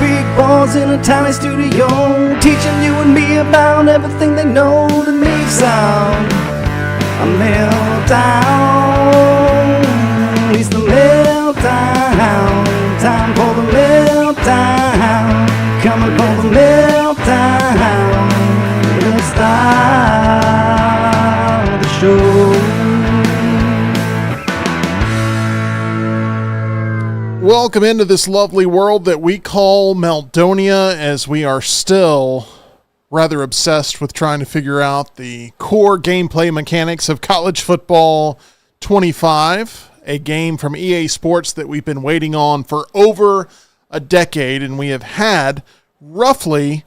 big boys in a tiny studio, teaching you and me about everything they know that makes sound a meltdown. It's the meltdown, time for the meltdown, coming for the meltdown. Let's start the show. Welcome into this lovely world that we call Meltdonia, as we are still rather obsessed with trying to figure out the core gameplay mechanics of College Football 25, a game from EA Sports that we've been waiting on for over a decade, and we have had roughly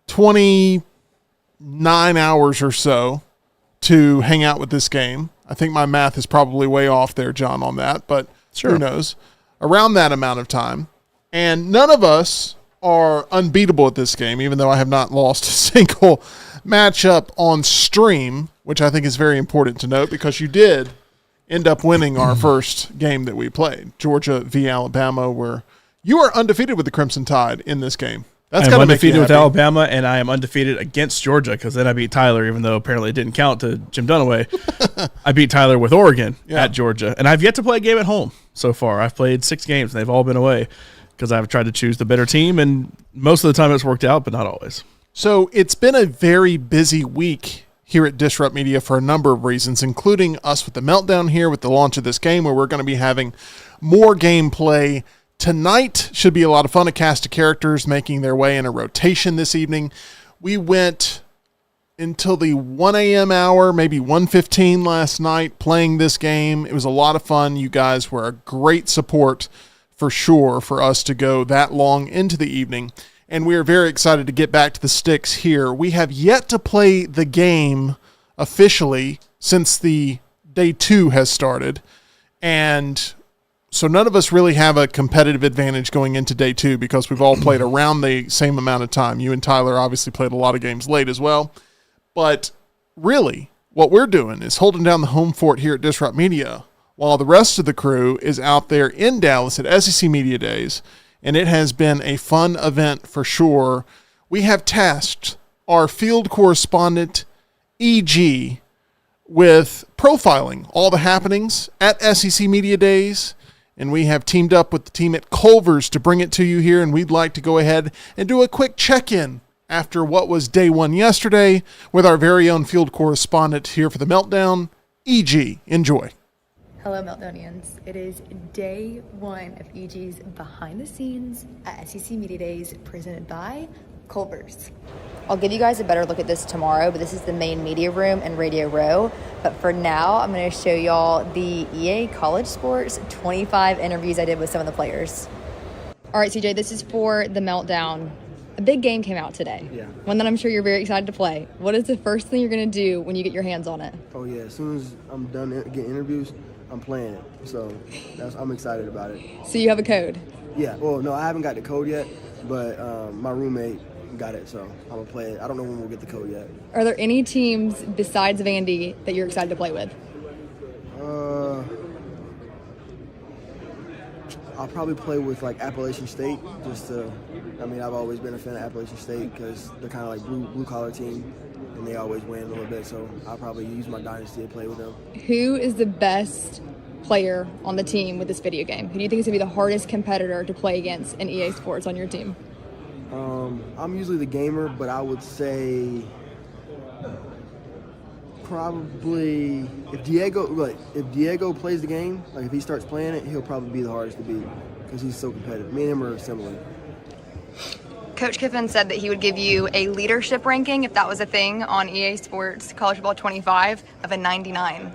29 hours or so to hang out with this game. I think my math is probably way off there, John, on that, but sure. Who knows? Around that amount of time. And none of us are unbeatable at this game, even though I have not lost a single matchup on stream, which I think is very important to note because you did end up winning our first game that we played, Georgia v. Alabama, where you are undefeated with the Crimson Tide in this game. That's I'm undefeated with Alabama, and I am undefeated against Georgia because then I beat Tyler, even though apparently it didn't count to Jim Dunaway. I beat Tyler with Oregon at Georgia, and I've yet to play a game at home so far. I've played 6 games, and they've all been away because I've tried to choose the better team, and most of the time it's worked out, but not always. So it's been a very busy week here at Disrupt Media for a number of reasons, including us with the Meltdown here with the launch of this game, where we're going to be having more gameplay. Tonight should be a lot of fun. A cast of characters making their way in a rotation this evening. We went until the 1 a.m. hour, maybe 1:15 last night playing this game. It was a lot of fun. You guys were a great support for sure for us to go that long into the evening. And we are very excited to get back to the sticks here. We have yet to play the game officially since the day 2 has started. And so none of us really have a competitive advantage going into day 2 because we've all played around the same amount of time. You and Tyler obviously played a lot of games late as well. But really, what we're doing is holding down the home fort here at Disrupt Media while the rest of the crew is out there in Dallas at SEC Media Days. And it has been a fun event for sure. We have tasked our field correspondent, EG, with profiling all the happenings at SEC Media Days. And we have teamed up with the team at Culver's to bring it to you here. And we'd like to go ahead and do a quick check-in after what was day 1 yesterday with our very own field correspondent here for the Meltdown, EG. Enjoy. Hello, Meltdownians. It is day 1 of EG's Behind the Scenes at SEC Media Days presented by Culver's. I'll give you guys a better look at this tomorrow, but this is the main media room and radio row. But for now, I'm going to show y'all the EA College Sports 25 interviews I did with some of the players. All right, CJ, this is for the Meltdown. A big game came out today. Yeah. One that I'm sure you're very excited to play. What is the first thing you're going to do when you get your hands on it? Oh, yeah. As soon as I'm done getting interviews, I'm playing it. So I'm excited about it. So you have a code? Yeah. Well, no, I haven't got the code yet, but my roommate got it, so I'm going to play it. I don't know when we'll get the code yet. Are there any teams besides Vandy that you're excited to play with? I'll probably play with, like, Appalachian State I've always been a fan of Appalachian State because they're kind of like blue-collar team, and they always win a little bit, so I'll probably use my dynasty to play with them. Who is the best player on the team with this video game? Who do you think is going to be the hardest competitor to play against in EA Sports on your team? I'm usually the gamer, but I would say probably if Diego plays the game, like if he starts playing it, he'll probably be the hardest to beat because he's so competitive. Me and him are similar. Coach Kiffin said that he would give you a leadership ranking, if that was a thing, on EA Sports College Football 25 of a 99.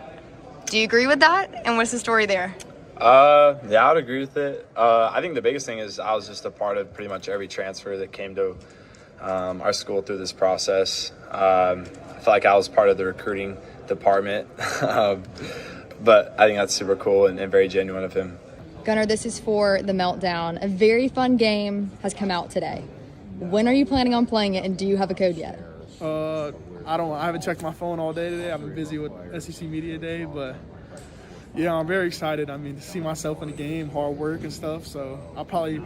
Do you agree with that? And what's the story there? Yeah, I would agree with it. I think the biggest thing is I was just a part of pretty much every transfer that came to our school through this process. I felt like I was part of the recruiting department, but I think that's super cool and very genuine of him. Gunnar, this is for the Meltdown. A very fun game has come out today. When are you planning on playing it, and do you have a code yet? I haven't checked my phone all day today. I've been busy with SEC Media Day, but yeah, I'm very excited. I mean, to see myself in the game, hard work and stuff. So I'll probably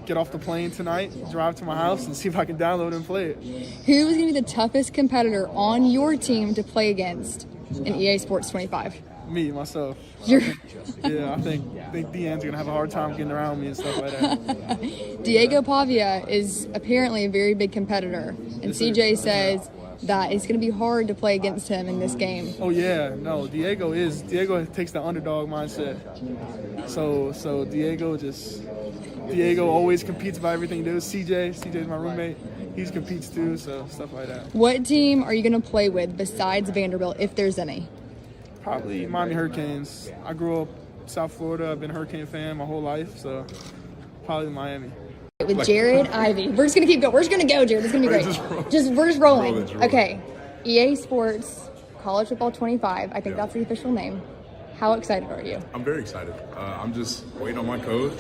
get off the plane tonight, drive to my house, and see if I can download and play it. Who is going to be the toughest competitor on your team to play against in EA Sports 25? Me, myself. You're I think Deanne's going to have a hard time getting around me and stuff like that. Diego Pavia is apparently a very big competitor, and CJ says that it's going to be hard to play against him in this game. Oh yeah, no, Diego takes the underdog mindset. So Diego always competes about everything he does. CJ's my roommate. He competes too, so stuff like that. What team are you going to play with besides Vanderbilt, if there's any? Probably Miami Hurricanes. I grew up South Florida. I've been a Hurricane fan my whole life, so probably Miami. With Jared Ivey. We're just going to keep going. We're just going to go, Jared. It's going to be great. We're just rolling. Okay. EA Sports College Football 25. I think that's the official name. How excited are you? I'm very excited. I'm just waiting on my code.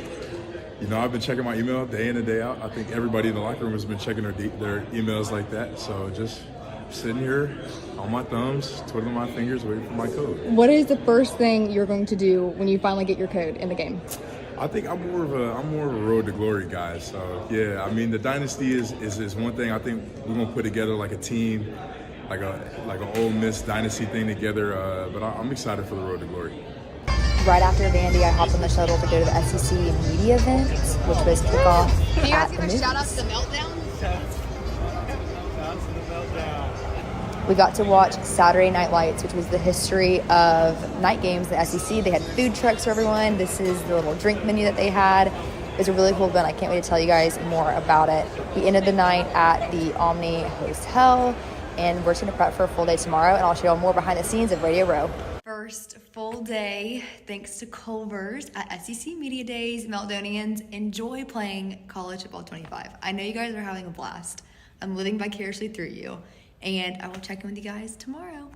You know, I've been checking my email day in and day out. I think everybody in the locker room has been checking their emails like that. So just sitting here on my thumbs, twiddling my fingers, waiting for my code. What is the first thing you're going to do when you finally get your code in the game? I think I'm more of a road to glory guy. So yeah, I mean the dynasty is one thing. I think we're gonna put together like a team, like an Ole Miss dynasty thing together. But I'm excited for the road to glory. Right after Vandy, I hopped on the shuttle to go to the SEC media event, which was kickoff. Can you guys at give the a shout out Movies. to the Meltdown? We got to watch Saturday Night Lights, which was the history of night games in the SEC. They had food trucks for everyone. This is the little drink menu that they had. It was a really cool event. I can't wait to tell you guys more about it. We ended the night at the Omni Hotel, and we're just going to prep for a full day tomorrow, and I'll show you more behind the scenes of Radio Row. First full day, thanks to Culver's at SEC Media Days. Meltdownians, enjoy playing College Football 25. I know you guys are having a blast. I'm living vicariously through you, and I will check in with you guys tomorrow.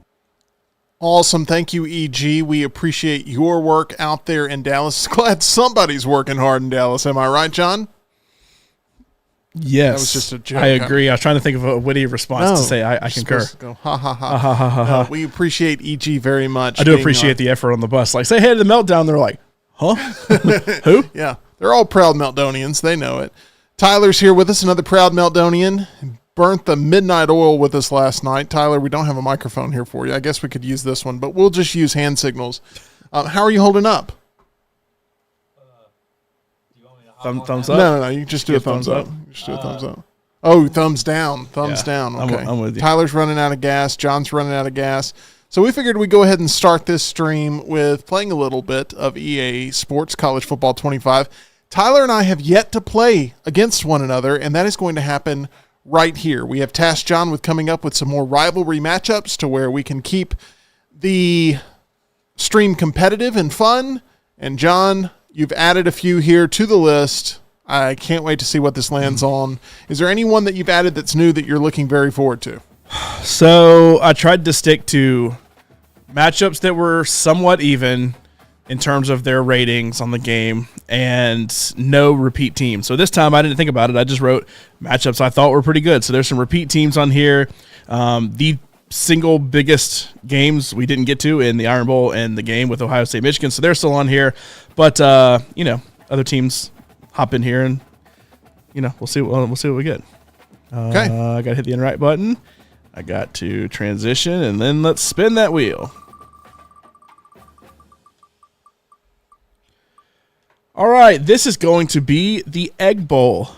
Awesome. Thank you, EG. We appreciate your work out there in Dallas. Glad somebody's working hard in Dallas. Am I right, John? Yes. That was just a joke. I agree. I was trying to think of a witty response to say I concur. Go, ha, ha, ha. We appreciate EG very much. I do appreciate the effort on the bus. Like, say hey to the Meltdown. They're like, huh? Who? Yeah. They're all proud Meltdownians. They know it. Tyler's here with us, another proud Meltdownian. Burnt the midnight oil with us last night. Tyler, we don't have a microphone here for you. I guess we could use this one, but we'll just use hand signals. How are you holding up? Thumbs up? No. You can just do a thumbs up. Just do a thumbs up. Oh, thumbs down. Thumbs down. Okay. I'm with you. Tyler's running out of gas. John's running out of gas. So we figured we'd go ahead and start this stream with playing a little bit of EA Sports College Football 25. Tyler and I have yet to play against one another, and that is going to happen right here. We have tasked John with coming up with some more rivalry matchups to where we can keep the stream competitive and fun. And John, you've added a few here to the list. I can't wait to see what this lands on. Is there anyone that you've added that's new that you're looking very forward to? So I tried to stick to matchups that were somewhat even in terms of their ratings on the game and no repeat teams. So this time I didn't think about it. I just wrote matchups I thought were pretty good. So there's some repeat teams on here. The single biggest games we didn't get to in the Iron Bowl and the game with Ohio State, Michigan. So they're still on here. But, other teams hop in here and, we'll see what we get. Okay. I got to hit the right button. I got to transition, and then let's spin that wheel. All right, this is going to be the Egg Bowl.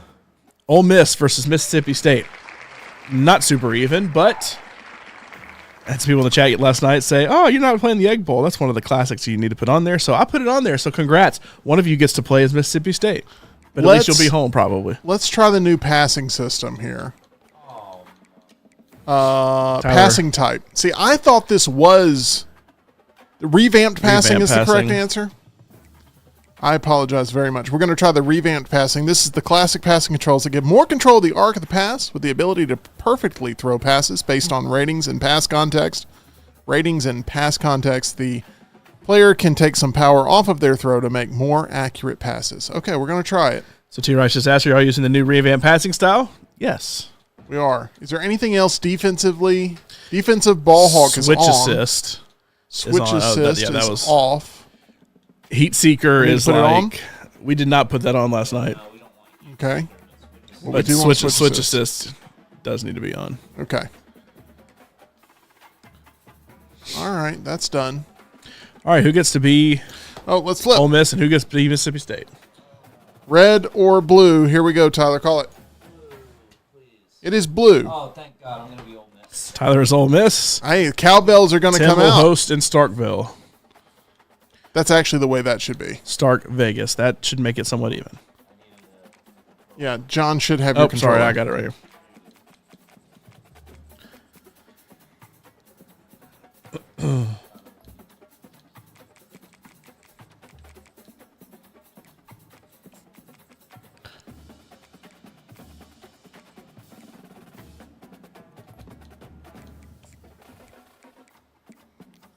Ole Miss versus Mississippi State. Not super even, but I had some people in the chat last night say, oh, you're not playing the Egg Bowl. That's one of the classics you need to put on there. So I put it on there. So congrats. One of you gets to play as Mississippi State. But at least you'll be home probably. Let's try the new passing system here. Passing type. See, I thought this was revamped passing is the correct answer. I apologize very much. We're going to try the revamped passing. This is the classic passing controls that give more control of the arc of the pass with the ability to perfectly throw passes based on ratings and pass context. Ratings and pass context, the player can take some power off of their throw to make more accurate passes. Okay, we're going to try it. So T-Rice just asked you, are you using the new revamped passing style? Yes. We are. Is there anything else defensively? Defensive ball hawk is on. Switch assist. Switch assist that was off. Heat Seeker is put it on? like, we did not put that on last night. Okay. Well, But we do want switch assist does need to be on. Okay. All right, that's done. All right, who gets to be Oh, let's flip. Ole Miss and who gets to be Mississippi State? Red or blue? Here we go, Tyler. Call it. It is blue. Oh, thank God. I'm going to be Ole Miss. Tyler is Ole Miss. Hey, cowbells are going to Tim come will out. host in Starkville. That's actually the way that should be. Stark Vegas. That should make it somewhat even. Yeah, John should have your control. Sorry, I got it right here.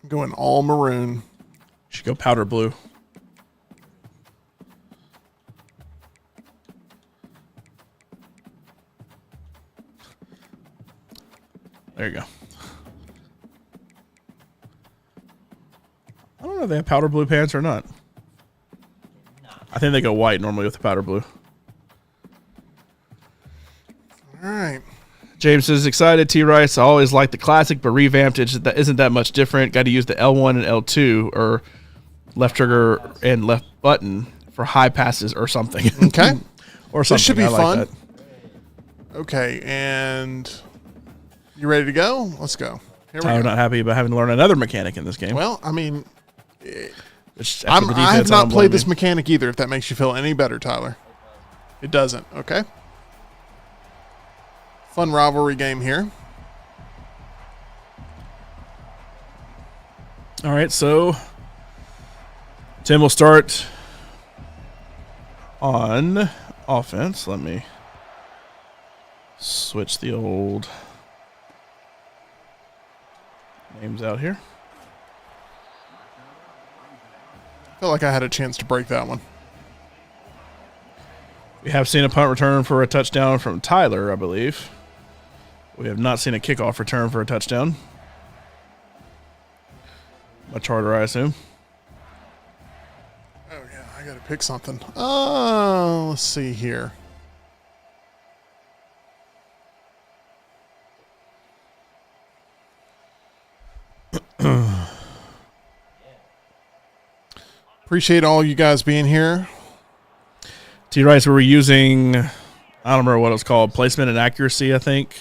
I'm going all maroon. Should go powder blue. There you go. I don't know if they have powder blue pants or not. I think they go white normally with the powder blue. All right. James is excited. T. Rice, I always liked the classic, but revamped it isn't that much different. Got to use the L1 and L2 or left trigger and left button for high passes or something. Okay. Or something. This should be I like fun. that. Okay, and you ready to go? Let's go. Here we Tyler go. not happy about having to learn another mechanic in this game. Well, I mean, Which, after the I have defense, I not don't played blame this you. mechanic either, if that makes you feel any better, Tyler. It doesn't. Okay. Fun rivalry game here. All right, so Tim will start on offense. Let me switch the old names out here. I felt like I had a chance to break that one. We have seen a punt return for a touchdown from Tyler, I believe. We have not seen a kickoff return for a touchdown. Much harder, I assume. Oh, yeah, I got to pick something. Let's see here. Appreciate all you guys being here. T. Rice, we were using, I don't remember what it was called, placement and accuracy, I think,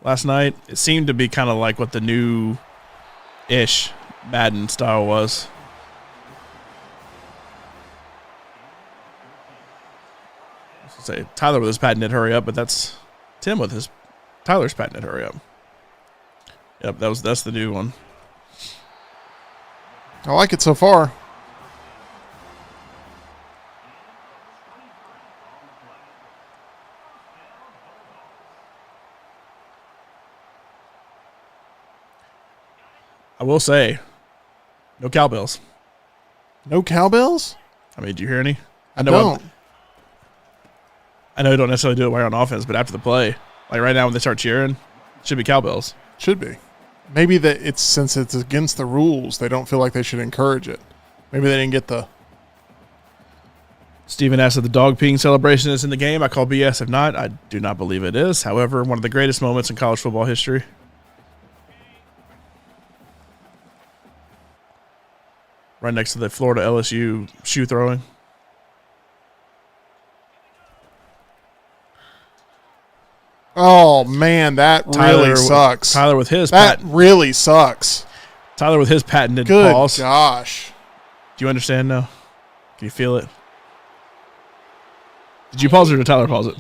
last night. It seemed to be kind of like what the new-ish Madden style was. I was gonna say Tyler with his patented hurry up, but that's Tim with his Tyler's patented hurry up. Yep, that's the new one. I like it so far. I will say, no cowbells. No cowbells? I mean, do you hear any? I don't. I know you don't necessarily do it while you're on offense, but after the play, like right now when they start cheering, it should be cowbells. Should be. Maybe that it's since it's against the rules, they don't feel like they should encourage it. Maybe they didn't get the. Steven asked if the dog peeing celebration is in the game. I call BS. If not, I do not believe it is. However, one of the greatest moments in college football history. Right next to the Florida LSU shoe throwing. Oh man, that really sucks. Tyler with his that really sucks. Tyler with his patented Good pause. Gosh. Do you understand now? Can you feel it? Did you pause it or did Tyler pause it?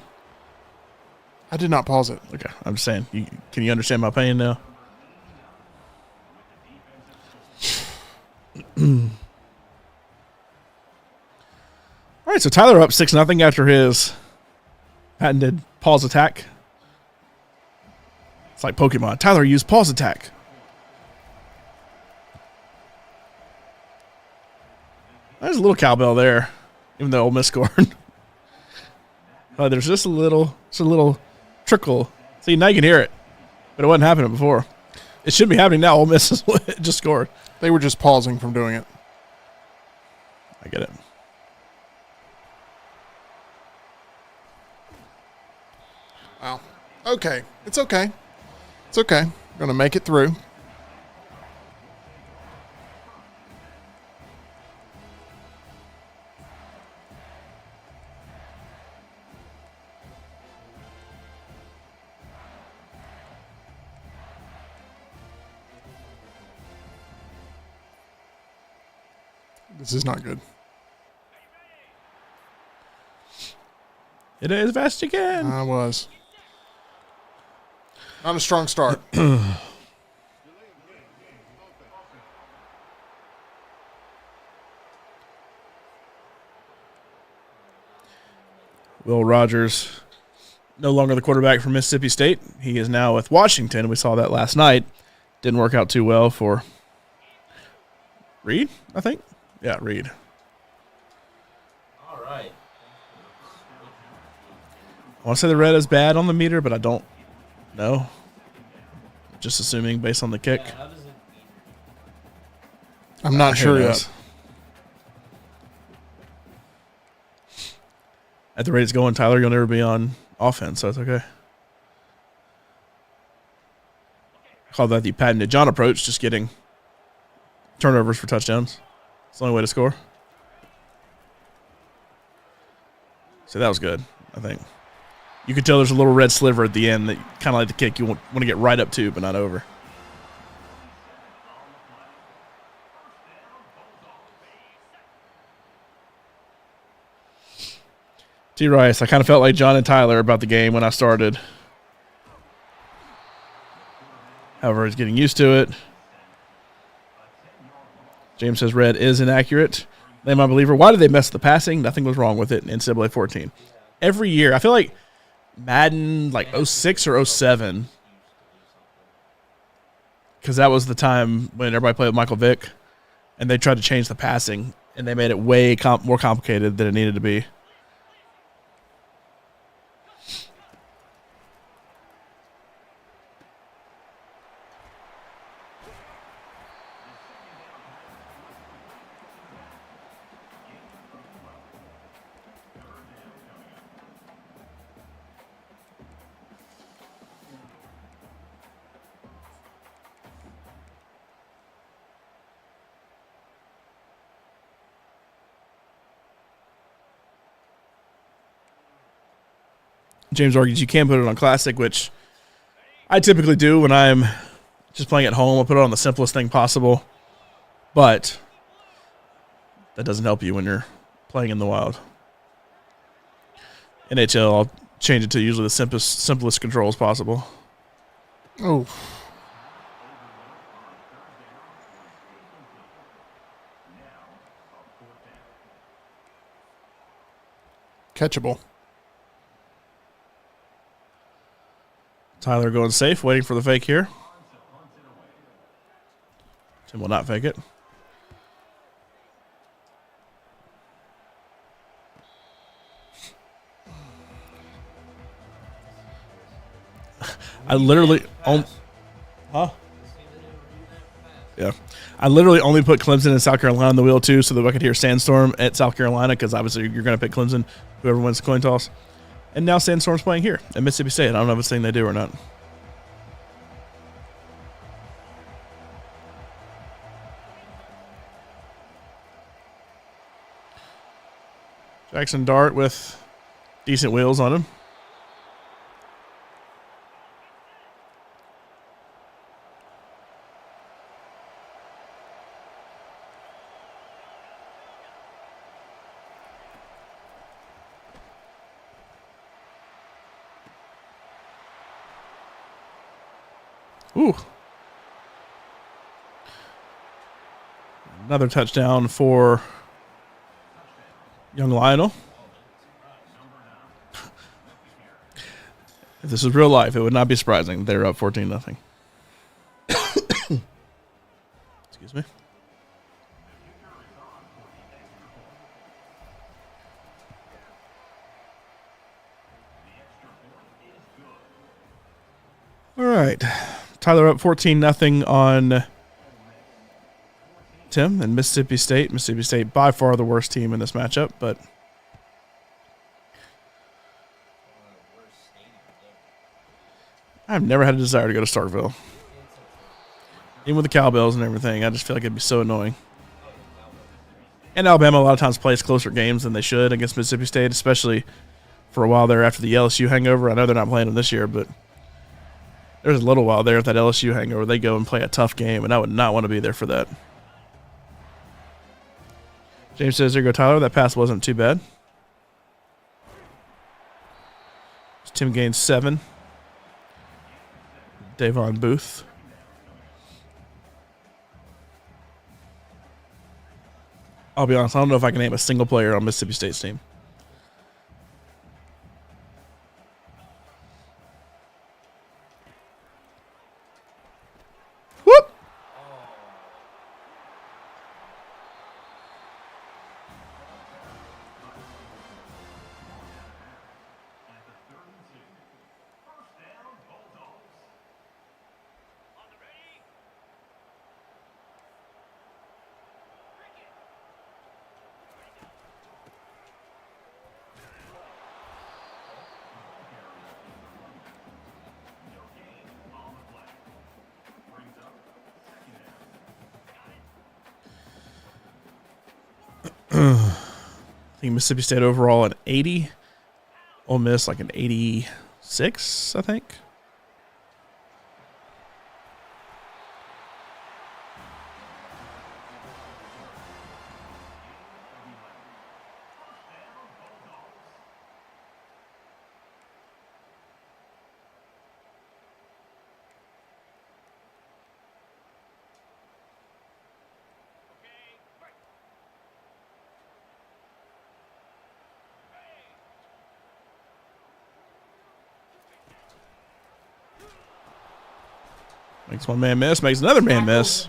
I did not pause it. Okay, I'm just saying. Can you understand my pain now? All right, so Tyler up 6-0 after his patented pause attack. It's like Pokemon. Tyler used pause attack. There's a little cowbell there, even though Ole Miss scored. There's just a little trickle. See, now you can hear it, but it wasn't happening before. It should be happening now. Ole Miss just scored. They were just pausing from doing it. I get it. Okay. It's okay. It's okay. We're going to make it through. This is not good. It is fast again. I was. Not a strong start. Will Rogers, no longer the quarterback for Mississippi State. He is now with Washington. We saw that last night. Didn't work out too well for Reed, I think. Yeah, Reed. All right. I want to say the red is bad on the meter, but I don't know. Just assuming based on the kick. I'm not sure yet. At the rate it's going, Tyler, you'll never be on offense, so it's okay. I call that the patented John approach, just getting turnovers for touchdowns. It's the only way to score. So that was good, I think. You could tell there's a little red sliver at the end that kind of like the kick you want to get right up to, but not over. T. Rice, I kind of felt like John and Tyler about the game when I started. However, he's getting used to it. James says red is inaccurate. Am I believer? Why did they mess with the passing? Nothing was wrong with it in NCAA 14. Every year, I feel like Madden, like 06 or 07, because that was the time when everybody played with Michael Vick, and they tried to change the passing, and they made it way more complicated than it needed to be. James argues you can put it on classic, which I typically do when I'm just playing at home. I'll put it on the simplest thing possible, but that doesn't help you when you're playing in the wild. NHL, I'll change it to usually the simplest controls possible. Oh. Catchable. Tyler going safe, waiting for the fake here. Tim will not fake it. I literally Yeah. I literally only put Clemson and South Carolina on the wheel, too, so that I could hear Sandstorm at South Carolina, because obviously you're going to pick Clemson, whoever wins the coin toss. And now Sandstorm's playing here at Mississippi State. I don't know if it's a thing they do or not. Jackson Dart with decent wheels on him. Ooh. Another touchdown for young Lionel. If this was real life, it would not be surprising. They're up 14-0. Excuse me. All right. Tyler up 14-0 on Tim and Mississippi State. Mississippi State by far the worst team in this matchup, but I've never had a desire to go to Starkville. Even with the cowbells and everything, I just feel like it'd be so annoying. And Alabama a lot of times plays closer games than they should against Mississippi State, especially for a while there after the LSU hangover. I know they're not playing them this year, but there's a little while there with that LSU hangover. They go and play a tough game, and I would not want to be there for that. James says, there you go, Tyler. That pass wasn't too bad. Tim gains 7. Davon Booth. I'll be honest, I don't know if I can name a single player on Mississippi State's team. Whoop! I think Mississippi State overall an 80. Ole Miss like an 86, I think. Makes one man miss, makes another man miss.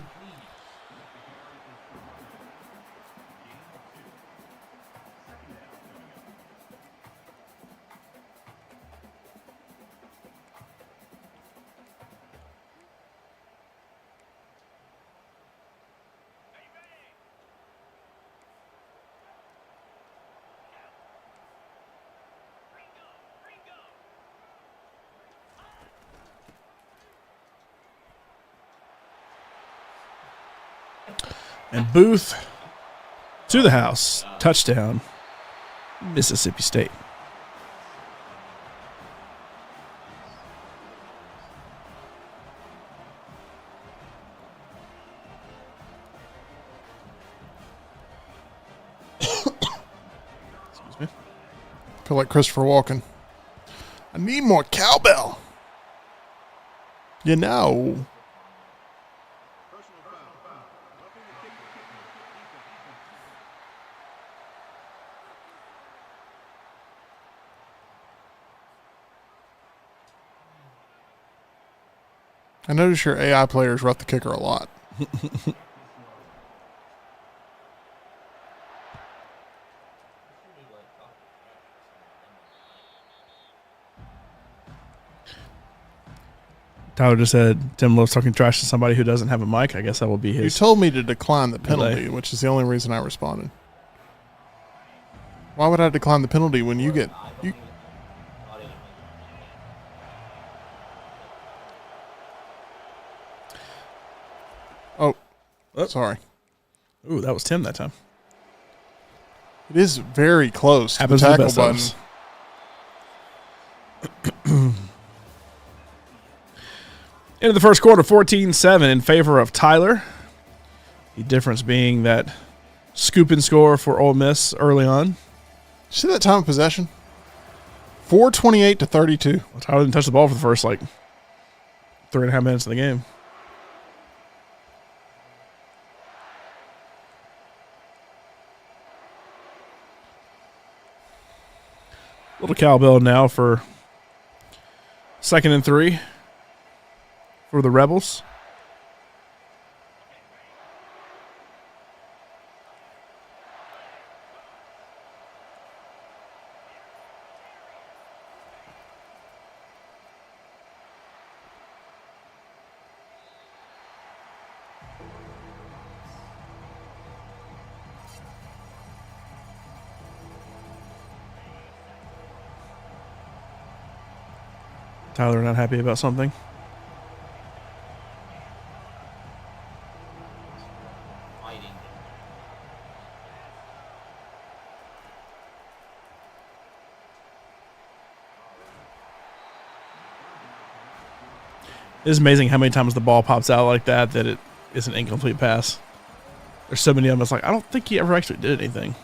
And Booth to the house. Touchdown, Mississippi State. Excuse me. Feel like Christopher Walken. I need more cowbell. You know. I notice your AI players rough the kicker a lot. Tyler just said Tim loves talking trash to somebody who doesn't have a mic. I guess that will be his. You told me to decline the penalty, which is the only reason I responded. Why would I decline the penalty when you get... Oh, sorry. Ooh, that was Tim that time. It is very close to the Happens to the tackle best of button. us. Into the first quarter, 14-7 in favor of Tyler. The difference being that scoop and score for Ole Miss early on. See that time of possession? 4:28 to 32. Well, Tyler didn't touch the ball for the first, 3.5 minutes of the game. Little cowbell now for 2nd and 3 for the Rebels. Tyler not happy about something? It's amazing how many times the ball pops out like that it is an incomplete pass. There's so many of them. It's like, I don't think he ever actually did anything.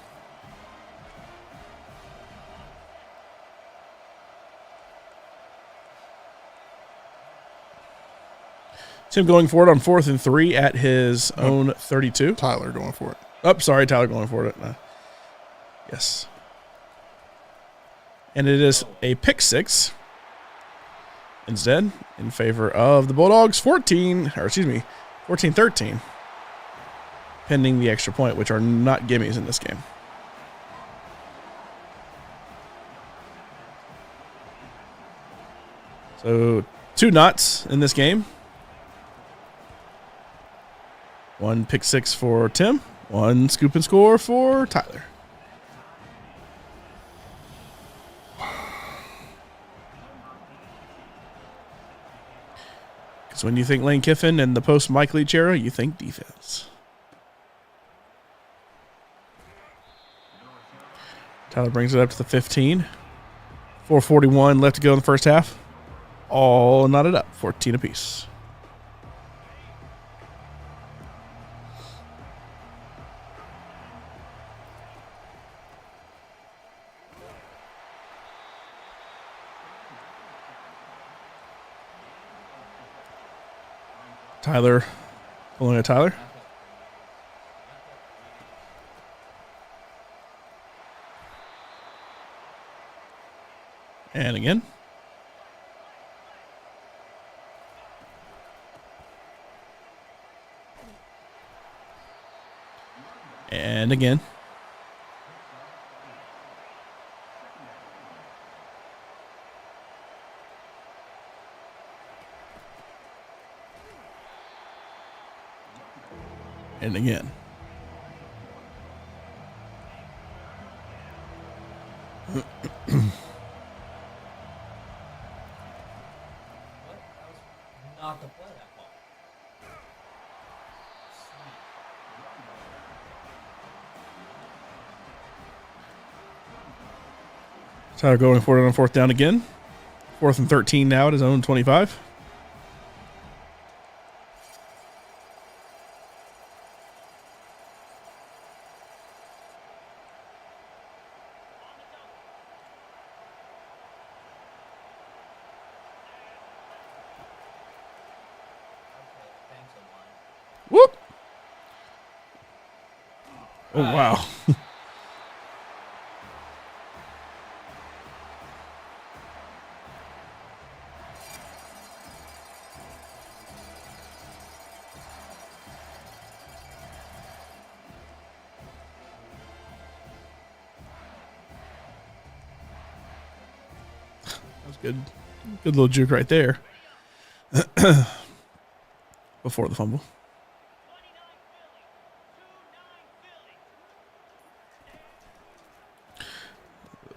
Tim going for it on 4th and 3 at his own 32. Tyler going for it. Oh, sorry, Tyler going for it. Yes. And it is a pick 6 instead in favor of the Bulldogs. 14-13. Pending the extra point, which are not gimmies in this game. So 2 knots in this game. 1 pick 6 for Tim. 1 scoop and score for Tyler. Because when you think Lane Kiffin and the post Mike Leach era, you think defense. Tyler brings it up to the 15. 4:41 left to go in the first half. All knotted up, 14 apiece. Tyler, pulling at Tyler. And again. And again. And again. Not to play that ball. Tyler going for it on 4th down again. 4th and 13 now at his own 25. Whoop! Oh, wow. That was good. Good little juke right there. Before the fumble.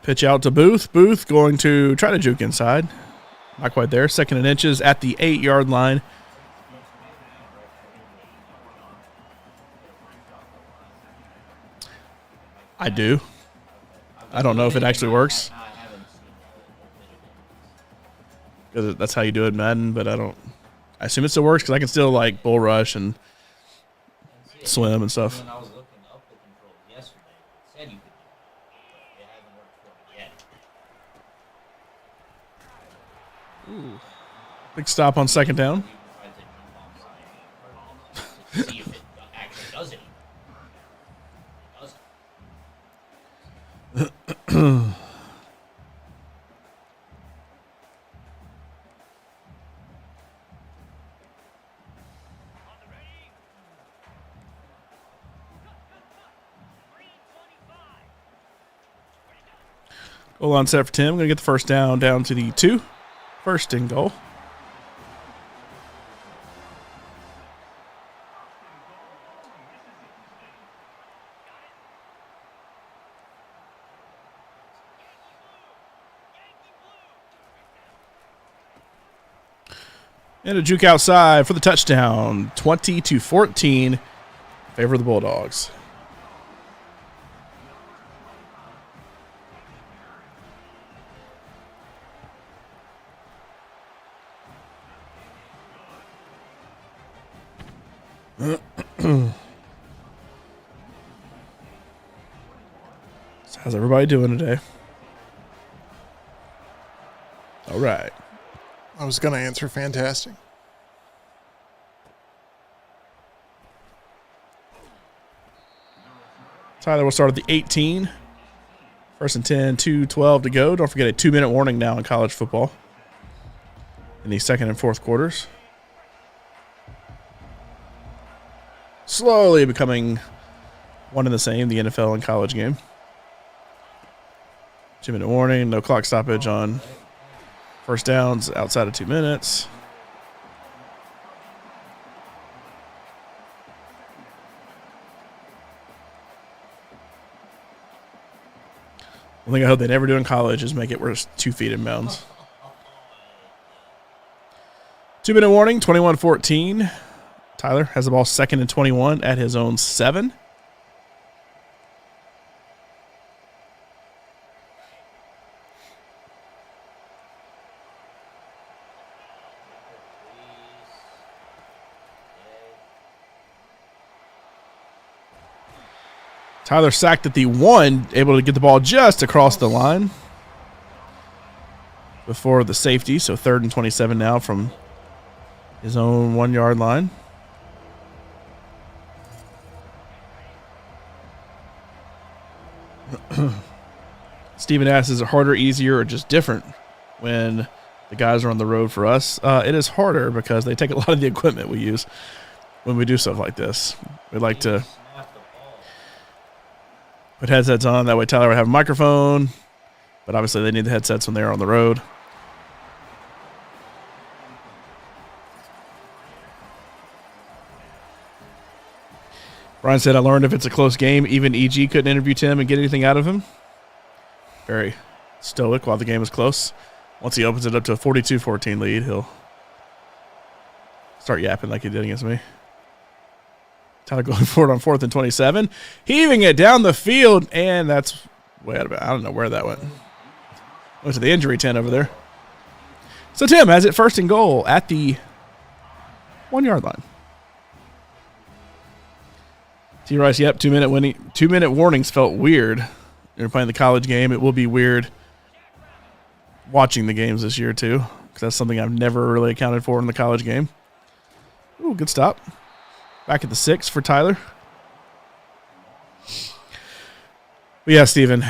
Pitch out to Booth. Booth going to try to juke inside. Not quite there. 2nd and inches at the 8-yard line. I do. I don't know if it actually works. Because that's how you do it in Madden, but I assume it still works because I can still like bull rush and swim and stuff. When I was looking up the controls yesterday, it said you could do it, but it hasn't worked for me yet. Ooh. Big stop on 2nd down. See if it actually does anything. It doesn't. Goal on set for Tim. Going to get the first down to the 2. 1st and goal. And a juke outside for the touchdown. 20-14. Favor of the Bulldogs. So how's everybody doing today? All right. I was going to answer fantastic. Tyler will start at the 18. First and 10, 2:12 to go. Don't forget a 2-minute warning now in college football in the second and fourth quarters. Slowly becoming one and the same, the NFL and college game. 2-minute warning, no clock stoppage on first downs outside of 2 minutes. One thing I hope they never do in college is make it where it's 2 feet in bounds. 2-minute warning, 21-14. Tyler has the ball second and 21 at his own 7. Tyler sacked at the 1, able to get the ball just across the line before the safety. So 3rd and 27 now from his own 1-yard line. Steven asks, is it harder, easier, or just different when the guys are on the road for us? It is harder because they take a lot of the equipment we use when we do stuff like this. We like to put headsets on. That way Tyler would have a microphone, but obviously they need the headsets when they're on the road. Brian said, I learned if it's a close game, even EG couldn't interview Tim and get anything out of him. Very stoic while the game is close. Once he opens it up to a 42-14 lead, he'll start yapping like he did against me. Tyler going forward on 4th and 27. Heaving it down the field, and that's way out of it. I don't know where that went. Went to the injury tent over there. So Tim has it 1st and goal at the 1-yard line. T. Rice, yep, 2-minute warnings felt weird. You're playing the college game. It will be weird watching the games this year, too, because that's something I've never really accounted for in the college game. Ooh, good stop. Back at the 6 for Tyler. But yeah, Steven,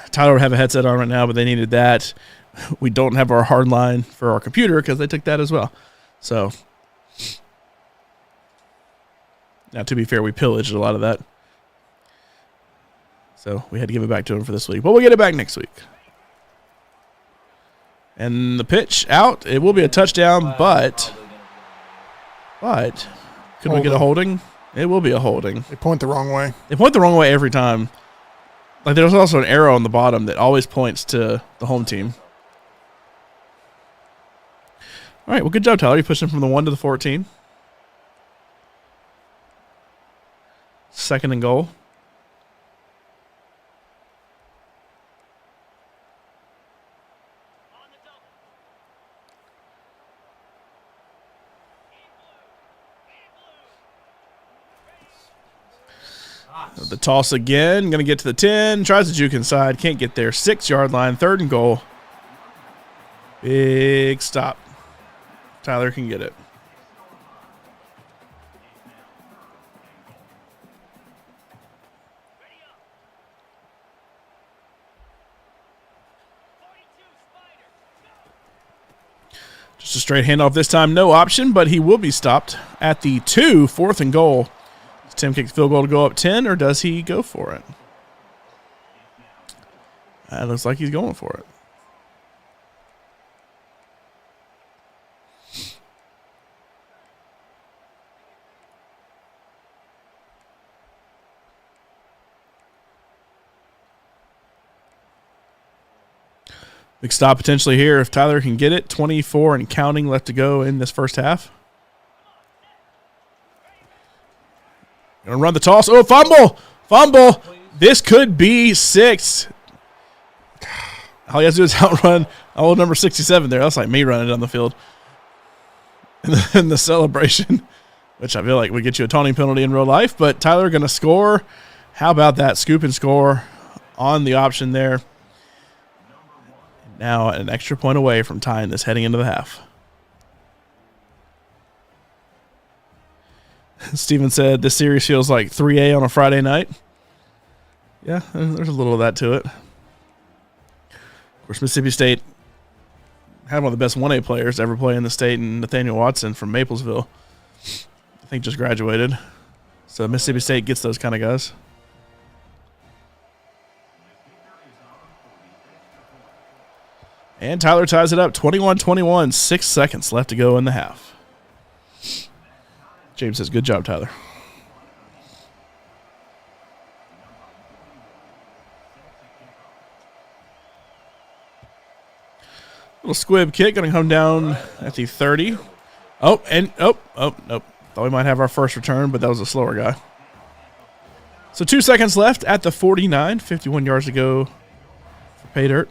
Tyler would have a headset on right now, but they needed that. We don't have our hard line for our computer because they took that as well. So, now to be fair, we pillaged a lot of that. So we had to give it back to him for this week. But we'll get it back next week. And the pitch out. It will be a touchdown, but could we get a holding? It will be a holding. They point the wrong way. They point the wrong way every time. Like there's also an arrow on the bottom that always points to the home team. All right, well, good job, Tyler. You pushed him from the 1 to the 14. 2nd and goal. The toss again. Going to get to the 10. Tries to juke inside. Can't get there. 6-yard line. 3rd and goal. Big stop. Tyler can get it. Just a straight handoff this time. No option, but he will be stopped at the 2. 4th and goal. Does Tim kick the field goal to go up 10, or does he go for it? It looks like he's going for it. Big stop potentially here if Tyler can get it. 24 and counting left to go in this first half. Gonna run the toss. Oh, fumble! Fumble! This could be 6. All he has to do is outrun old number 67 there. That's like me running down the field. And then the celebration, which I feel like would get you a taunting penalty in real life. But Tyler going to score. How about that? Scoop and score on the option there. Now an extra point away from tying this heading into the half. Steven said this series feels like 3A on a Friday night. Yeah, there's a little of that to it. Of course, Mississippi State had one of the best 1A players to ever play in the state, and Nathaniel Watson from Maplesville. I think just graduated. So Mississippi State gets those kind of guys. And Tyler ties it up 21-21, 6 seconds left to go in the half. James says, good job, Tyler. Little squib kick going to come down at the 30. Oh, nope. Thought we might have our first return, but that was a slower guy. So 2 seconds left at the 49, 51 yards to go for pay dirt.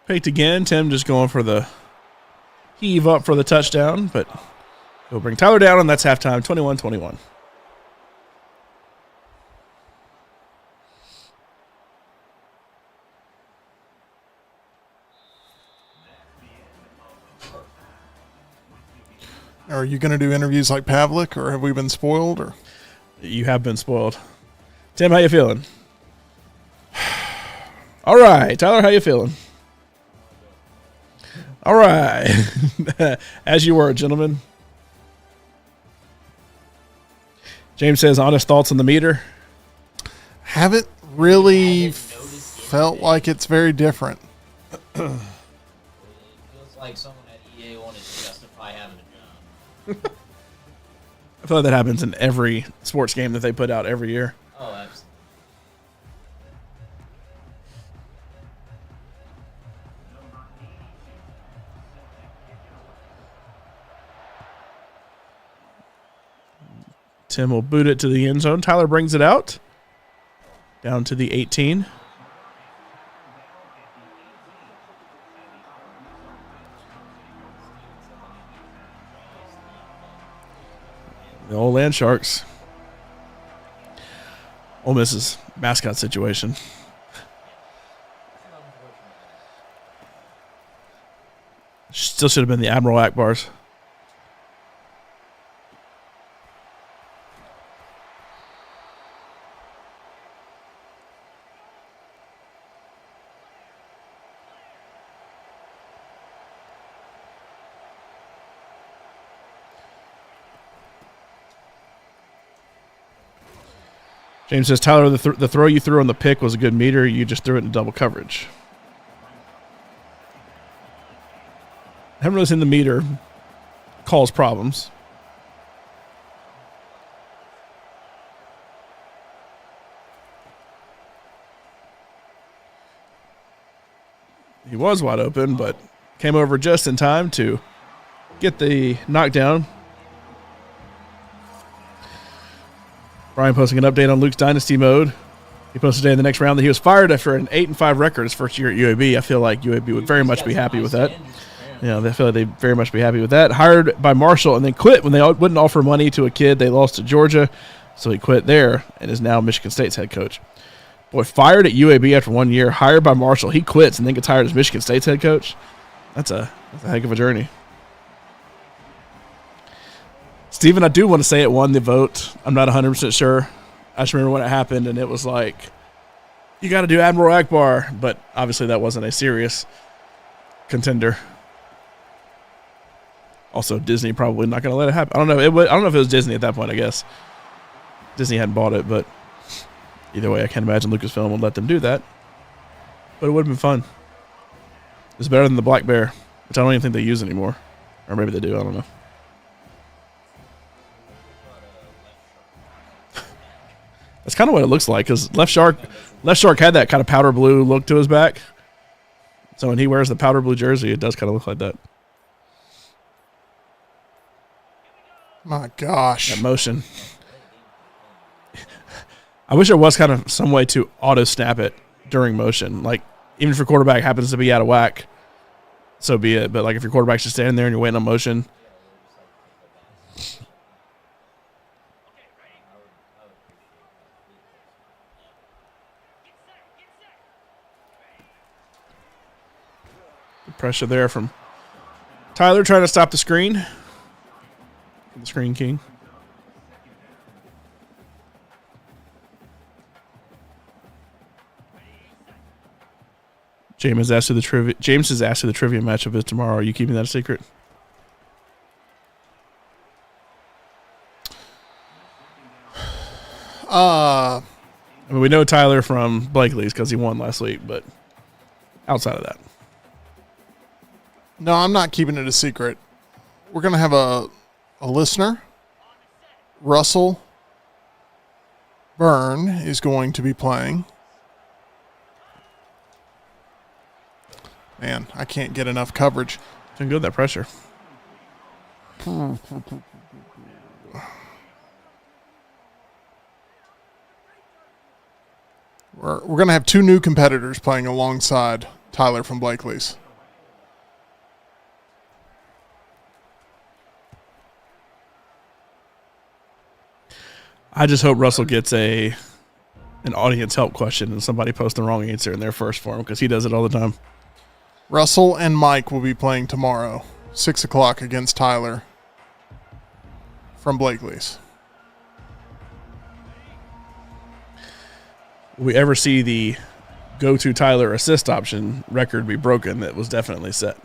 Picked again. Tim just going for the heave up for the touchdown, but he'll bring Tyler down, and that's halftime, 21-21. Are you going to do interviews like Pavlik, or have we been spoiled? Or you have been spoiled. Tim, how you feeling? All right, Tyler, how you feeling? All right. As you were, gentlemen. James says, honest thoughts on the meter. Haven't really felt like it's very different. It feels like someone at EA wanted to justify having a job. I feel like that happens in every sports game that they put out every year. Oh, absolutely. Tim will boot it to the end zone. Tyler brings it out. Down to the 18. The old Land Sharks. Ole Miss's mascot situation. Still should have been the Admiral Akbars. James says, Tyler, the throw you threw on the pick was a good meter. You just threw it in double coverage. I haven't really seen the meter cause problems. He was wide open, but came over just in time to get the knockdown. Brian posting an update on Luke's Dynasty mode. He posted today in the next round that he was fired after an 8-5 record his first year at UAB. I feel like UAB would very much be happy with that. Yeah, they feel like they'd very much be happy with that. Hired by Marshall and then quit when they wouldn't offer money to a kid they lost to Georgia. So he quit there and is now Michigan State's head coach. Boy, fired at UAB after 1 year, hired by Marshall. He quits and then gets hired as Michigan State's head coach. That's a heck of a journey. Steven, I do want to say it won the vote. I'm not 100% sure. I just remember when it happened, and it was like, you got to do Admiral Akbar. But obviously that wasn't a serious contender. Also, Disney probably not going to let it happen. I don't know. I don't know if it was Disney at that point, I guess. Disney hadn't bought it, but either way, I can't imagine Lucasfilm would let them do that. But it would have been fun. It's better than the Black Bear, which I don't even think they use anymore. Or maybe they do, I don't know. That's kind of what it looks like, because Left Shark had that kind of powder blue look to his back. So when he wears the powder blue jersey, it does kind of look like that. My gosh. That motion. I wish there was kind of some way to auto-snap it during motion. Like, even if your quarterback happens to be out of whack, so be it. But, like, if your quarterback's just standing there and you're waiting on motion. Good pressure there from Tyler trying to stop the screen. The Screen King. James is asked who the trivia matchup is tomorrow. Are you keeping that a secret? I mean, we know Tyler from Blakely's because he won last week, but outside of that. No, I'm not keeping it a secret. We're going to have a listener. Russell Byrne is going to be playing. Man, I can't get enough coverage. Doing good, that pressure. We're going to have two new competitors playing alongside Tyler from Blakely's. I just hope Russell gets an audience help question and somebody posts the wrong answer in their first form because he does it all the time. Russell and Mike will be playing tomorrow, 6 o'clock against Tyler from Blakely's. Will we ever see the go-to Tyler assist option record be broken that was definitely set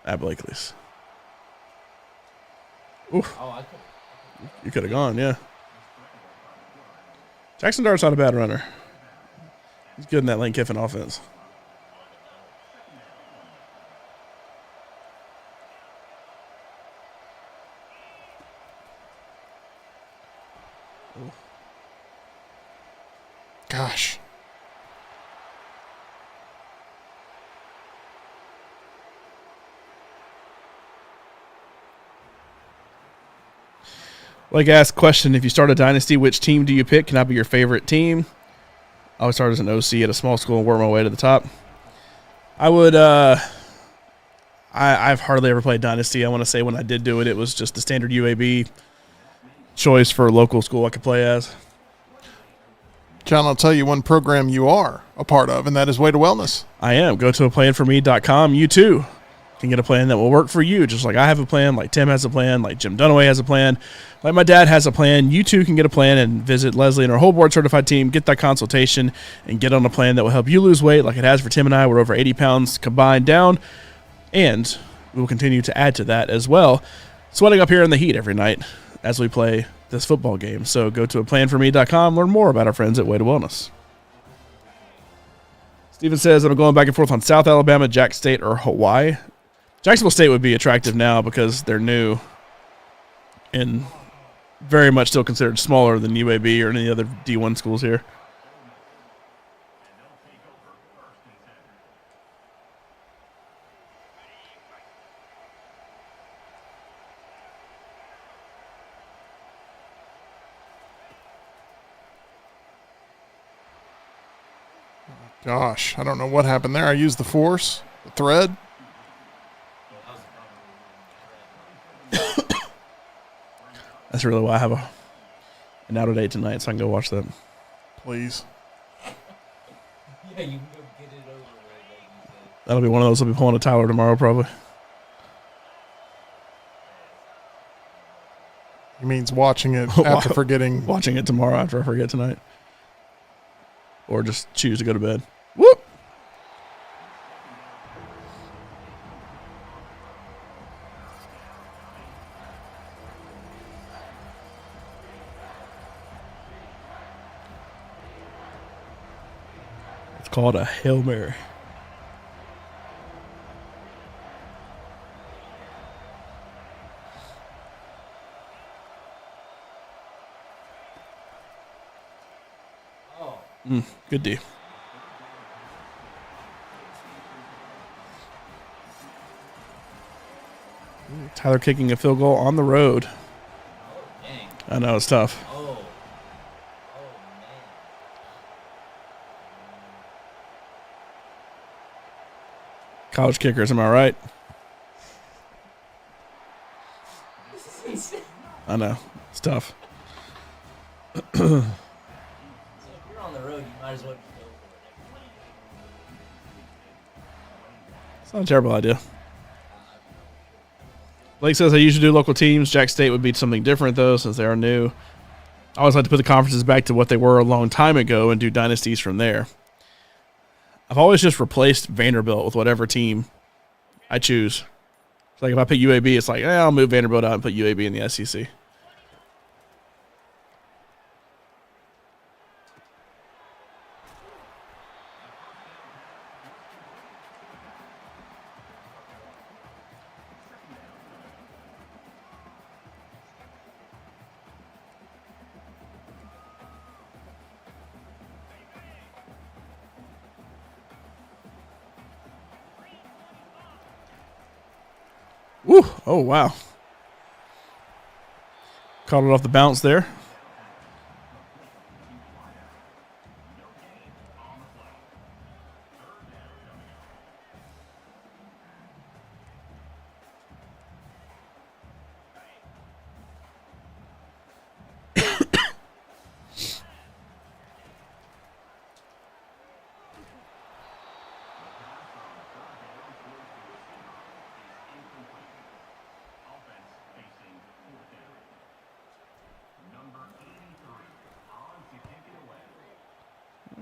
at Blakely's? Oof. You could have gone, yeah. Jackson Dart's not a bad runner. He's good in that Lane Kiffin offense. Gosh. Like ask question, if you start a dynasty, which team do you pick? Can I be your favorite team? I would start as an OC at a small school and work my way to the top. I would I've hardly ever played dynasty. I want to say when I did do it, it was just the standard UAB choice for a local school I could play as. John, I'll tell you one program you are a part of, and that is Way to Wellness. I am. Go to aplanforme.com. You too can get a plan that will work for you, just like I have a plan, like Tim has a plan, like Jim Dunaway has a plan, like my dad has a plan. You too can get a plan and visit Leslie and our whole board certified team, get that consultation, and get on a plan that will help you lose weight like it has for Tim and I. We're over 80 pounds combined down, and we will continue to add to that as well, sweating up here in the heat every night as we play this football game. So go to aplanforme.com, learn more about our friends at Way to Wellness. Steven says, I'm going back and forth on South Alabama, Jack State, or Hawaii. Jacksonville State would be attractive now because they're new and very much still considered smaller than UAB or any other D1 schools here. Gosh, I don't know what happened there. I used the force, the thread. That's really why I have an out of date tonight, so I can go watch that. Please. Yeah, you can go get it over with. That'll be one of those I'll be pulling a Tyler tomorrow, probably. He means watching it after forgetting. Watching it tomorrow after I forget tonight. Or just choose to go to bed. Whoop! It's called a Hail Mary. Good D. Tyler kicking a field goal on the road. Dang. I know, it's tough. Oh, man. College kickers, am I right? I know, it's tough. So if you're on the road, you might as well just go for it. It's not a terrible idea. Blake says I usually do local teams. Jack State would be something different, though, since they are new. I always like to put the conferences back to what they were a long time ago and do dynasties from there. I've always just replaced Vanderbilt with whatever team I choose. It's like if I pick UAB, it's like, I'll move Vanderbilt out and put UAB in the SEC. Woo! Oh, wow. Caught it off the bounce there.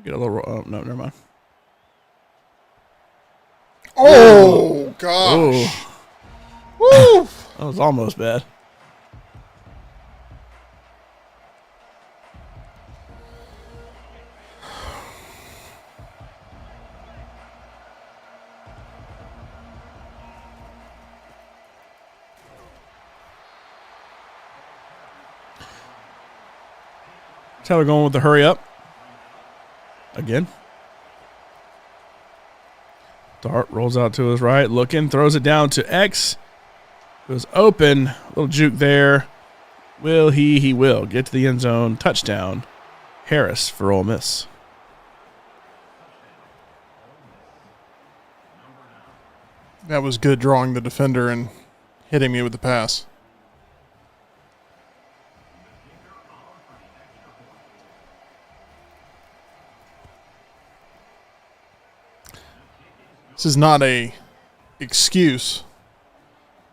Get a little. Oh, no, never mind. Oh, gosh. Woo! That was almost bad. Taylor going with the hurry up. Again. Dart rolls out to his right, looking, throws it down to X. It was open. Little juke there. Will he? He will. Get to the end zone. Touchdown. Harris for Ole Miss. That was good drawing the defender and hitting me with the pass. This is not a excuse,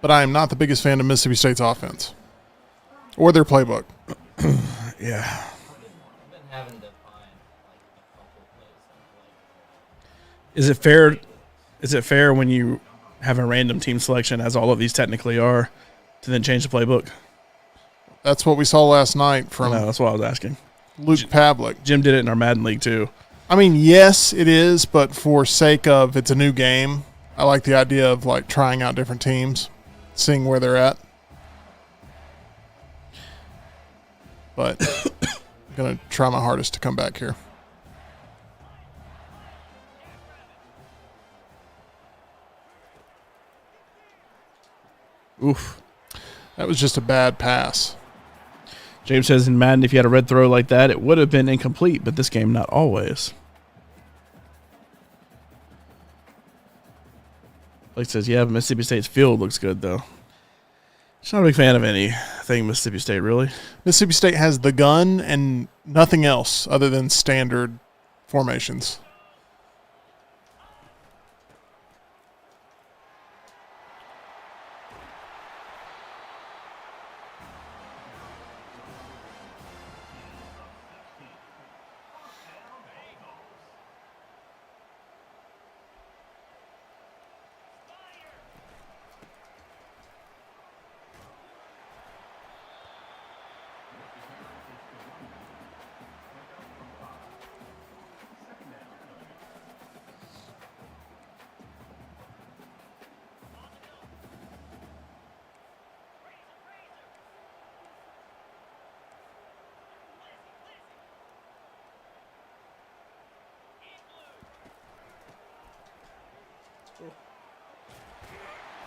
but I am not the biggest fan of Mississippi State's offense or their playbook. Yeah. I've been having to find like a couple plays that Is it fair? Is it fair when you have a random team selection, as all of these technically are, to then change the playbook? That's what we saw last night from No, that's what I was asking. Luke Pavlik. Jim did it in our Madden League too. I mean, yes, it is, but for sake of it's a new game, I like the idea of like trying out different teams, seeing where they're at. But I'm going to try my hardest to come back here. Oof. That was just a bad pass. James says in Madden, if you had a red throw like that, it would have been incomplete, but this game, not always. Blake says, yeah, but Mississippi State's field looks good, though. Just not a big fan of anything Mississippi State, really. Mississippi State has the gun and nothing else other than standard formations.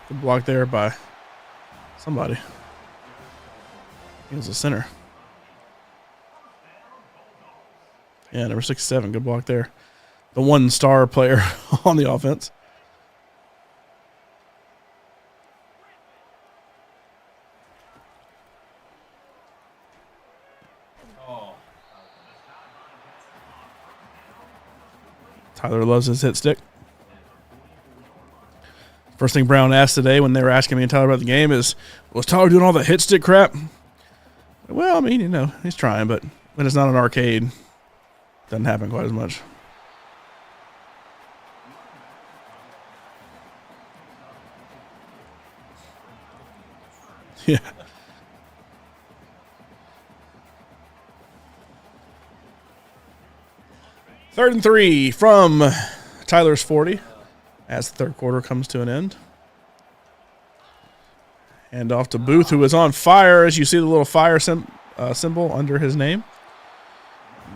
Good block there by somebody. He was a center. Yeah, number 67. Good block there. The one-star player on the offense. Tyler loves his hit stick. First thing Brown asked today when they were asking me and Tyler about the game is, was Tyler doing all the hit stick crap? Well, I mean, you know, he's trying, but when it's not an arcade, it doesn't happen quite as much. Yeah. Third and 3 from Tyler's 40 as the third quarter comes to an end. And off to Booth, who is on fire, as you see the little fire symbol under his name.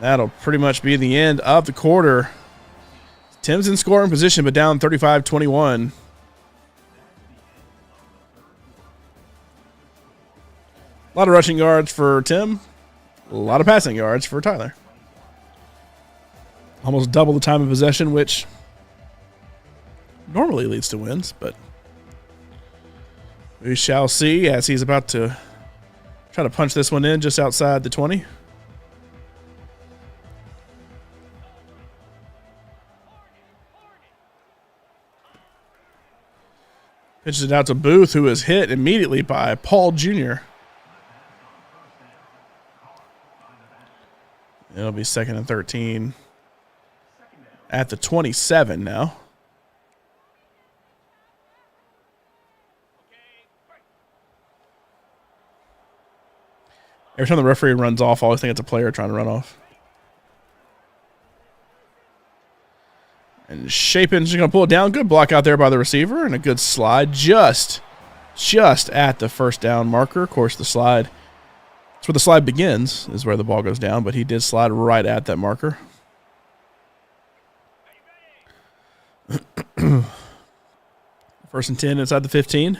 That'll pretty much be the end of the quarter. Tim's in scoring position, but down 35-21. A lot of rushing yards for Tim. A lot of passing yards for Tyler. Almost double the time of possession, which normally leads to wins, but we shall see as he's about to try to punch this one in just outside the 20. Pitches it out to Booth, who is hit immediately by Paul Jr. It'll be 2nd and 13 at the 27 now. Every time the referee runs off, I always think it's a player trying to run off. And Shapin's just going to pull it down. Good block out there by the receiver and a good slide just at the first down marker. Of course, the slide, that's where the slide begins, is where the ball goes down, but he did slide right at that marker. First and 10 inside the 15.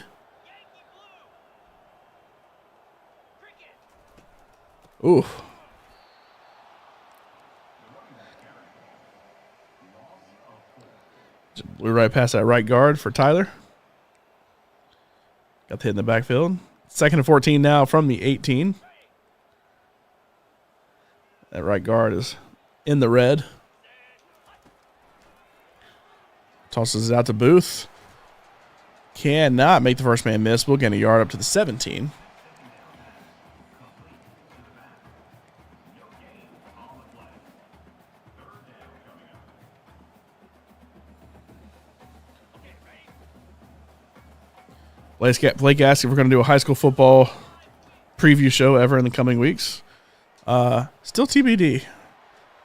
Ooh. Just blew right past that right guard for Tyler. Got the hit in the backfield. 2nd and 14 now from the 18. That right guard is in the red. Tosses it out to Booth. Cannot make the first man miss. We'll get a yard up to the 17. Blake asked if we're going to do a high school football preview show ever in the coming weeks. Still TBD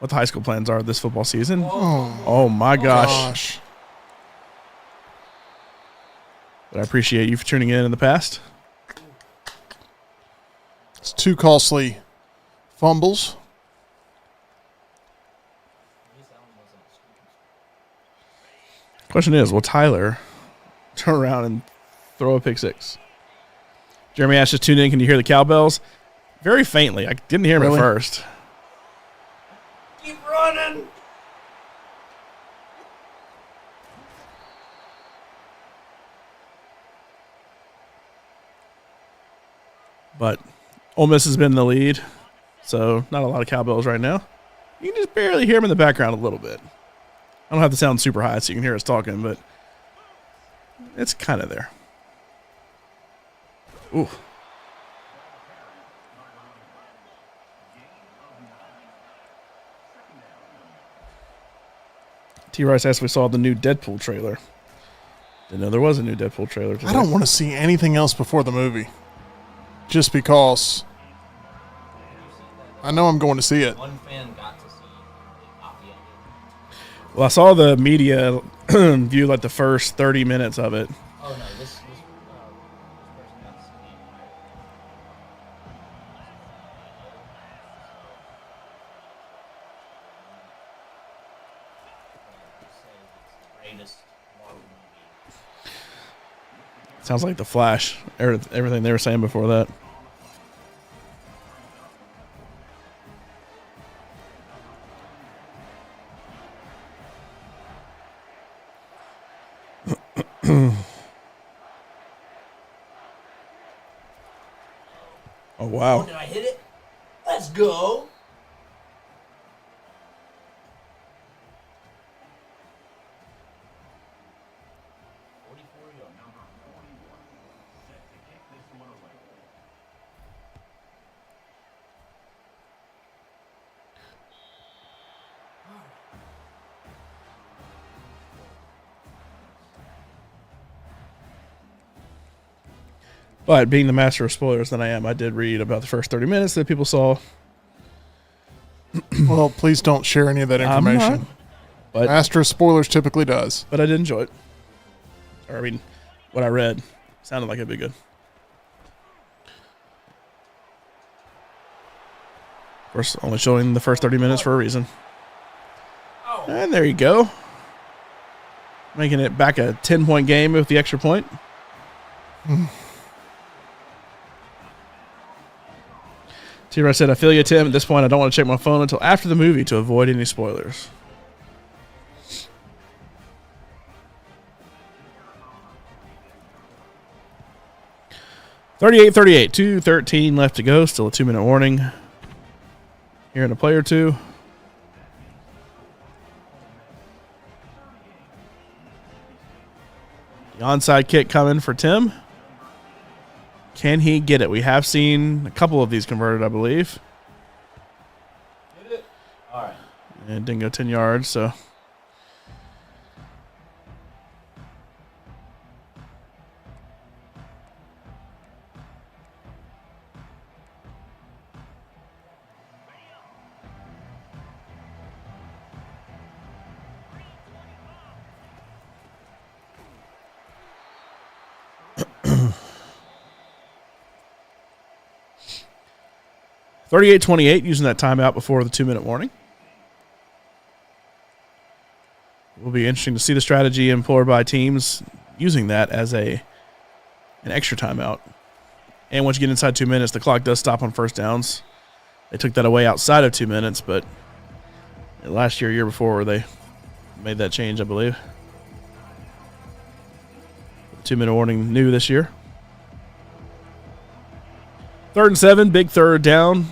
what the high school plans are this football season. Oh my gosh. But I appreciate you for tuning in the past. It's 2 costly fumbles. Question is, will Tyler turn around and throw a pick six? Jeremy Ash just tuned in. Can you hear the cowbells? Very faintly. I didn't hear him at first. Keep running. But Ole Miss has been in the lead, so not a lot of cowbells right now. You can just barely hear them in the background a little bit. I don't have to sound super high so you can hear us talking, but it's kind of there. Ooh. T. Rice asked if we saw the new Deadpool trailer. Didn't know there was a new Deadpool trailer today. I don't want to see anything else before the movie. Just because I know I'm going to see it. One fan got to see a copy of it. Well, I saw the media view like the first 30 minutes of it. Oh no, this person got to see the entire. Say it's the greatest Marvel movie Sounds like the Flash. Everything they were saying before that. Oh, wow. Did I hit it? Let's go. But being the master of spoilers that I am, I did read about the first 30 minutes that people saw. Well, please don't share any of that I'm information. not, but Master of spoilers typically does. But I did enjoy it. Or, I mean, what I read sounded like it'd be good. Of course, only showing the first 30 minutes for a reason. And there you go. Making it back a 10-point game with the extra point. T-Rex said, I feel you, Tim. At this point, I don't want to check my phone until after the movie to avoid any spoilers. $38-38, 2:13 left to go. Still a 2-minute warning. Here in a play or two. The onside kick coming for Tim. Can he get it? We have seen a couple of these converted, I believe. Did it? All right. And it didn't go 10 yards, so. $38-28, using that timeout before the 2-minute warning. It will be interesting to see the strategy employed by teams using that as an extra timeout. And once you get inside 2 minutes, the clock does stop on first downs. They took that away outside of 2 minutes, but last year before, they made that change, I believe. 2-minute warning new this year. 3rd and 7, big third down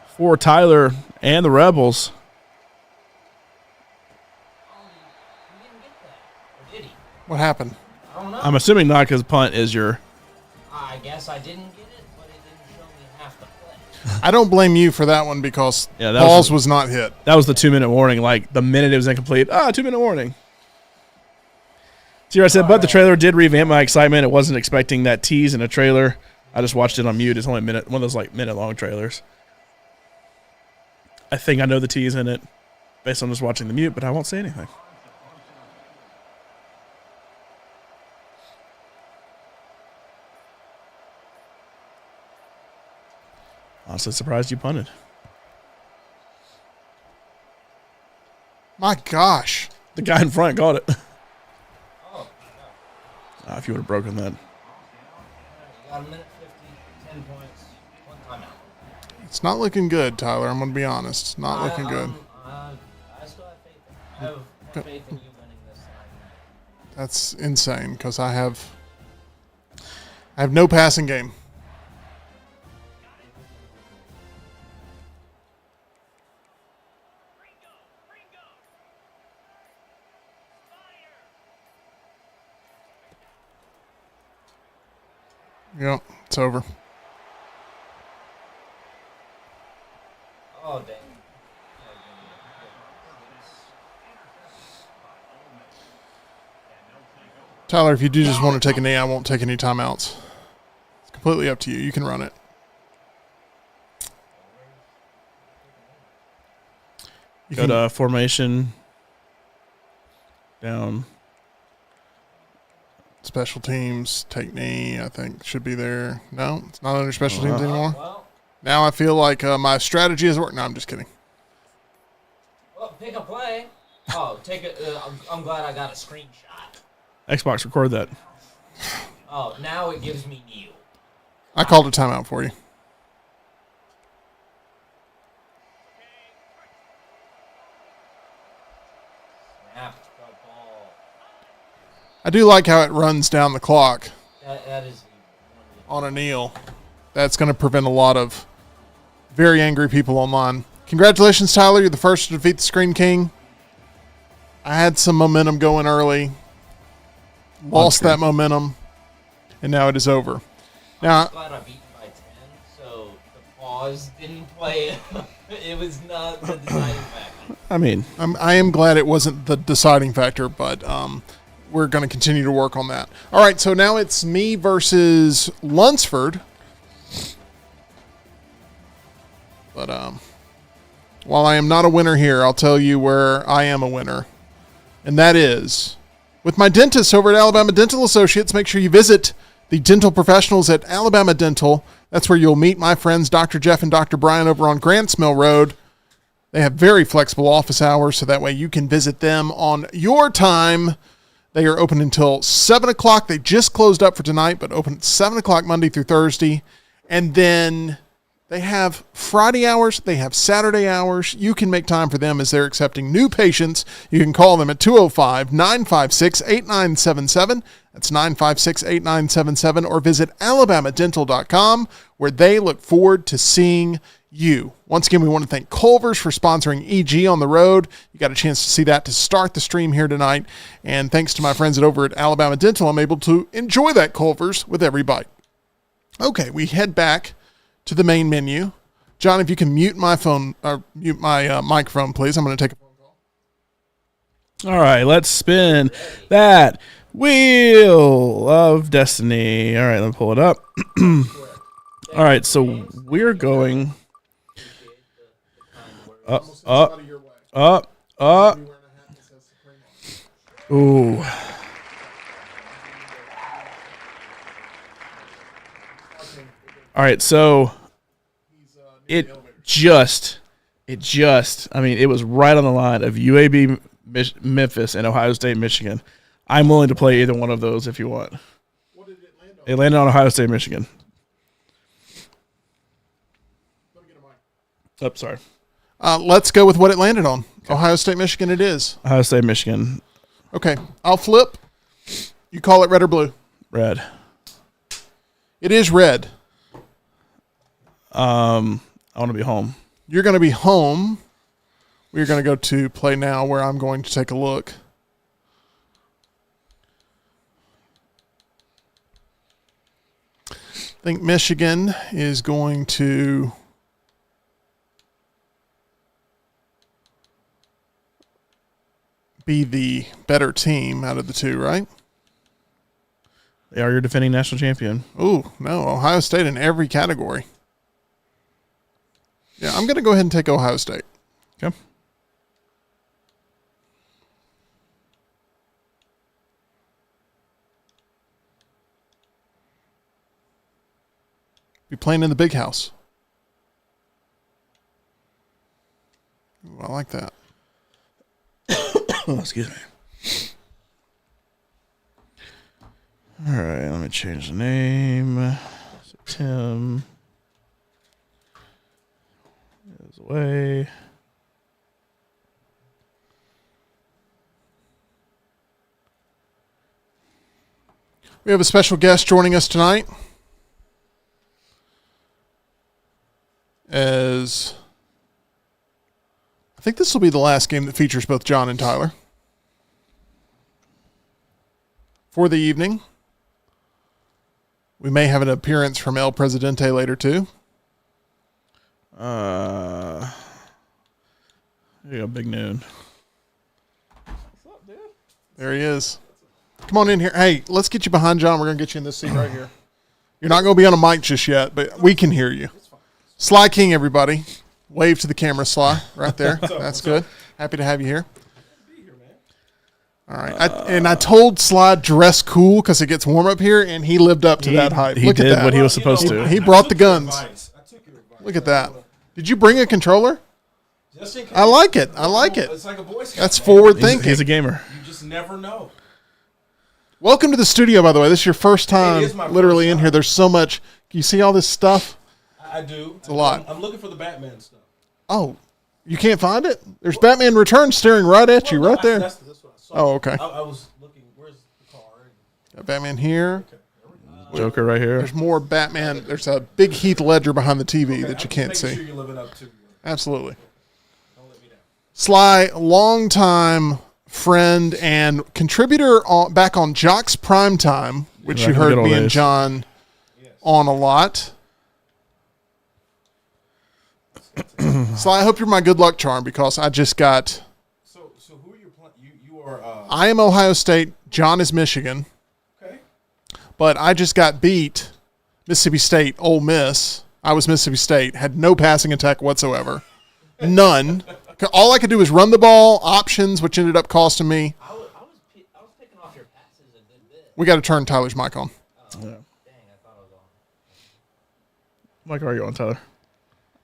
for Tyler and the Rebels. What happened? I don't know. I'm assuming not, because punt is your... I guess I didn't get it, but it didn't show me half the play. I don't blame you for that one because that Paul's was not hit. That was the 2-minute warning. Like, the minute it was incomplete, 2-minute warning. See what I said? But the trailer did revamp my excitement. I wasn't expecting that tease in a trailer. I just watched it on mute. It's only one of those like minute-long trailers. I think I know the tease in it based on just watching the mute, but I won't say anything. Honestly surprised you punted. My gosh. The guy in front got it. If you would have broken that. You got a minute 50, 10 points, 1 timeout. It's not looking good, Tyler. I'm going to be honest. It's not looking good. I still have faith. I have faith in you winning this time. That's insane because I have no passing game. Yep, it's over. Oh, dang. Tyler, if you do just want to take a knee, I won't take any timeouts. It's completely up to you. You can run it. Go to formation. Down. Special teams, take knee, I think should be there. No, it's not under special teams anymore. Well, Now I feel like my strategy has worked. No, I'm just kidding. well, pick a play. Oh, take it. I'm glad I got a screenshot. Xbox, record that. Oh, now it gives me Neil. I called a timeout for you. Snap the ball. I do like how it runs down the clock That is on a kneel. That's going to prevent a lot of very angry people online. Congratulations, Tyler. You're the first to defeat the Screen King. I had some momentum going early. Lost that momentum. And now it is over. Now, I'm glad I beat by 10, so the pause didn't play. It was not the deciding factor. I mean, I am glad it wasn't the deciding factor, but we're going to continue to work on that. All right, so now it's me versus Lunsford. But while I am not a winner here, I'll tell you where I am a winner. And that is with my dentist over at Alabama Dental Associates. Make sure you visit the dental professionals at Alabama Dental. That's where you'll meet my friends, Dr. Jeff and Dr. Brian over on Grants Mill Road. They have very flexible office hours, so that way you can visit them on your time. They are open until 7 o'clock. They just closed up for tonight, but open at 7 o'clock Monday through Thursday. And then they have Friday hours. They have Saturday hours. You can make time for them as they're accepting new patients. You can call them at 205-956-8977. That's 956-8977. Or visit alabamadental.com, where they look forward to seeing you. Once again, we want to thank Culver's for sponsoring EG on the road. You got a chance to see that to start the stream here tonight. And thanks to my friends over at Alabama Dental, I'm able to enjoy that Culver's with every bite. Okay, we head back to the main menu. John, if you can mute my phone or mute my microphone, please. I'm going to take a phone call. all right, let's spin that wheel of destiny. All right, let me pull it up. All right, so we're going up. Ooh. All right, so it just, I mean, it was right on the line of UAB, Memphis, and Ohio State, Michigan. I'm willing to play either one of those if you want. What did it land on? It landed on Ohio State, Michigan. Let me get a mic. Oh, sorry. Let's go with what it landed on. Okay. Ohio State, Michigan it is. Ohio State, Michigan. Okay, I'll flip. You call it red or blue? Red. It is red. I want to be home. You're going to be home. We're going to go to play now, where I'm going to take a look. I think Michigan is going to be the better team out of the two, right? They are your defending national champion. Oh, no. Ohio State in every category. Yeah, I'm going to go ahead and take Ohio State. Okay. Be playing in the big house. Ooh, I like that. Oh, excuse me. All right, let me change the name. So Tim is away. We have a special guest joining us tonight. As I think this will be the last game that features both John and Tyler for the evening. We may have an appearance from El Presidente later too. There you go, Big Noon. What's up, dude? There he is. Come on in here. Hey, let's get you behind John. We're going to get you in this seat right here. You're not going to be on a mic just yet, but we can hear you. Sly King, everybody. Wave to the camera, Sly, right there. That's good. Happy to have you here. All right. I told Sly dress cool because it gets warm up here, and he lived up to that hype. He Look did at that. what he was supposed to. He brought the guns. Look at that. Did you bring a controller? I like it. I like it. It's like a Boy Scout. That's forward thinking. He's a gamer. You just never know. Welcome to the studio, by the way. This is your first time literally first in time. here. There's so much. Can you see all this stuff? I do. It's a lot. I'm looking for the Batman stuff. Oh, you can't find it? There's Batman Returns staring right at you, right there. That's what I saw. Oh, okay. I was looking. Where's the car? Got Batman here. Joker right here. There's more Batman. There's a big Heath Ledger behind the TV that you can't Making see. sure you're living up to. Absolutely. Sly, longtime friend and contributor back on Jock's Primetime, which Back you in the heard good old me and days. John on a lot. Sly, I hope you're my good luck charm because I just got. So who are you playing? You are. I am Ohio State. John is Michigan. Okay. But I just got beat. Mississippi State, Ole Miss. I was Mississippi State. Had no passing attack whatsoever. None. All I could do was run the ball, options, which ended up costing me. I was picking off your passes a good bit. We got to turn Tyler's mic on. Dang, I thought it was on. Mike, are you on, Tyler?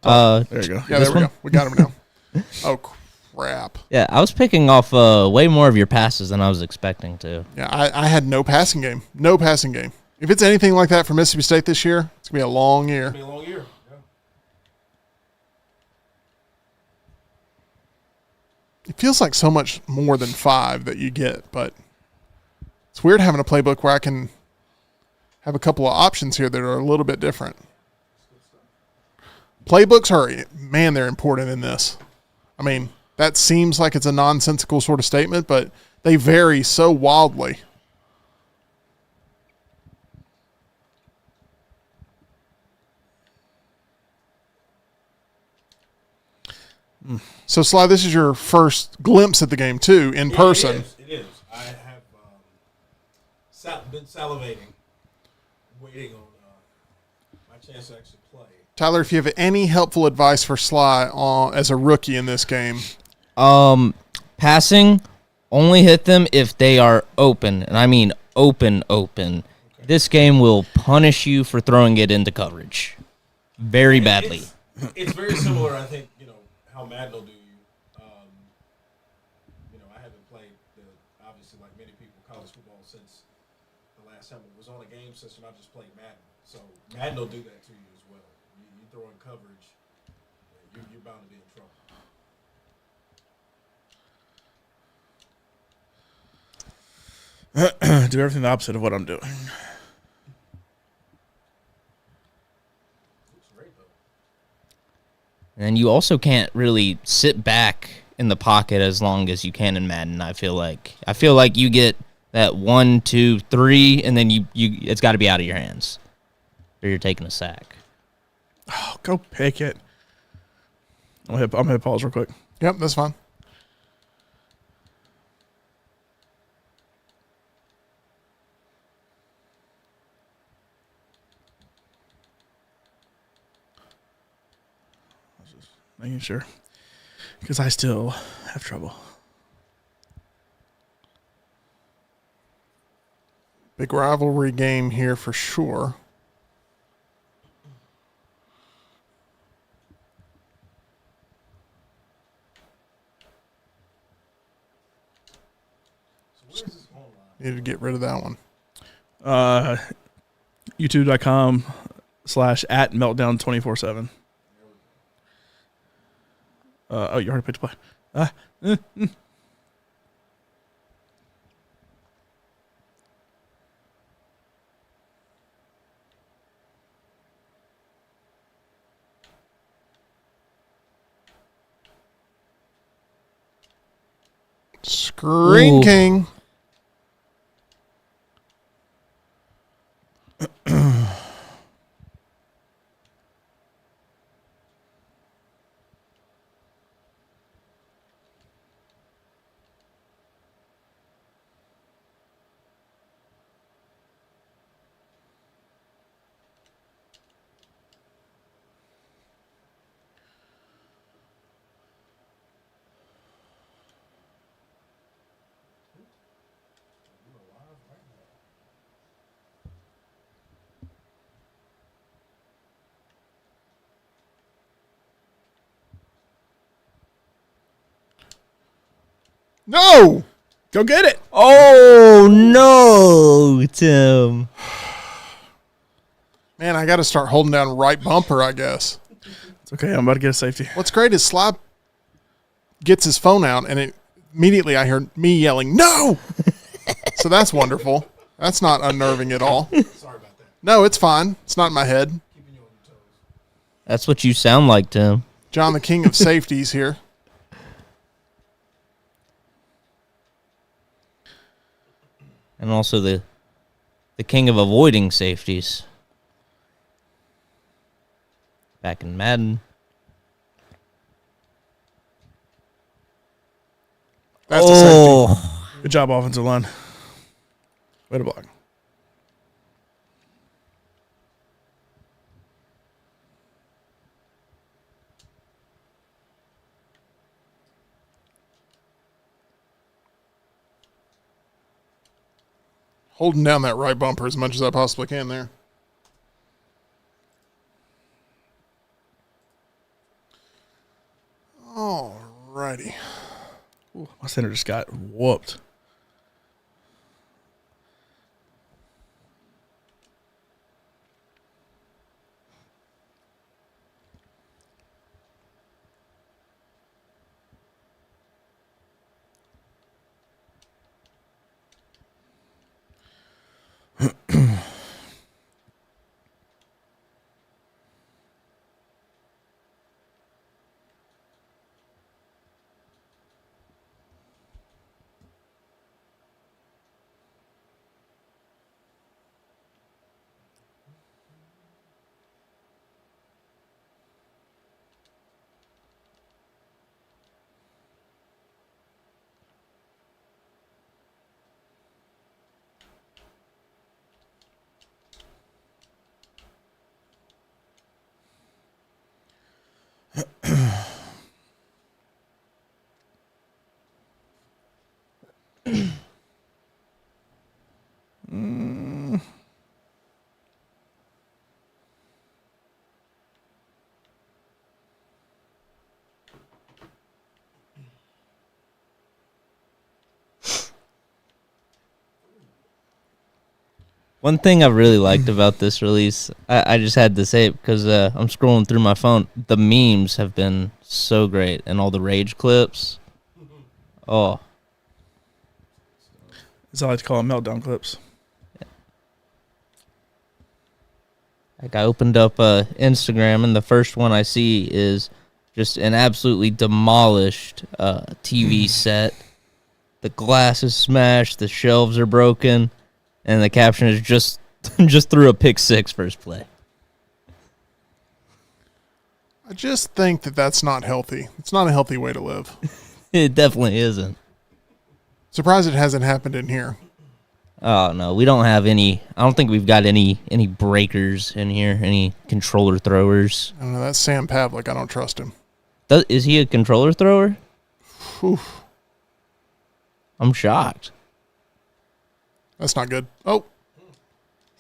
There you go. Yeah, there we go. We got him now. Oh, crap. Yeah, I was picking off way more of your passes than I was expecting to. Yeah, I had no passing game. No passing game. If it's anything like that for Mississippi State this year, it's going to be a long year. It's been a long year. Yeah. It feels like so much more than 5 that you get, but it's weird having a playbook where I can have a couple of options here that are a little bit different. Playbooks are, man, they're important in this. I mean, that seems like it's a nonsensical sort of statement, but they vary so wildly. So, Sly, this is your first glimpse at the game, too, in person. It is. I have been salivating, waiting on my chance to actually play. Tyler, if you have any helpful advice for Sly as a rookie in this game. Passing, only hit them if they are open, and I mean open. Okay. This game will punish you for throwing it into coverage very badly. It's very similar, I think, how Madden will do you. I haven't played, obviously, like many people, college football since the last time it was on a game system. I just played Madden. So Madden will do that to you as well. You throw in coverage, you're bound to be in trouble. Do everything the opposite of what I'm doing. And you also can't really sit back in the pocket as long as you can in Madden. I feel like you get that 1, 2, 3, and then you it's got to be out of your hands, or you're taking a sack. Oh, go pick it. I'm gonna hit pause real quick. Yep, that's fine. Making sure, because I still have trouble. Big rivalry game here for sure. Need to get rid of that one. YouTube.com/@meltdown247. Oh, you already picked a play. Screen King. No! Go get it. Oh, no, Tim. Man, I got to start holding down right bumper, I guess. It's okay. I'm about to get a safety. What's great is Sly gets his phone out, and immediately I hear me yelling, no! So that's wonderful. That's not unnerving at all. Sorry about that. No, it's fine. It's not in my head. Keeping you on your toes. That's what you sound like, Tim. John, the king of safeties here. And also the king of avoiding safeties. Back in Madden. That's a safety. Good job, offensive line. Way to block. Holding down that right bumper as much as I possibly can there. Alrighty. Ooh, my center just got whooped. One thing I really liked about this release, I just had to say it because I'm scrolling through my phone. The memes have been so great, and all the rage clips. Oh, As I like to call them, meltdown clips. like I opened up Instagram, and the first one I see is just an absolutely demolished TV set. The glass is smashed, the shelves are broken, and the caption is just threw a pick six first play. I just think that that's not healthy. It's not a healthy way to live. It definitely isn't. Surprised it hasn't happened in here. Oh no, we don't have any. I don't think we've got any breakers in here. Any controller throwers? I don't know. That's Sam Pavlik. I don't trust him. Is he a controller thrower? Oof. I'm shocked. That's not good. Oh,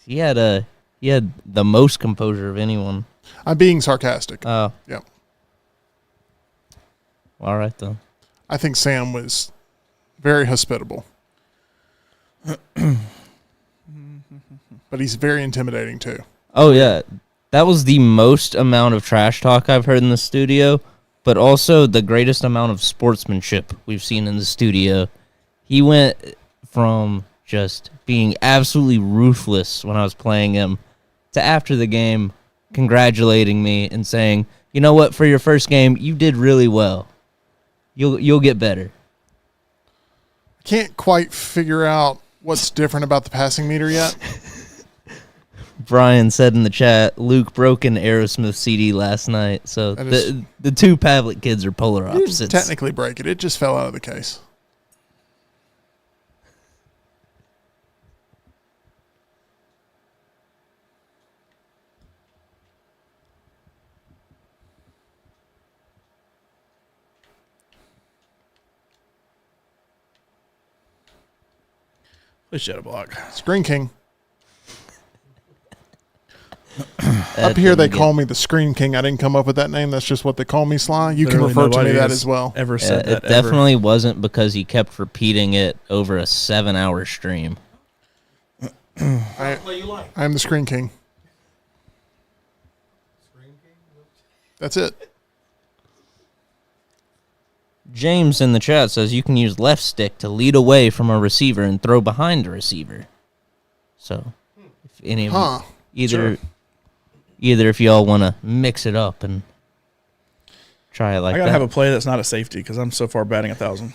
He had the most composure of anyone. I'm being sarcastic. Oh, Yep. all right then. I think Sam was very hospitable. But he's very intimidating too. Oh yeah, that was the most amount of trash talk I've heard in the studio, but also the greatest amount of sportsmanship we've seen in the studio. He went from just being absolutely ruthless when I was playing him to after the game congratulating me and saying, "You know what? For your first game, you did really well. You'll get better." Can't quite figure out what's different about the passing meter yet. Brian said in the chat, Luke broke an Aerosmith CD last night, so the two Pavlik kids are polar You didn't opposites. technically break it. It just fell out of the case. Please shut a block. Screen King. Up here, they call me the Screen King. I didn't come up with that name. That's just what they call me, Sly. You can refer to me that as well. Ever said that? It definitely wasn't because he kept repeating it over a 7-hour stream. I am the Screen King. That's it. James in the chat says you can use left stick to lead away from a receiver and throw behind a receiver. So, if any of you, either if y'all want to mix it up and try it like that. I gotta have a play that's not a safety because I'm so far batting 1,000.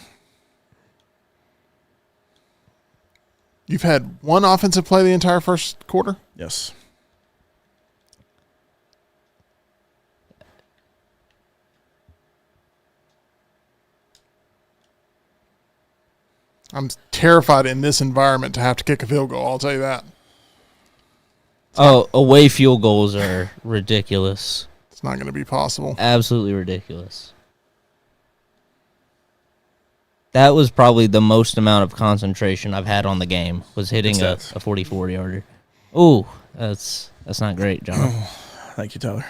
You've had one offensive play the entire first quarter? Yes. I'm terrified in this environment to have to kick a field goal. I'll tell you that. Away field goals are ridiculous. It's not going to be possible. Absolutely ridiculous. That was probably the most amount of concentration I've had on the game, was hitting a 44-yarder. Ooh, that's not great, John. Thank you, Tyler.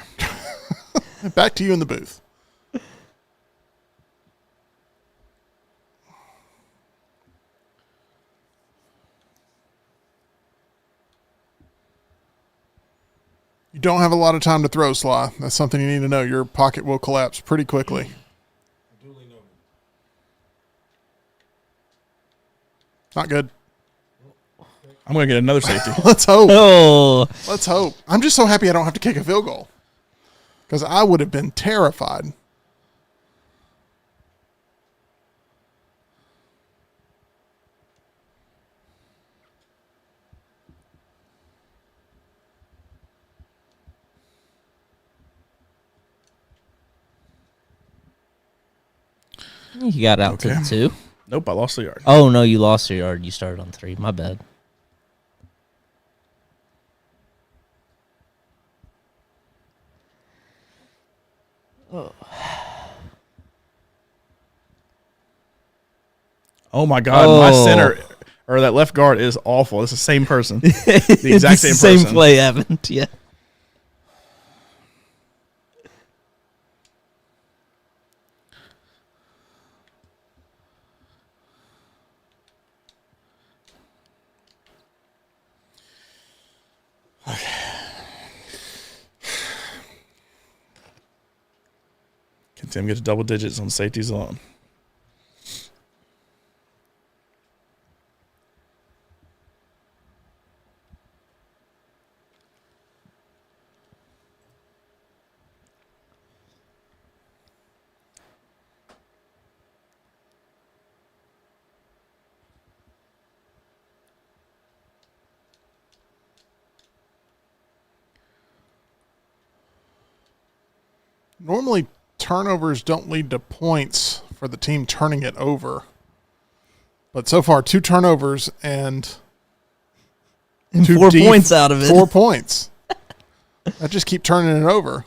Back to you in the booth. You don't have a lot of time to throw, Sly. That's something you need to know. Your pocket will collapse pretty quickly. Not good. I'm going to get another safety. Let's hope. Oh. Let's hope. I'm just so happy I don't have to kick a field goal because I would have been terrified. You got out to the 2. Nope, I lost the yard. Oh, no, you lost your yard. You started on 3. My bad. Oh my God, my center or that left guard is awful. It's the same person. The exact same person. Same play happened, yeah. Can Tim get to double digits on safeties alone? Normally, turnovers don't lead to points for the team turning it over. But so far, 2 turnovers and 4 points out of it. 4 points. I just keep turning it over.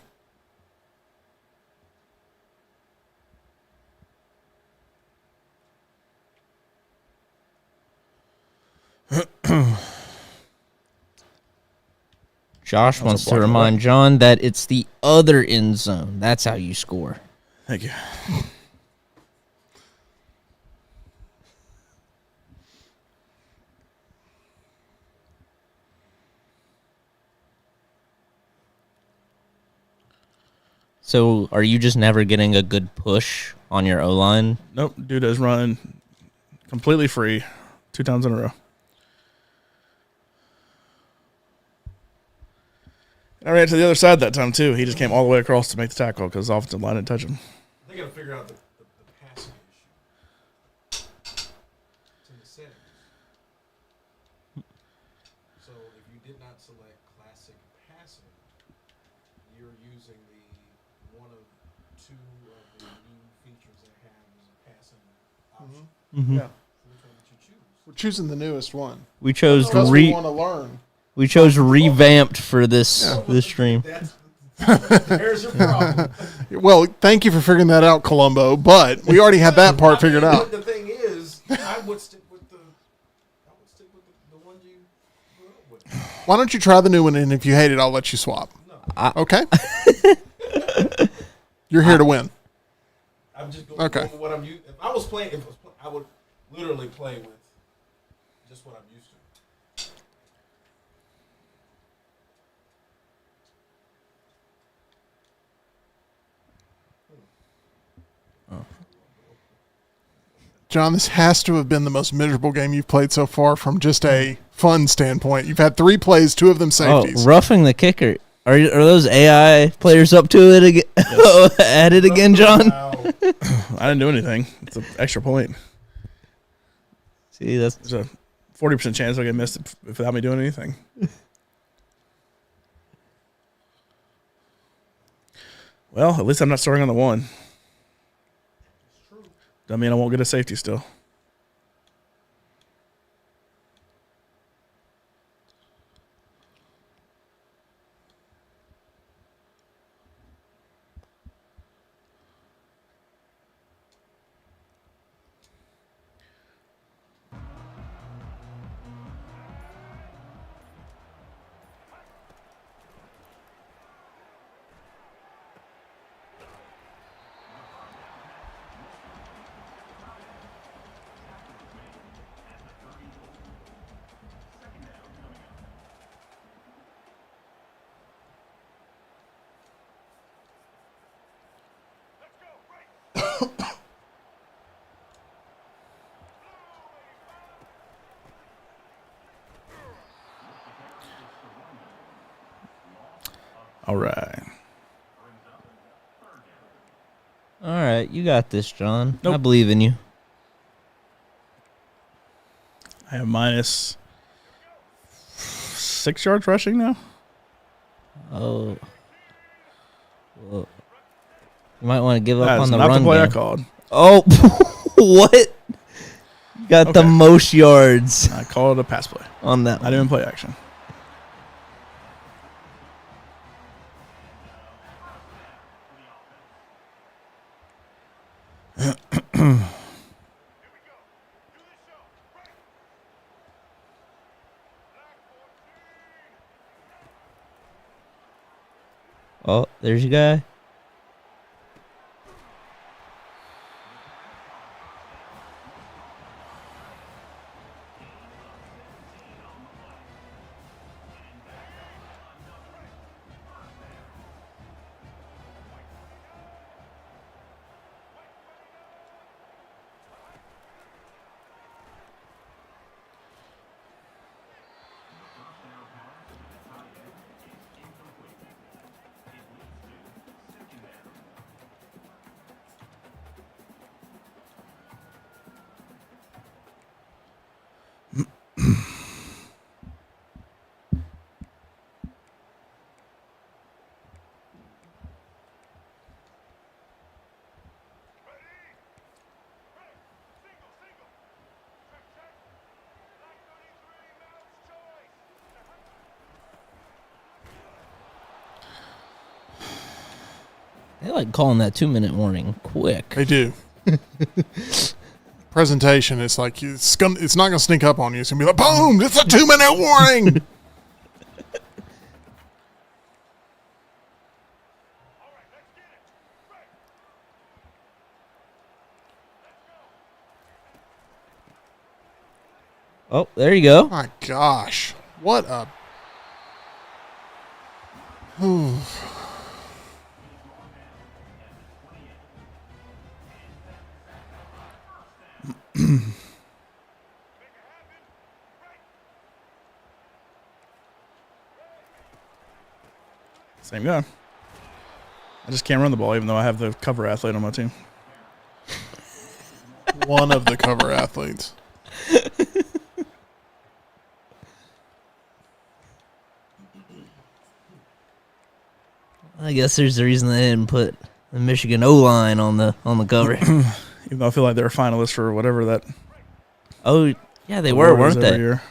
Josh wants to remind John that it's the other end zone. That's how you score. Thank you. So are you just never getting a good push on your O-line? Nope. Dude is running completely free 2 times in a row. I ran to the other side that time, too. He just came all the way across to make the tackle because the offensive line didn't touch him. They got to figure out the passing issue. It's in the settings. So if you did not select classic passing, you're using one of 2 of the new features they have as a passing option. Mm-hmm. Yeah. Which one did you choose? We're choosing the newest one. We chose because we want to learn. We chose revamped for this stream. There's your problem. Well, thank you for figuring that out, Columbo. But we already had that part figured out. The thing is, I would stick with the one you grew up with. Why don't you try the new one, and if you hate it, I'll let you swap. No, Okay. You're here to win. I'm just going Okay. with what I'm used. If I was playing, I would literally play with just what I'm used to. John, this has to have been the most miserable game you've played so far from just a fun standpoint. You've had 3 plays, 2 of them safeties. Oh, roughing the kicker. Are those AI players up to it again? Yes. At it again, John? I didn't do anything. It's an extra point. See, there's a 40% chance I get missed without me doing anything. Well, at least I'm not starting on the 1. Doesn't mean I won't get a safety still. All right. all right. You got this, John. I Nope. believe in you. I have minus 6 yards rushing now. Oh. Well, you might want to give up That is on the not run the play I game. called. Oh, what? You got the Okay. most yards I called it a pass play. on that I one. didn't even play action. Oh, there's your guy. They like calling that 2-minute warning quick. They do. Presentation, it's like it's not going to sneak up on you. It's going to be like, boom, it's a 2-minute warning. Oh, there you go. My gosh. What a... Same guy. I just can't run the ball, even though I have the cover athlete on my team. One of the cover athletes. I guess there's the reason they didn't put the Michigan O-line on the cover. Even though I feel like they're finalists for whatever that. Oh, yeah, they were, award is weren't every they? year.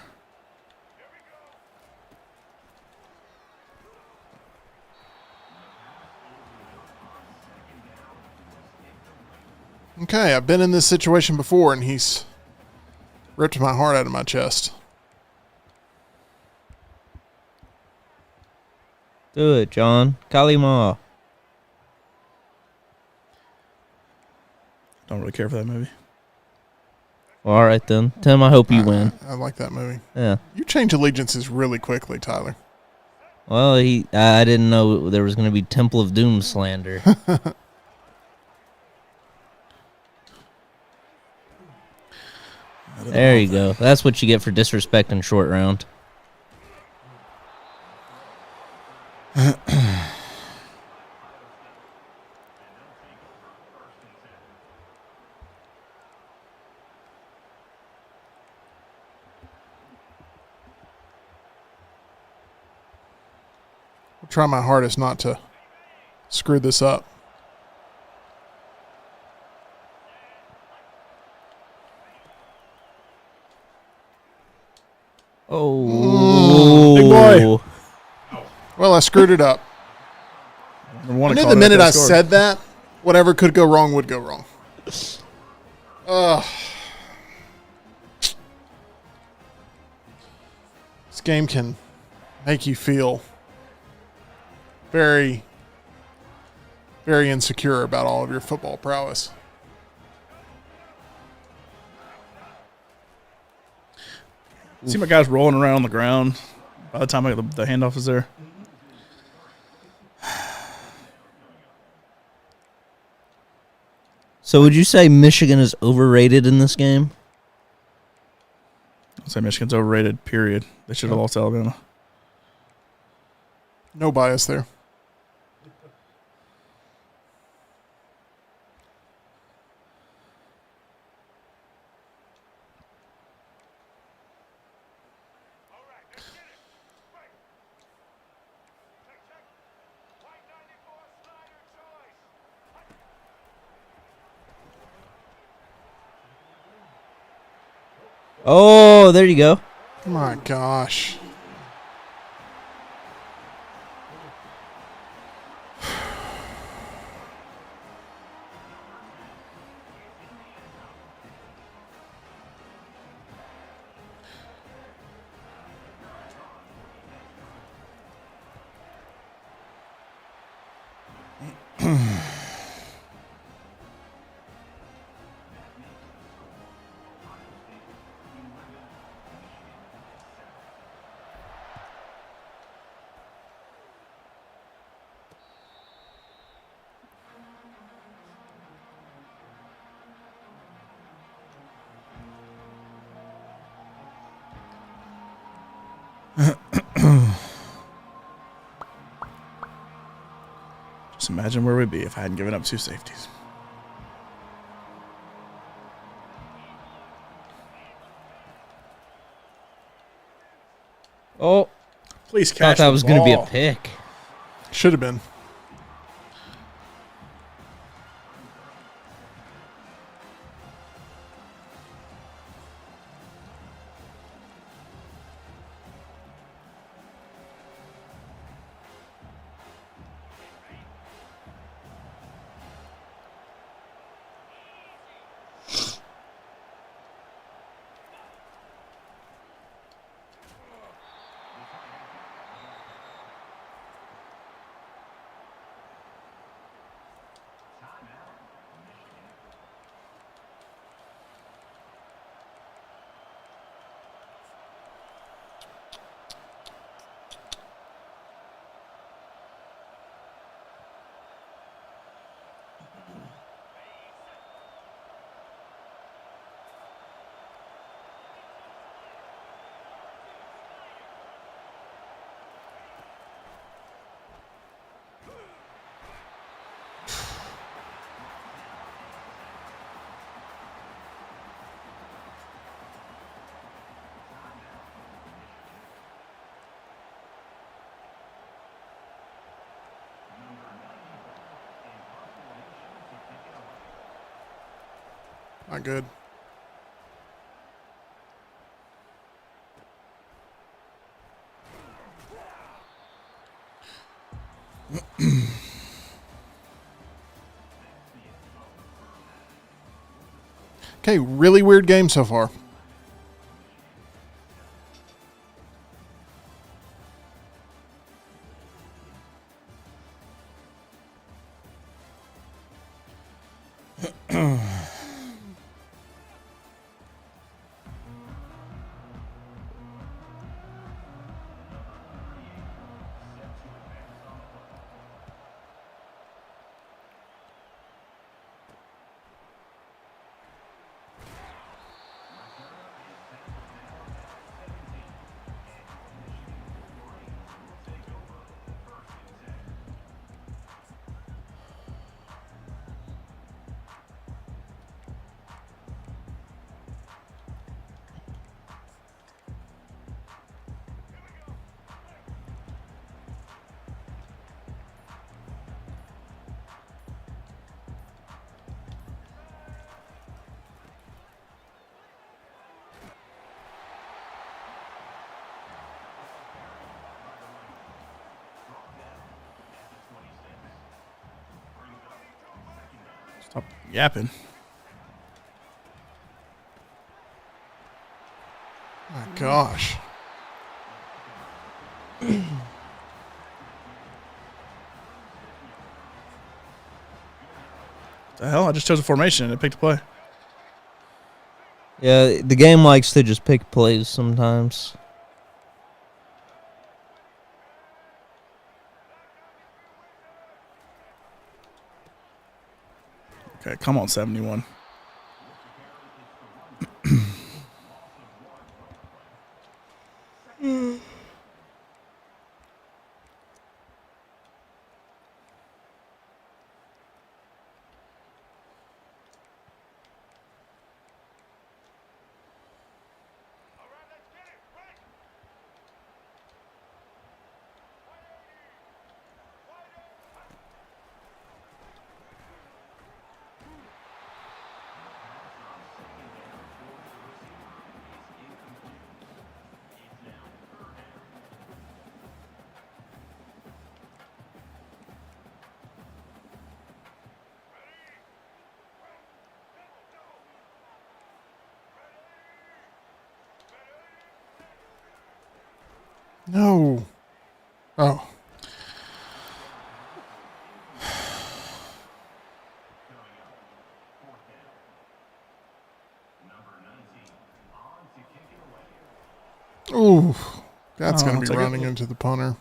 Okay, I've been in this situation before, and he's ripped my heart out of my chest. Do it, John. Kalima. Don't really care for that movie. Well, all right, then. Tim, I hope you win. I like that movie. Yeah. You change allegiances really quickly, Tyler. Well, I didn't know there was going to be Temple of Doom slander. There you go. That's what you get for disrespecting short round. I'll try my hardest not to screw this up. Oh, big boy. Well, I screwed it up. I knew the minute I said that, whatever could go wrong would go wrong. This game can make you feel very, very insecure about all of your football prowess. See my guys rolling around on the ground by the time the handoff is there. So would you say Michigan is overrated in this game? I'd say Michigan's overrated, period. They should have lost to Alabama. No bias there. Oh, there you go. My gosh. Just imagine where we'd be if I hadn't given up 2 safeties. Oh, please thought catch that the was going to be a ball. pick. Should have been. Not good. Okay, really weird game so far. Stop yapping. My gosh. The hell? I just chose a formation and it picked a play. Yeah, the game likes to just pick plays sometimes. Okay, come on, 71. No. Oh. Ooh. That's going to be running into the punter.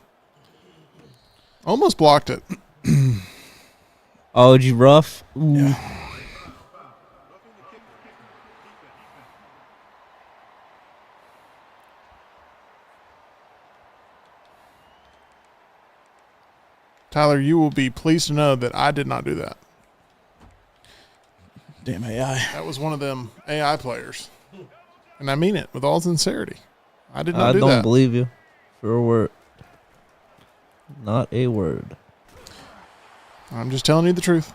Almost blocked it. Oh, did you rough? Ooh. Yeah. Tyler, you will be pleased to know that I did not do that. Damn AI. That was one of them AI players. And I mean it with all sincerity. I did not do that. I don't believe you for a word. Not a word. I'm just telling you the truth.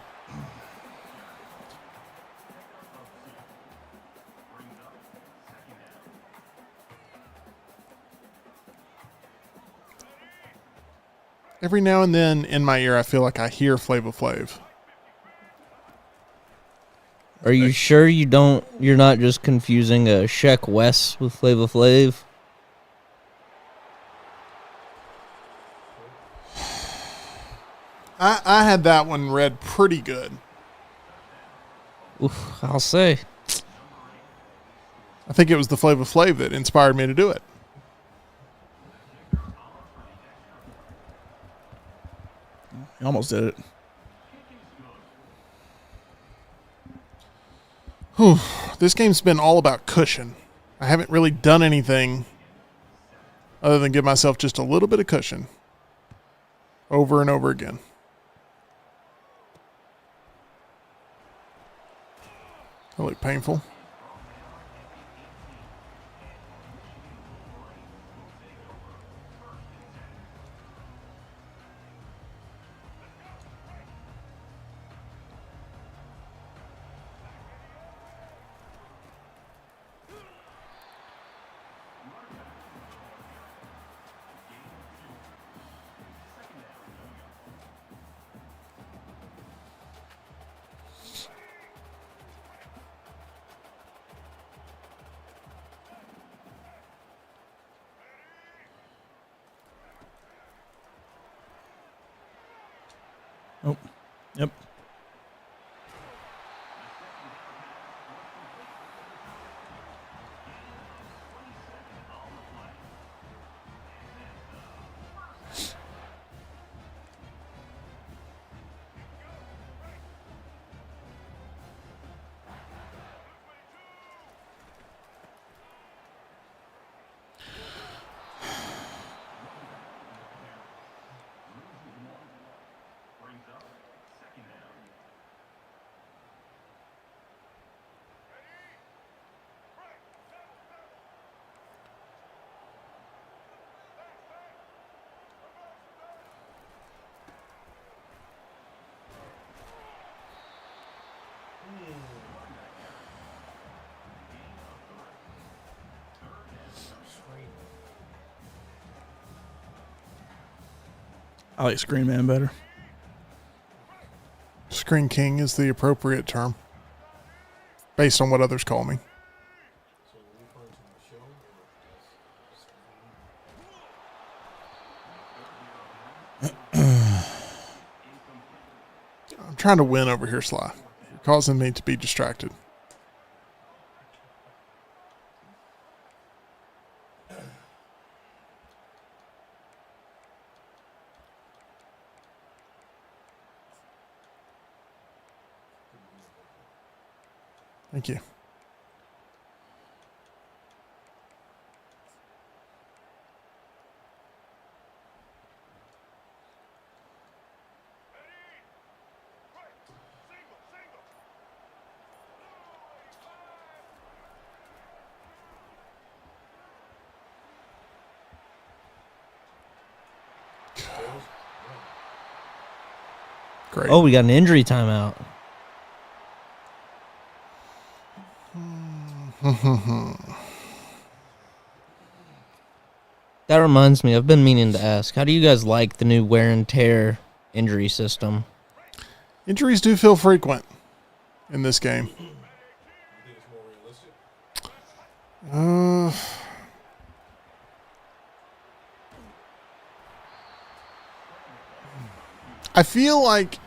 Every now and then in my ear, I feel like I hear Flava Flav. Are you sure you're not just confusing Sheck West with Flava Flav? I had that one read pretty good. Oof, I'll say. I think it was the Flava Flav that inspired me to do it. You almost did it. Whew. This game's been all about cushion. I haven't really done anything other than give myself just a little bit of cushion over and over again. That looked painful. Oh, yep. I like Screen Man better. Screen King is the appropriate term, based on what others call me. I'm trying to win over here, Sly. You're causing me to be distracted. Thank you. Great. Oh, we got an injury timeout. That reminds me, I've been meaning to ask, how do you guys like the new wear and tear injury system? Injuries do feel frequent in this game. I feel like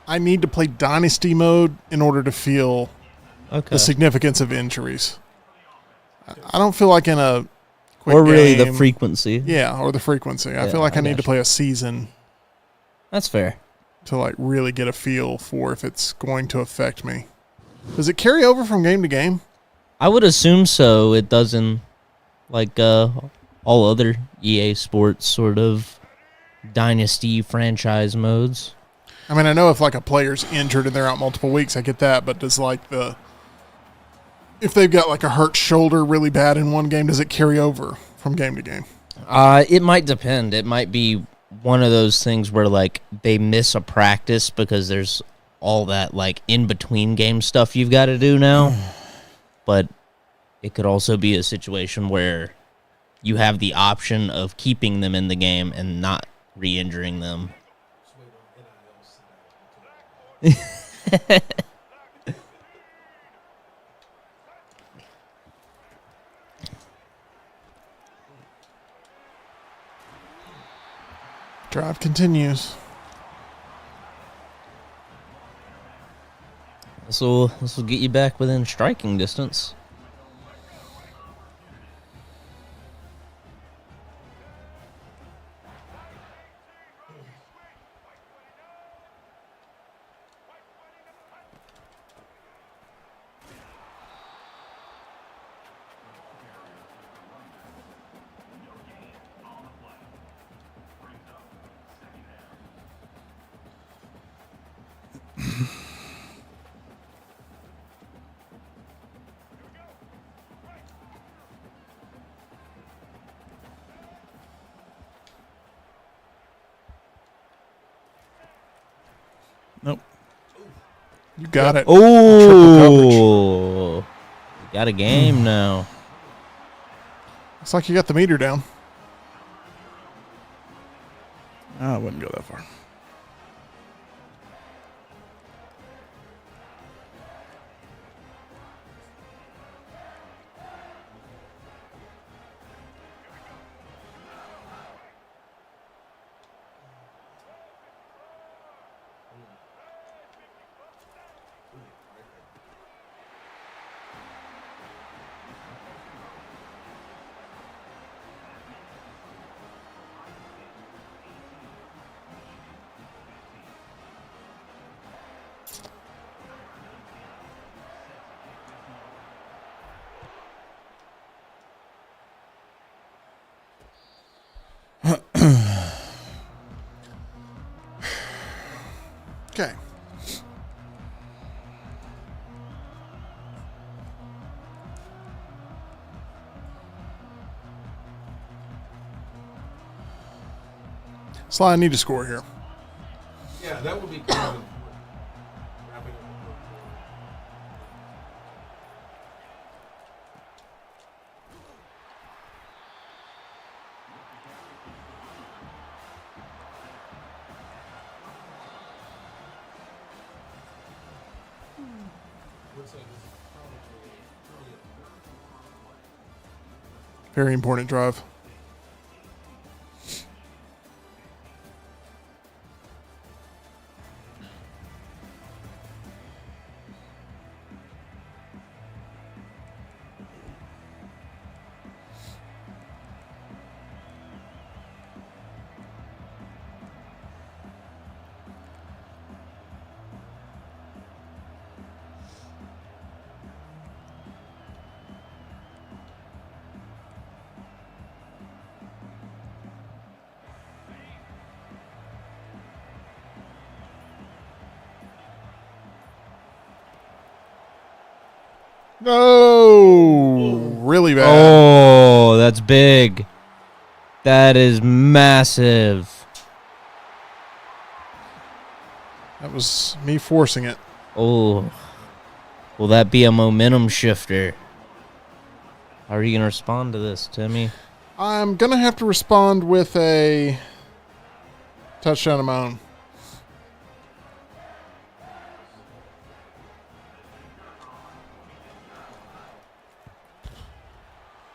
I need to play Dynasty mode in order to feel the significance of injuries. I don't feel like in a quick or really game, the frequency. Yeah, or the frequency. I feel like I need to play a season. That's fair. To like really get a feel for if it's going to affect me. Does it carry over from game to game? I would assume so. It doesn't, like all other EA Sports sort of Dynasty franchise modes. I mean, I know if like a player's injured and they're out multiple weeks, I get that. But does like if they've got like a hurt shoulder really bad in one game, does it carry over from game to game? It might depend. It might be one of those things where like they miss a practice because there's all that like in between game stuff you've got to do now. But it could also be a situation where you have the option of keeping them in the game and not re-injuring them. Drive continues. This will get you back within striking distance. Nope. You got it. Oh, got a game now. It's like you got the meter down. I wouldn't go that far. Okay. Sly, I need to score here. Yeah, that would be kind of important. Wrapping up the would say this is probably really important. Very important drive. No, really bad. Oh, that's big. That is massive. That was me forcing it. Oh, will that be a momentum shifter? How are you going to respond to this, Timmy? I'm going to have to respond with a touchdown of my own.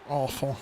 Awful.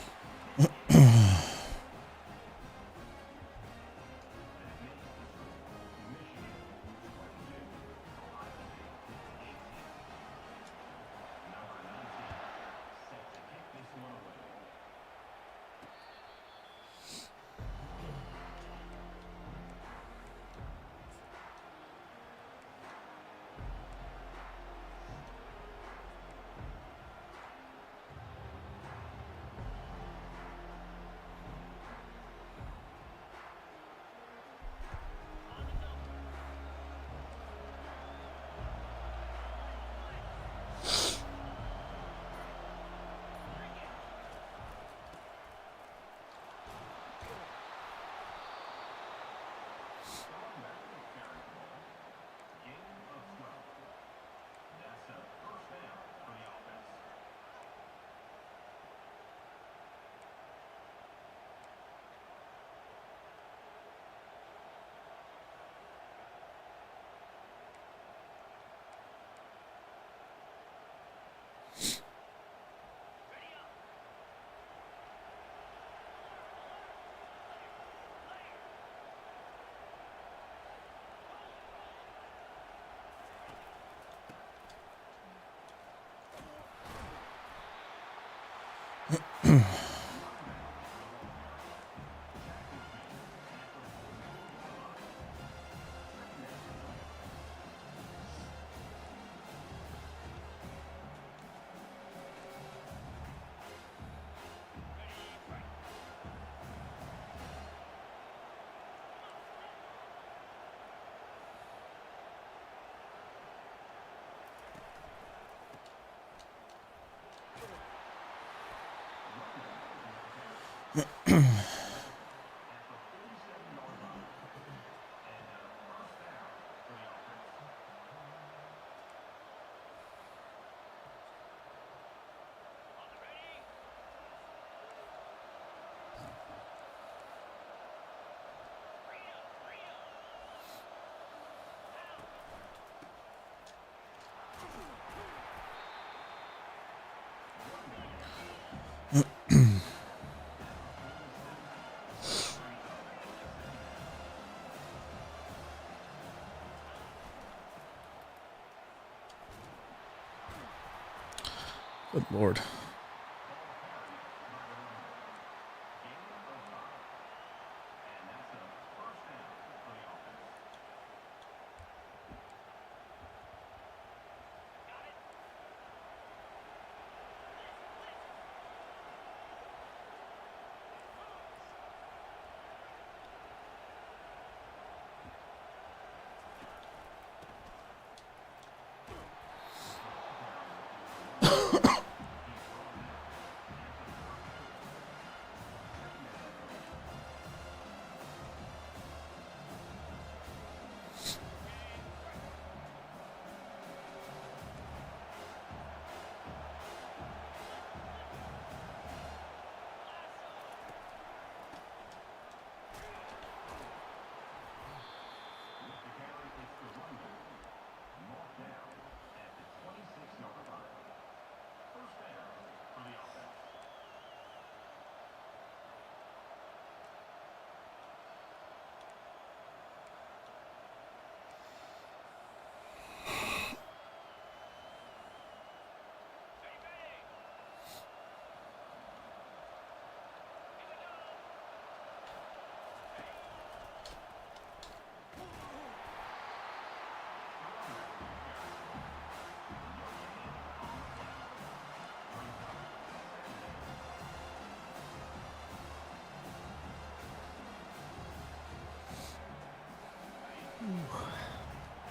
Good Lord.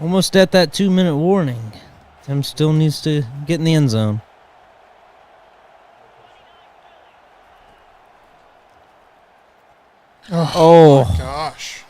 Almost at that 2-minute warning. Tim still needs to get in the end zone. Oh, my gosh.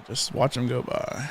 Just watch him go by.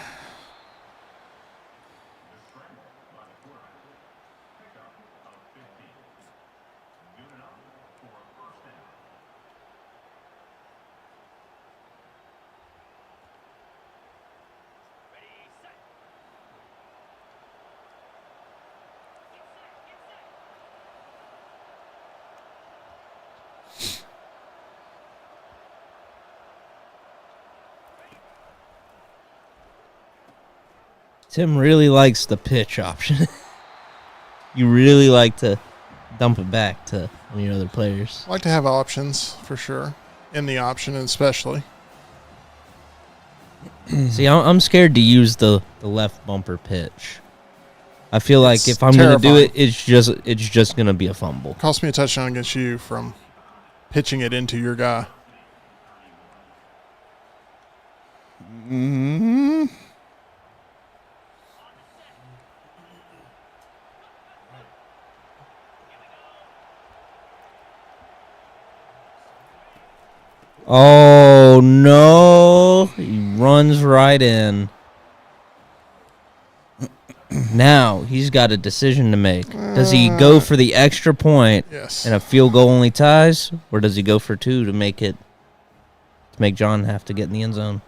Tim really likes the pitch option. You really like to dump it back to one of your other players. I like to have options, for sure. In the option, especially. See, I'm scared to use the left bumper pitch. I feel like if I'm going to do it, it's just going to be a fumble. Cost me a touchdown against you from pitching it into your guy. Mm-hmm. Oh, no. He runs right in. Now, he's got a decision to make. Does he go for the extra point and a field goal only ties? Or does he go for 2 to make John have to get in the end zone?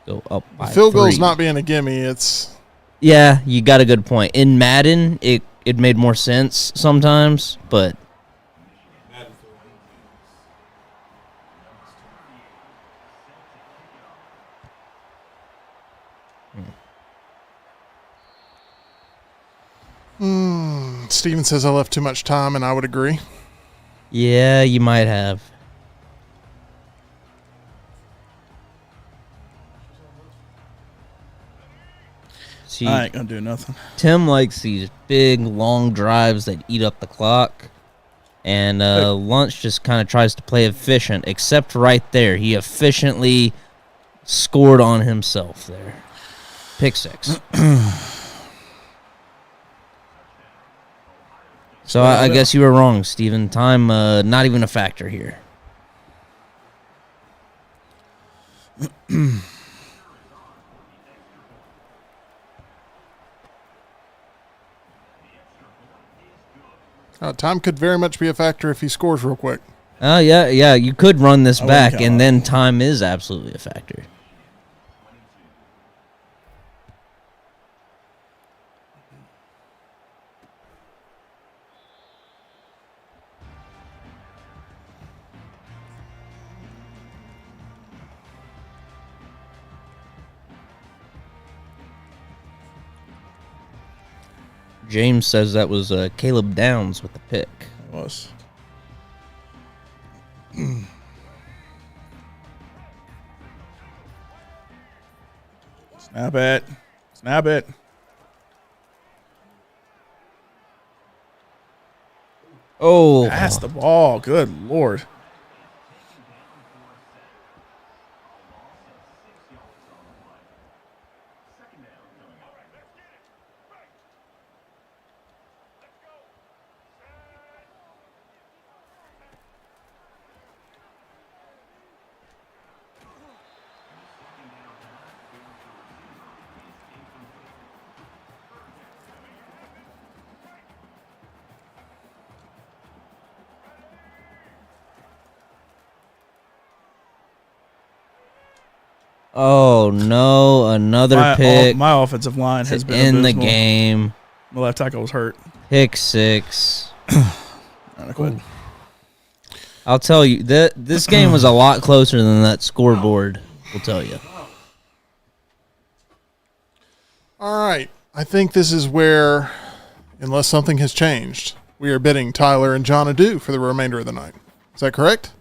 Go up by The field 3. goal's not being a gimme. It's... Yeah, you got a good point. In Madden, it made more sense sometimes, but... Steven says I left too much time, and I would agree. Yeah, you might have. See, I ain't gonna do nothing. Tim likes these big, long drives that eat up the clock. And Lunch just kind of tries to play efficient, except right there. He efficiently scored on himself there. Pick 6. So I guess you were wrong, Steven. Time not even a factor here. Time could very much be a factor if he scores real quick. Yeah, you could run this back, and then time is absolutely a factor. James says that was Caleb Downs with the pick. It was. Snap it. Snap it. Oh. Pass the ball. Good Lord. Oh, no. Another pick. My offensive line has been in abysmal. the game. My left tackle was hurt. Pick 6. I quit. I'll tell you, this game was a lot closer than that scoreboard will tell you. All right. I think this is where, unless something has changed, we are bidding Tyler and John adieu for the remainder of the night. Is that correct?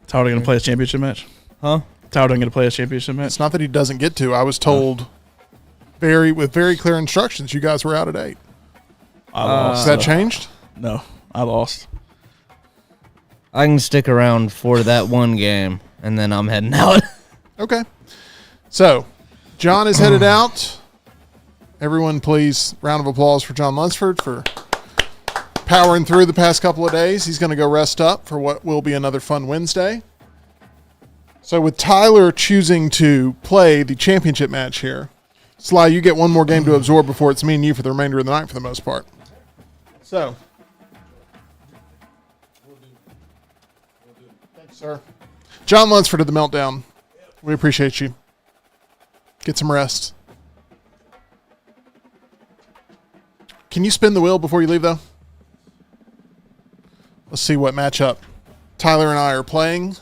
Tyler going to play a championship match? Huh? Tyler going to play a championship match? It's not that he doesn't get to. I was told with very clear instructions you guys were out at 8. I lost. Has that changed? No, I lost. I can stick around for that one game, and then I'm heading out. Okay. So, John is headed out. Everyone, please, round of applause for John Lunsford for powering through the past couple of days. He's going to go rest up for what will be another fun Wednesday. So, with Tyler choosing to play the championship match here, Sly, you get one more game to absorb before it's me and you for the remainder of the night for the most part. So, thanks, sir. John Lunsford of the Meltdown. We appreciate you. Get some rest. Can you spin the wheel before you leave, though? Let's see what matchup Tyler and I are playing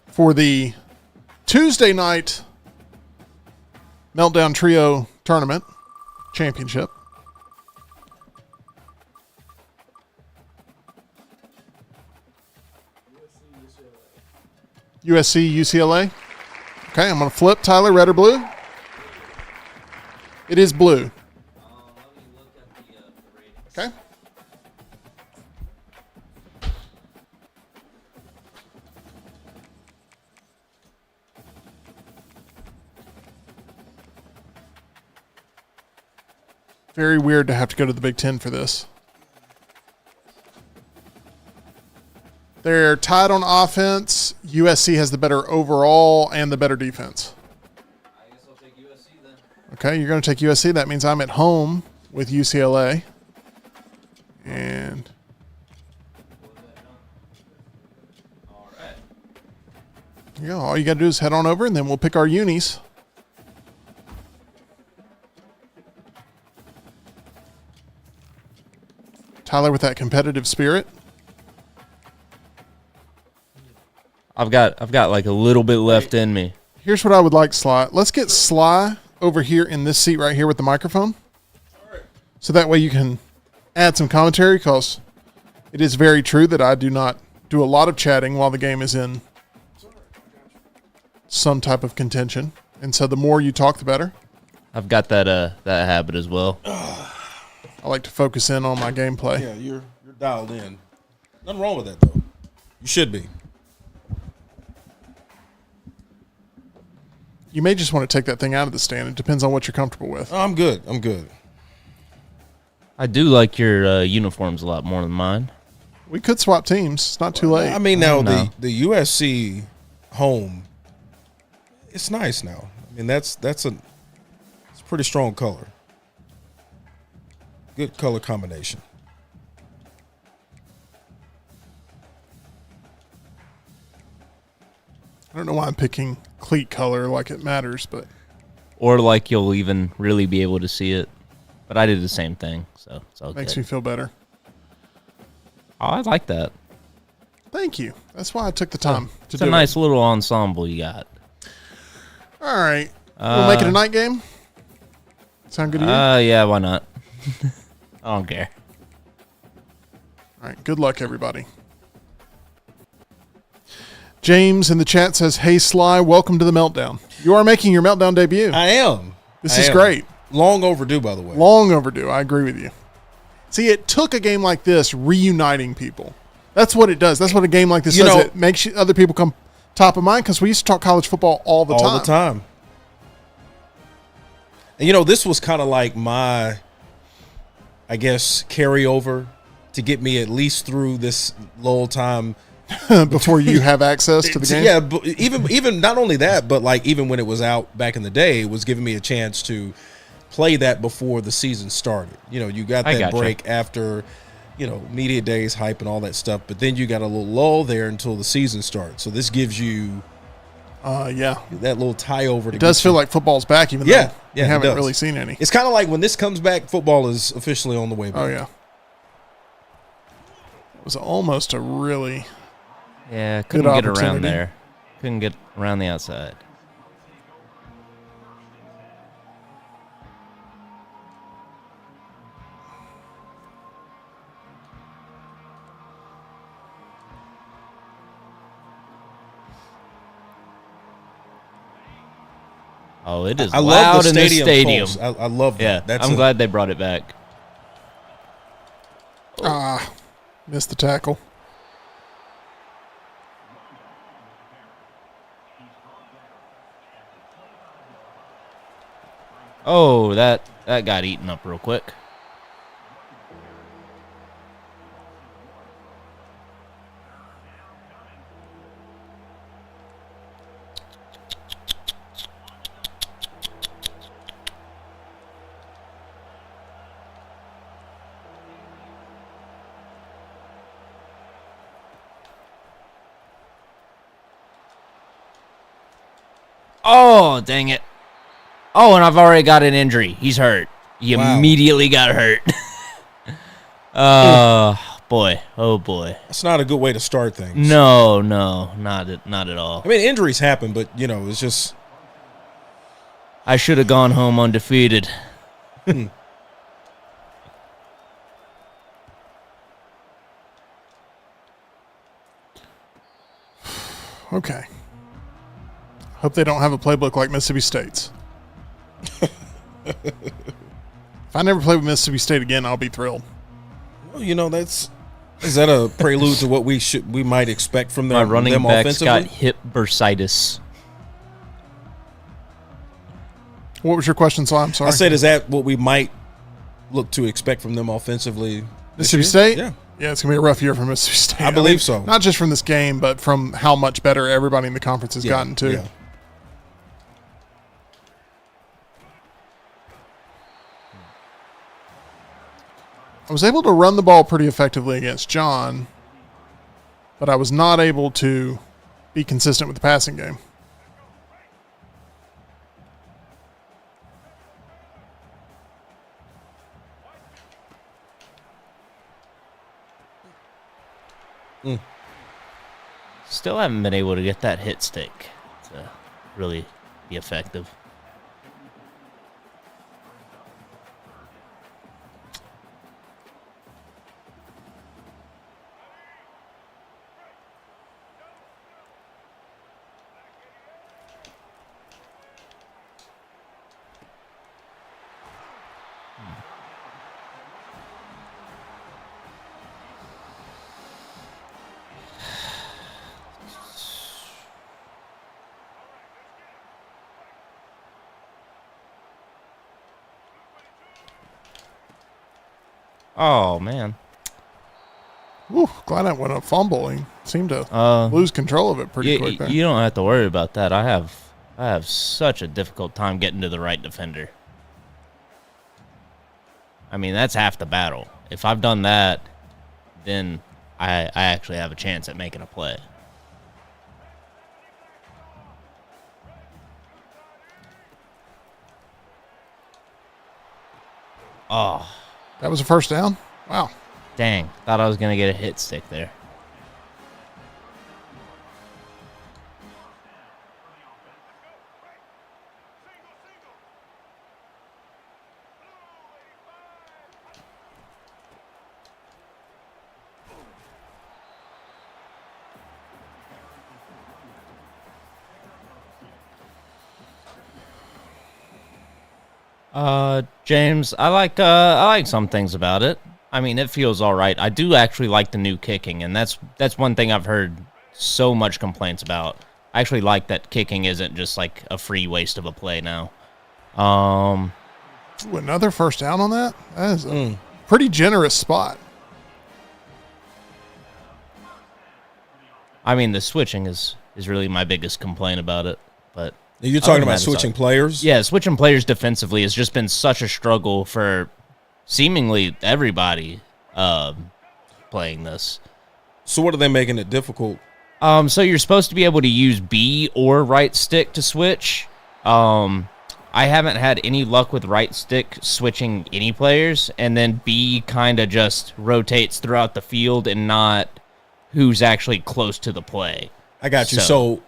for the Tuesday night Meltdown Trio Tournament Championship. USC, UCLA. Okay, I'm going to flip. Tyler, red or blue? It is blue. Okay. Very weird to have to go to the Big Ten for this. They're tied on offense. USC has the better overall and the better defense. I guess I'll take USC then. Okay, you're going to take USC. That means I'm at home with UCLA. And All right. you go. All you got to do is head on over, and then we'll pick our unis. Tyler with that competitive spirit. I've got like a little bit left in me. Here's what I would like, Sly. Let's get Sly over here in this seat right here with the microphone. So that way you can add some commentary, because it is very true that I do not do a lot of chatting while the game is in some type of contention. And so the more you talk, the better. I've got that habit as well. I like to focus in on my gameplay. Yeah, you're dialed in. Nothing wrong with that, though. You should be. You may just want to take that thing out of the stand. It depends on what you're comfortable with. Oh, I'm good. I'm good. I do like your uniforms a lot more than mine. We could swap teams. It's not too late. I mean, now No. the USC home, it's nice now. I mean, it's a pretty strong color. Good color combination. I don't know why I'm picking cleat color like it matters, but Or like you'll even really be able to see it. But I did the same thing, so it's all makes good. me feel better. Oh, I like that. Thank you. That's why I took the time to It's do a nice it. little ensemble you got. All right. We'll make it a night game. Sound good to you? Yeah, why not? I don't care. All right. Good luck, everybody. James in the chat says, "Hey Sly, welcome to the Meltdown. You are making your Meltdown debut. I am. This is great. Long overdue, by the way. Long overdue. I agree with you. See, it took a game like this reuniting people. That's what it does. That's what a game like this does. It makes other people come top of mind, because we used to talk college football all the time. All the time. And, this was kind of like my, I guess, carryover to get me at least through this little time. Before you have access to the game? Yeah, but even not only that, but like even when it was out back in the day, it was giving me a chance to play that before the season started. You got that break after, media days, hype, and all that stuff. But then you got a little lull there until the season starts. So this gives you, that little tie over. It does feel like football's back, even though you haven't really seen any. It's kind of like when this comes back, football is officially on the way back. Oh yeah, it was almost a really couldn't get around there. Couldn't get around the outside. Oh, it is I loud love the in this stadium. pulse. I love that. Yeah, I'm glad they brought it back. Missed the tackle. Oh, that got eaten up real quick. Oh, dang it. Oh, and I've already got an injury. He's hurt. He immediately got hurt. Boy. Oh, boy. That's not a good way to start things. No, not at all. I mean, injuries happen, but, it's just... I should have gone home undefeated. Okay. Hope they don't have a playbook like Mississippi State's. If I never play with Mississippi State again, I'll be thrilled. Well, is that a prelude to what we might expect from them? My running them back's got offensively? hip bursitis. What was your question, so I'm sorry? I said, is that what we might look to expect from them offensively? Mississippi State? Yeah. Yeah, it's going to be a rough year for Mississippi State. I believe so. Not just from this game, but from how much better everybody in the conference has gotten, too. Yeah. I was able to run the ball pretty effectively against John, but I was not able to be consistent with the passing game. Still haven't been able to get that hit stick to really be effective. Oh, man. Ooh, glad I went up fumbling. Seemed to lose control of it pretty quick there. You don't have to worry about that. I have such a difficult time getting to the right defender. I mean, that's half the battle. If I've done that, then I actually have a chance at making a play. Oh. That was a first down? Wow. Dang. Thought I was going to get a hit stick there. James, I like some things about it. I mean, it feels all right. I do actually like the new kicking, and that's one thing I've heard so much complaints about. I actually like that kicking isn't just like a free waste of a play now. Ooh, another first down on that? That is a pretty generous spot. I mean, the switching is really my biggest complaint about it, but you're talking about switching players? Yeah, switching players defensively has just been such a struggle for seemingly everybody playing this. So what are they making it difficult? So you're supposed to be able to use B or right stick to switch. I haven't had any luck with right stick switching any players, and then B kind of just rotates throughout the field and not who's actually close to the play. I got you. So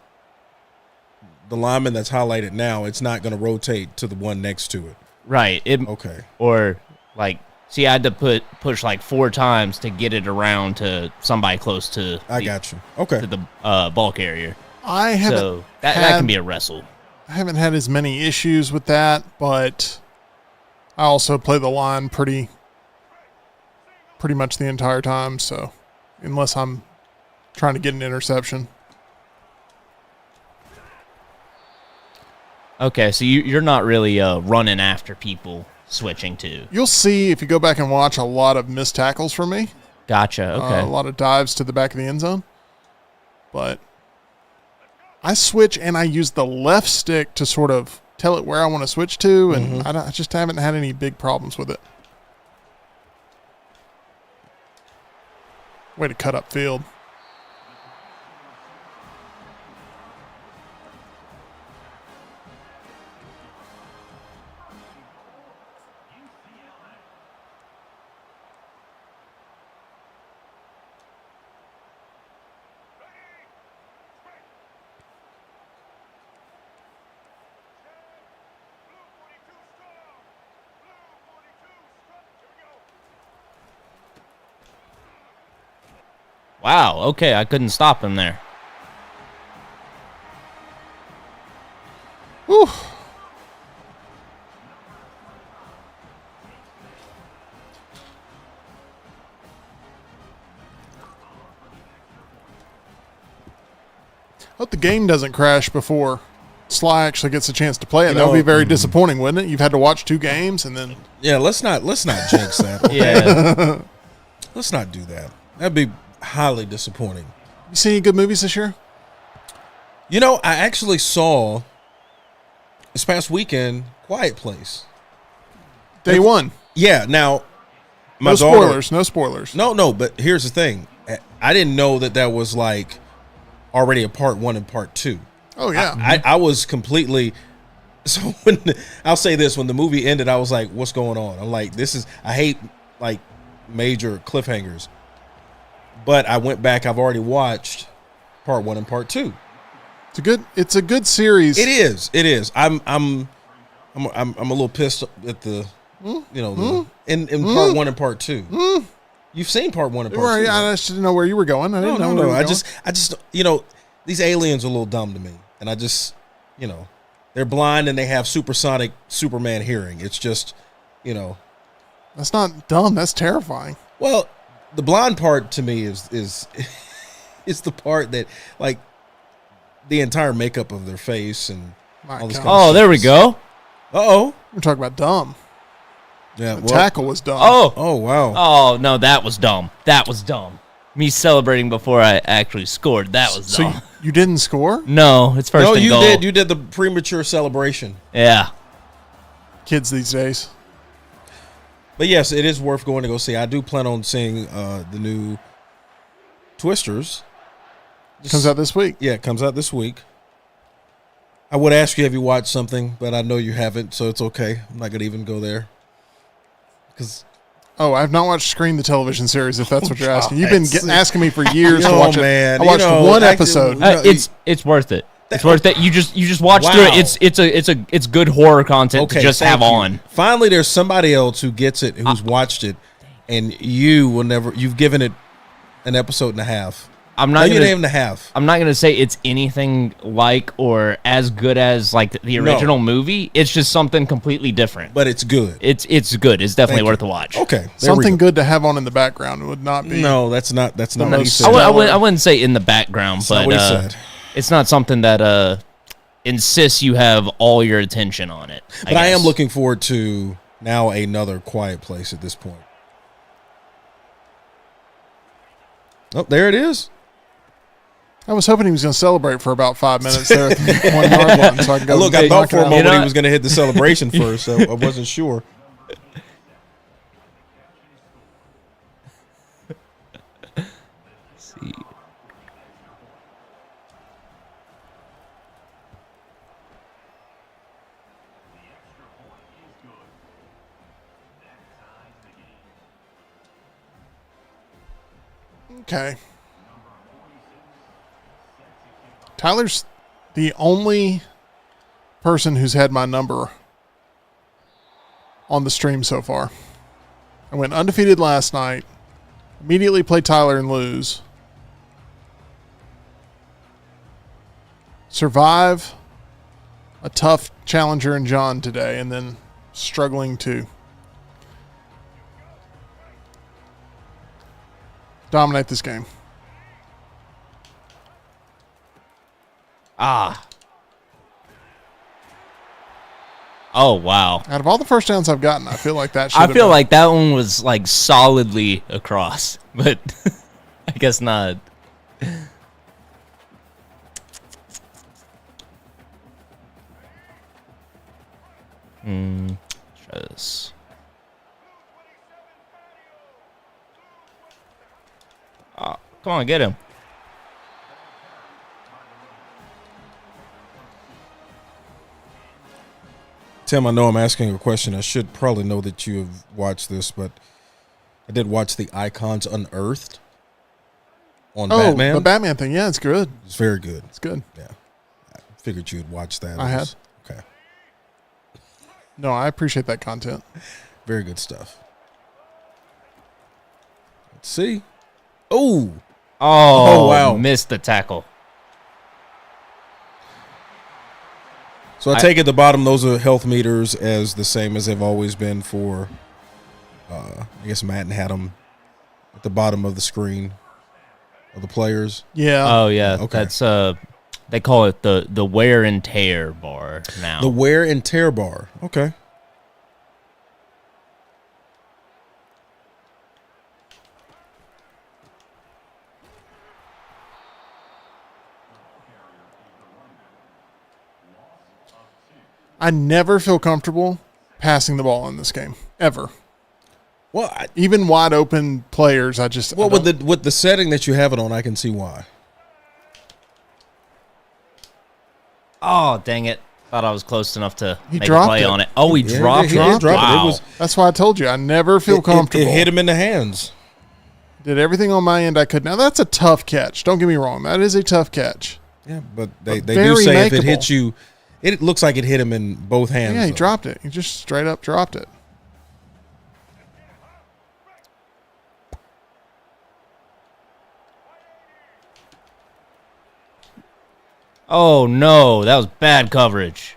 the lineman that's highlighted now, it's not going to rotate to the one next to it. Right. Okay. Or like, see, I had to push like 4 times to get it around to somebody close to. I got you. Okay. To the ball carrier. I haven't. So that can be a wrestle. I haven't had as many issues with that, but I also play the line pretty much the entire time, so unless I'm trying to get an interception. Okay, so you're not really running after people switching to. You'll see if you go back and watch a lot of missed tackles from me. Gotcha, okay. A lot of dives to the back of the end zone. But I switch and I use the left stick to sort of tell it where I want to switch to, and I just haven't had any big problems with it. Way to cut up field. Wow, okay, I couldn't stop him there. Whew. Hope the game doesn't crash before Sly actually gets a chance to play it. That would be very disappointing, wouldn't it? You've had to watch 2 games and then... Yeah, let's not jinx that. Okay? Yeah. Let's not do that. That'd be highly disappointing. You seen any good movies this year? You know, I actually saw this past weekend Quiet Place. Day one. Yeah. Now, no spoilers. No spoilers. No. But here's the thing: I didn't know that was like already a part 1 and part 2. Oh yeah. I was completely. So when I'll say this, when the movie ended, I was like, "What's going on?" I'm like, I hate like major cliffhangers. But I went back. I've already watched part 1 and part 2. It's a good series. It is. I'm a little pissed at the, in part 1 and part 2. You've seen part 1 and part 2. Right? I just didn't know where you were going. I didn't know where you were going. I just these aliens are a little dumb to me, and I just they're blind and they have supersonic Superman hearing. It's just that's not dumb. That's terrifying. Well, the blind part to me is the part that like the entire makeup of their face and all this. Oh, there we go. Uh-oh. We're talking about dumb. Yeah, the tackle was dumb. Oh wow. Oh no, that was dumb. That was dumb. Me celebrating before I actually scored. That was dumb. So you didn't score? No, it's first and goal. No, you did. You did the premature celebration. Yeah. Kids these days. But yes, it is worth going to go see. I do plan on seeing the new Twisters. Comes out this week. Yeah, it comes out this week. I would ask you, have you watched something? But I know you haven't, so it's okay. I'm not going to even go there. I have not watched Scream, the television series, if that's what you're asking. You've been asking me for years to watch man. it. I watched one episode. It's worth it. It's worth it. You just watch through it. It's good horror content to just have on. Finally, there's somebody else who gets it, who's watched it, and you've given it an episode and a half. I'm not gonna say it's anything like or as good as like the original movie. It's just something completely different. But it's good. It's good. It's definitely worth a watch. Okay, something good to have on in the background would not be. No, that's not what he said. I wouldn't say in the background, but what he said. It's not something that insists you have all your attention on it. But I am looking forward to now another Quiet Place at this point. Oh, there it is. I was hoping he was going to celebrate for about 5 minutes there at the 1 yard line, so I can go. Look, I thought for a moment he was going to hit the celebration first, so I wasn't sure. Let's see. Okay. Tyler's the only person who's had my number on the stream so far. I went undefeated last night, immediately played Tyler and lose. Survive a tough challenger in John today, and then struggling to dominate this game. Oh, wow. Out of all the first downs I've gotten, I feel like that should I feel like that one was like solidly across, but I guess not. Try this. Oh, come on, get him. Tim, I know I'm asking a question. I should probably know that you have watched this, but I did watch the Icons Unearthed on Batman. The Batman thing. Yeah, it's good. It's very good. It's good. Yeah. I figured you had watched that. I had. Okay. No, I appreciate that content. Very good stuff. Let's see. Oh, wow. Missed the tackle. So I take it the bottom, those are health meters as the same as they've always been for, I guess Madden had them at the bottom of the screen of the players. Yeah. Oh, yeah. Okay. That's, they call it the wear and tear bar now. The wear and tear bar. Okay. I never feel comfortable passing the ball in this game, ever. Well, even wide open players, I just with the setting that you have it on, I can see why. Oh, dang it. Thought I was close enough to He make a dropped play it. on it. Oh, he dropped it. Dropped Wow. it. It was, That's why I told you I never feel comfortable. It hit him in the hands. Did everything on my end I could. Now that's a tough catch. Don't get me wrong. That is a tough catch. Yeah, but they do very say if it makeable. hits you, it looks like it hit him in both hands. Yeah, he though. dropped it. He just straight up dropped it. Oh, no. That was bad coverage.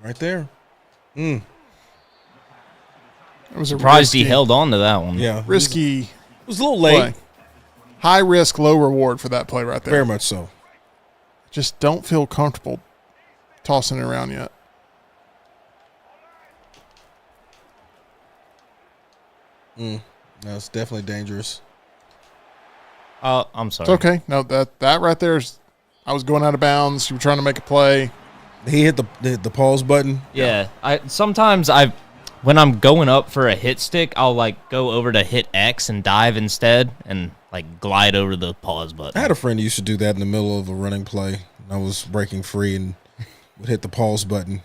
Right there. It was Surprised a he risky, held on to that one. Yeah. risky It was a little late. play. High risk, low reward for that play right there. Very much so. Just don't feel comfortable tossing it around yet. That's definitely dangerous. Oh, I'm sorry. It's okay. No, that right there is. I was going out of bounds. You were trying to make a play. He hit the pause button. Yeah. When I'm going up for a hit stick, I'll like go over to hit X and dive instead and like glide over the pause button. I had a friend who used to do that in the middle of a running play. I was breaking free and would hit the pause button.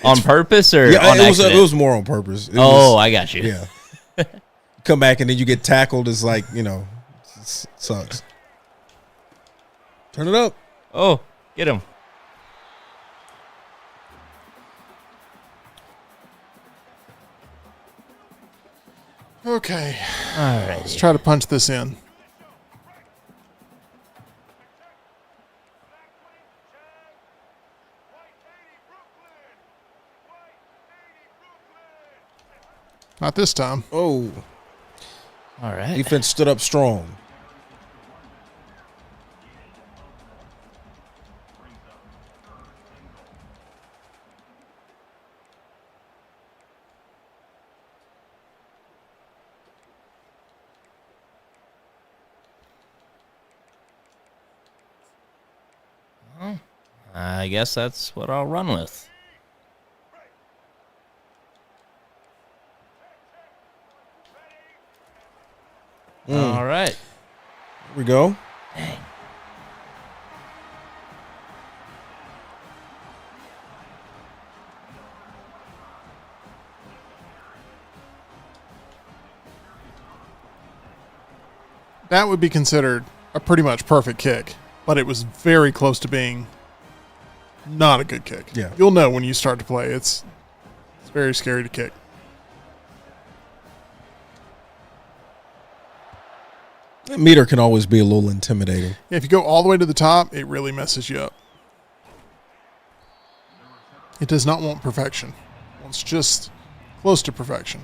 On purpose or yeah, on accident? It was more on purpose. I got you. Yeah. Come back and then you get tackled. It's like, it sucks. Turn it up. Oh, get him. Okay. All right. Let's try to punch this in. Not this time. Oh. All right. Defense stood up strong. I guess that's what I'll run with. All right. Here we go. Dang. that would be considered a pretty much perfect kick, but it was very close to being not a good kick. Yeah. You'll know when you start to play. It's very scary to kick. That meter can always be a little intimidating. Yeah, if you go all the way to the top, it really messes you up. It does not want perfection. It wants just close to perfection.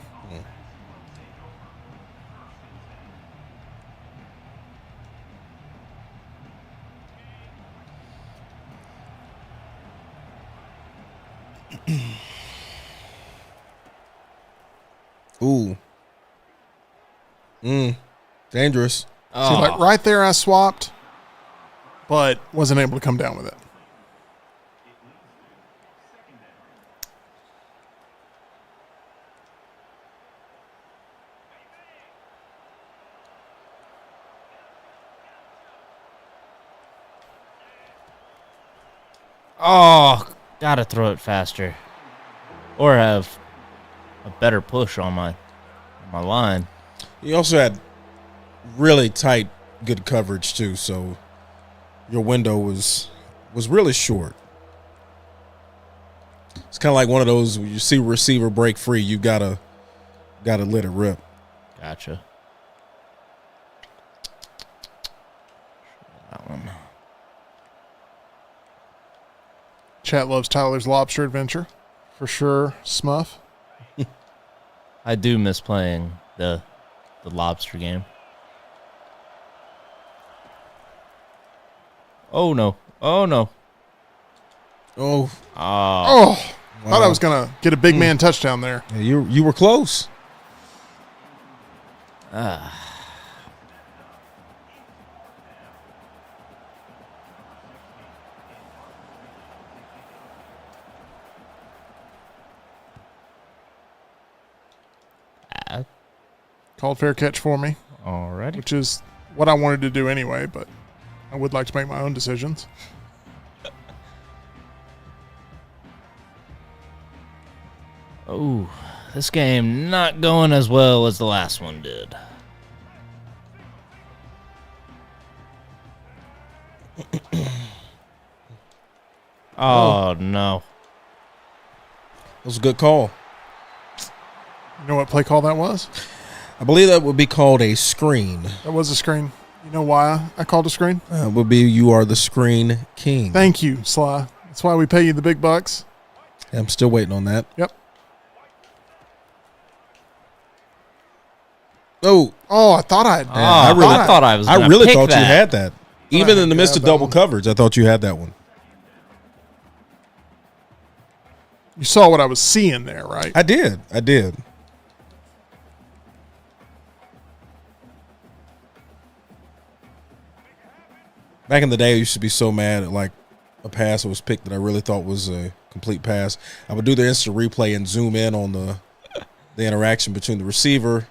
Ooh. Dangerous. See, like right there I swapped, but wasn't able to come down with it. Oh, gotta throw it faster. Or have a better push on my line. You also had really tight, good coverage too, so your window was really short. It's kind of like one of those when you see a receiver break free, you gotta let it rip. Gotcha. That one. Chat loves Tyler's lobster adventure. For sure, Smuff. I do miss playing the lobster game. Oh no. Oh no. Oh. Wow. Thought I was going to get a big man touchdown there. Yeah, you were close. Called fair catch for me. Alrighty. Which is what I wanted to do anyway, but I would like to make my own decisions. Oh, this game not going as well as the last one did. Oh, no. That was a good call. You know what play call that was? I believe that would be called a screen. That was a screen. You know why I called a screen? It would be you are the screen king. Thank you, Sly. That's why we pay you the big bucks. I'm still waiting on that. Yep. Oh, I thought I had. I really thought you had that. Even in the midst of double coverage, I thought you had that one. You saw what I was seeing there, right? I did. Back in the day, I used to be so mad at like a pass that was picked that I really thought was a complete pass. I would do the instant replay and zoom in on the interaction between the receiver.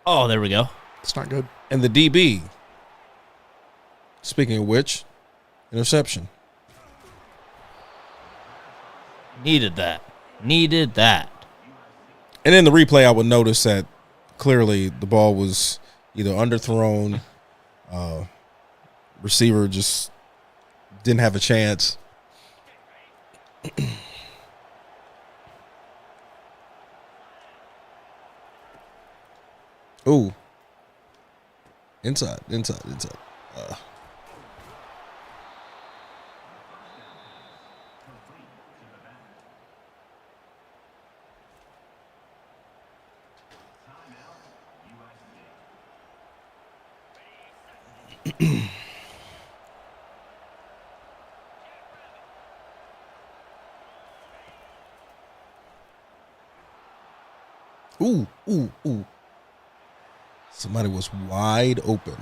Oh, there we go. It's not good. And the DB. Speaking of which, interception. Needed that. And in the replay, I would notice that clearly the ball was either underthrown, receiver just didn't have a chance. Ooh. Inside. Ooh. Somebody was wide open.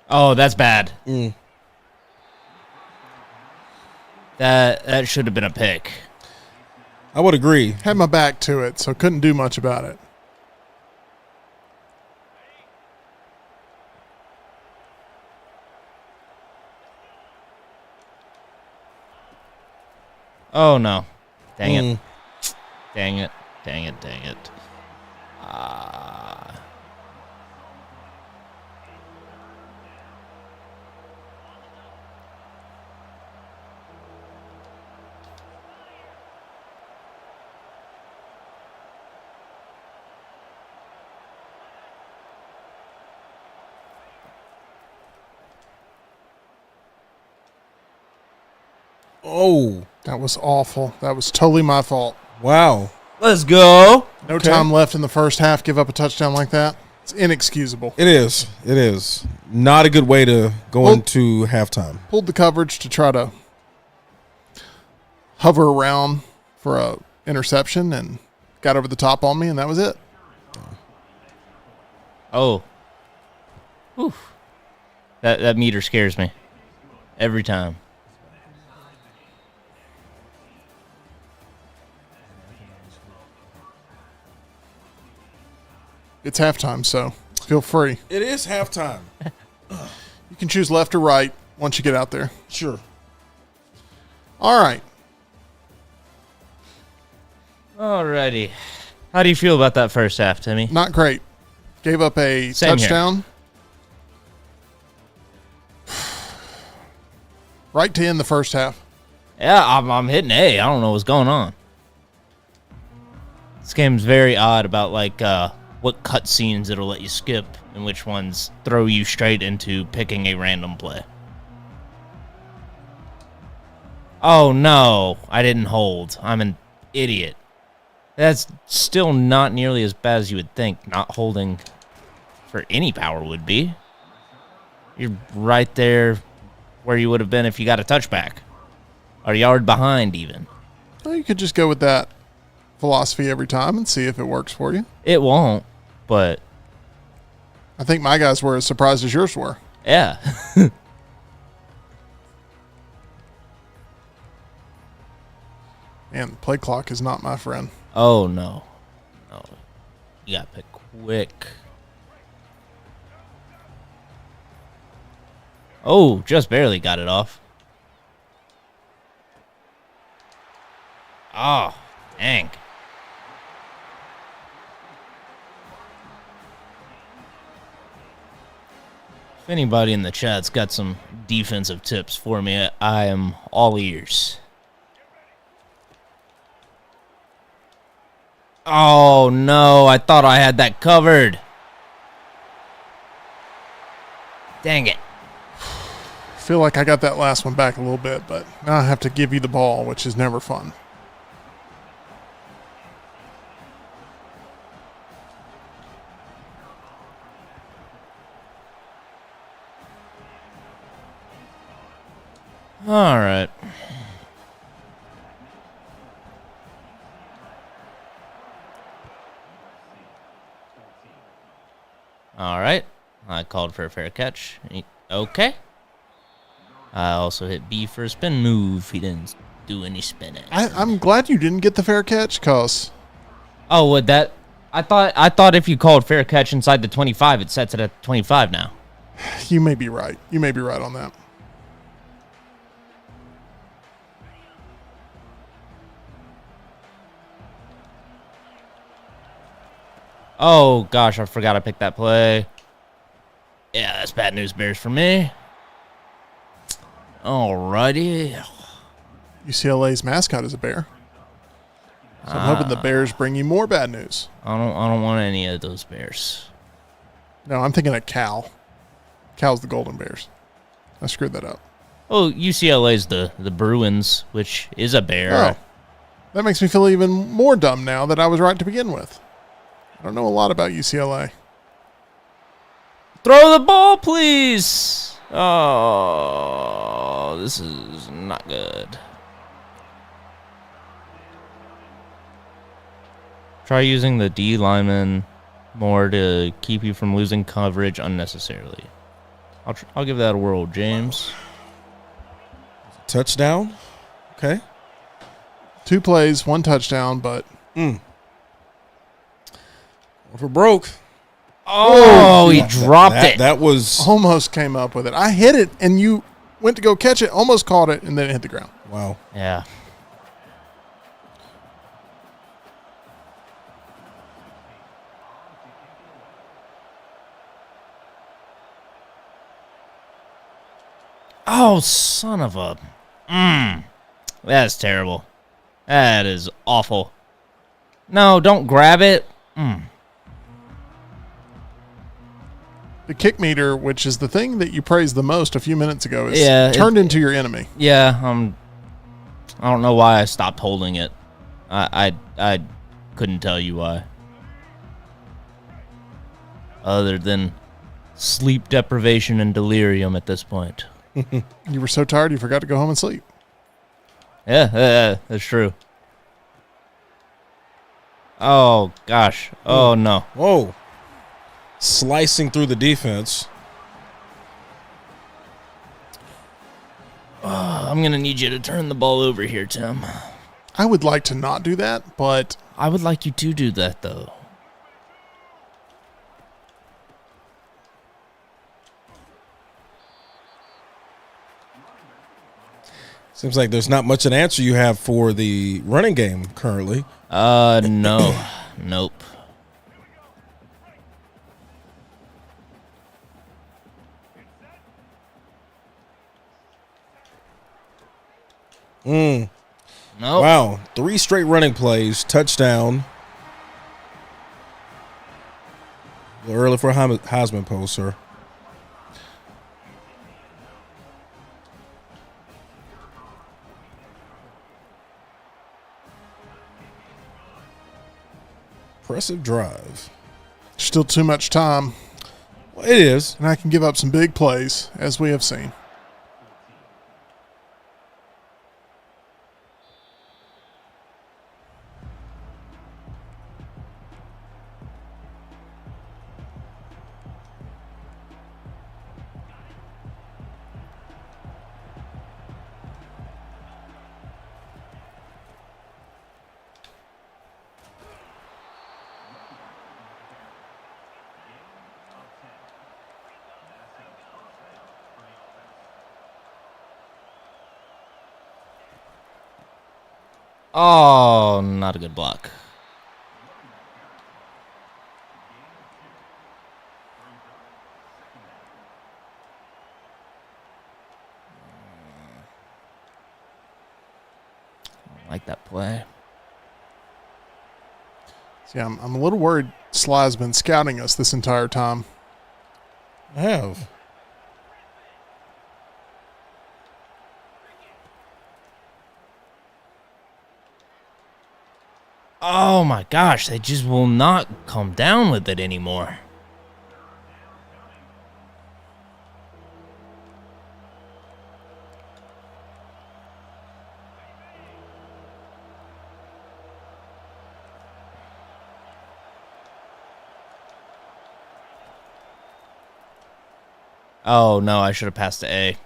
Oh, that's bad. That should have been a pick. I would agree. Had my back to it, so couldn't do much about it. Oh, no. Dang it. Dang it. Dang it. Dang it. Oh. That was awful. That was totally my fault. Wow. Let's go. No time left in the first half. Give up a touchdown like that. It's inexcusable. It is. It is. Not a good way to go into halftime. Pulled the coverage to try to hover around for a interception and got over the top on me, and that was it. Oh. Whew. That meter scares me every time. It's halftime, so feel free. It is halftime. You can choose left or right once you get out there. Sure. All right. Alrighty. How do you feel about that first half, Timmy? Not great. Gave up a Same touchdown. Right to end the first half. Yeah, I'm hitting A. I don't know what's going on. This game's very odd about what cutscenes it'll let you skip and which ones throw you straight into picking a random play. Oh no, I didn't hold. I'm an idiot. That's still not nearly as bad as you would think. Not holding for any power would be. You're right there where you would have been if you got a touchback. Or a yard behind even. Well, you could just go with that philosophy every time and see if it works for you. It won't, but I think my guys were as surprised as yours were. Yeah. Man, the play clock is not my friend. Oh, no. No. You got to pick quick. Oh, just barely got it off. Oh, dang. If anybody in the chat's got some defensive tips for me, I am all ears. Oh, no. I thought I had that covered. Dang it. I feel like I got that last one back a little bit, but now I have to give you the ball, which is never fun. All right. All right. I called for a fair catch. Okay. I also hit B for a spin move. He didn't do any spinning. I'm glad you didn't get the fair catch, cause. Oh, would that? I thought if you called fair catch inside the 25, it sets it at 25 now. You may be right. You may be right on that. Oh, gosh, I forgot I picked that play. Yeah, that's bad news bears for me. Alrighty. UCLA's mascot is a bear. So I'm hoping the Bears bring you more bad news. I don't want any of those bears. No, I'm thinking of Cal. Cal's the Golden Bears. I screwed that up. Oh, UCLA's the Bruins, which is a bear. Oh, that makes me feel even more dumb now that I was right to begin with. I don't know a lot about UCLA. Throw the ball, please. Oh, this is not good. Try using the D lineman more to keep you from losing coverage unnecessarily. I'll give that a whirl, James. Touchdown. Okay. 2 plays, 1 touchdown, but if we're broke. Oh, he dropped it. That was almost came up with it. I hit it, and you went to go catch it, almost caught it, and then it hit the ground. Wow. Yeah. Oh, son of a... That's terrible. That is awful. No, don't grab it. The kick meter, which is the thing that you praised the most a few minutes ago, is turned into your enemy. Yeah, I don't know why I stopped holding it. I couldn't tell you why. Other than sleep deprivation and delirium at this point. You were so tired you forgot to go home and sleep. Yeah, that's true. Oh, gosh. Oh, no. Whoa. Slicing through the defense. I'm going to need you to turn the ball over here, Tim. I would like to not do that, but... I would like you to do that, though. Seems like there's not much an answer you have for the running game currently. No. Nope. Nope. Wow. 3 straight running plays. Touchdown. A little early for a Heisman post, sir. Impressive drive. Still too much time. Well, it is. And I can give up some big plays, as we have seen. Oh, not a good block. I don't like that play. See, I'm a little worried Sly's been scouting us this entire time. I have. Oh my gosh, they just will not come down with it anymore. Oh no, I should have passed to A.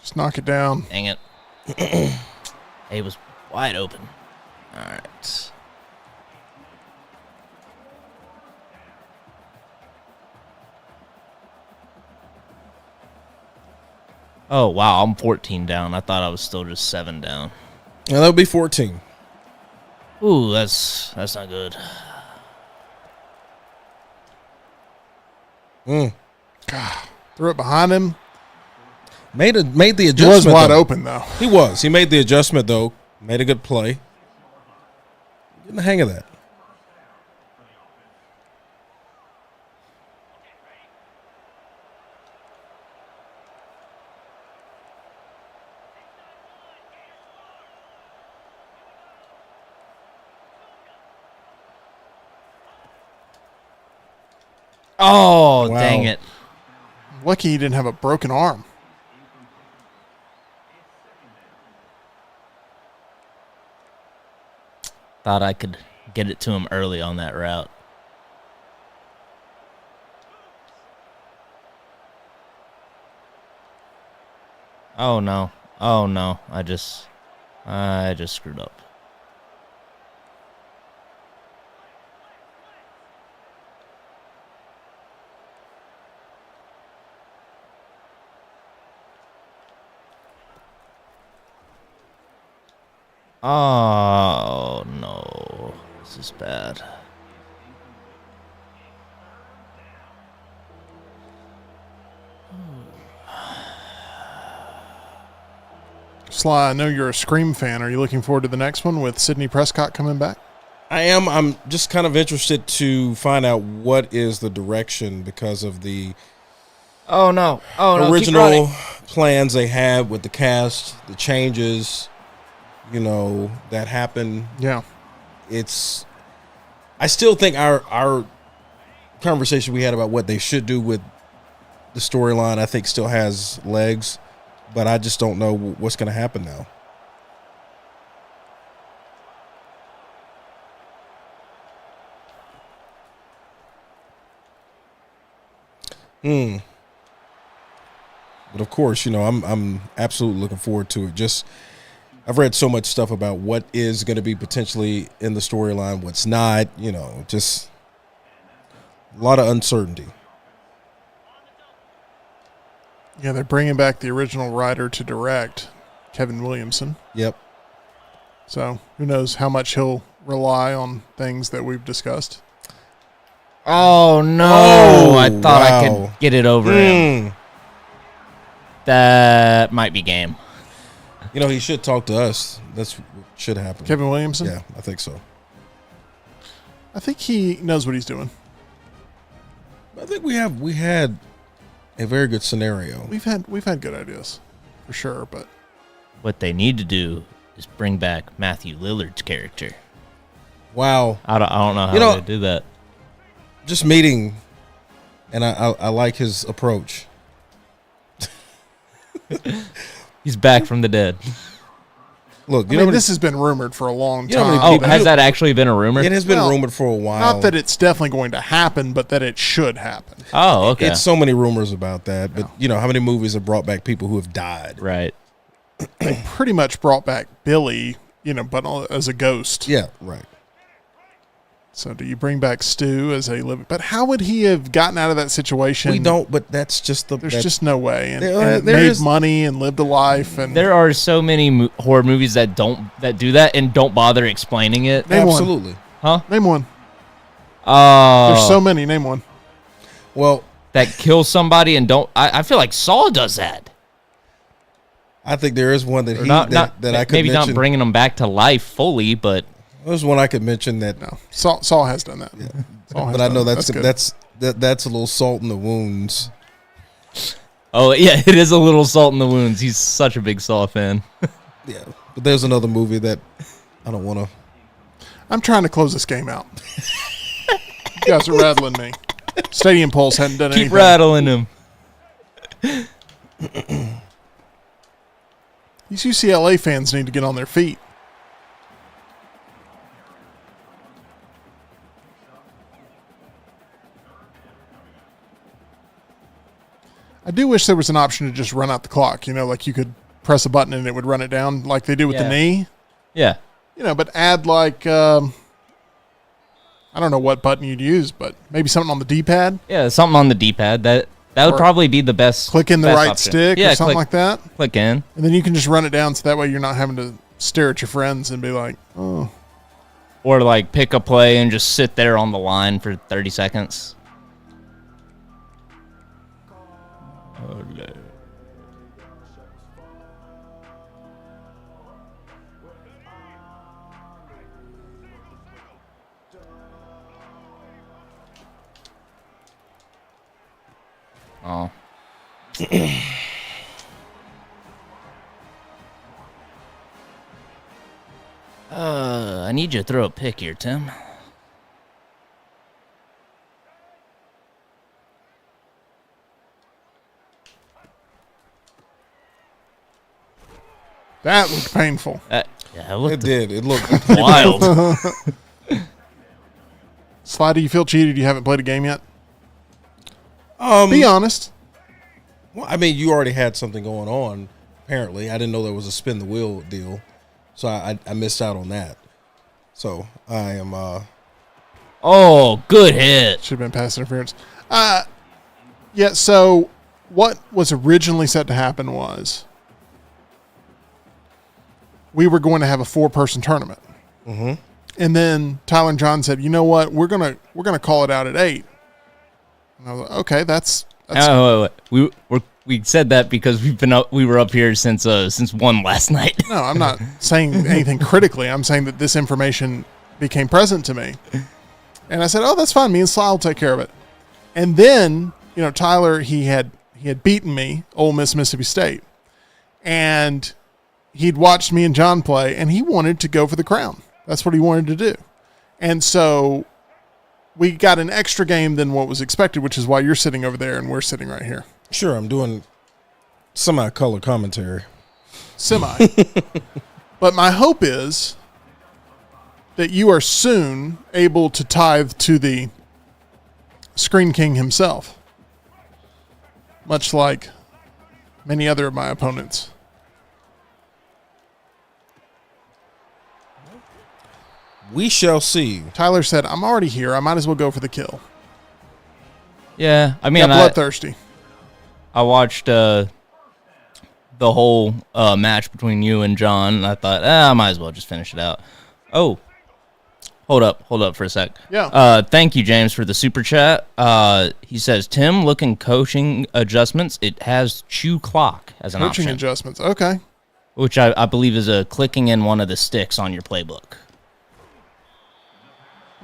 Just knock it down. Dang it. A was wide open. All right. Oh, wow. I'm 14 down. I thought I was still just 7 down. Yeah, that would be 14. Ooh, that's not good. God, threw it behind him. Made the adjustment. He was wide though. open, though. He was. He made the adjustment, though. Made a good play. Getting the hang of that. Oh, Wow. dang it. Lucky he didn't have a broken arm. Thought I could get it to him early on that route. Oh no. Oh no. I just screwed up. Oh no. This is bad. Sly, I know you're a Scream fan. Are you looking forward to the next one with Sidney Prescott coming back? I am. I'm just kind of interested to find out what is the direction because of the original plans they had with the cast, the changes, that happened. Yeah. I still think our conversation we had about what they should do with the storyline, I think still has legs, but I just don't know what's going to happen now. But of course, I'm absolutely looking forward to it. Just I've read so much stuff about what is going to be potentially in the storyline, what's not, just a lot of uncertainty. Yeah, they're bringing back the original writer to direct, Kevin Williamson. Yep. So who knows how much he'll rely on things that we've discussed. Oh, no. I thought I could get it over him. That might be game. He should talk to us. That's what should happen. Kevin Williamson? Yeah, I think so. I think he knows what he's doing. I think we had a very good scenario. We've had good ideas, for sure, but what they need to do is bring back Matthew Lillard's character. Wow. I don't know how to do that. Just meeting, and I like his approach. He's back from the dead. Look, this has been rumored for a long time. Oh, has that actually been a rumor? It has been rumored for a while. Not that it's definitely going to happen, but that it should happen. Oh, okay. It's so many rumors about that, but how many movies have brought back people who have died? Right. They pretty much brought back Billy, but as a ghost. Yeah, right. So do you bring back Stu as a living? But how would he have gotten out of that situation? We don't, but that's just There's just no way. And there made is money and lived a life. And there are so many horror movies that do that and don't bother explaining it. Name Absolutely. One. Huh? Name one. Oh. There's so many. Name one. Well, that kills somebody and don't. I feel like Saul does that. I think there is one that that I could maybe mention. Not bringing them back to life fully, but there's one I could mention that. No, Saul has done that. Yeah. But I know that's a little salt in the wounds. Oh yeah, it is a little salt in the wounds. He's such a big Saul fan. Yeah, but there's another movie that I don't want to. I'm trying to close this game out. You guys are rattling me. Stadium Pulse hadn't done anything. Keep rattling him. These UCLA fans need to get on their feet. I do wish there was an option to just run out the clock. Like you could press a button and it would run it down like they do with the knee. Yeah. But add like, I don't know what button you'd use, but maybe something on the D-pad. Yeah, something on the D-pad. That would probably be the best. Click in the right option. stick or something like that. Click in. And then you can just run it down so that way you're not having to stare at your friends and be like, oh. Or like pick a play and just sit there on the line for 30 seconds. Oh. I need you to throw a pick here, Tim. That looked painful. It did. It looked wild. Sly, do you feel cheated? You haven't played a game yet? Be honest. Well, I mean, you already had something going on, apparently. I didn't know there was a spin the wheel deal. So I missed out on that. So I am Oh, good hit. Should have been pass interference. Yeah, so what was originally set to happen was we were going to have a 4-person tournament. Mm-hmm. And then Tyler and John said, "You know what? We're gonna call it out at 8." And I was like, "Okay, that's." Wait. We we said that because we were up here since 1 last night. No, I'm not saying anything critically. I'm saying that this information became present to me. And I said, oh, that's fine. Me and Sly will take care of it. And then, Tyler, he had beaten me, Ole Miss, Mississippi State. And he'd watched me and John play, and he wanted to go for the crown. That's what he wanted to do. And so we got an extra game than what was expected, which is why you're sitting over there and we're sitting right here. Sure, I'm doing semi-color commentary. Semi. But my hope is that you are soon able to tithe to the Screen King himself, much like many other of my opponents. We shall see. Tyler said, I'm already here. I might as well go for the kill. Yeah, I mean, got bloodthirsty. I watched the whole match between you and John, and I thought, I might as well just finish it out. Oh, hold up for a sec. Yeah. Thank you, James, for the super chat. He says, Tim, looking coaching adjustments. It has chew clock as an option. Coaching adjustments. Okay. Which I believe is a clicking in one of the sticks on your playbook.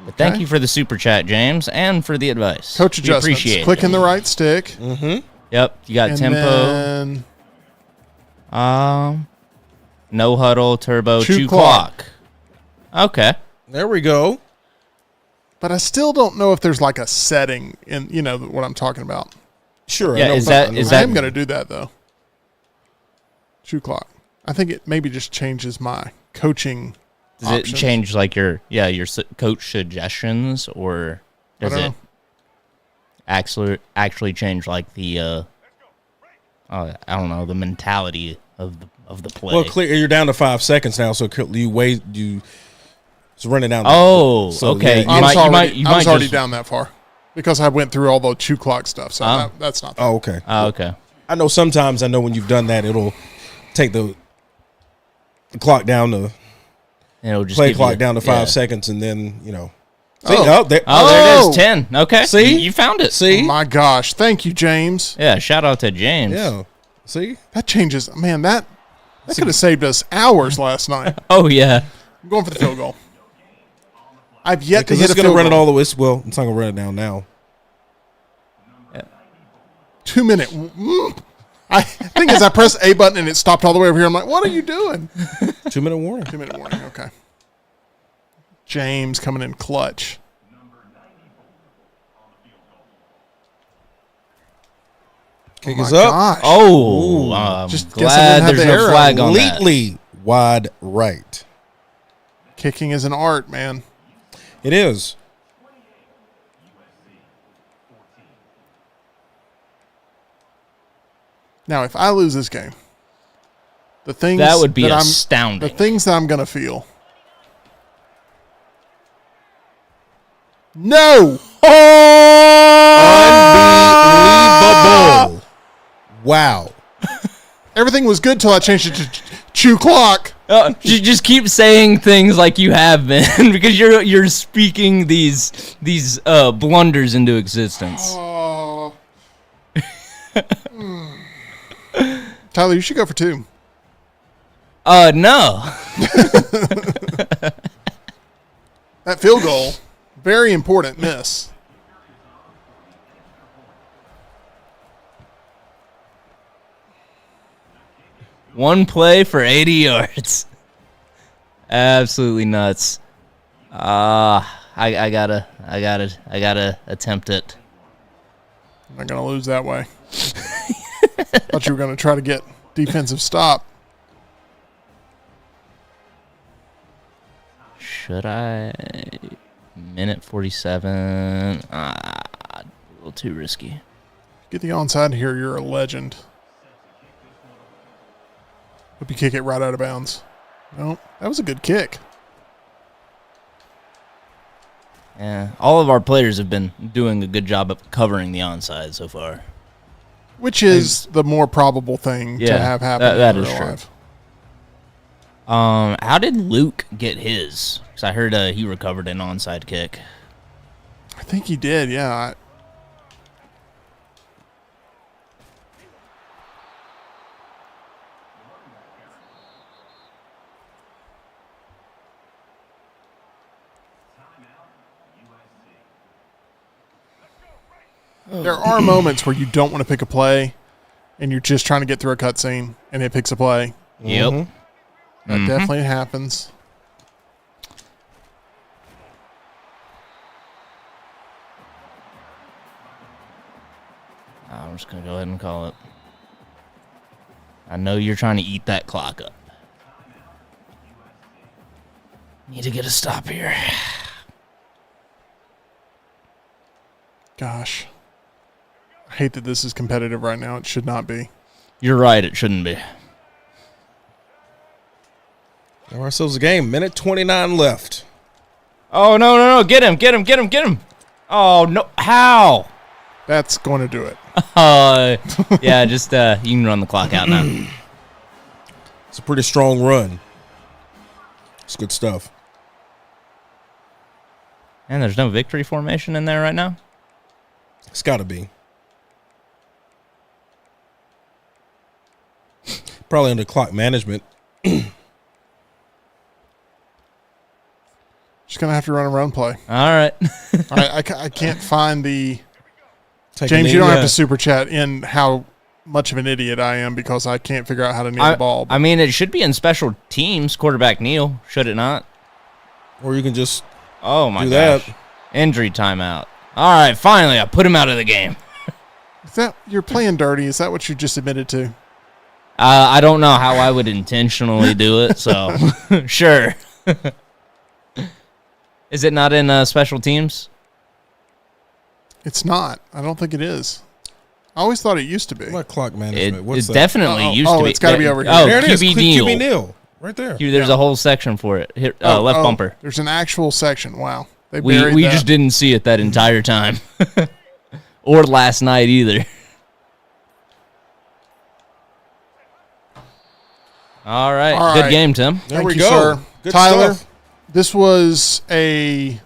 But thank you for the super chat, James, and for the advice. Coach adjustments. Appreciate Click it. in the right stick. Mm-hmm. Yep. You got and tempo. Then No huddle, turbo, chew clock. Okay. There we go. But I still don't know if there's like a setting in, what I'm talking about. Sure. Yeah, I am going to do that, though. Chew clock. I think it maybe just changes my coaching Does options. it change like your coach suggestions, or does it actually change like the I don't know, the mentality of the play? Well, clear. You're down to 5 seconds now, so it's running down. Okay. Yeah, I was already down that far because I went through all the chew clock stuff. So that's not. Oh, okay. Okay. I know sometimes when you've done that, it'll take the clock down to. It'll just play clock down to 5 seconds, and then See, there it is, 10. Okay, see, you found it. See, oh my gosh, thank you, James. Yeah, shout out to James. Yeah, see, that changes. Man, that could have saved us hours last night. Oh yeah, I'm going for the field goal. I've yet to hit it's a going field to run goal. it all the way. Well, it's not going to run it down now. 2 minute. I think as I pressed A button and it stopped all the way over here, I'm like, what are you doing? 2 minute warning. 2 minute warning. Okay. James coming in clutch. Kick is up. Gosh. Oh, I'm Just glad there's no flag on that. Completely wide right. Kicking is an art, man. It is. Now, if I lose this game, the things that would be that astounding. The things that I'm going to feel. No! Unbelievable. Wow. Everything was good till I changed it to chew clock. You just keep saying things like you have been because you're speaking these blunders into existence. Oh. Tyler, you should go for 2. No. That field goal, very important miss. One play for 80 yards. Absolutely nuts. I gotta attempt it. I'm not gonna lose that way. Thought you were gonna try to get defensive stop. Should I? Minute 47. A little too risky. Get the onside here. You're a legend. Hope you kick it right out of bounds. No, that was a good kick. Yeah, all of our players have been doing a good job of covering the onside so far. Which is the more probable thing to have happen that in is real true. life. How did Luke get his? Because I heard he recovered an onside kick. I think he did, yeah. There are moments where you don't want to pick a play, and you're just trying to get through a cutscene, and it picks a play. Yep. That definitely happens. I'm just going to go ahead and call it. I know you're trying to eat that clock up. Need to get a stop here. Gosh. I hate that this is competitive right now. It should not be. You're right. It shouldn't be. Have ourselves a game. Minute 29 left. Oh, no. Get him. Oh, no. How? That's going to do it. Yeah, just you can run the clock out now. It's a pretty strong run. It's good stuff. And there's no victory formation in there right now? It's got to be. Probably under clock management. Just going to have to run a run play. All right. I can't find the... Take James, a knee, you don't have to super chat in how much of an idiot I am because I can't figure out how to kneel the ball. I mean, it should be in special teams, quarterback kneel, should it not? Or you can just oh my do gosh. that. Injury timeout. All right, finally, I put him out of the game. Is that you're playing dirty? Is that what you just admitted to? I don't know how I would intentionally do it, so sure. Is it not in special teams? It's not. I don't think it is. I always thought it used to be. What clock management? It What's that? definitely used to be. It's got to be over here. Oh, there it is. QB kneel. QB kneel. Right there. There's a whole section for it. Here, left bumper. There's an actual section. Wow. They We buried that. just didn't see it that entire time. Or last night either. All right. Good game, Tim. There Thank we you, go. sir. Good Tyler, stuff. this was a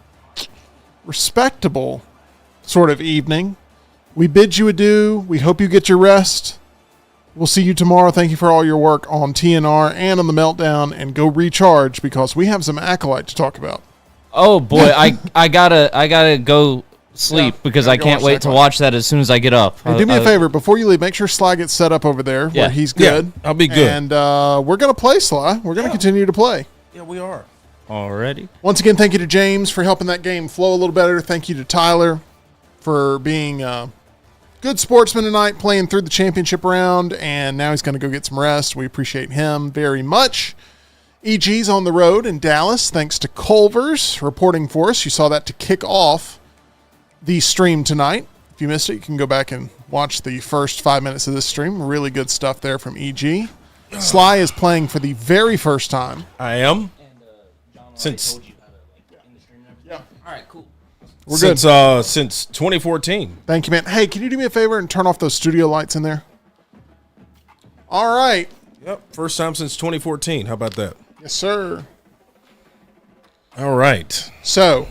respectable sort of evening. We bid you adieu. We hope you get your rest. We'll see you tomorrow. Thank you for all your work on TNR and on the Meltdown, and go recharge because we have some Acolyte to talk about. Oh boy, I gotta go sleep because I can't wait to watch that as soon as I get up. Hey, do me a favor before you leave. Make sure Sly gets set up over there where he's good. Yeah, I'll be good. And we're gonna play Sly. We're gonna continue to play. Yeah, we are. Already. Once again, thank you to James for helping that game flow a little better. Thank you to Tyler for being a good sportsman tonight, playing through the championship round, and now he's going to go get some rest. We appreciate him very much. EG's on the road in Dallas, thanks to Culver's reporting for us. You saw that to kick off the stream tonight. If you missed it, you can go back and watch the first 5 minutes of this stream. Really good stuff there from EG. Sly is playing for the very first time. I am. Since All right, cool. We're since good. Since 2014. Thank you, man. Hey, can you do me a favor and turn off those studio lights in there? All right. Yep, first time since 2014. How about that? Yes, sir. All right. So,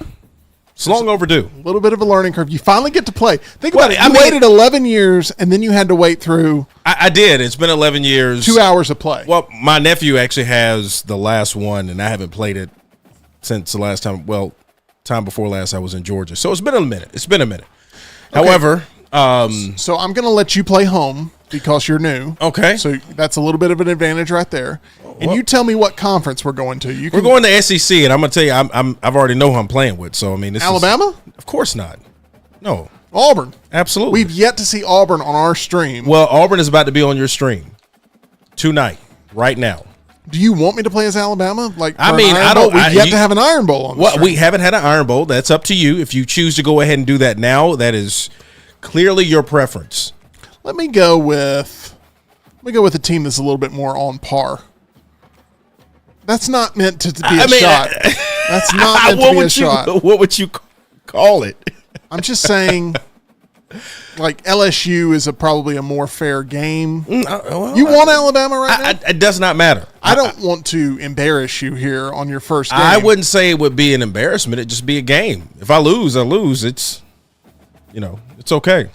it's long overdue. A little bit of a learning curve. You finally get to play. Think about it. I You mean- waited 11 years, and then you had to wait through I did. It's been 11 years. 2 hours of play. Well, my nephew actually has the last one, and I haven't played it since the last time. Well, time before last I was in Georgia. So it's been a minute. Okay. However, so I'm going to let you play home because you're new. Okay. So that's a little bit of an advantage right there. And you tell me what conference we're going to. We're going to SEC, and I'm going to tell you, I've already know who I'm playing with. So I mean, this Alabama? Of course not. No. Auburn. Absolutely. We've yet to see Auburn on our stream. Well, Auburn is about to be on your stream tonight, right now. Do you want me to play as Alabama? Like, I for mean, an Iron I don't. Bowl? We've yet to have an Iron Bowl on the Well, stream. we haven't had an Iron Bowl. That's up to you. If you choose to go ahead and do that now, that is clearly your preference. Let me go with a team that's a little bit more on par. That's not meant to be a shot. That's not meant to be a shot. What would you call it? I'm just saying, like, LSU is probably a more fair game. You want Alabama right now? It does not matter. I don't want to embarrass you here on your first game. I wouldn't say it would be an embarrassment. It'd just be a game. If I lose, I lose. It's, it's okay.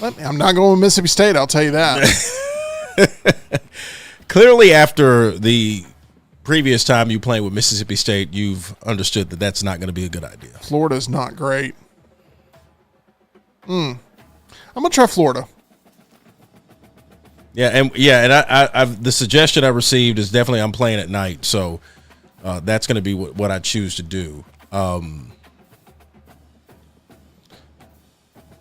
I'm not going with Mississippi State, I'll tell you that. Clearly, after the previous time you played with Mississippi State, you've understood that that's not going to be a good idea. Florida's not great. I'm gonna try Florida. Yeah, and I've the suggestion I received is definitely I'm playing at night, so that's going to be what I choose to do. What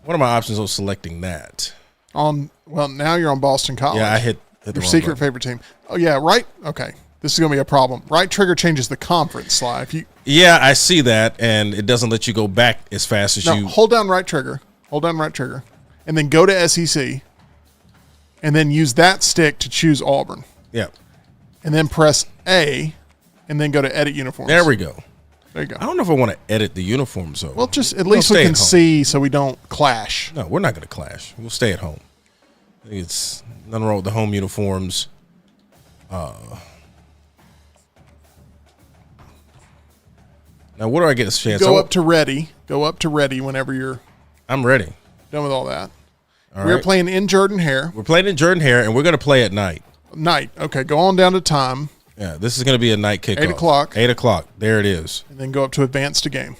are my options on selecting that? Now you're on Boston College. Yeah, I hit your secret favorite team. Oh yeah, right. Okay, this is going to be a problem. Right trigger changes the conference, Sly. Yeah, I see that, and it doesn't let you go back as fast as you. Hold down right trigger. Hold down right trigger, and then go to SEC. And then use that stick to choose Auburn. Yeah. And then press A, and then go to edit uniforms. There we go. There you go. I don't know if I want to edit the uniforms, though. Well, just at least we can see so we don't clash. No, we're not going to clash. We'll stay at home. I think it's nothing wrong with the home uniforms. Now, what do I get a chance? Go up to ready. Go up to ready whenever you're. I'm ready. Done with all that. We're playing in Jordan-Hare. We're playing in Jordan-Hare, and we're going to play at night. Night. Okay, go on down to time. Yeah, this is going to be a night kickoff. 8 o'clock. 8 o'clock. There it is. And then go up to advanced to game.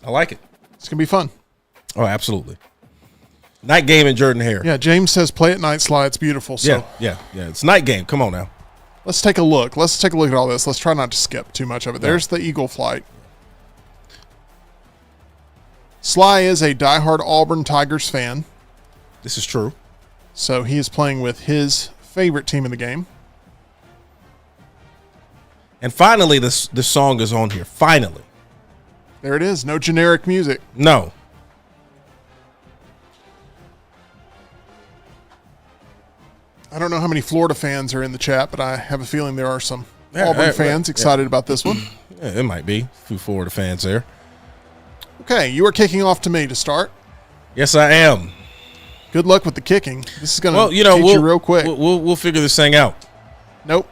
I like it. It's going to be fun. Oh, absolutely. Night game in Jordan-Hare. Yeah, James says play at night, Sly. It's beautiful. So. Yeah. It's night game. Come on now. Let's take a look. Let's take a look at all this. Let's try not to skip too much of it. There's the Eagle flight. Sly is a diehard Auburn Tigers fan. This is true. So he is playing with his favorite team in the game. And finally, this song is on here. Finally. There it is. No generic music. No. I don't know how many Florida fans are in the chat, but I have a feeling there are some Auburn fans excited about this one. Yeah, it might be. A few Florida fans there. Okay, you are kicking off to me to start. Yes, I am. Good luck with the kicking. This is going to teach you real quick. We'll figure this thing out. Nope.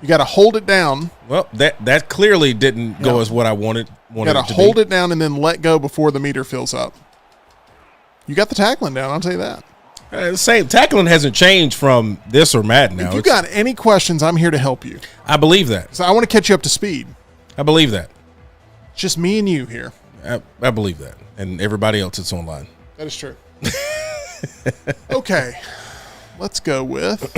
You got to hold it down. Well, that clearly didn't go as what I wanted. You got to hold it down and then let go before the meter fills up. You got the tackling down, I'll tell you that. Same tackling hasn't changed from this or Madden now. If you got any questions, I'm here to help you. I believe that. So I want to catch you up to speed. I believe that. It's just me and you here. I believe that. And everybody else that's online. That is true. Okay. Let's go with.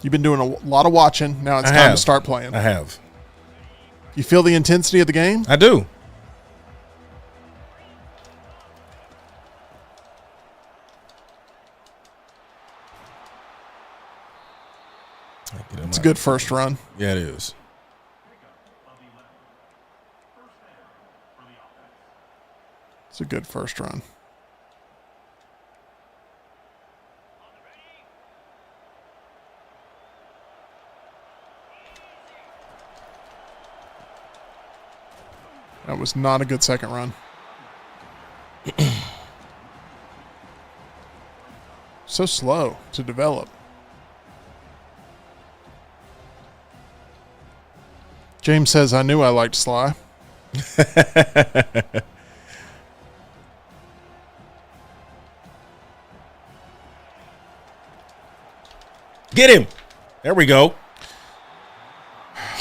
You've been doing a lot of watching. Now it's time to start playing. I have. You feel the intensity of the game? I do. It's a good first run. Yeah, it is. It's a good first run. That was not a good second run. So slow to develop. James says, I knew I liked Sly. Get him. There we go.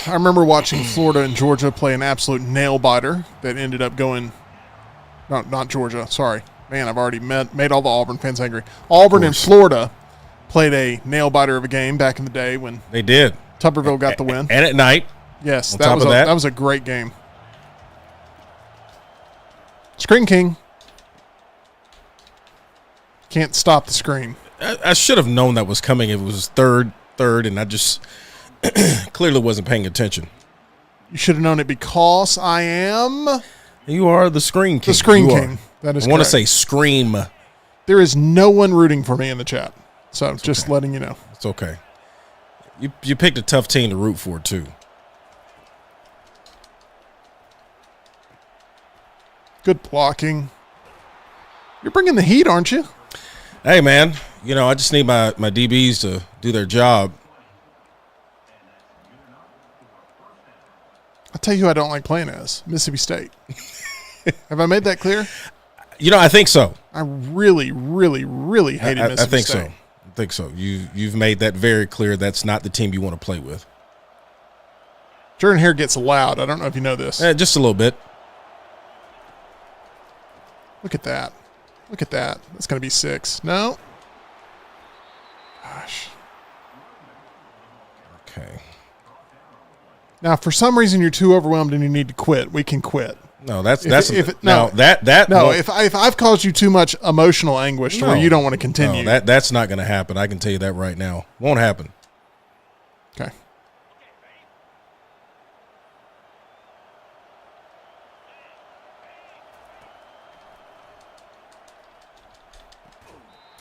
I remember watching Florida and Georgia play an absolute nail biter that ended up going. No, not Georgia. Sorry. Man, I've already made all the Auburn fans angry. Auburn and Florida played a nail biter of a game back in the day when they did. Tuberville got the win. And at night. Yes, that was a great game. Screen King. Can't stop the screen. I should have known that was coming. It was third, and I just clearly wasn't paying attention. You should have known it because I am. You are the Screen King. The Screen King. That is. I want to say scream. There is no one rooting for me in the chat, so it's just letting you know. It's okay. You picked a tough team to root for too. Good blocking. You're bringing the heat, aren't you? Hey, man. You know, I just need my DBs to do their job. I'll tell you who I don't like playing as. Mississippi State. Have I made that clear? You know, I think so. I really, really, really hated Mississippi State. I think so. You've made that very clear. That's not the team you want to play with. Jordan hair gets loud. I don't know if you know this. Just a little bit. Look at that. Look at that. That's going to be 6. No. Gosh. Okay. Now, if for some reason you're too overwhelmed and you need to quit, we can quit. No, if I've caused you too much emotional anguish to where you don't want to continue. No, that's not going to happen. I can tell you that right now. Won't happen. Okay.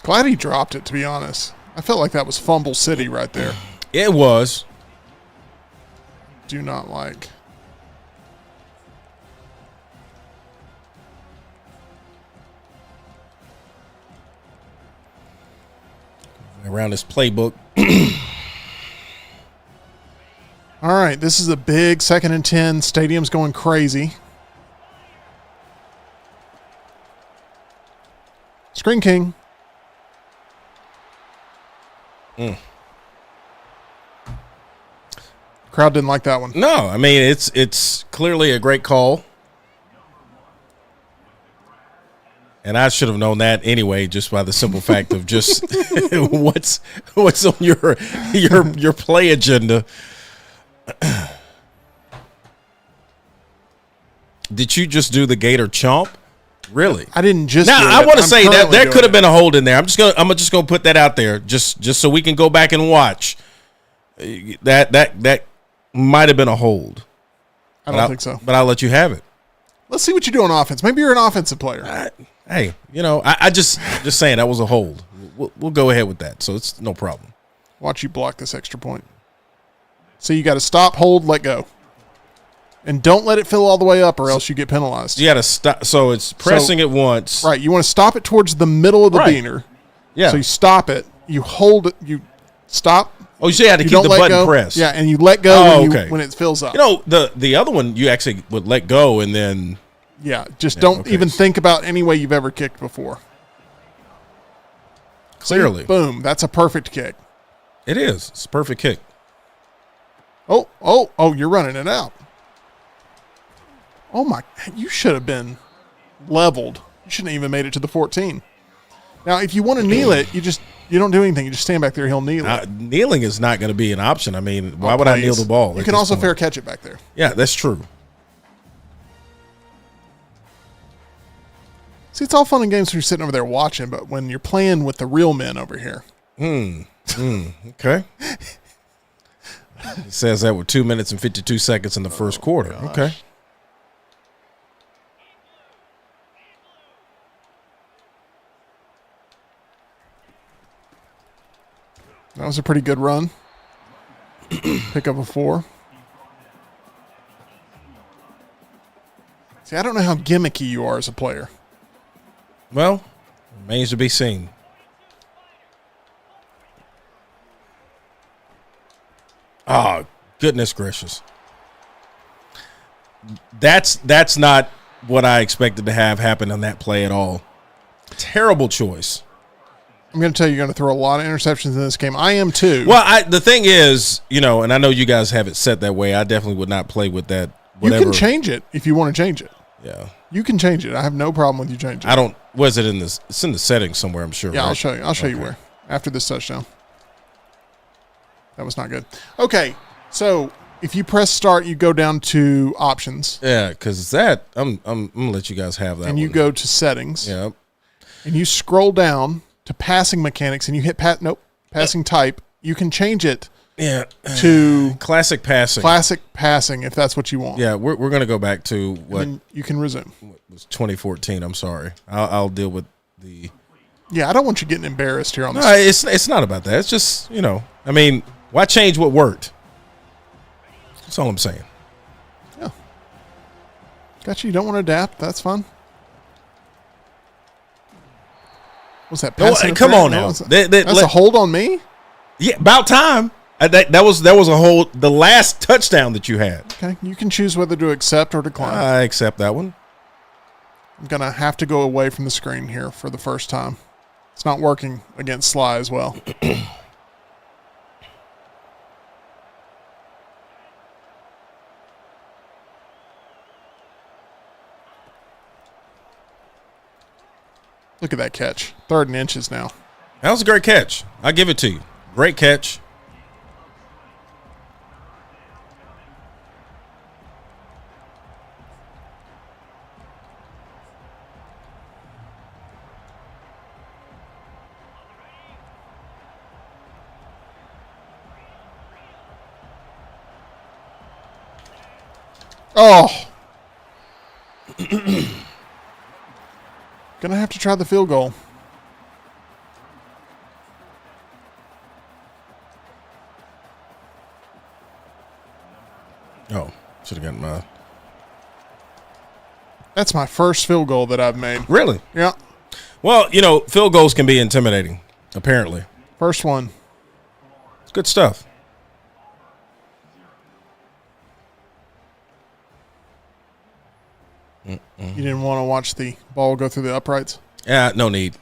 Glad he dropped it, to be honest. I felt like that was fumble city right there. It was. Do not like. Around this playbook. All right, this is a big 2nd and 10. Stadium's going crazy. Screen King. Crowd didn't like that one. No, I mean it's clearly a great call. And I should have known that anyway, just by the simple fact of just what's on your play agenda. Did you just do the Gator chomp? Really? I didn't just. Now I want to say that there could have been a hold in there. I'm just gonna put that out there, just so we can go back and watch. That might have been a hold. I don't think so. But I'll let you have it. Let's see what you do on offense. Maybe you're an offensive player. Hey, I just saying that was a hold. We'll go ahead with that. So it's no problem. Watch you block this extra point. So you got to stop, hold, let go. And don't let it fill all the way up or else you get penalized. You got to stop. So it's pressing it once. Right. You want to stop it towards the middle of the beaner. Yeah. So you stop it. You hold it. You stop. Oh, you had to keep the button pressed. Yeah, and you let go when it fills up. The other one, you actually would let go and then. Yeah, just don't even think about any way you've ever kicked before. Clearly. See? Boom. That's a perfect kick. It is. It's a perfect kick. Oh, you're running it out. Oh, my. You should have been leveled. You shouldn't have even made it to the 14. Now, if you want to kneel it, you don't do anything. You just stand back there. He'll kneel it. Kneeling is not going to be an option. I mean, why would I kneel the ball? You can also fair catch it back there. Yeah, that's true. See, it's all fun and games when you're sitting over there watching, but when you're playing with the real men over here. Okay. He says that with 2 minutes and 52 seconds in the first quarter. Gosh. Okay. That was a pretty good run. Pick up a 4. See, I don't know how gimmicky you are as a player. Well, remains to be seen. Oh, goodness gracious. That's not what I expected to have happen on that play at all. Terrible choice. I'm going to tell you, you're going to throw a lot of interceptions in this game. I am too. Well, the thing is, and I know you guys have it set that way. I definitely would not play with that. Whatever. You can change it if you want to change it. Yeah. You can change it. I have no problem with you changing it. I don't. Was it in this? It's in the settings somewhere, I'm sure. Yeah, right? I'll show you. I'll show you where after this touchdown. That was not good. Okay, so if you press start, you go down to options. Yeah, because that I'm gonna let you guys have that. And you go to settings. Yep. And you scroll down to passing mechanics, and you hit passing type. You can change it. Yeah. To classic passing. Classic passing, if that's what you want. Yeah, we're going to go back to what you can resume. It was 2014. I'm sorry. I'll deal with the. Yeah, I don't want you getting embarrassed here on this. No, it's not about that. It's just I mean, why change what worked? That's all I'm saying. Yeah. Got you. You don't want to adapt. That's fine. Was that passing? Come on now. That's a hold on me? Yeah, about time. That was a hold. The last touchdown that you had. Okay, you can choose whether to accept or decline. I accept that one. I'm gonna have to go away from the screen here for the first time. It's not working against Sly as well. Look at that catch. 3rd and inches now. That was a great catch. I give it to you. Great catch. Oh. Gonna have to try the field goal. Oh, should have gotten my. That's my first field goal that I've made. Really? Yeah. Well, field goals can be intimidating, apparently. First one. It's good stuff. You didn't want to watch the ball go through the uprights? Yeah, no need.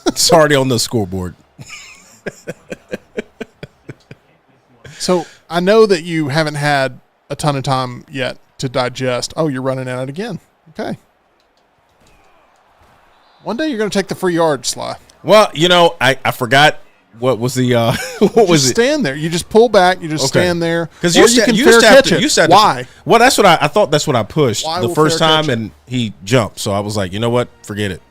It's already on the scoreboard. So I know that you haven't had a ton of time yet to digest. Oh, you're running at it again. Okay. One day you're going to take the free yard, Sly. Well, I forgot what was the what was it? Stand there. You just pull back. You just stand there. Because you can fair catch it. Why? Well, that's what I thought. That's what I pushed Why the will first fair time, catch it? and he jumped. So I was like, you know what? Forget it.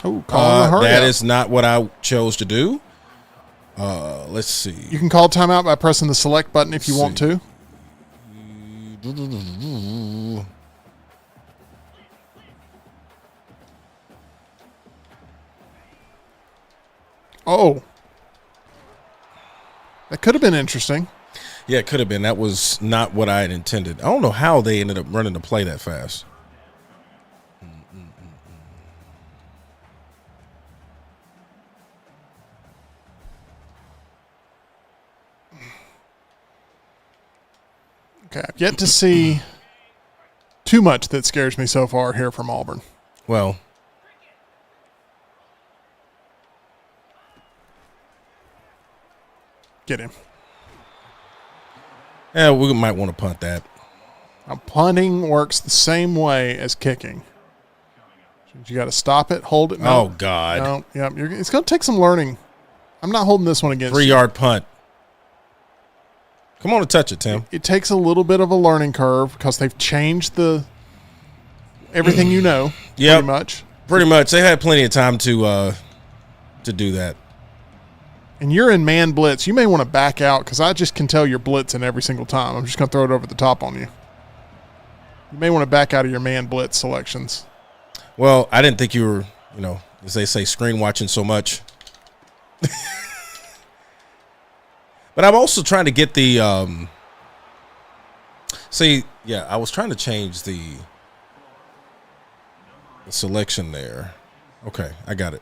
Oh, call hurry that up. is not what I chose to do. Let's see. You can call timeout by pressing the select button if you want to. Oh. That could have been interesting. Yeah, it could have been. That was not what I had intended. I don't know how they ended up running the play that fast. Okay, I've yet to see too much that scares me so far here from Auburn. Well, get him. Yeah, we might want to punt that. Now, punting works the same way as kicking. You got to stop it, hold it. No, Oh, God. No, yeah, it's going to take some learning. I'm not holding this one against 3-yard punt. Come on and touch it, Tim. It takes a little bit of a learning curve because they've changed everything you know. Yep. Pretty much. Pretty much. They had plenty of time to do that. And you're in man blitz. You may want to back out because I just can tell you're blitzing every single time. I'm just going to throw it over the top on you. You may want to back out of your man blitz selections. Well, I didn't think you were, as they say, screen watching so much. But I'm also trying to get the I was trying to change the selection there. Okay, I got it.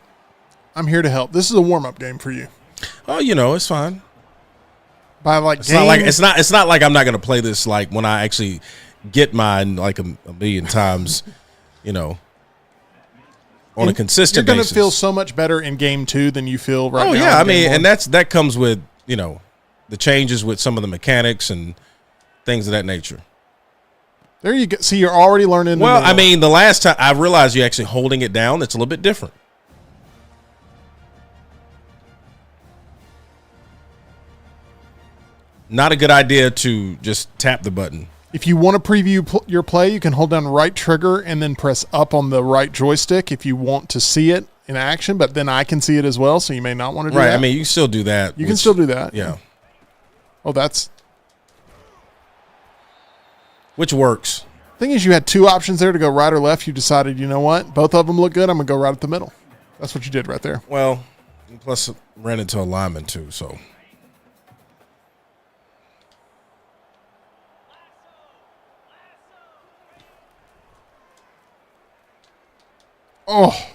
I'm here to help. This is a warm-up game for you. Oh, it's fine. By it's not like I'm not going to play this like when I actually get mine like a million times, on a consistent basis. You're going to feel so much better in game 2 than you feel right now. Oh yeah, I mean, and that comes with, the changes with some of the mechanics and things of that nature. There you go. See, you're already learning. Well, I mean, the last time I realized you're actually holding it down, it's a little bit different. Not a good idea to just tap the button. If you want to preview your play, you can hold down the right trigger and then press up on the right joystick if you want to see it in action, but then I can see it as well, so you may not want to do that. Right, I mean, you can still do that. You can still do that. Yeah. Oh, that's... Which works. Thing is, you had 2 options there to go right or left. You decided, you know what? Both of them look good. I'm going to go right at the middle. That's what you did right there. Well, plus ran into a lineman too, so... Oh.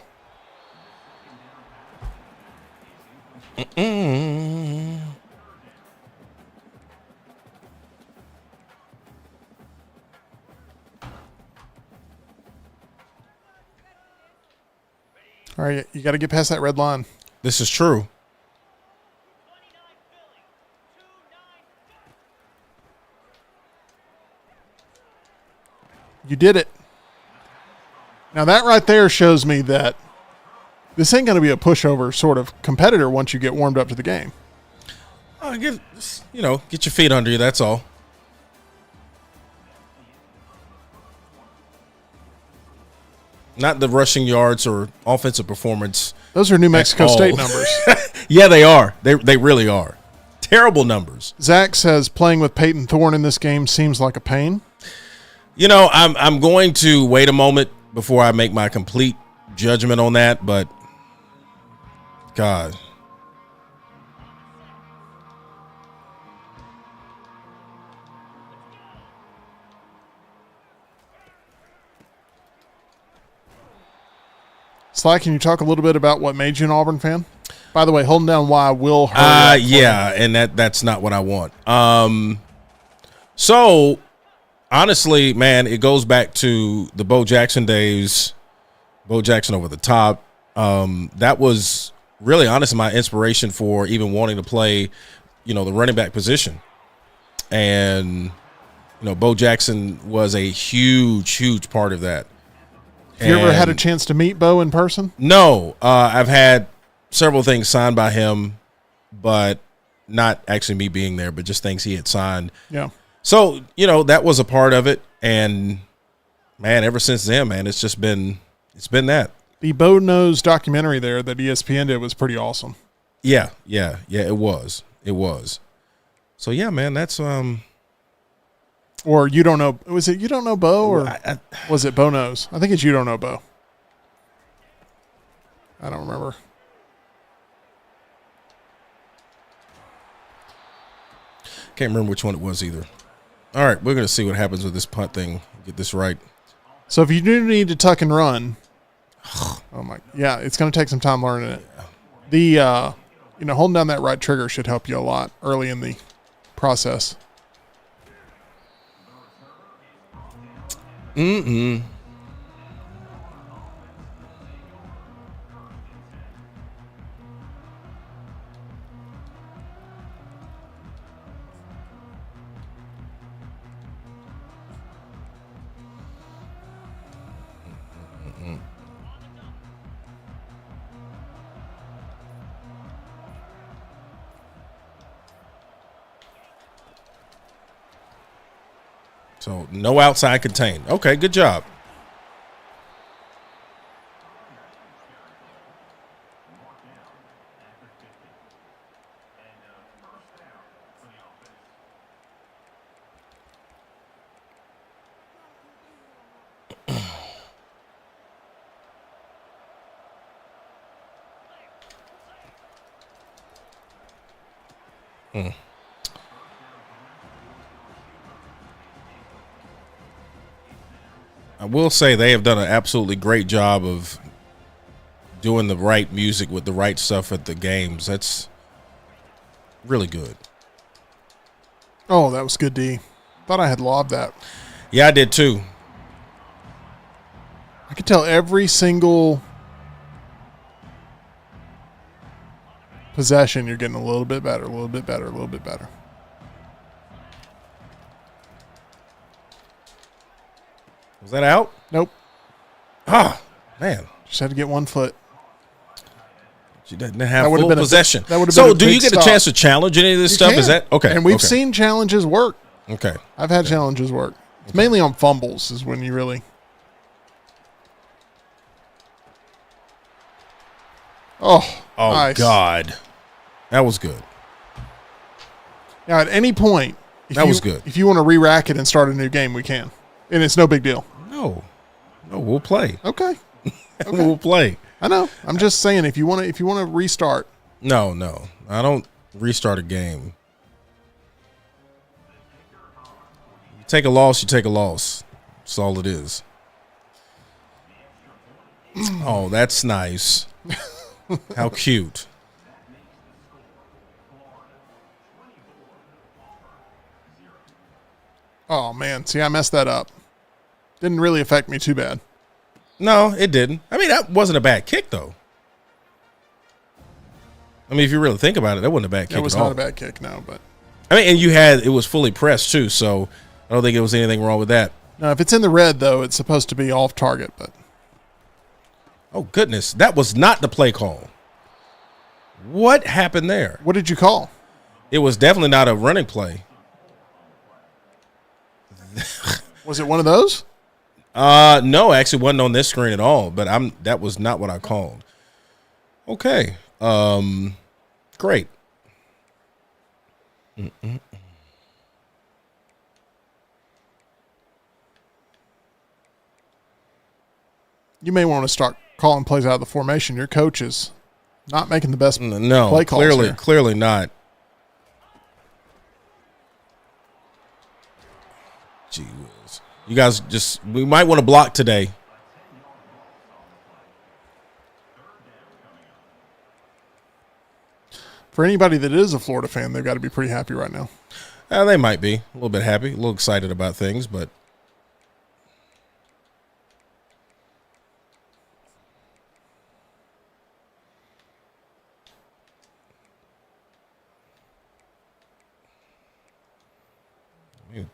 All right, you got to get past that red line. This is true. You did it. Now that right there shows me that this ain't going to be a pushover sort of competitor once you get warmed up to the game. Get your feet under you. That's all. Not the rushing yards or offensive performance. Those are New Mexico State numbers. Yeah, they are. They really are. Terrible numbers. Zach says playing with Peyton Thorne in this game seems like a pain. I'm going to wait a moment before I make my complete judgment on that, but God. Sly, can you talk a little bit about what made you an Auburn fan? By the way, holding down Y will hurt. Yeah, and that's not what I want. So honestly, man, it goes back to the Bo Jackson days. Bo Jackson over the top. That was really, honestly, my inspiration for even wanting to play, the running back position. And Bo Jackson was a huge part of that. Have you ever had a chance to meet Bo in person? No. I've had several things signed by him, but not actually me being there, but just things he had signed. Yeah. So, that was a part of it. And, man, ever since then, man, it's been that. The Bo Knows documentary there that ESPN did was pretty awesome. Yeah, it was. So, yeah, man, that's Or You Don't Know. Was it You Don't Know Bo, or was it Bo Knows? I think it's You Don't Know Bo. I don't remember. Can't remember which one it was either. All right, we're going to see what happens with this punt thing. Get this right. So if you do need to tuck and run, it's going to take some time learning it. The holding down that right trigger should help you a lot early in the process. So no outside contain. Okay, good job. I will say they have done an absolutely great job of doing the right music with the right stuff at the games. That's really good. Oh, that was good, D. Thought I had lobbed that. Yeah, I did too. I could tell every single possession you're getting a little bit better, a little bit better, a little bit better. Was that out? Nope. Ah, man. Just had to get 1 foot. She didn't have full possession. So do you get a chance to challenge any of this stuff? Can. Is that okay? And we've seen challenges work. Okay. I've had challenges work. It's mainly on fumbles is when you really. Oh, nice. God. That was good. Now, at any point, was good. If you want to re-rack it and start a new game, we can. And it's no big deal. No, we'll play. Okay. We'll play. I know. I'm just saying if you want to restart. No. I don't restart a game. You take a loss, you take a loss. That's all it is. Oh, that's nice. How cute. Oh, man. See, I messed that up. Didn't really affect me too bad. No, it didn't. I mean, that wasn't a bad kick, though. I mean, if you really think about it, that wasn't a bad kick at all. It was not a bad kick, no. But I mean, and it was fully pressed, too, so I don't think there was anything wrong with that. Now, if it's in the red, though, it's supposed to be off target. But oh, goodness. That was not the play call. What happened there? What did you call? It was definitely not a running play. Was it one of those? No, actually wasn't on this screen at all, but that was not what I called. Okay. Great. You may want to start calling plays out of the formation. Your coach is not making the best no, play calls here. Clearly not. Gee whiz. You guys we might want to block today. For anybody that is a Florida fan, they've got to be pretty happy right now. They might be a little bit happy, a little excited about things, but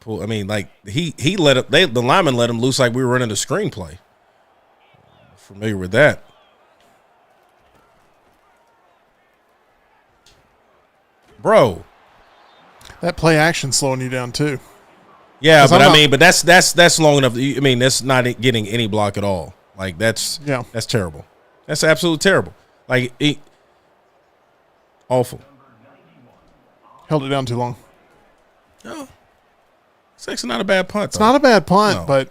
I mean, like he let it. The lineman let him loose like we were running a screenplay. Familiar with that? Bro, that play action slowing you down too. Yeah, but but that's long enough. I mean, that's not getting any block at all. Like that's terrible. That's absolutely terrible. Like awful. Held it down too long. No, it's actually not a bad punt. It's not a bad punt, but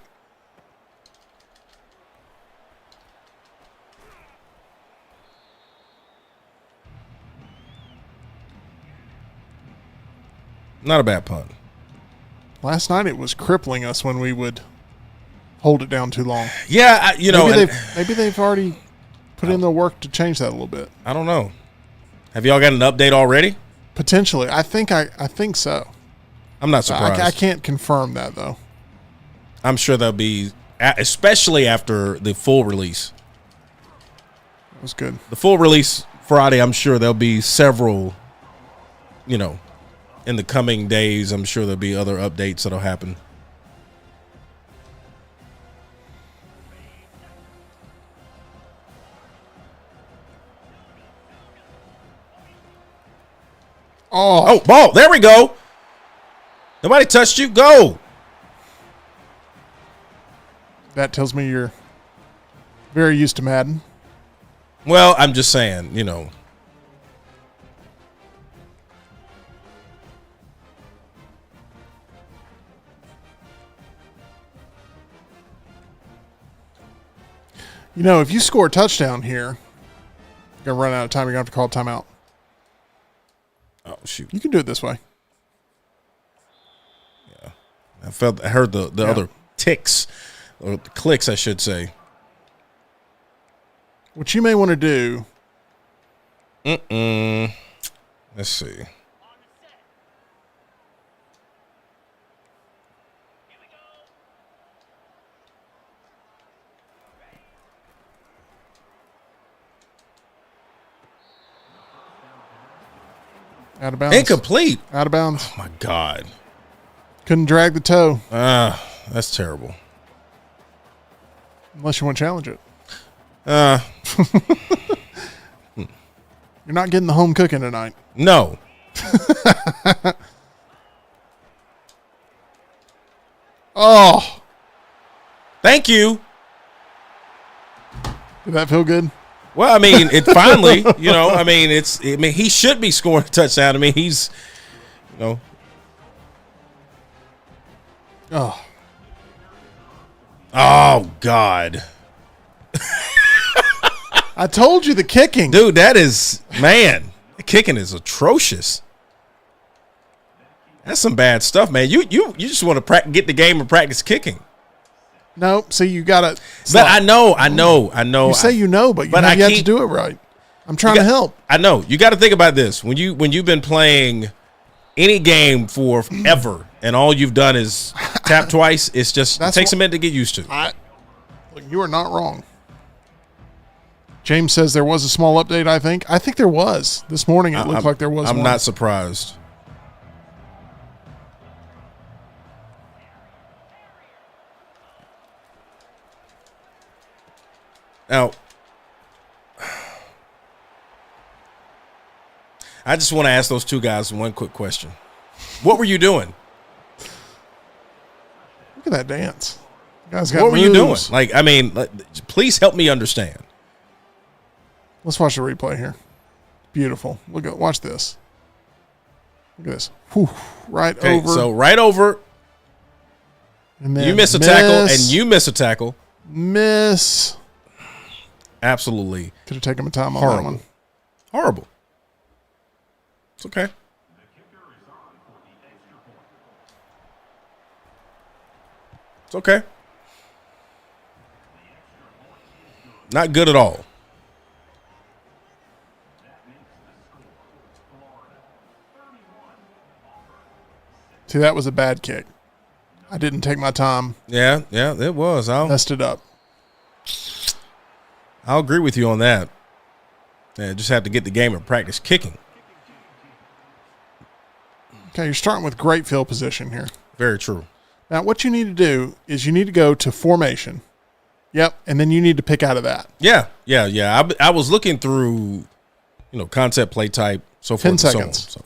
not a bad punt. Last night it was crippling us when we would hold it down too long. Yeah, maybe they've already put in the work to change that a little bit. I don't know. Have y'all got an update already? Potentially. I think so. I'm not surprised. I can't confirm that, though. I'm sure there'll be, especially after the full release. That was good. The full release Friday, I'm sure there'll be several, in the coming days. I'm sure there'll be other updates that'll happen. Oh, ball. There we go. Nobody touched you. Go. That tells me you're very used to Madden. Well, I'm just saying, If you score a touchdown here, you're going to run out of time. You're going to have to call a timeout. Oh, shoot. You can do it this way. Yeah. I heard the other ticks, or the clicks, I should say. What you may want to do. Let's see. Out of bounds. Incomplete. Out of bounds. Oh, my God. Couldn't drag the toe. That's terrible. Unless you want to challenge it. You're not getting the home cooking tonight. No. Oh. Thank you. Did that feel good? Well, I mean, it finally, he should be scoring a touchdown. I mean, he's, Oh. Oh, God. I told you the kicking. Dude, the kicking is atrocious. That's some bad stuff, man. You just want to get the game and practice kicking. No, see, you got to. But I know. You say but you have yet to do it right. I'm trying to help. I know. You got to think about this. When you've been playing any game for ever and all you've done is tap twice, it takes a minute to get used to. You are not wrong. James says there was a small update, I think there was. This morning it looked like there was I'm one. not surprised. Now, I just want to ask those two guys one quick question. What were you doing? Look at that dance. You guys got What were you doing? moves. Like, I mean, please help me understand. Let's watch the replay here. Beautiful. Watch this. Look at this. Whew, right over. So right over. And then you miss a tackle, and you miss a tackle. Miss. Absolutely. Could have taken my time on Horrible. that one. Horrible. It's okay. It's okay. Not good at all. See, that was a bad kick. I didn't take my time. Yeah, it was. Messed it up. I'll agree with you on that. Yeah, just have to get the game of practice kicking. Okay, you're starting with great field position here. Very true. Now, what you need to do is you need to go to formation. Yep, and then you need to pick out of that. Yeah. I was looking through, concept, play type, so forth 10 and seconds. so on.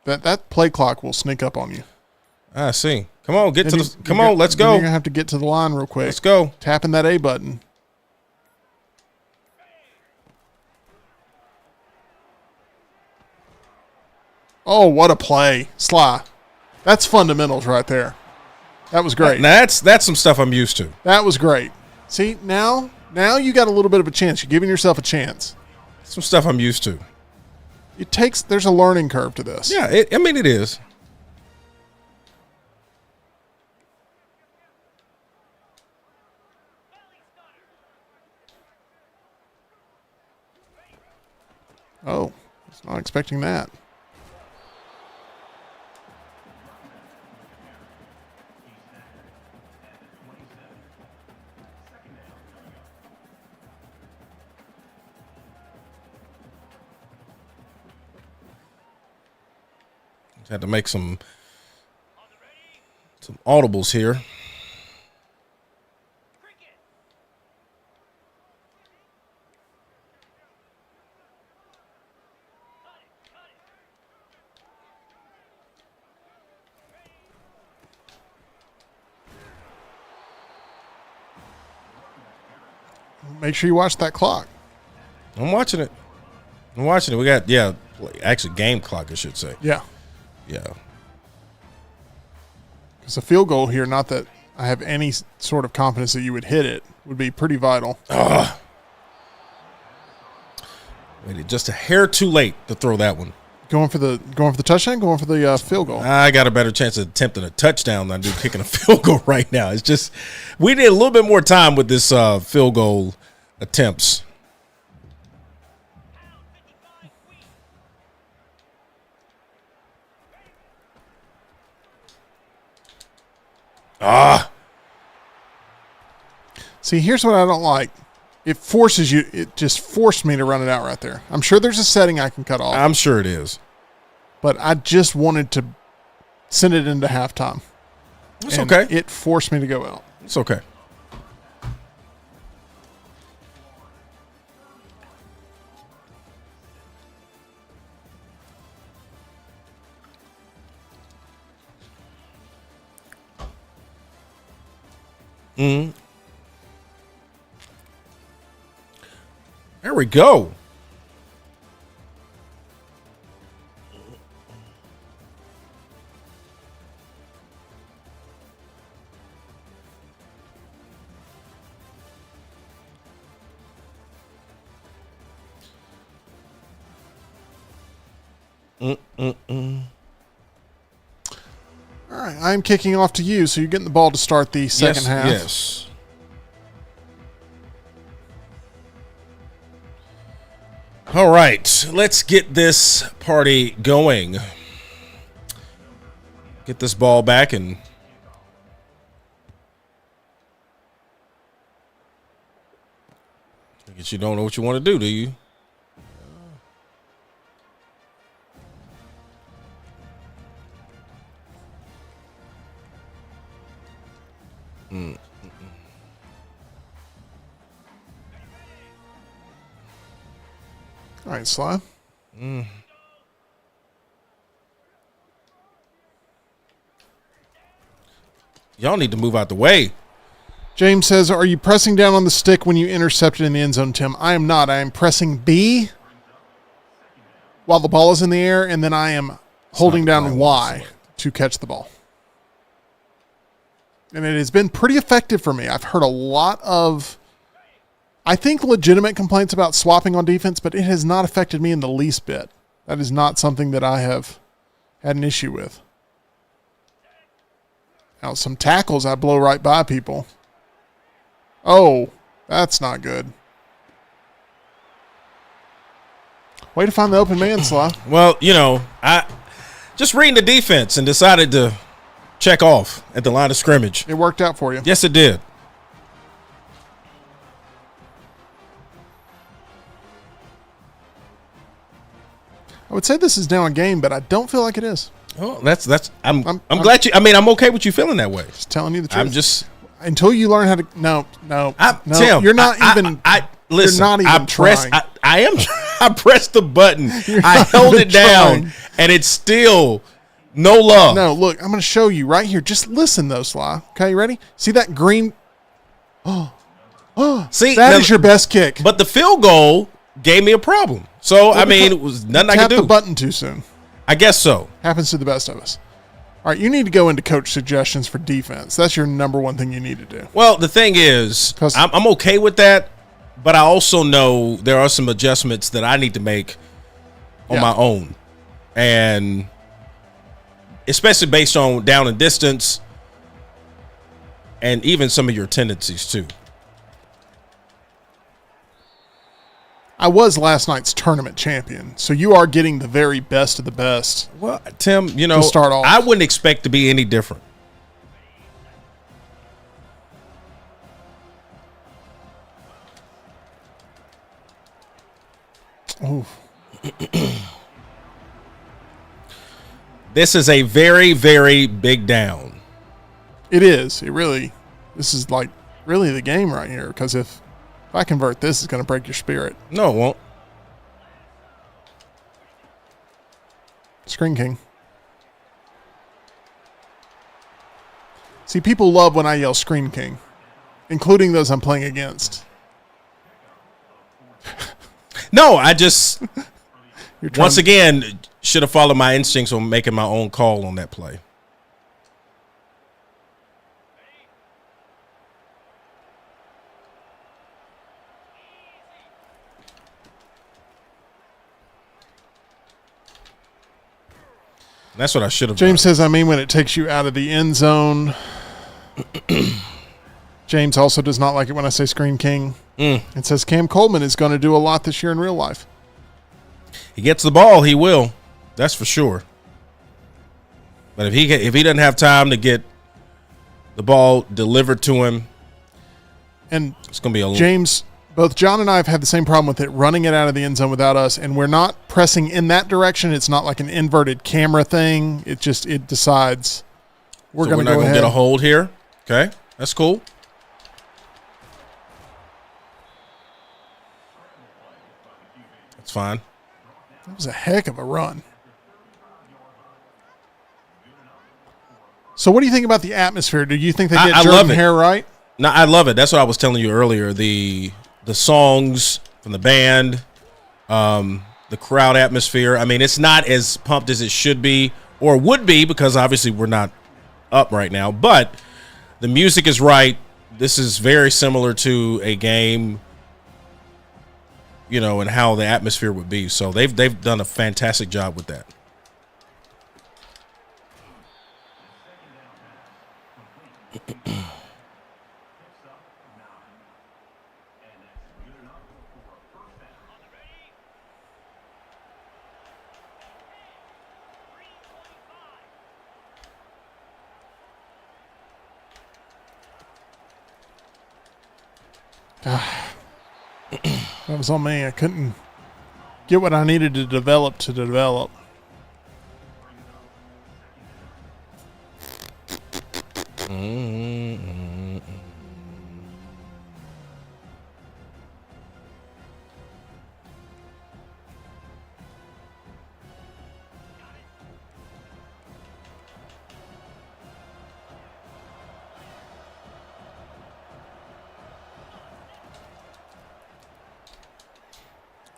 So. That play clock will sneak up on you. I see. Come on, let's go. You're going to have to get to the line real quick. Let's go. Tapping that A button. Oh, what a play. Sly. That's fundamentals right there. That was great. That's some stuff I'm used to. That was great. See, now you got a little bit of a chance. You're giving yourself a chance. Some stuff I'm used to. There's a learning curve to this. Yeah, it is. Oh, I was not expecting that. Had to make some audibles here. Make sure you watch that clock. I'm watching it. We got, actually game clock, I should say. Yeah. Yeah. Because a field goal here, not that I have any sort of confidence that you would hit it, would be pretty vital. Waited just a hair too late to throw that one. Going for the touchdown, going for the field goal. I got a better chance of attempting a touchdown than I do kicking a field goal right now. It's just we need a little bit more time with this field goal attempts. See, here's what I don't like. It forces you. It just forced me to run it out right there. I'm sure there's a setting I can cut off. I'm sure it is. But I just wanted to send it into halftime. It's okay. It forced me to go out. It's okay. There we go. All right, I'm kicking off to you, so you're getting the ball to start the second half. Yes. All right, let's get this party going. Get this ball back and I guess you don't know what you want to do you? All right, Sly. Y'all need to move out the way. James says, are you pressing down on the stick when you intercept it in the end zone, Tim? I am not. I am pressing B while the ball is in the air, and then I am holding down Y to catch the ball. And it has been pretty effective for me. I've heard a lot of, I think, legitimate complaints about swapping on defense, but it has not affected me in the least bit. That is not something that I have had an issue with. Now, some tackles, I blow right by people. Oh, that's not good. Way to find the open man, Sly. Well, I just reading the defense and decided to check off at the line of scrimmage. It worked out for you. Yes, it did. I would say this is now a game, but I don't feel like it is. Oh, I'm glad you. I mean, I'm okay with you feeling that way. Just telling you the truth. I'm just until you learn how to. No. Tim, you're not even. Listen. You're not even trying. I am. I pressed the button. I held it down, and it's still no love. No, look. I'm going to show you right here. Just listen, though, Sly. Okay, you ready? See that green? See, that is your best kick. But the field goal gave me a problem. So I mean, it was nothing I could do. Tapped the button too soon. I guess so. Happens to the best of us. All right, you need to go into coach suggestions for defense. That's your number one thing you need to do. Well, the thing is, I'm okay with that, but I also know there are some adjustments that I need to make on my own. And especially based on down and distance and even some of your tendencies too. I was last night's tournament champion, so you are getting the very best of the best. Well, Tim, to start off. I wouldn't expect to be any different. Oh. This is a very, very big down. It is. This is like really the game right here, because if I convert this, it's going to break your spirit. No, it won't. Screen King. See, people love when I yell Screen King, including those I'm playing against. No, I just, once again, should have followed my instincts on making my own call on that play. That's what I should have done. James says, I mean when it takes you out of the end zone. James also does not like it when I say Screen King. It says Cam Coleman is going to do a lot this year in real life. He gets the ball, he will. That's for sure. But if he doesn't have time to get the ball delivered to him, and it's going to be a James, both John and I have had the same problem with it, running it out of the end zone without us, and we're not pressing in that direction. It's not like an inverted camera thing. It decides we're going to go ahead. Get a hold here. Okay, that's cool. That's fine. That was a heck of a run. So what do you think about the atmosphere? Do you think they did Jordan Hare right? No, I love it. That's what I was telling you earlier. The songs from the band, the crowd atmosphere. I mean, it's not as pumped as it should be or would be because obviously we're not up right now. But the music is right. This is very similar to a game, and how the atmosphere would be. So they've done a fantastic job with that. That was on me. I couldn't get what I needed to develop.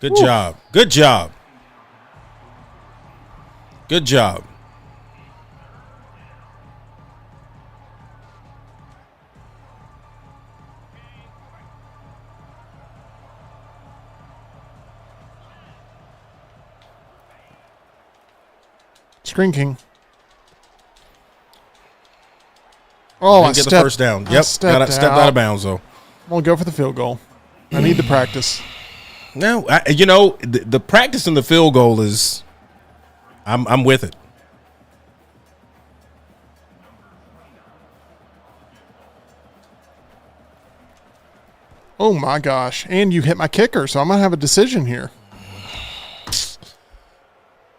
Good job. Good job. Good job. Screen King. Oh, Didn't get the first down. Yep, stepped out of bounds though. I'm gonna go for the field goal. I need the practice. No, the practice in the field goal is, I'm with it. Oh my gosh! And you hit my kicker, so I'm gonna have a decision here.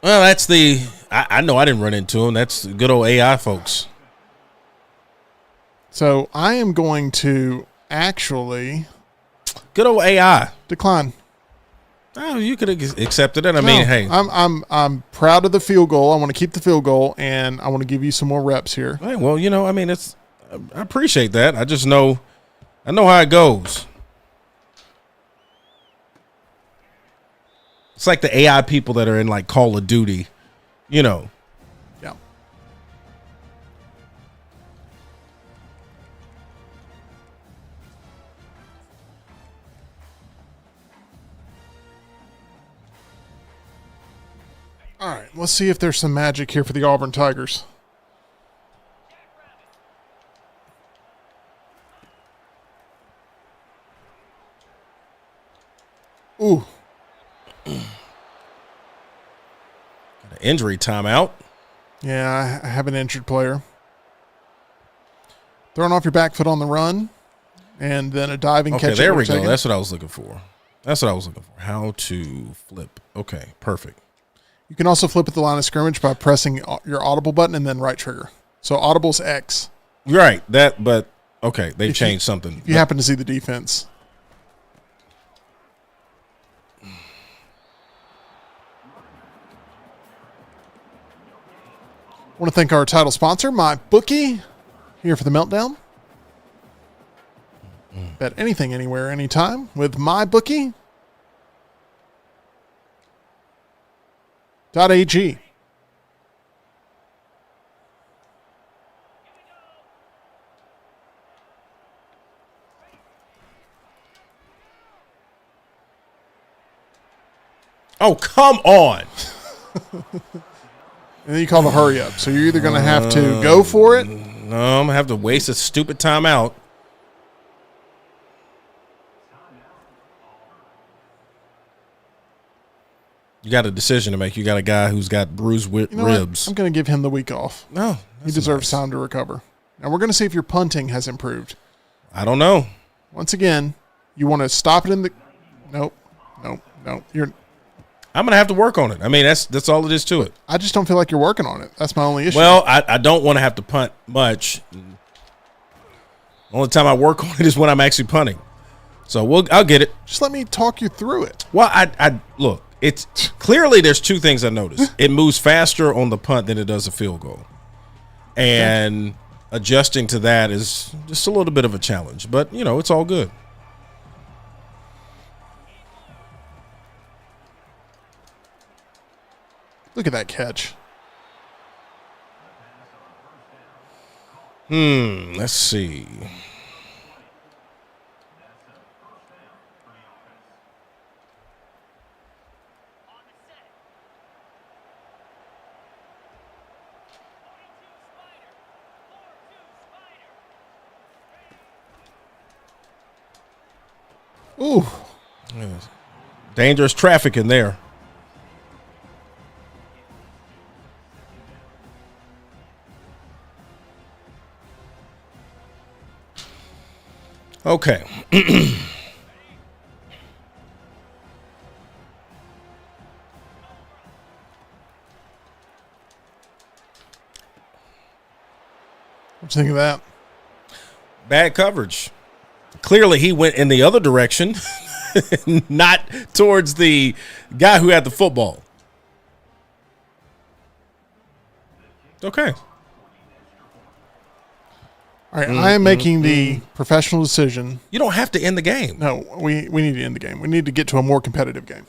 Well, that's I know I didn't run into him. That's the good old AI folks. So I am going to actually good old AI decline. Oh, you could have accepted it. I mean, hey, I'm proud of the field goal. I want to keep the field goal, and I want to give you some more reps here. Hey, well, I mean, I appreciate that. I just know, I know how it goes. It's like the AI people that are in like Call of Duty, Yeah. All right, let's see if there's some magic here for the Auburn Tigers. Ooh. Got an injury timeout. Yeah, I have an injured player. Throwing off your back foot on the run, and then a diving catch. Okay, there we go. That's what I was looking for. How to flip. Okay, perfect. You can also flip at the line of scrimmage by pressing your audible button and then right trigger. So audible's X. Right. But okay, they changed something. If you happen to see the defense. I want to thank our title sponsor, MyBookie, here for the Meltdown. Bet anything, anywhere, anytime with MyBookie. .ag. Oh, come on. And then you call the hurry up. So you're either going to have to go for it. No, I'm going to have to waste a stupid timeout. You got a decision to make. You got a guy who's got bruised ribs. I'm going to give him the week off. No, he deserves time to recover. Now we're going to see if your punting has improved. I don't know. Once again, you want to stop it in the. Nope. I'm going to have to work on it. I mean, that's all it is to it. I just don't feel like you're working on it. That's my only issue. Well, I don't want to have to punt much. The only time I work on it is when I'm actually punting. So I'll get it. Just let me talk you through it. Well, I look. It's clearly there's two things I noticed. It moves faster on the punt than it does a field goal, and adjusting to that is just a little bit of a challenge. But it's all good. Look at that catch. Let's see. Ooh. Dangerous traffic in there. Okay. What you think of that? Bad coverage. Clearly, he went in the other direction, not towards the guy who had the football. Okay. All right, I am making the professional decision. You don't have to end the game. No, we need to end the game. We need to get to a more competitive game.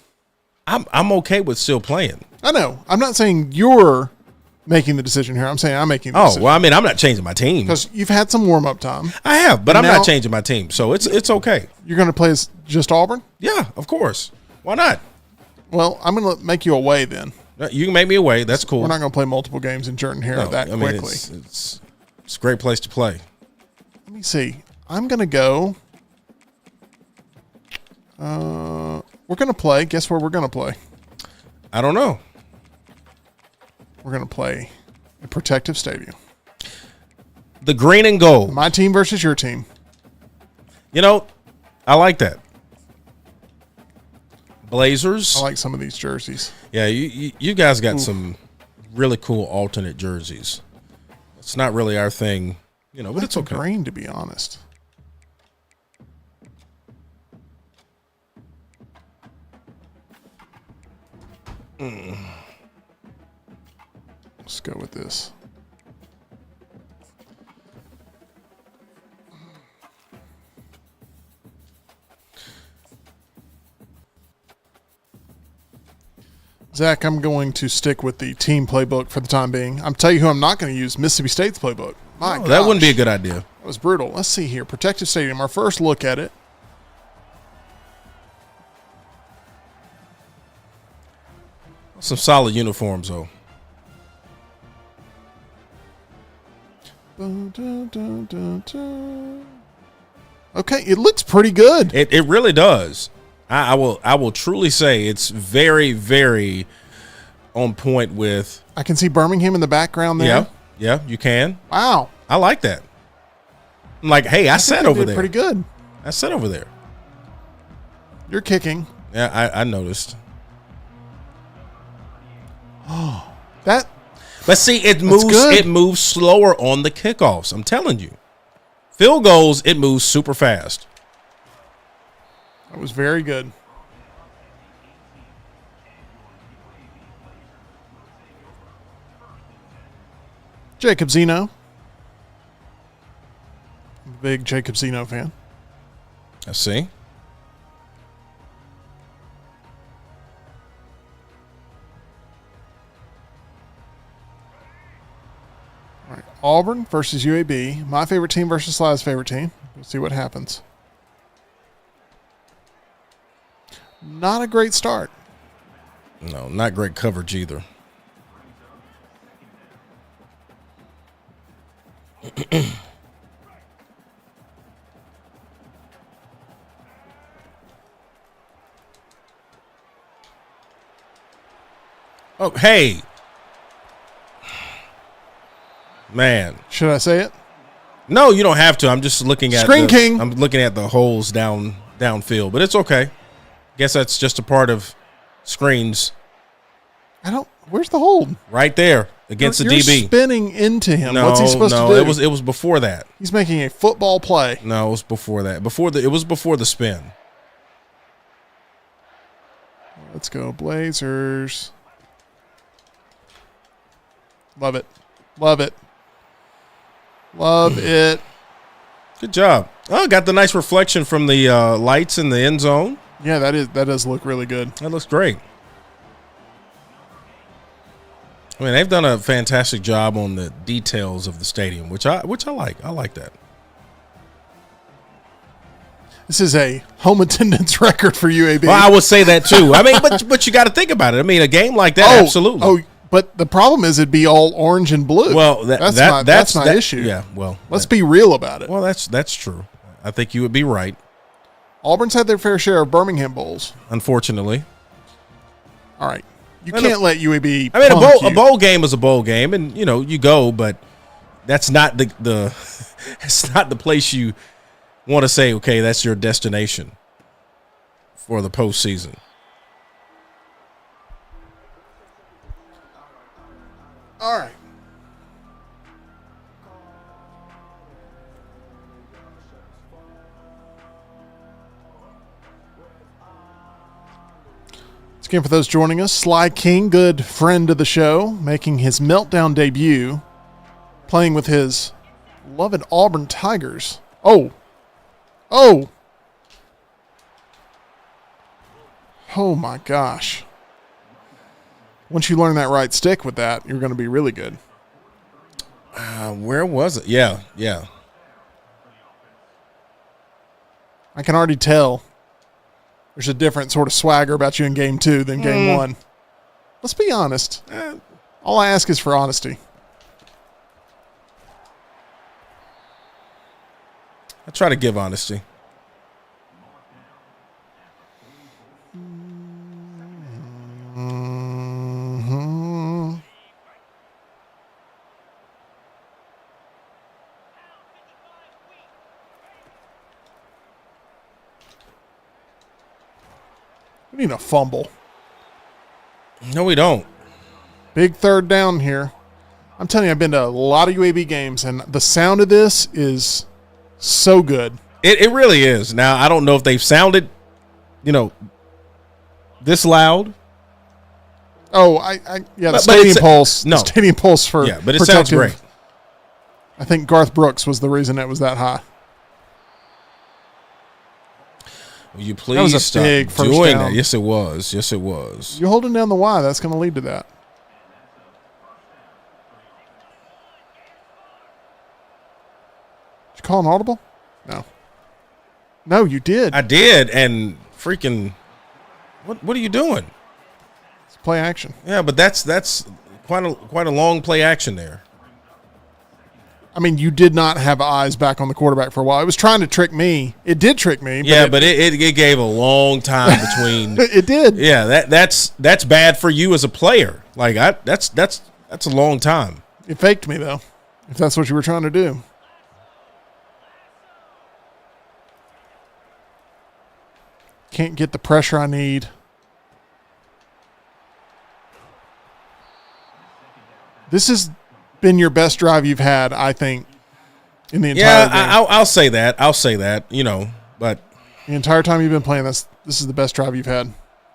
I'm okay with still playing. I know. I'm not saying you're making the decision here. I'm saying I'm making the decision. Well, I mean, I'm not changing my team. Because you've had some warm-up time. I have, but I'm not changing my team, so it's okay. You're going to play as just Auburn? Yeah, of course. Why not? Well, I'm going to make you away then. You can make me away. That's cool. We're not going to play multiple games in Jordan here quickly. It's a great place to play. Let me see. I'm going to go. We're going to play. Guess where we're going to play? I don't know. We're going to play at Protective Stadium. The green and gold. My team versus your team. You know, I like that. Blazers. I like some of these jerseys. Yeah, you guys got some really cool alternate jerseys. It's not really our thing, but it's okay. Green, to be honest. Let's go with this. Zach, I'm going to stick with the team playbook for the time being. I'm telling you who I'm not going to use, Mississippi State's playbook. My gosh, that wouldn't be a good idea. That was brutal. Let's see here. Protective Stadium, our first look at it. Some solid uniforms, though. Okay, it looks pretty good. It really does. I will truly say it's very, very on point with. I can see Birmingham in the background there. Yeah, you can. Wow, I like that. I'm like, hey, I sat over there. Pretty good. I sat over there. You're kicking. Yeah, I noticed. Oh, that. But see, it moves. It moves slower on the kickoffs. I'm telling you, field goals, it moves super fast. That was very good. Jacob Zeno. I'm a big Jacob Zeno fan. I see. All right, Auburn versus UAB. My favorite team versus Sly's favorite team. We'll see what happens. Not a great start. No, not great coverage either. Oh, hey. Man. Should I say it? No, you don't have to. I'm just looking at Screen King. I'm looking at the holes downfield, but it's okay. Guess that's just a part of screens. Where's the hold? Right there against the DB. You're spinning into him. No, what's he supposed to do? It was before that. He's making a football play. No, it was before that. It was before the spin. Let's go Blazers. Love it. Love it. Love it. Good job. Oh, got the nice reflection from the lights in the end zone. Yeah, that does look really good. That looks great. I mean, they've done a fantastic job on the details of the stadium, which I like. I like that. This is a home attendance record for UAB. Well, I would say that too. I mean, but you got to think about it. I mean, a game like that, absolutely. Oh, but the problem is it'd be all orange and blue. Well, that's my issue. Yeah, well, let's be real about it. Well, that's true. I think you would be right. Auburn's had their fair share of Birmingham Bowls. Unfortunately. All right. You can't let UAB. I mean, a bowl game is a bowl game, and you go, but that's not the it's not the place you want to say, okay, that's your destination for the postseason. All right. Again, for those joining us, Sly King, good friend of the show, making his Meltdown debut, playing with his beloved Auburn Tigers. Oh my gosh. Once you learn that right stick with that, you're going to be really good. Where was it? Yeah. I can already tell there's a different sort of swagger about you in game 2 than game 1. Let's be honest. All I ask is for honesty. I try to give honesty. We need a fumble. No, we don't. Big third down here. I'm telling you, I've been to a lot of UAB games, and the sound of this is so good. It really is. Now, I don't know if they've sounded, this loud. Oh, the Stadium Pulse. No. The Stadium Pulse for but it sounds great. I think Garth Brooks was the reason it was that high. Will you please stop doing that? Yes, it was. You're holding down the Y. That's going to lead to that. Did you call an audible? No. No, you did. I did, and freaking, what are you doing? It's play action. Yeah, but that's quite a long play action there. I mean, you did not have eyes back on the quarterback for a while. It was trying to trick me. It did trick me. But it gave a long time between. It did. Yeah, that's bad for you as a player. Like that's a long time. It faked me though, if that's what you were trying to do. Can't get the pressure I need. This has been your best drive you've had, I think, in the entire game. I'll say that. But the entire time you've been playing this is the best drive you've had.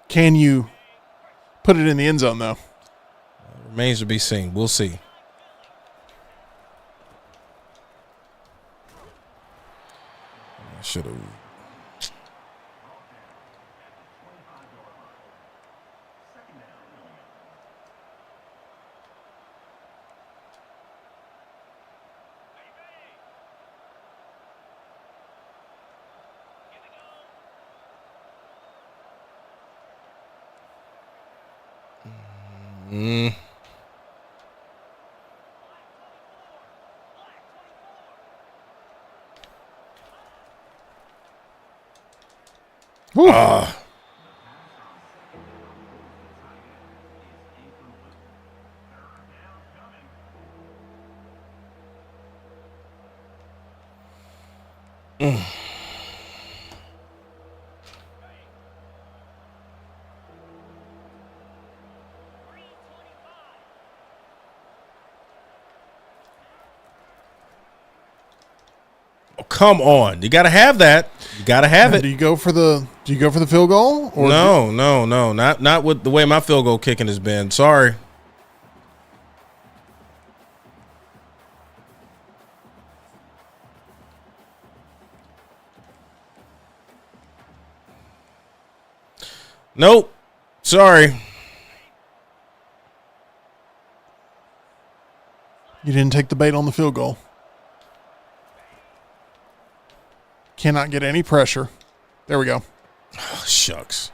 Can you put it in the end zone, though? Remains to be seen. We'll see. I should have. Come on, you got to have that. You got to have it. Do you go for the field goal? Or no, not with the way my field goal kicking has been. Sorry. Nope. Sorry. You didn't take the bait on the field goal. Cannot get any pressure. There we go. Oh, shucks.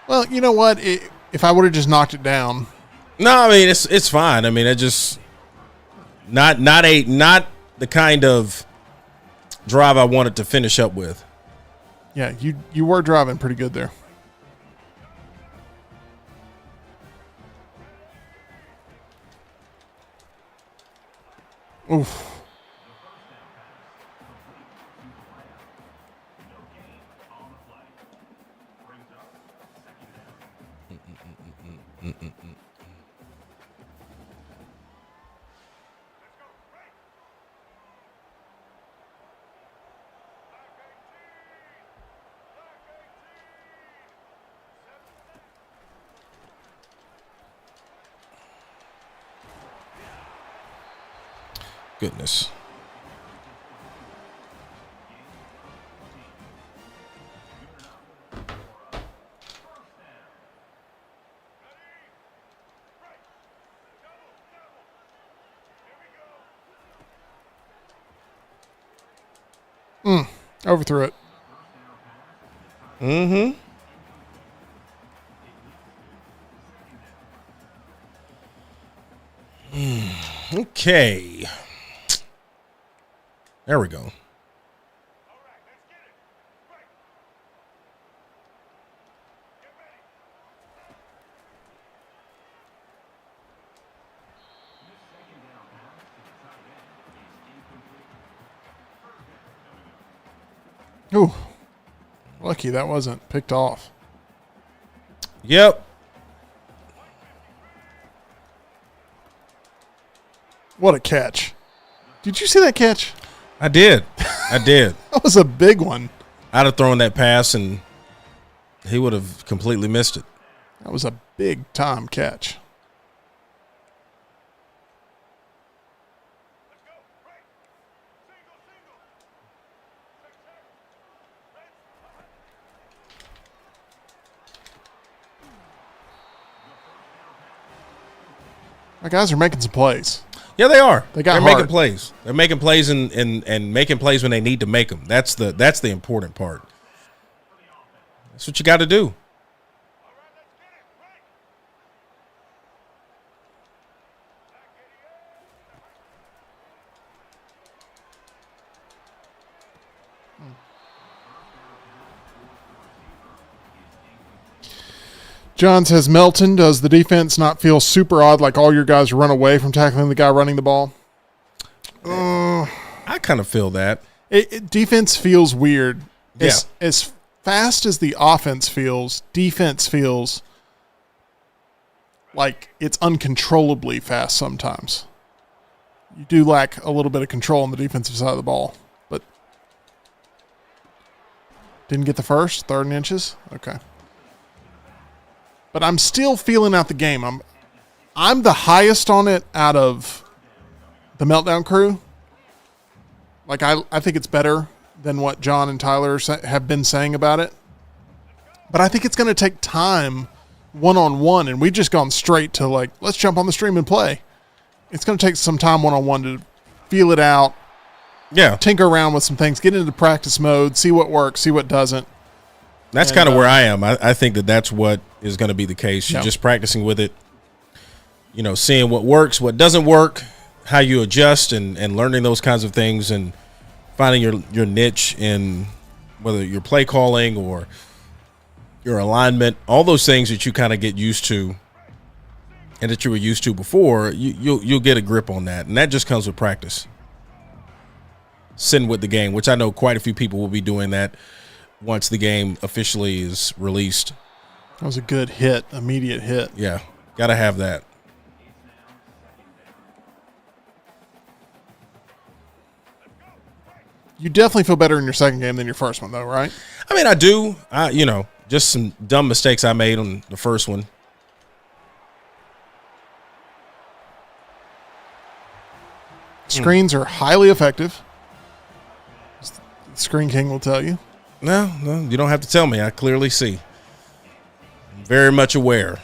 Well, you know what? If I would have just knocked it down. No, I mean it's fine. I mean, it just not the kind of drive I wanted to finish up with. Yeah, you were driving pretty good there. Oof. Goodness. Overthrew it. Mm-hmm. Okay. There we go. Ooh. Lucky that wasn't picked off. Yep. What a catch. Did you see that catch? I did. I did. That was a big one. I'd have thrown that pass and he would have completely missed it. That was a big time catch. My guys are making some plays. Yeah, they are. They're making plays. They're making plays and making plays when they need to make them. That's the important part. That's what you got to do. John says, Melton, does the defense not feel super odd like all your guys run away from tackling the guy running the ball? I kind of feel that. Defense feels weird. Yeah. As fast as the offense feels, defense feels like it's uncontrollably fast sometimes. You do lack a little bit of control on the defensive side of the ball. But didn't get the first, 3rd and inches? Okay. But I'm still feeling out the game. I'm the highest on it out of the Meltdown crew. Like, I think it's better than what John and Tyler have been saying about it. But I think it's going to take time one-on-one, and we've just gone straight to, like, let's jump on the stream and play. It's going to take some time one-on-one to feel it out, tinker around with some things, get into practice mode, see what works, see what doesn't. That's kind of where I am. I think that's what is going to be the case. You're just practicing with it, seeing what works, what doesn't work, how you adjust, and learning those kinds of things and finding your niche in whether your play calling or your alignment, all those things that you kind of get used to and that you were used to before, you'll get a grip on that. And that just comes with practice. Sitting with the game, which I know quite a few people will be doing that once the game officially is released. That was a good hit, immediate hit. Yeah, got to have that. You definitely feel better in your second game than your first one, though, right? I mean, I do. Just some dumb mistakes I made on the first one. Screens are highly effective. Screen King will tell you. No, you don't have to tell me. I clearly see. I'm very much aware.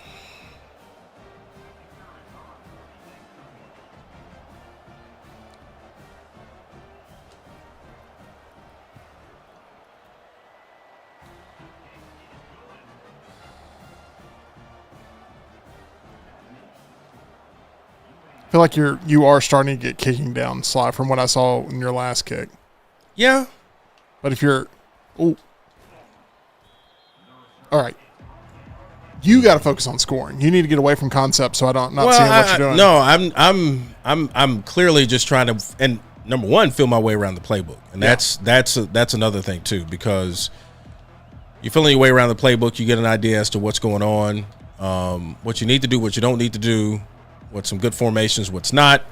I feel like you are starting to get kicking down, Sly, from what I saw in your last kick. Yeah. But if you're... Oh. All right. You got to focus on scoring. You need to get away from concept so I'm not seeing what you're doing. No, I'm clearly just trying to, and number one, feel my way around the playbook. And that's another thing too, because you're feeling your way around the playbook, you get an idea as to what's going on, what you need to do, what you don't need to do, what's some good formations, what's not.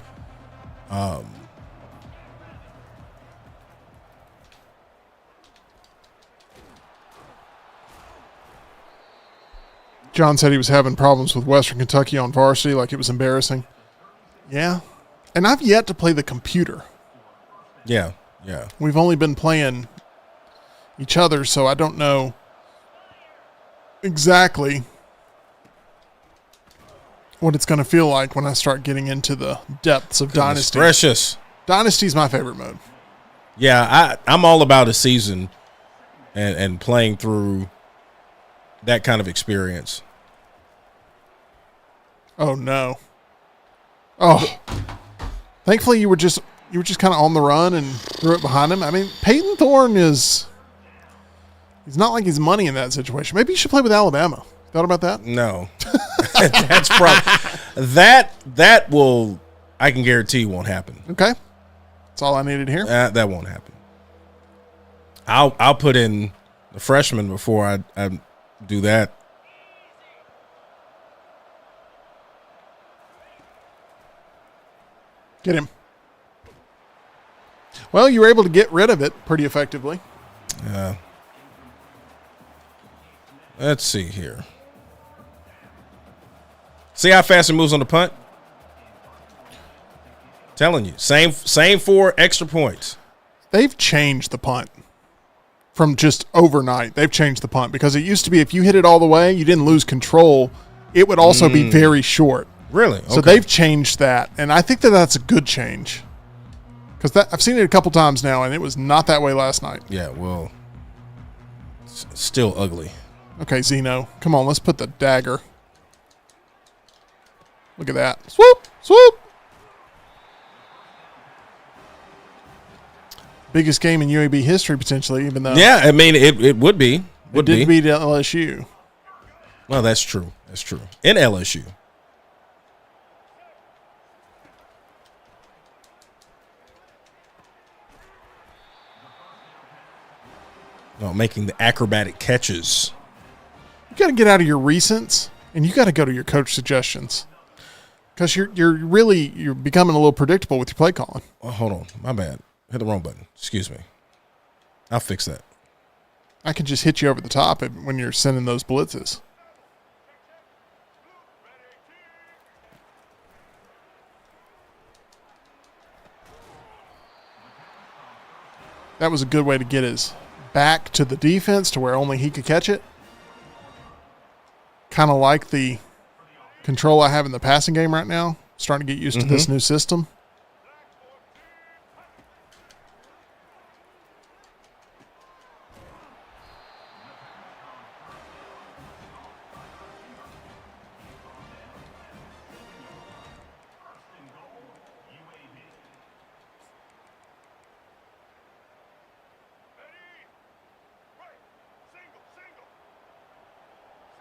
John said he was having problems with Western Kentucky on varsity, like it was embarrassing. Yeah. And I've yet to play the computer. Yeah. We've only been playing each other, so I don't know exactly what it's going to feel like when I start getting into the depths of Dynasty. Gracious. Dynasty's my favorite mode. Yeah, I'm all about a season and playing through that kind of experience. Oh no. Oh. Thankfully you were just kind of on the run and threw it behind him. I mean, Peyton Thorne he's not like he's money in that situation. Maybe you should play with Alabama. Thought about that? No. That's probably that will, I can guarantee, won't happen. Okay. That's all I needed to hear. That won't happen. I'll put in the freshman before I do that. Get him. Well, you were able to get rid of it pretty effectively. Yeah. Let's see here. See how fast it moves on the punt? Telling you. Same 4 extra points. They've changed the punt from just overnight. They've changed the punt because it used to be if you hit it all the way, you didn't lose control. It would also be very short. Really? Okay. So they've changed that, and I think that's a good change because I've seen it a couple times now, and it was not that way last night. Yeah, well, it's still ugly. Okay, Zeno, come on, let's put the dagger. Look at that. Swoop, swoop. Biggest game in UAB history, potentially, even though. Yeah, I mean, it would be. It did beat LSU. Well, that's true. That's true. In LSU. No, making the acrobatic catches. You got to get out of your recents, and you got to go to your coach suggestions. Because you're becoming a little predictable with your play calling. Oh, hold on. My bad. Hit the wrong button. Excuse me. I'll fix that. I can just hit you over the top when you're sending those blitzes. That was a good way to get his back to the defense to where only he could catch it. Kind of like the control I have in the passing game right now. Starting to get used to this new system.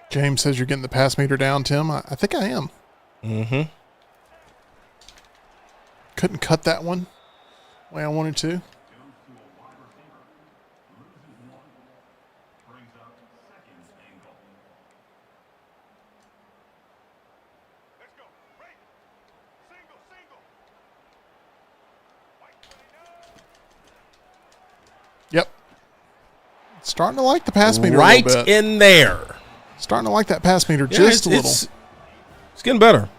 James says you're getting the pass meter down, Tim. I think I am. Mm-hmm. Couldn't cut that one the way I wanted to. Yep. Starting to like the pass meter right a little bit. In there. Starting to like that pass meter just a little. It's getting better.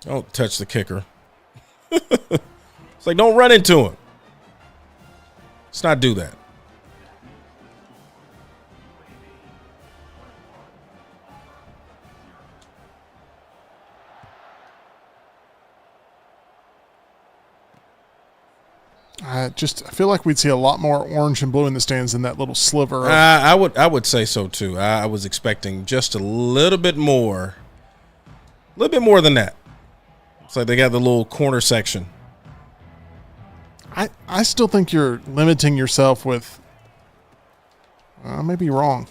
Don't touch the kicker. It's like, don't run into him. Let's not do that. I feel like we'd see a lot more orange and blue in the stands than that little sliver. I would say so too. I was expecting just a little bit more than that. It's like they got the little corner section. I still think you're limiting yourself with. I may be wrong.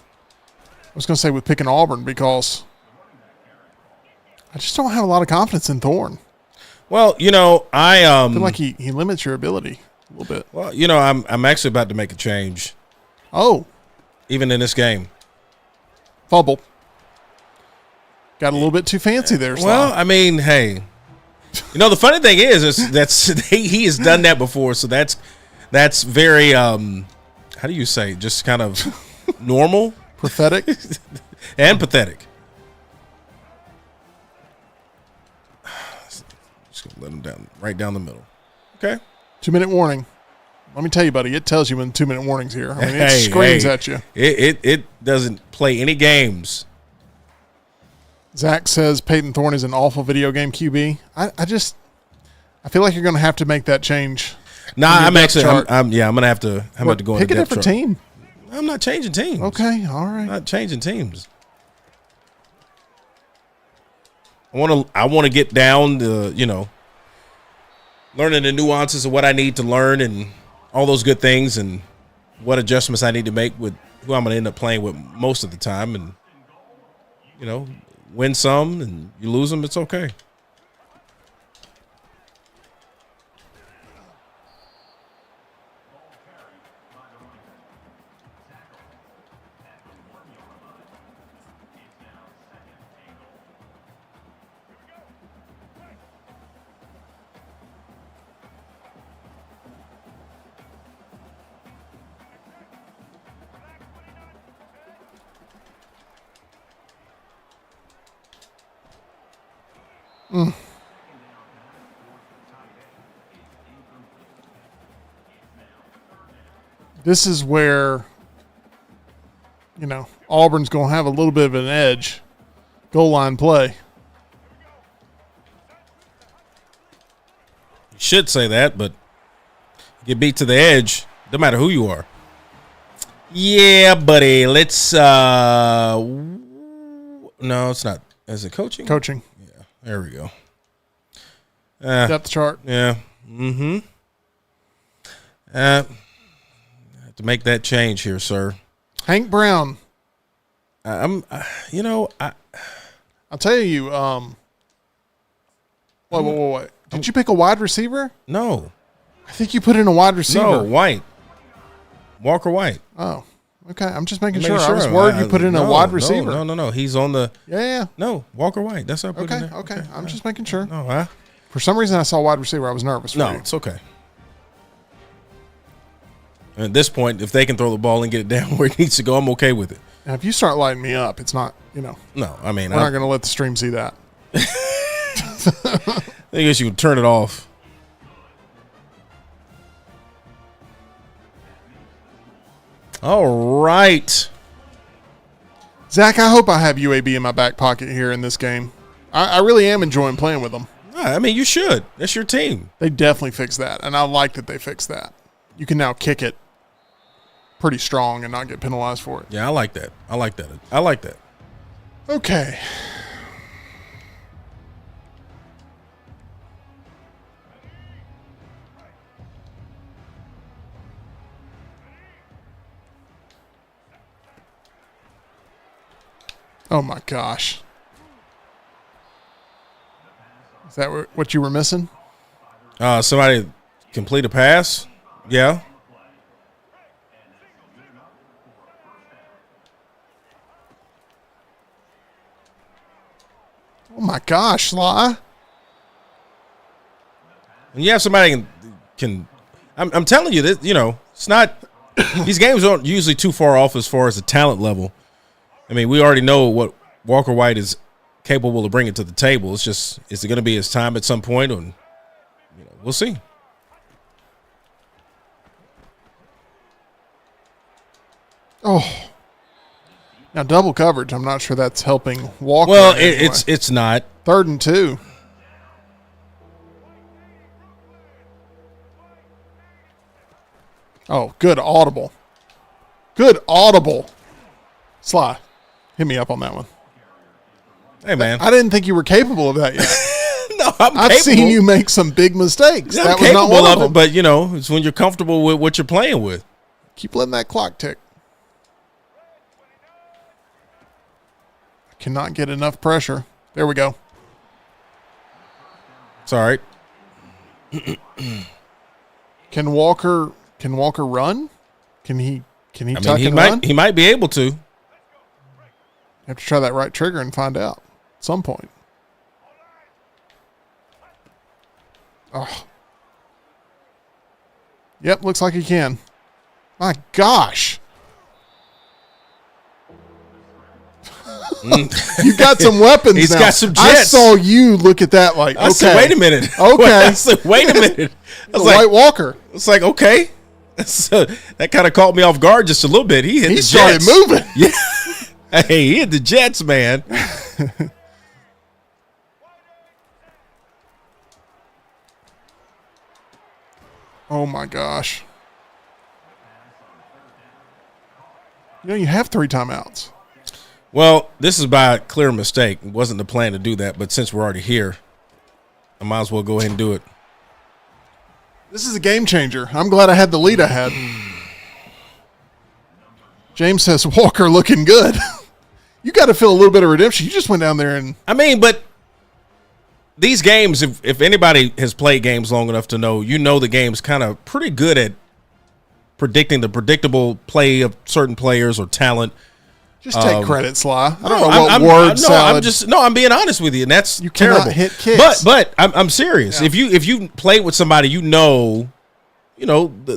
I was going to say with picking Auburn because I just don't have a lot of confidence in Thorne. Well, I feel like he limits your ability a little bit. Well, I'm actually about to make a change. Oh, even in this game, fumble. Got a little bit too fancy there. Sly. Well, I mean, hey, the funny thing is he has done that before, so that's very how do you say, just kind of normal, pathetic, and pathetic. Just gonna let him down right down the middle. Okay. 2-minute warning. Let me tell you, buddy, it tells you when 2-minute warning's here. I mean, it screams at you. It doesn't play any games. Zach says Peyton Thorne is an awful video game QB. I feel like you're going to have to make that change. Nah, I'm going to have to go pick a different team. I'm not changing teams. Okay, all right. I'm not changing teams. I want to get down the, learning the nuances of what I need to learn and all those good things and what adjustments I need to make with who I'm going to end up playing with most of the time. And, win some and you lose them, it's okay. This is where, Auburn's going to have a little bit of an edge. Goal line play. You should say that, but get beat to the edge, no matter who you are. Yeah, buddy. Let's. No, it's not. Is it coaching? Coaching. Yeah, there we go. Depth chart. Yeah. Mm-hmm. Have to make that change here, sir. Hank Brown. I'll tell you. Wait. Did you pick a wide receiver? No. I think you put in a wide receiver. No, White. Walker White. Oh, okay. I'm just making sure. I was worried you put in a wide receiver. No. He's on the. Yeah. No, Walker White. That's what I put in there. Okay. I'm just making sure. No, For some reason, I saw wide receiver. I was nervous. No, it's okay. And at this point, if they can throw the ball and get it down where it needs to go, I'm okay with it. Now, if you start lighting me up, it's not, No, I mean, we're not going to let the stream see that. I guess you can turn it off. All right. Zach, I hope I have UAB in my back pocket here in this game. I really am enjoying playing with them. I mean, you should. That's your team. They definitely fixed that, and I like that they fixed that. You can now kick it pretty strong and not get penalized for it. Yeah, I like that. Okay. Oh, my gosh. Is that what you were missing? Somebody complete a pass? Yeah. Oh, my gosh, Sly. And you have somebody can I'm telling you that, it's not – these games aren't usually too far off as far as the talent level. I mean, we already know what Walker White is capable of bringing to the table. It's just, is it going to be his time at some point? Or, we'll see. Oh. Now, double coverage, I'm not sure that's helping Walker. Well, it's not. 3rd and 2. Oh, good audible. Good audible. Sly, hit me up on that one. Hey, man. I didn't think you were capable of that yet. No, I've seen you make some big mistakes. Yeah, that was not one of them. But, it's when you're comfortable with what you're playing with. Keep letting that clock tick. I cannot get enough pressure. There we go. It's all right. Can Walker run? Can he tuck and might, run? He might be able to. You have to try that right trigger and find out at some point. Oh. Yep, looks like he can. My gosh. You got some weapons. He's now. got some jets. I saw you look at that like. I said, wait a minute. Okay. I said, wait a minute. I was like, White Walker. It's like, okay. So that kind of caught me off guard just a little bit. He hit the started jets. moving. Yeah. Hey, he hit the jets, man. Oh my gosh. You have 3 timeouts. Well, this is by a clear mistake. It wasn't the plan to do that, but since we're already here, I might as well go ahead and do it. This is a game changer. I'm glad I had the lead I had. James says, Walker looking good. You got to feel a little bit of redemption. You just went down there and... I mean, but these games, if anybody has played games long enough to know, the game's kind of pretty good at predicting the predictable play of certain players or talent. Just take credit, Sly. I don't know what word salad. I'm being honest with you, and that's you terrible. Cannot hit kicks. But I'm serious. Yeah. If you play with somebody, the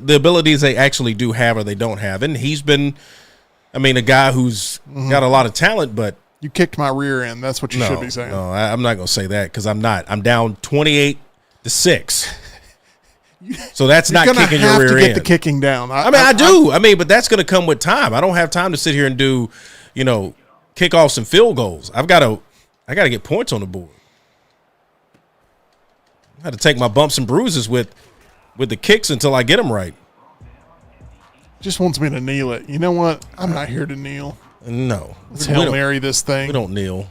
abilities they actually do have or they don't have, and he's been, a guy who's got a lot of talent, but you kicked my rear end. That's what you should be saying. No, I'm not going to say that because I'm not. I'm down 28-6. So that's not kicking your rear end. You have to get the kicking down. I do. But that's going to come with time. I don't have time to sit here and do, kickoffs and field goals. I got to get points on the board. I had to take my bumps and bruises with the kicks until I get them right. Just wants me to kneel it. You know what? I'm not here to kneel. No. Let's Hail Mary this thing. We don't kneel.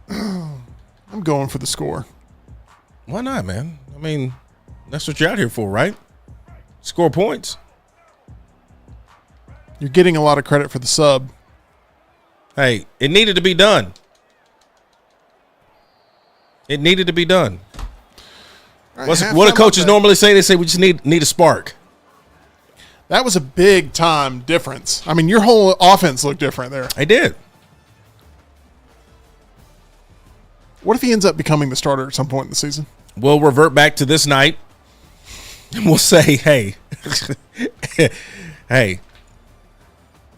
I'm going for the score. Why not, man? That's what you're out here for, right? Score points. You're getting a lot of credit for the sub. Hey, it needed to be done. It needed to be done. Right, what do coaches normally say? They say we just need a spark. That was a big time difference. Your whole offense looked different there. I did. What if he ends up becoming the starter at some point in the season? We'll revert back to this night. And we'll say, hey, hey.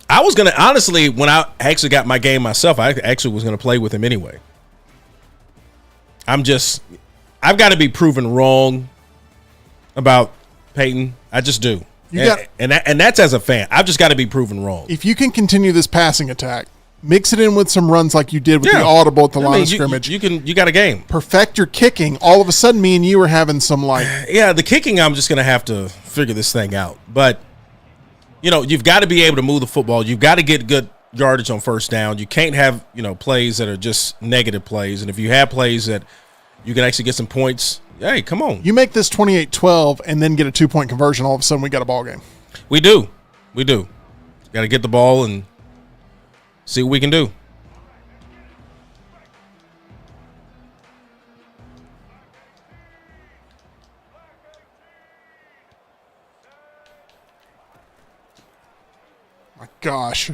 I was going to, honestly, when I actually got my game myself, I actually was going to play with him anyway. I've got to be proven wrong about Peyton. I just do. And that's as a fan. I've just got to be proven wrong. If you can continue this passing attack, mix it in with some runs like you did with the audible at the line of scrimmage. You got a game. Perfect your kicking. All of a sudden, me and you are having some the kicking. I'm just gonna have to figure this thing out. But you've got to be able to move the football. You've got to get good yardage on first down. You can't have plays that are just negative plays. And if you have plays that you can actually get some points, hey, come on. You make this 28-12 and then get a 2-point conversion. All of a sudden, we got a ball game. We do. Got to get the ball and see what we can do. My gosh.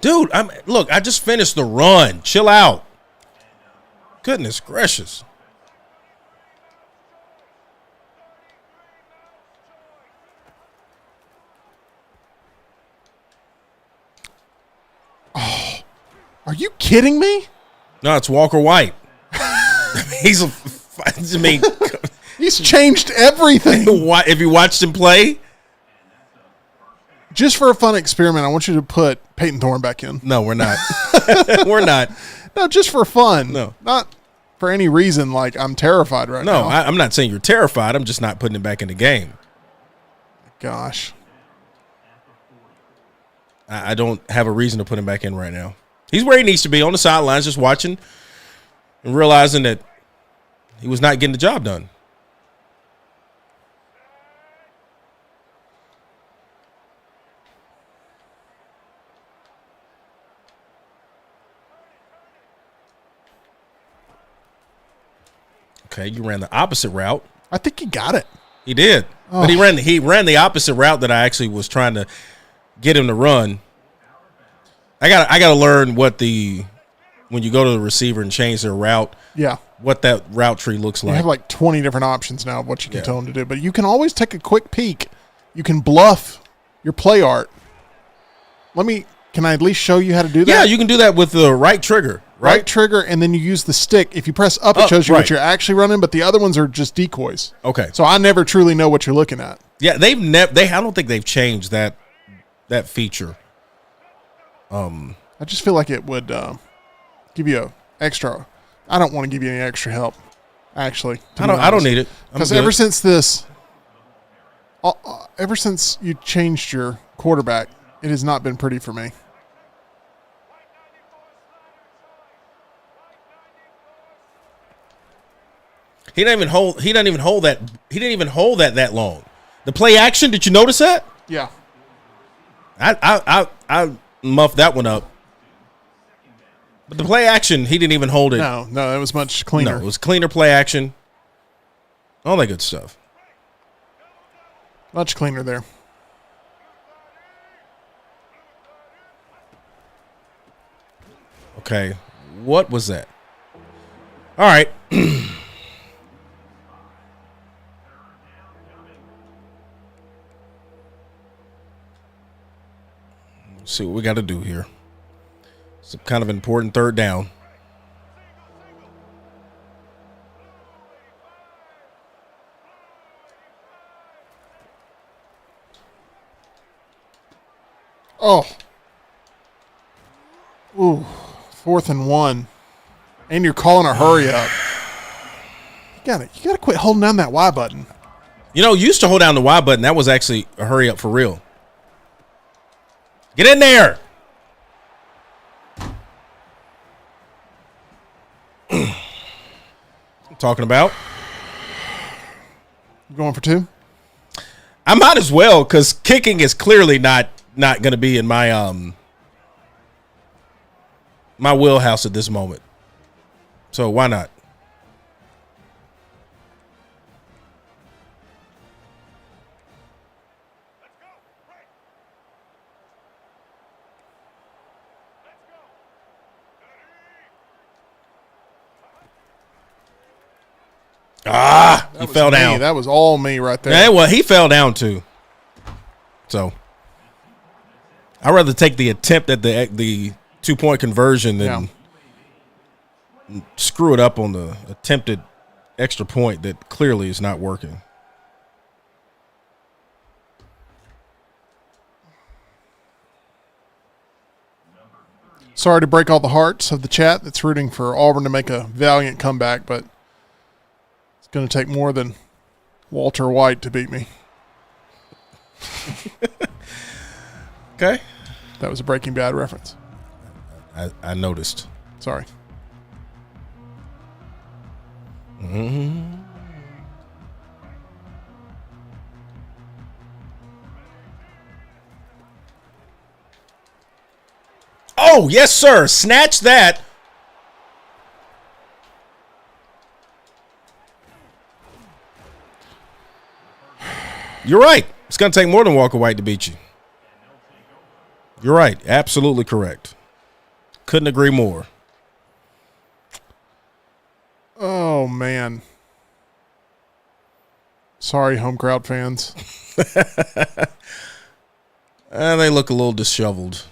Dude, I just finished the run. Chill out. Goodness gracious. Oh, are you kidding me? No, it's Walker White. He's changed everything. If you watched him play, just for a fun experiment, I want you to put Peyton Thorne back in. No, we're not. We're not. No, just for fun. No, not for any reason. Like I'm terrified right now. No, I'm not saying you're terrified. I'm just not putting him back in the game. Gosh. I don't have a reason to put him back in right now. He's where he needs to be, on the sidelines, just watching and realizing that he was not getting the job done. Okay, you ran the opposite route. I think he got it. He did. Oh. But he ran the opposite route that I actually was trying to get him to run. I got to learn when you go to the receiver and change their route. Yeah. What that route tree looks like. You have like 20 different options now of what you can tell them to do, but you can always take a quick peek. You can bluff your play art. Can I at least show you how to do that? Yeah, you can do that with the right trigger. Right trigger, and then you use the stick. If you press up, it shows you what you're actually running, but the other ones are just decoys. Okay. So I never truly know what you're looking at. Yeah, I don't think they've changed that feature. I just feel like it would give you extra. I don't want to give you any extra help. Actually, I don't need it because ever since you changed your quarterback, it has not been pretty for me. He didn't even hold that. He didn't even hold that long. The play action. Did you notice that? Yeah. I muffed that one up. But the play action, he didn't even hold it. No, it was much cleaner. No, it was cleaner play action. All that good stuff. Much cleaner there. Okay, what was that? All right. Let's see what we got to do here. It's a kind of important third down. Oh. Ooh. 4th and 1. And you're calling a hurry up. You gotta quit holding down that Y button. You used to hold down the Y button. That was actually a hurry up for real. Get in there. Talking about. Going for 2? I might as well, because kicking is clearly not going to be in my my wheelhouse at this moment. So why not? He fell down. That was all me right there. Yeah, well, he fell down too. So I'd rather take the attempt at the 2-point conversion than screw it up on the attempted extra point that clearly is not working. Sorry to break all the hearts of the chat that's rooting for Auburn to make a valiant comeback, but it's going to take more than Walter White to beat me. Okay. That was a Breaking Bad reference. I noticed. Sorry. Mm-hmm. Oh, yes, sir. Snatch that. You're right. It's going to take more than Walker White to beat you. You're right. Absolutely correct. Couldn't agree more. Oh, man. Sorry, home crowd fans. They look a little disheveled.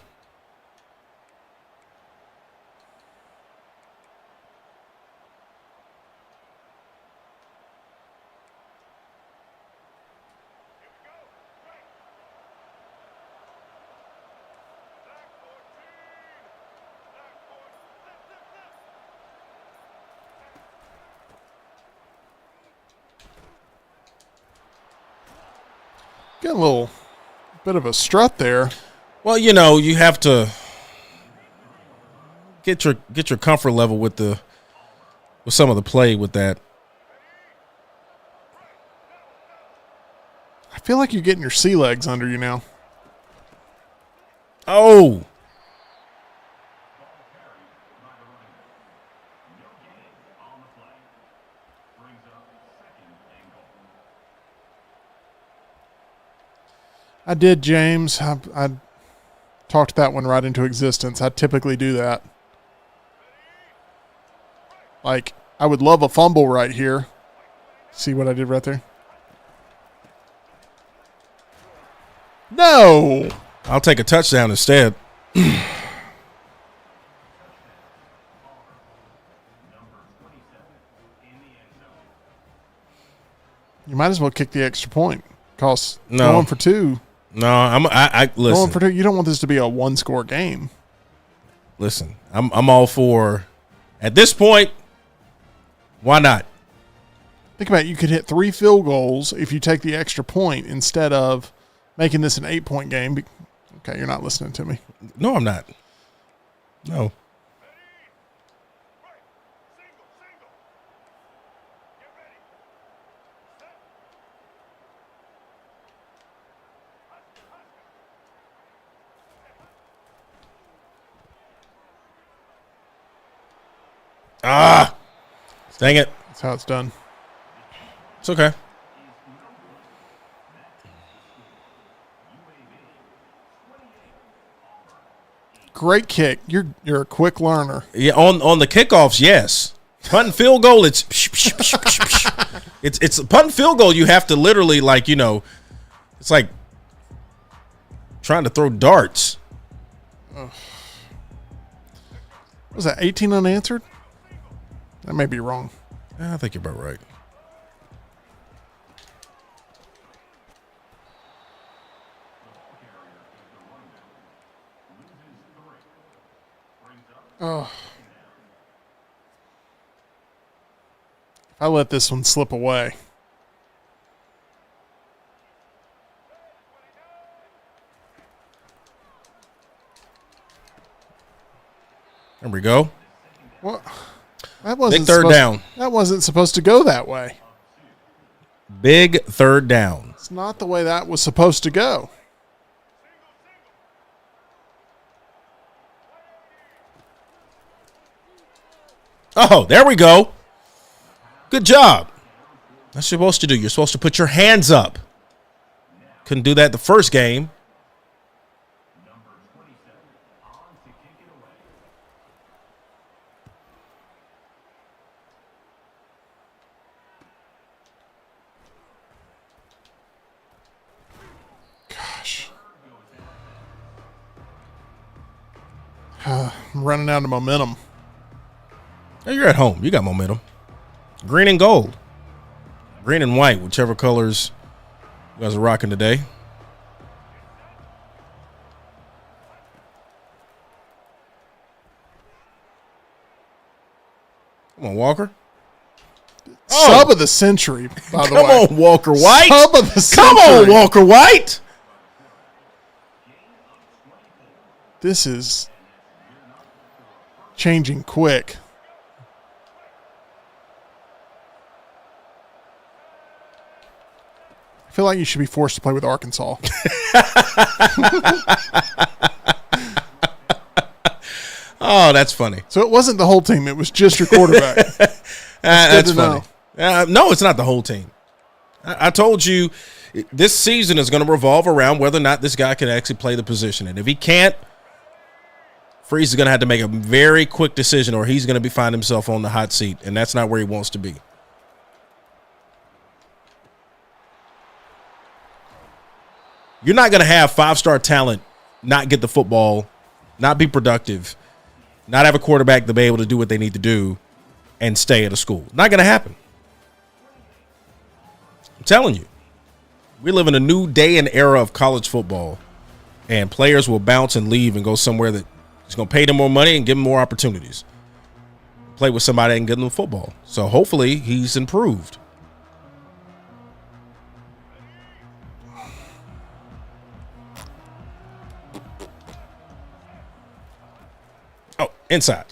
Got a little bit of a strut there. Well, you have to get your comfort level with some of the play with that. I feel like you're getting your sea legs under you now. Oh. I did, James. I talked that one right into existence. I typically do that. Like, I would love a fumble right here. See what I did right there? No! I'll take a touchdown instead. You might as well kick the extra point. Cause going for 2. No, I listen. Going for 2. You don't want this to be a 1-score game. Listen, I'm all for. At this point, why not? Think about it. You could hit 3 field goals if you take the extra point instead of making this an 8-point game. Okay, you're not listening to me. No, I'm not. No. Dang it. That's how it's done. It's okay. Great kick. You're a quick learner. Yeah, on the kickoffs, yes. Punt and field goal, it's punt and field goal. You have to literally, like, it's like trying to throw darts. Was that 18 unanswered? That may be wrong. I think you're about right. Oh. If I let this one slip away. There we go. What? That wasn't big third down. That wasn't supposed to go that way. Big third down. It's not the way that was supposed to go. Oh, there we go. Good job. That's what you're supposed to do. You're supposed to put your hands up. Couldn't do that the first game. Gosh. I'm running out of momentum. You're at home. You got momentum. Green and gold. Green and white, whichever colors you guys are rocking today. Come on, Walker. Sub of the century, by the way. Come on, Walker White. Sub of the century. Come on, Walker White. This is changing quick. I feel like you should be forced to play with Arkansas. Oh, that's funny. So it wasn't the whole team. It was just your quarterback. That's funny. No, it's not the whole team. I told you this season is going to revolve around whether or not this guy can actually play the position. And if he can't, Freeze is going to have to make a very quick decision or he's going to find himself on the hot seat. And that's not where he wants to be. You're not going to have 5-star talent not get the football, not be productive, not have a quarterback to be able to do what they need to do and stay at a school. Not going to happen. I'm telling you. We live in a new day and era of college football, and players will bounce and leave and go somewhere that is going to pay them more money and give them more opportunities. Play with somebody and give them football. So hopefully he's improved. Oh, inside.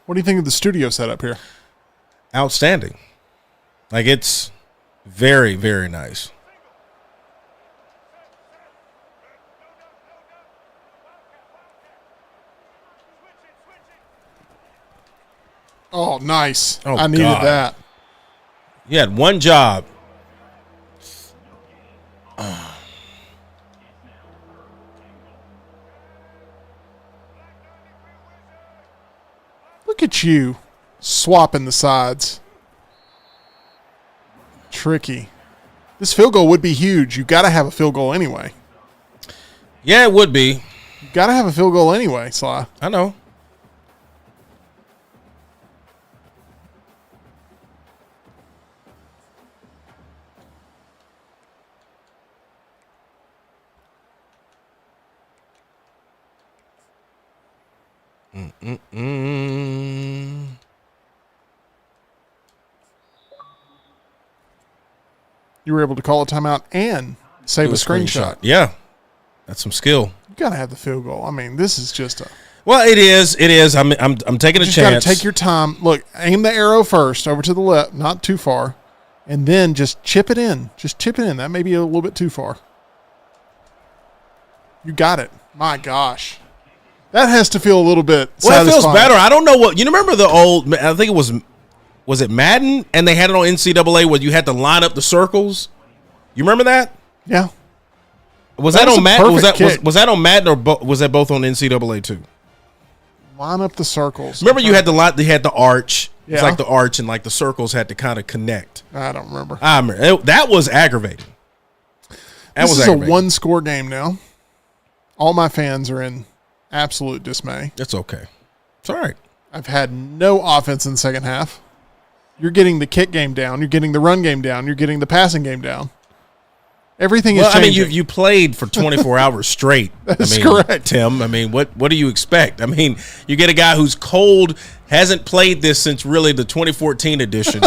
What do you think of the studio setup here? Outstanding. Like, it's very, very nice. Oh, nice. Oh, I needed that. You had one job. Look at you swapping the sides. Tricky. This field goal would be huge. You got to have a field goal anyway. Yeah, it would be. You got to have a field goal anyway, Sly. I know. You were able to call a timeout and save a screenshot. Yeah. That's some skill. You got to have the field goal. I mean, this is just a... Well, it is. It is. I'm taking a You chance. got to take your time. Look, aim the arrow first over to the left, not too far, and then just chip it in. Just chip it in. That may be a little bit too far. You got it. My gosh. That has to feel a little bit Well, it feels satisfying. better. I don't know what... You remember the old... I think it was... Was it Madden? And they had it on NCAA where you had to line up the circles. You remember that? Yeah. Was That that was on a Madden? perfect kick. Was that on Madden or was that both on NCAA too? Line up the circles. Remember you had the arch. Yeah. It's like the arch and like the circles had to kind of connect. I don't remember. I remember. That was aggravating. This is a one-score game now. All my fans are in absolute dismay. It's okay. It's all right. I've had no offense in the second half. You're getting the kick game down. You're getting the run game down. You're getting the passing game down. Everything is changing. I mean, you played for 24 hours straight. That's correct, Tim. I mean, what do you expect? I mean, you get a guy who's cold, hasn't played this since really the 2014 edition.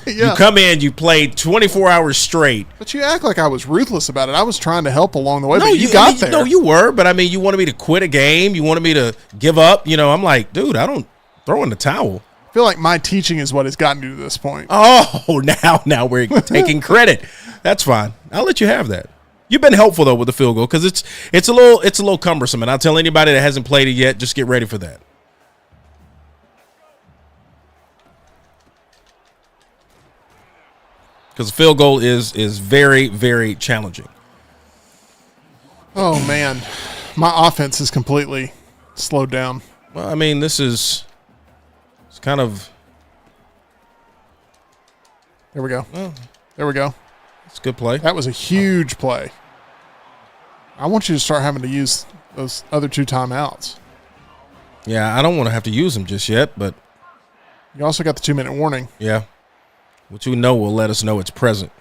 Yeah. You come in, you played 24 hours straight. But you act like I was ruthless about it. I was trying to help along the way, No, but you got there. No, you were, but I mean, you wanted me to quit a game. You wanted me to give up. You know, I'm like, dude, I don't throw in the towel. I feel like my teaching is what has gotten you to this point. Oh, now we're taking credit. That's fine. I'll let you have that. You've been helpful though with the field goal because it's a little cumbersome, and I'll tell anybody that hasn't played it yet, just get ready for that. Because the field goal is very, very challenging. Oh man, my offense is completely slowed down. Well, I mean, it's kind of. There we go. Oh. There we go. It's a good play. That was a huge play. I want you to start having to use those other two timeouts. Yeah, I don't want to have to use them just yet, but. You also got the 2-minute warning. Yeah. Which we know will let us know it's present.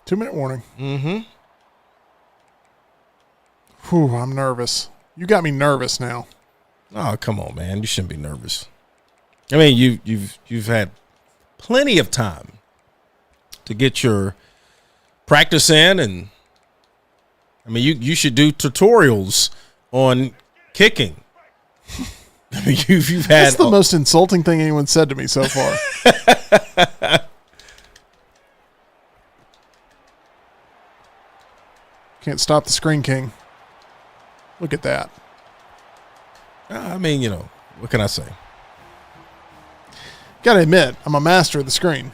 Two-minute warning. Mm-hmm. Whew, I'm nervous. You got me nervous now. Oh, come on, man. You shouldn't be nervous. I mean, you've had plenty of time to get your practice in, and I mean, you should do tutorials on kicking. I mean, you've had That's the most insulting thing anyone said to me so far. Can't stop the Screen King. Look at that. I mean, you know, what can I say? Got to admit, I'm a master of the screen.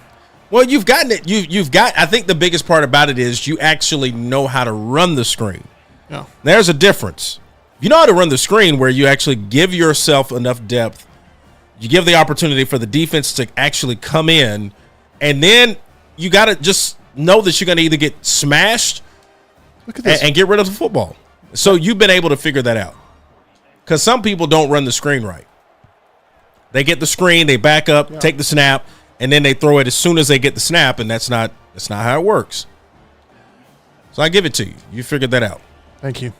Well, you've gotten it. You've got. I think the biggest part about it is you actually know how to run the screen. Yeah. There's a difference. You know how to run the screen where you actually give yourself enough depth. You give the opportunity for the defense to actually come in, and then you got to just know that you're going to either get smashed Look at this. and get rid of the football. So you've been able to figure that out. Because some people don't run the screen right. They get the screen, they back up, take the snap, and then they throw it as soon as they get the snap, and that's not how it works. So I give it to you. You figured that out. Thank you.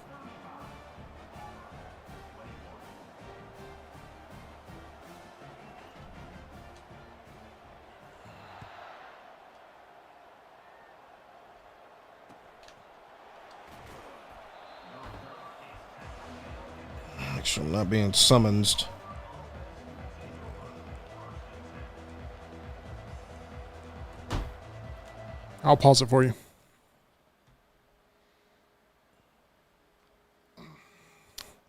Make sure I'm not being summoned. I'll pause it for you.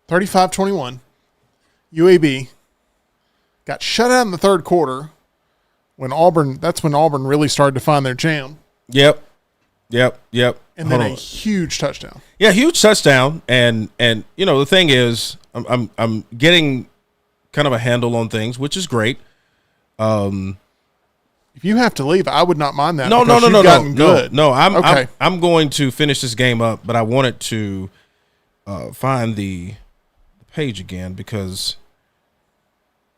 (35-21). UAB got shut out in the third quarter when Auburn. That's when Auburn really started to find their jam. Yep. And then a huge touchdown. Yeah, huge touchdown. And you know, the thing is, I'm getting kind of a handle on things, which is great. If you have to leave, I would not mind that. No. Good. No. Okay. I'm going to finish this game up, but I wanted to find the page again because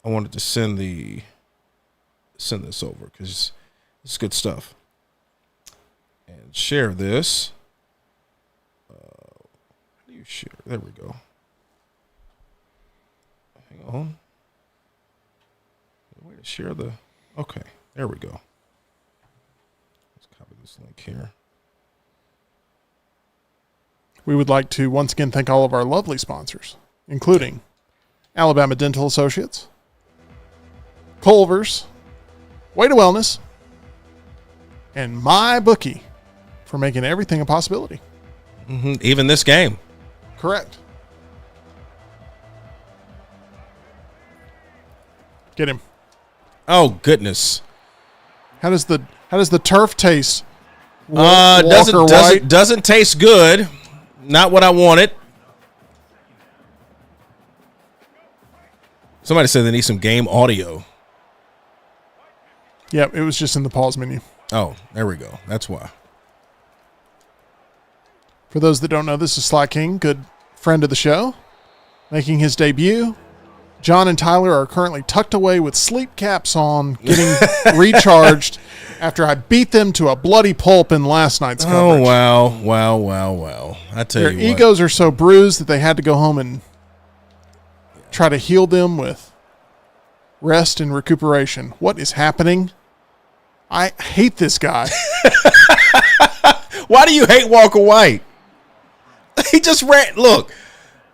I wanted to send this over because it's good stuff. And share this. How do you share? There we go. Hang on. Way to share the. Okay, there we go. Let's copy this link here. We would like to once again thank all of our lovely sponsors, including Alabama Dental Associates, Culver's, Way to Wellness, and MyBookie for making everything a possibility. Mm-hmm. Even this game. Correct. Get him. Oh goodness. How does the turf taste? Doesn't taste good. Not what I wanted. Somebody said they need some game audio. Yep, it was just in the pause menu. Oh, there we go. That's why. For those that don't know, this is Sly King, good friend of the show, making his debut. John and Tyler are currently tucked away with sleep caps on, getting recharged after I beat them to a bloody pulp in last night's coverage. Oh, wow. I tell you what. Their egos are so bruised that they had to go home and try to heal them with rest and recuperation. What is happening? I hate this guy. Why do you hate Walker White? He just ran. Look,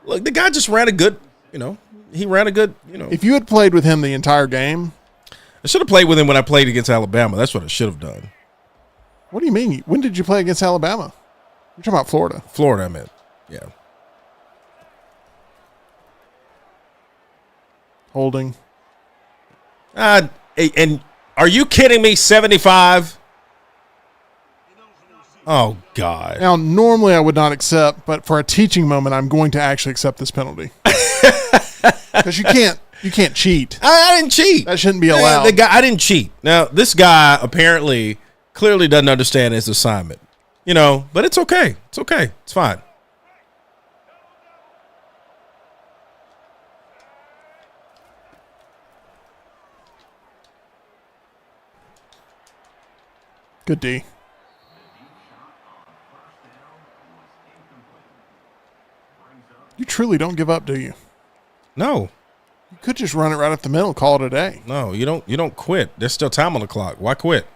the guy just ran a good, he ran a good, If you had played with him the entire game. I should have played with him when I played against Alabama. That's what I should have done. What do you mean? When did you play against Alabama? You're talking about Florida. Florida, I meant. Yeah. Holding. And are you kidding me? 75? Oh, God. Now, normally I would not accept, but for a teaching moment, I'm going to actually accept this penalty. Because you can't cheat. I didn't cheat. That shouldn't be allowed. I didn't cheat. Now, this guy apparently clearly doesn't understand his assignment. But it's okay. It's okay. It's fine. Good D. You truly don't give up, do you? No. You could just run it right up the middle, call it a day. No, you don't quit. There's still time on the clock. Why quit?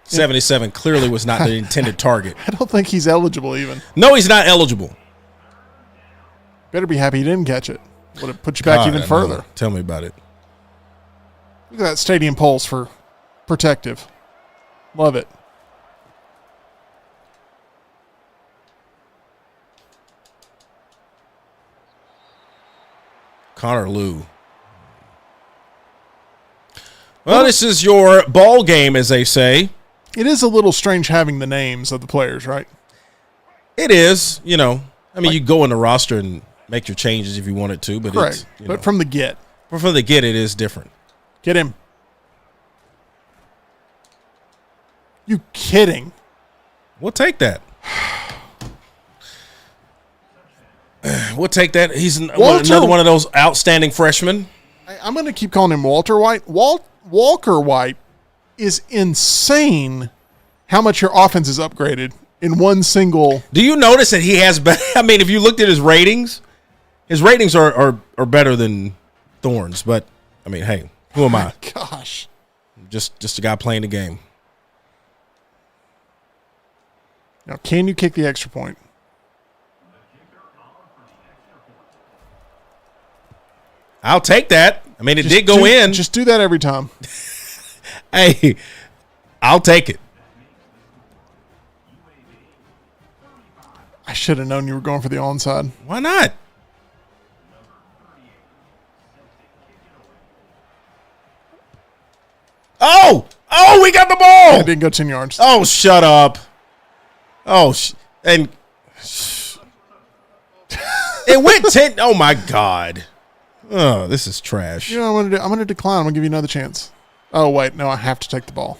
77 clearly was not the intended target. I don't think he's eligible even. No, he's not eligible. Better be happy he didn't catch it. Would have put you back even further. Tell me about it. Look at that stadium pulse for protective. Love it. Connor Lew. Well, this is your ball game, as they say. It is a little strange having the names of the players, right? It is, I mean, you go in the roster and make your changes if you wanted to, but correct. But from the get. But from the get, it is different. Get him. You kidding? We'll take that. We'll take that. He's another one of those outstanding freshmen. I'm going to keep calling him Walter White. Walker White is insane how much your offense is upgraded in one single. Do you notice that he has better? I mean, if you looked at his ratings are better than Thorne's. But I mean, hey, who am I? Gosh, just a guy playing the game. Now, can you kick the extra point? I'll take that. I mean, it did go in. Just do that every time. Hey, I'll take it. I should have known you were going for the onside. Why not? Oh, we got the ball. It didn't go 10 yards. Oh, shut up. Oh, and it went 10. Oh my God. Oh, this is trash. You know what I'm going to decline. I'm going to give you another chance. Oh, wait. No, I have to take the ball.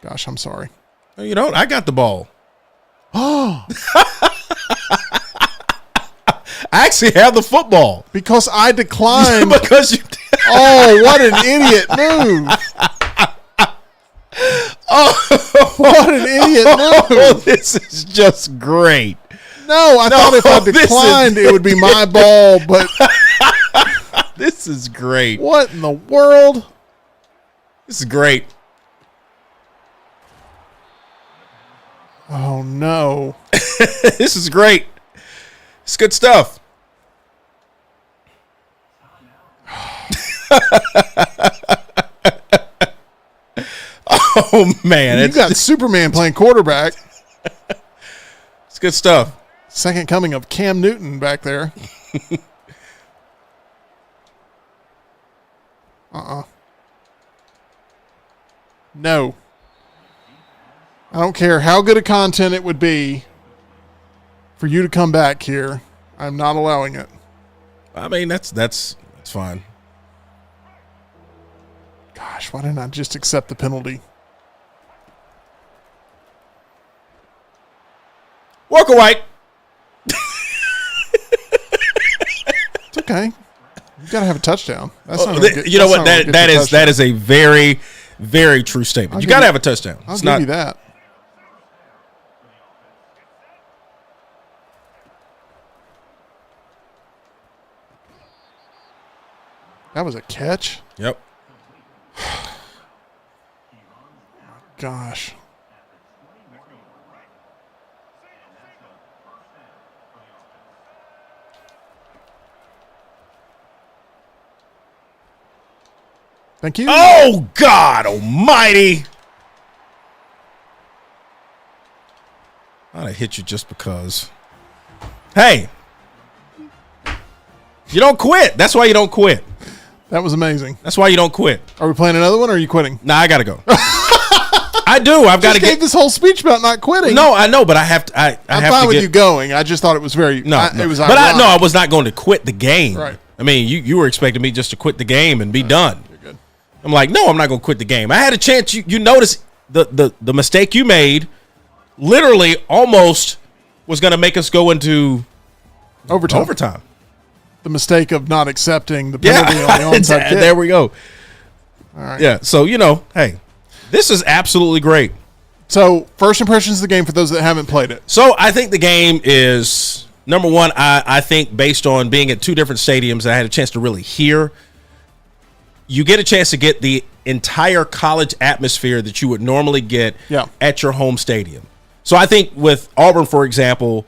Gosh, I'm sorry. No, you don't. I got the ball. Oh. I actually have the football. Because I declined. Because you. Oh, what an idiot move. Oh, what an idiot move. Oh, this is just great. No, I thought if I declined, it would be my ball, but. This is great. What in the world? This is great. Oh, no. This is great. It's good stuff. Oh, man. You got Superman playing quarterback. It's good stuff. Second coming of Cam Newton back there. No. I don't care how good a content it would be for you to come back here. I'm not allowing it. I mean, that's fine. Gosh, why didn't I just accept the penalty? Walker White. It's okay. You got to have a touchdown. That's not you know what? That is a very, very true statement. You got to have a touchdown. I'll give you that. That was a catch? Yep. Gosh. Thank you. Oh, God almighty. I'd hit you just because. Hey. You don't quit. That's why you don't quit. That was amazing. That's why you don't quit. Are we playing another one or are you quitting? Nah, I got to go. I do. I've got to get this whole speech about not quitting. No, I know, but I have to. I'm fine with you going. I just thought it was very. No, it was. But I was not going to quit the game. Right. I mean, you were expecting me just to quit the game and be done. You're good. I'm like, no, I'm not going to quit the game. I had a chance. You notice the mistake you made. Literally, almost was going to make us go into overtime. The mistake of not accepting the penalty on the onside kick. There we go. All right. Yeah. So hey, this is absolutely great. So first impressions of the game for those that haven't played it. So I think the game is number one. I think based on being at two different stadiums, I had a chance to really hear. You get a chance to get the entire college atmosphere that you would normally get at your home stadium. So I think with Auburn, for example,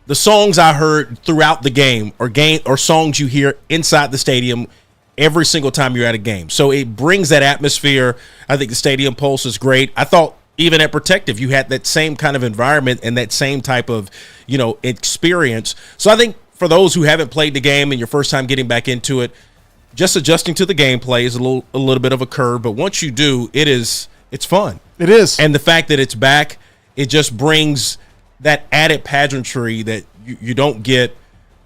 the songs I heard throughout the game or songs you hear inside the stadium every single time you're at a game. So it brings that atmosphere. I think the stadium pulse is great. I thought even at Protective, you had that same kind of environment and that same type of, experience. So I think for those who haven't played the game and your first time getting back into it, just adjusting to the gameplay is a little bit of a curve. But once you do, it's fun. It is. And the fact that it's back, it just brings that added pageantry that you don't get,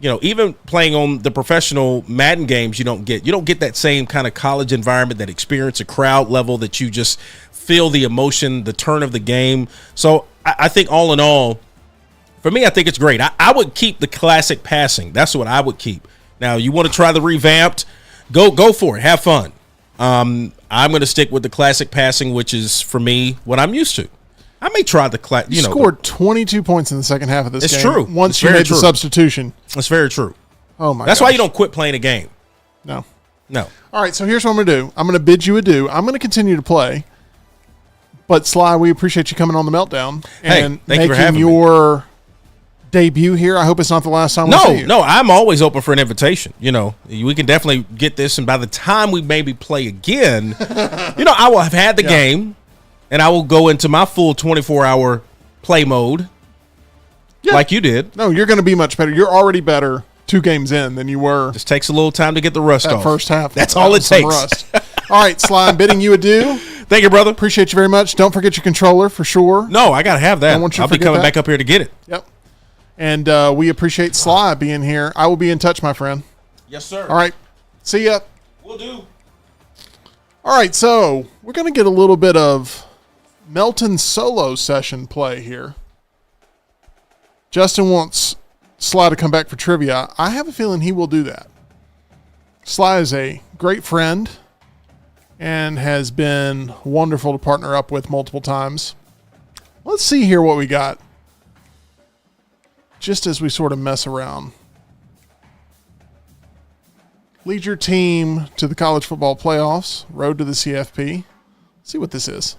even playing on the professional Madden games, you don't get that same kind of college environment, that experience, a crowd level that you just feel the emotion, the turn of the game. So I think all in all, for me, I think it's great. I would keep the classic passing. That's what I would keep. Now, you want to try the revamped, go for it. Have fun. I'm going to stick with the classic passing, which is, for me, what I'm used to. I may try the You scored 22 points in the second half of this game. It's true. Once you made the substitution. It's very true. Oh, my That's why you don't quit playing a game. No. No. All right, so here's what I'm going to do. I'm going to bid you adieu. I'm going to continue to play. But, Sly, we appreciate you coming on the Meltdown and thank you for making having your debut here. I hope it's not the last time we see you. No, I'm always open for an invitation. You know, we can definitely get this, and by the time we maybe play again, I will have had the game, and I will go into my full 24-hour play mode like you did. No, you're going to be much better. You're already better 2 games in than you were. Just takes a little time to get the rust off. First half. That's all it takes. Rust. All right, Sly, I'm bidding you adieu. Thank you, brother. Appreciate you very much. Don't forget your controller for sure. No, I got to have that. I'll be coming back up here to get it. Yep. And we appreciate Sly being here. I will be in touch, my friend. Yes, sir. All right. See ya. Will do. All right, so we're going to get a little bit of Melton solo session play here. Justin wants Sly to come back for trivia. I have a feeling he will do that. Sly is a great friend and has been wonderful to partner up with multiple times. Let's see here what we got. Just as we sort of mess around. Lead your team to the college football playoffs. Road to the CFP. Let's see what this is.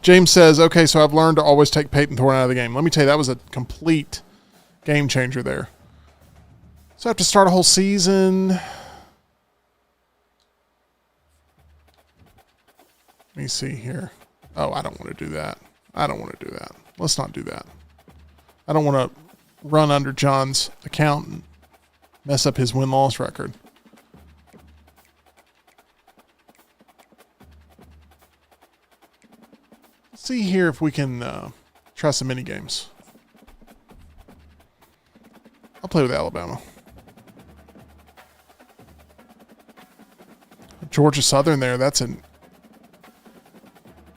James says, okay, so I've learned to always take Peyton Thorne out of the game. Let me tell you, that was a complete game changer there. So I have to start a whole season. Let me see here. Oh, I don't want to do that. I don't want to do that. Let's not do that. I don't want to run under John's account and mess up his win-loss record. Let's see here if we can try some mini games. I'll play with Alabama. Georgia Southern there. That's an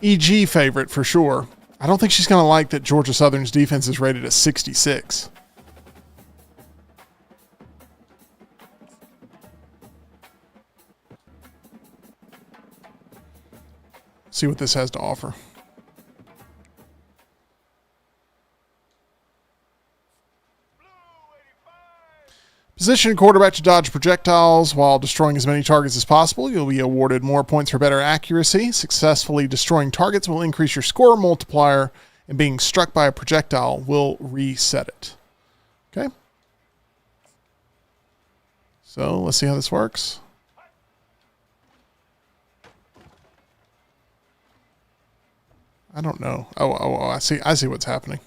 EG favorite for sure. I don't think she's going to like that Georgia Southern's defense is rated at 66. See what this has to offer. Position quarterback to dodge projectiles while destroying as many targets as possible. You'll be awarded more points for better accuracy. Successfully destroying targets will increase your score multiplier, and being struck by a projectile will reset it. Okay. So let's see how this works. I don't know. Oh, I see what's happening.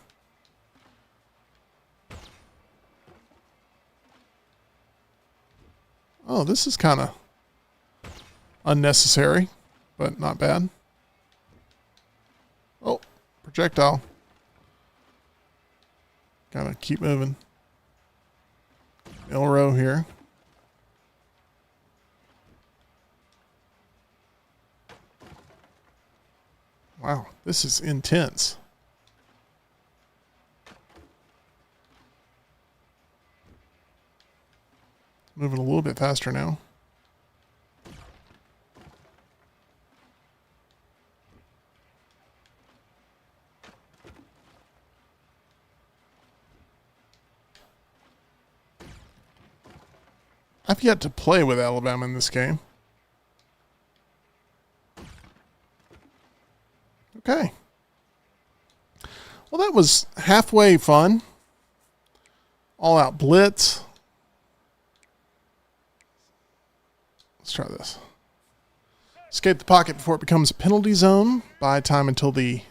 Oh, this is kind of unnecessary, but not bad. Oh, projectile. Gotta keep moving. Middle row here. Wow, this is intense. Moving a little bit faster now. I've yet to play with Alabama in this game. Okay. Well, that was halfway fun. All out blitz. Let's try this. Escape the pocket before it becomes a penalty zone. Buy time until the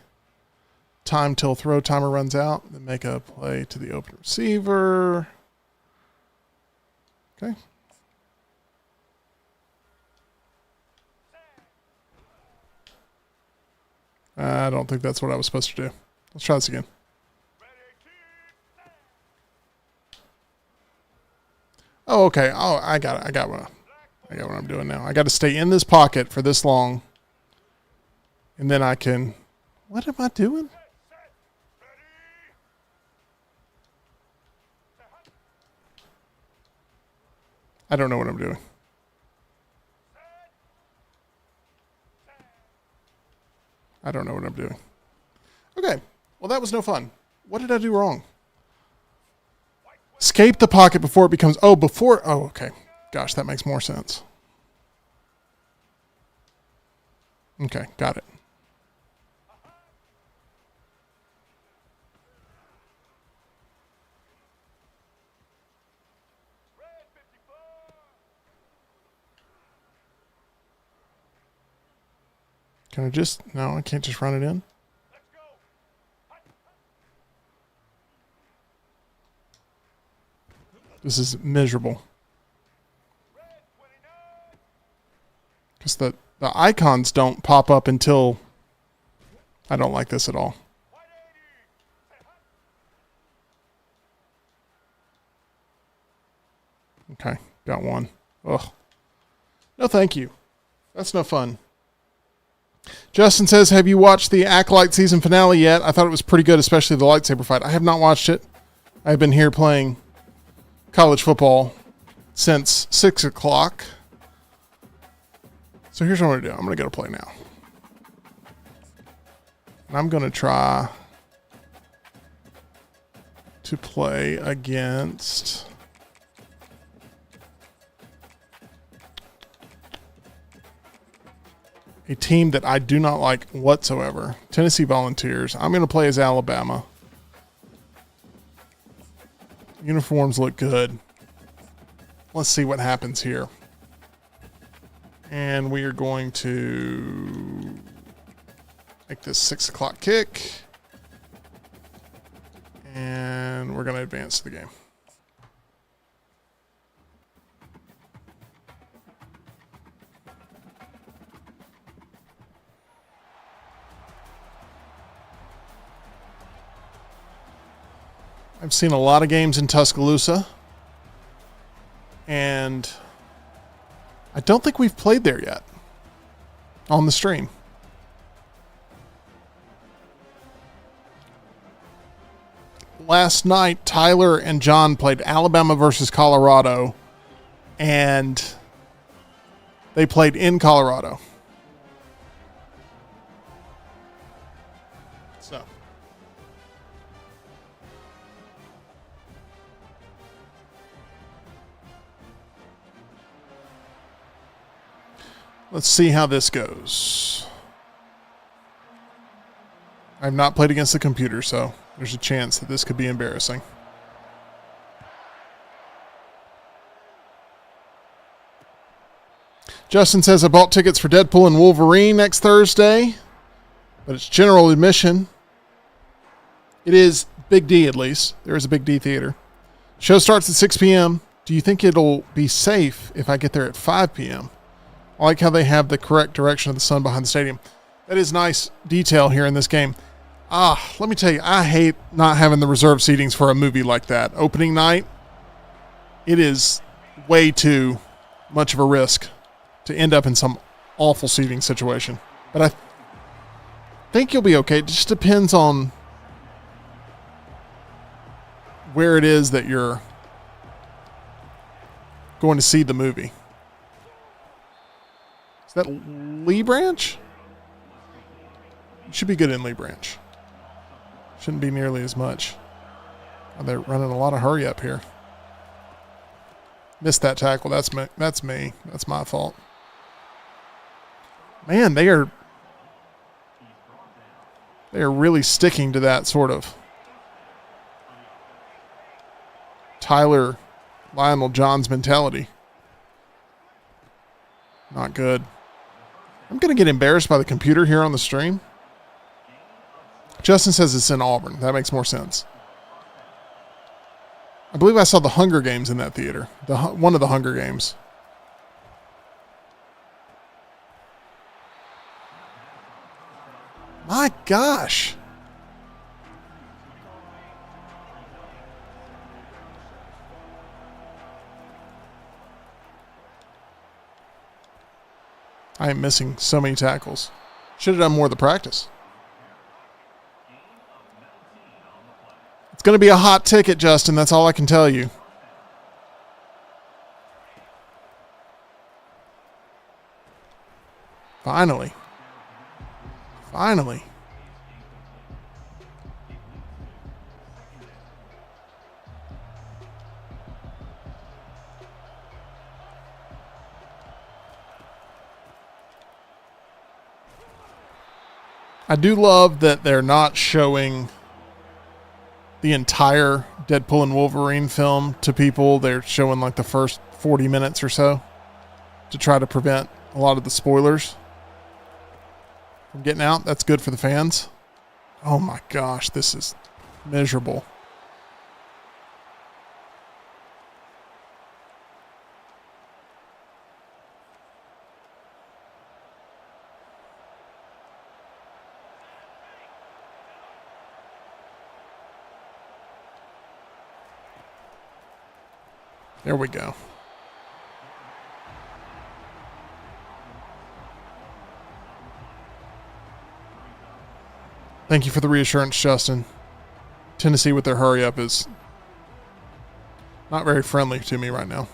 time till throw timer runs out. Then make a play to the open receiver. Okay. I don't think that's what I was supposed to do. Let's try this again. Oh, okay. Oh, I got it. I got what I'm doing now. I got to stay in this pocket for this long. And then I can... What am I doing? I don't know what I'm doing. I don't know what I'm doing. Okay. Well, that was no fun. What did I do wrong? Escape the pocket before it becomes... Oh, okay. Gosh, that makes more sense. Okay, got it. Can I just... No, I can't just run it in? This is miserable. Because the icons don't pop up until... I don't like this at all. Okay, got one. Ugh. No, thank you. That's no fun. Justin says, have you watched the Acolyte season finale yet? I thought it was pretty good, especially the lightsaber fight. I have not watched it. I've been here playing college football since 6 o'clock. So here's what I'm going to do. I'm going to go to play now. And I'm going to try to play against... a team that I do not like whatsoever. Tennessee Volunteers. I'm going to play as Alabama. Uniforms look good. Let's see what happens here. And we are going to make this 6 o'clock kick. And we're going to advance to the game. I've seen a lot of games in Tuscaloosa, and I don't think we've played there yet on the stream. Last night, Tyler and John played Alabama versus Colorado, and they played in Colorado. So. Let's see how this goes. I've not played against the computer, so there's a chance that this could be embarrassing. Justin says, I bought tickets for Deadpool and Wolverine next Thursday, but it's general admission. It is Big D, at least. There is a Big D theater. Show starts at 6 p.m. Do you think it'll be safe if I get there at 5 p.m.? I like how they have the correct direction of the sun behind the stadium. That is nice detail here in this game. Let me tell you, I hate not having the reserved seatings for a movie like that. Opening night, it is way too much of a risk to end up in some awful seating situation. But I think you'll be okay. It just depends on where it is that you're going to see the movie. Is that Lee Branch? It should be good in Lee Branch. Shouldn't be nearly as much. Oh, they're running a lot of hurry up here. Missed that tackle. That's me. That's my fault. Man, they are really sticking to that sort of Tyler Lionel Johns mentality. Not good. I'm going to get embarrassed by the computer here on the stream. Justin says it's in Auburn. That makes more sense. I believe I saw the Hunger Games in that theater. One of the Hunger Games. My gosh. I am missing so many tackles. Should have done more of the practice. It's going to be a hot ticket, Justin. That's all I can tell you. Finally. Finally. I do love that they're not showing the entire Deadpool and Wolverine film to people. They're showing like the first 40 minutes or so to try to prevent a lot of the spoilers from getting out. That's good for the fans. Oh my gosh, this is miserable. There we go. Thank you for the reassurance, Justin. Tennessee with their hurry up is not very friendly to me right now.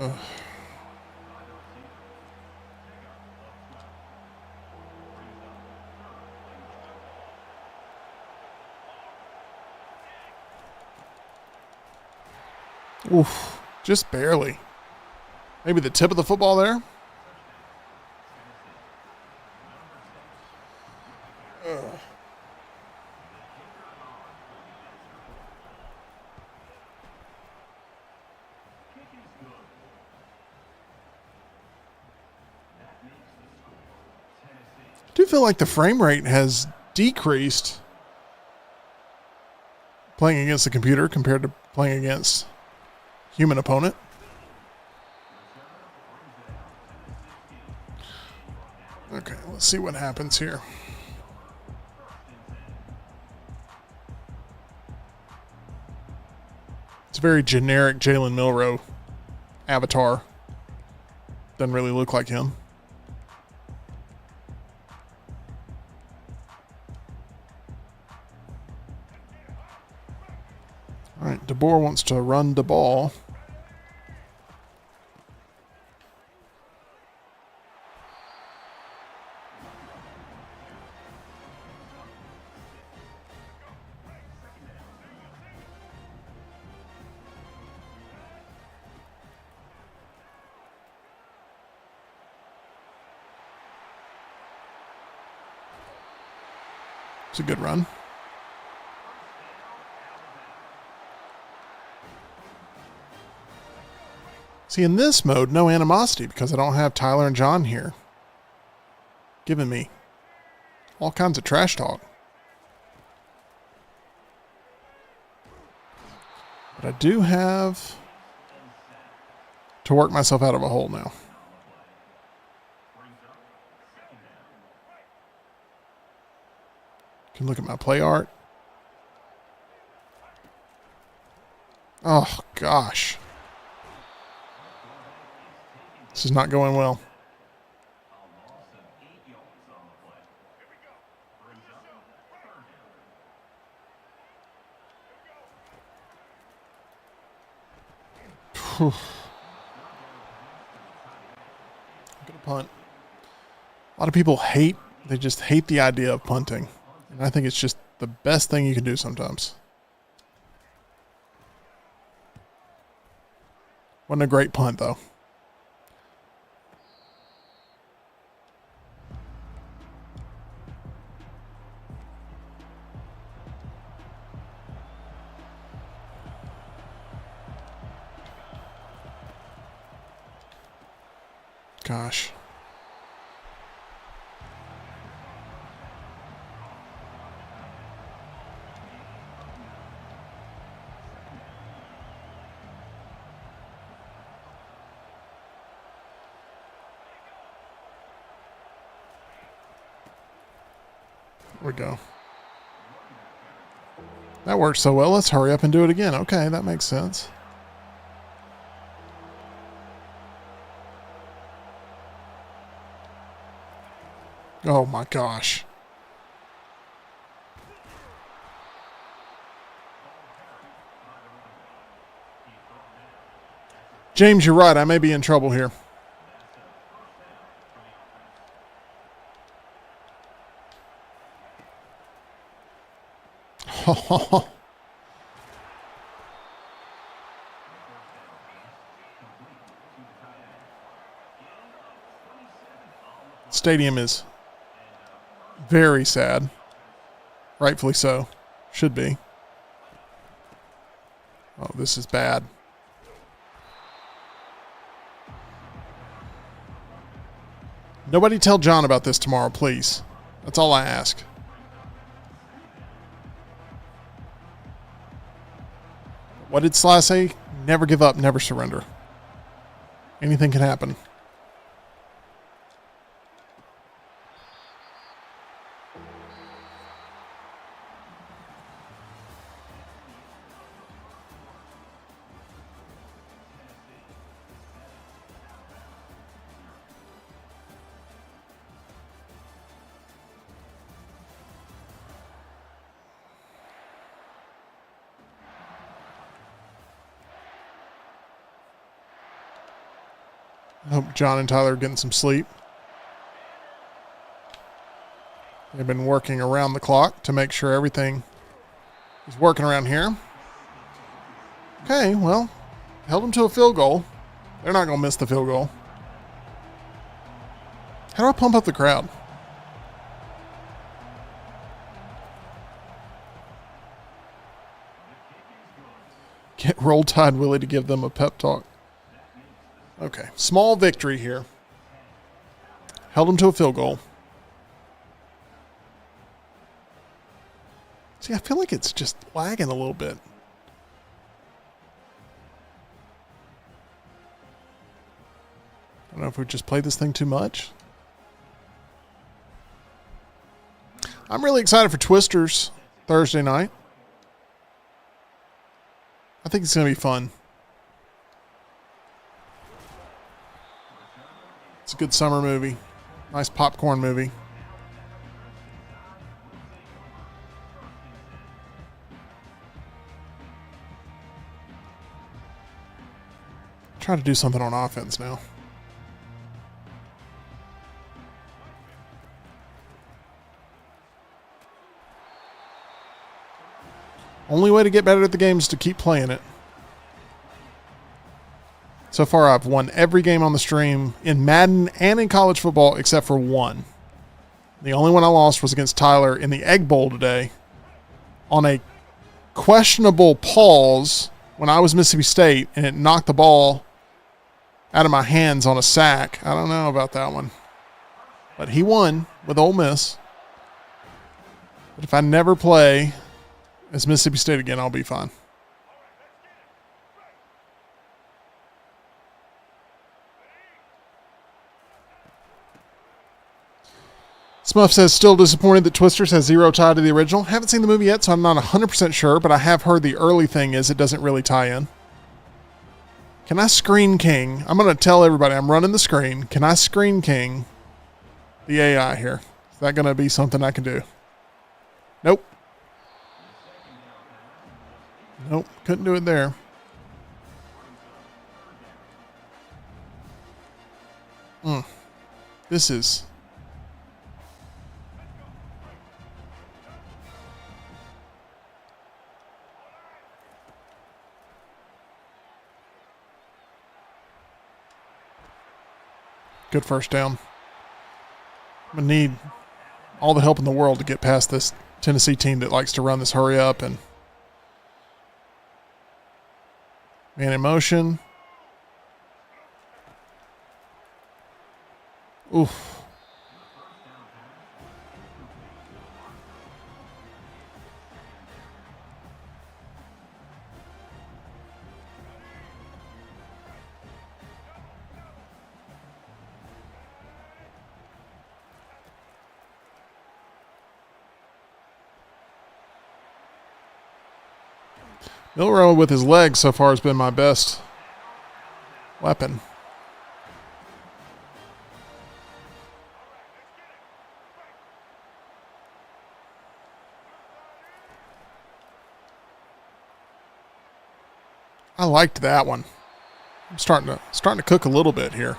Ugh. Oof, just barely. Maybe the tip of the football there. Ugh. I do feel like the frame rate has decreased playing against the computer compared to playing against human opponent. Okay, let's see what happens here. It's a very generic Jalen Milroe avatar. Doesn't really look like him. All right, DeBoer wants to run the ball. It's a good run. See, in this mode, no animosity because I don't have Tyler and John here giving me all kinds of trash talk. But I do have to work myself out of a hole now. Can look at my play art. Oh, gosh. This is not going well. Whew. I'm gonna punt. A lot of people they just hate the idea of punting. And I think it's just the best thing you can do sometimes. Wasn't a great punt, though. Gosh. There we go. That worked so well. Let's hurry up and do it again. Okay, that makes sense. Oh my gosh. James, you're right. I may be in trouble here. Stadium is very sad. Rightfully so. Should be. Oh, this is bad. Nobody tell John about this tomorrow, please. That's all I ask. What did Sly say? Never give up, never surrender. Anything can happen. I hope John and Tyler are getting some sleep. They've been working around the clock to make sure everything is working around here. Okay, well, held them to a field goal. They're not going to miss the field goal. How do I pump up the crowd? Get Roll Tide Willie to give them a pep talk. Okay, small victory here. Held them to a field goal. See, I feel like it's just lagging a little bit. I don't know if we just played this thing too much. I'm really excited for Twisters Thursday night. I think it's going to be fun. It's a good summer movie. Nice popcorn movie. Try to do something on offense now. Only way to get better at the game is to keep playing it. So far, I've won every game on the stream in Madden and in college football except for one. The only one I lost was against Tyler in the Egg Bowl today on a questionable pause when I was Mississippi State, and it knocked the ball out of my hands on a sack. I don't know about that one. But he won with Ole Miss. But if I never play as Mississippi State again, I'll be fine. Smuff says, still disappointed that Twisters has zero tie to the original. Haven't seen the movie yet, so I'm not 100% sure, but I have heard the early thing is it doesn't really tie in. Can I Screen King? I'm going to tell everybody I'm running the screen. Can I Screen King the AI here? Is that going to be something I can do? Nope. Nope, couldn't do it there. This is... good first down. I'm going to need all the help in the world to get past this Tennessee team that likes to run this hurry up and man in motion. Oof. Milrow with his legs so far has been my best weapon. I liked that one. I'm starting to cook a little bit here.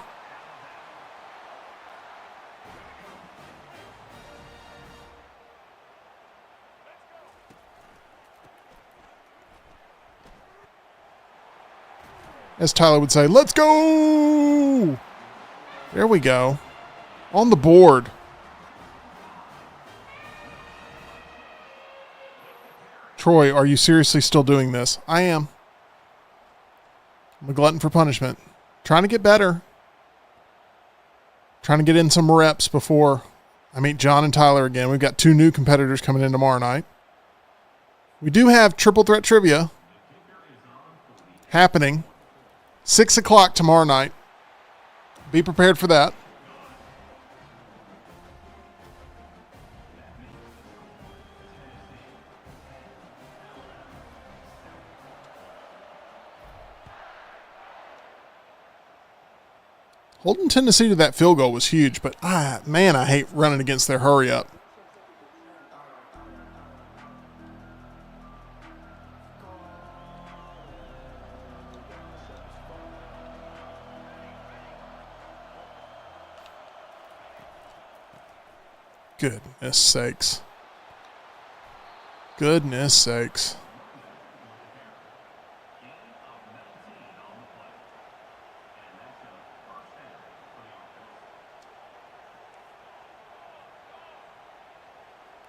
As Tyler would say, let's go! There we go. On the board. Troy, are you seriously still doing this? I am. I'm a glutton for punishment. Trying to get better. Trying to get in some reps before I meet John and Tyler again. We've got 2 new competitors coming in tomorrow night. We do have Triple Threat Trivia happening 6 o'clock tomorrow night. Be prepared for that. Holding Tennessee to that field goal was huge, but man, I hate running against their hurry up. Goodness sakes. Goodness sakes.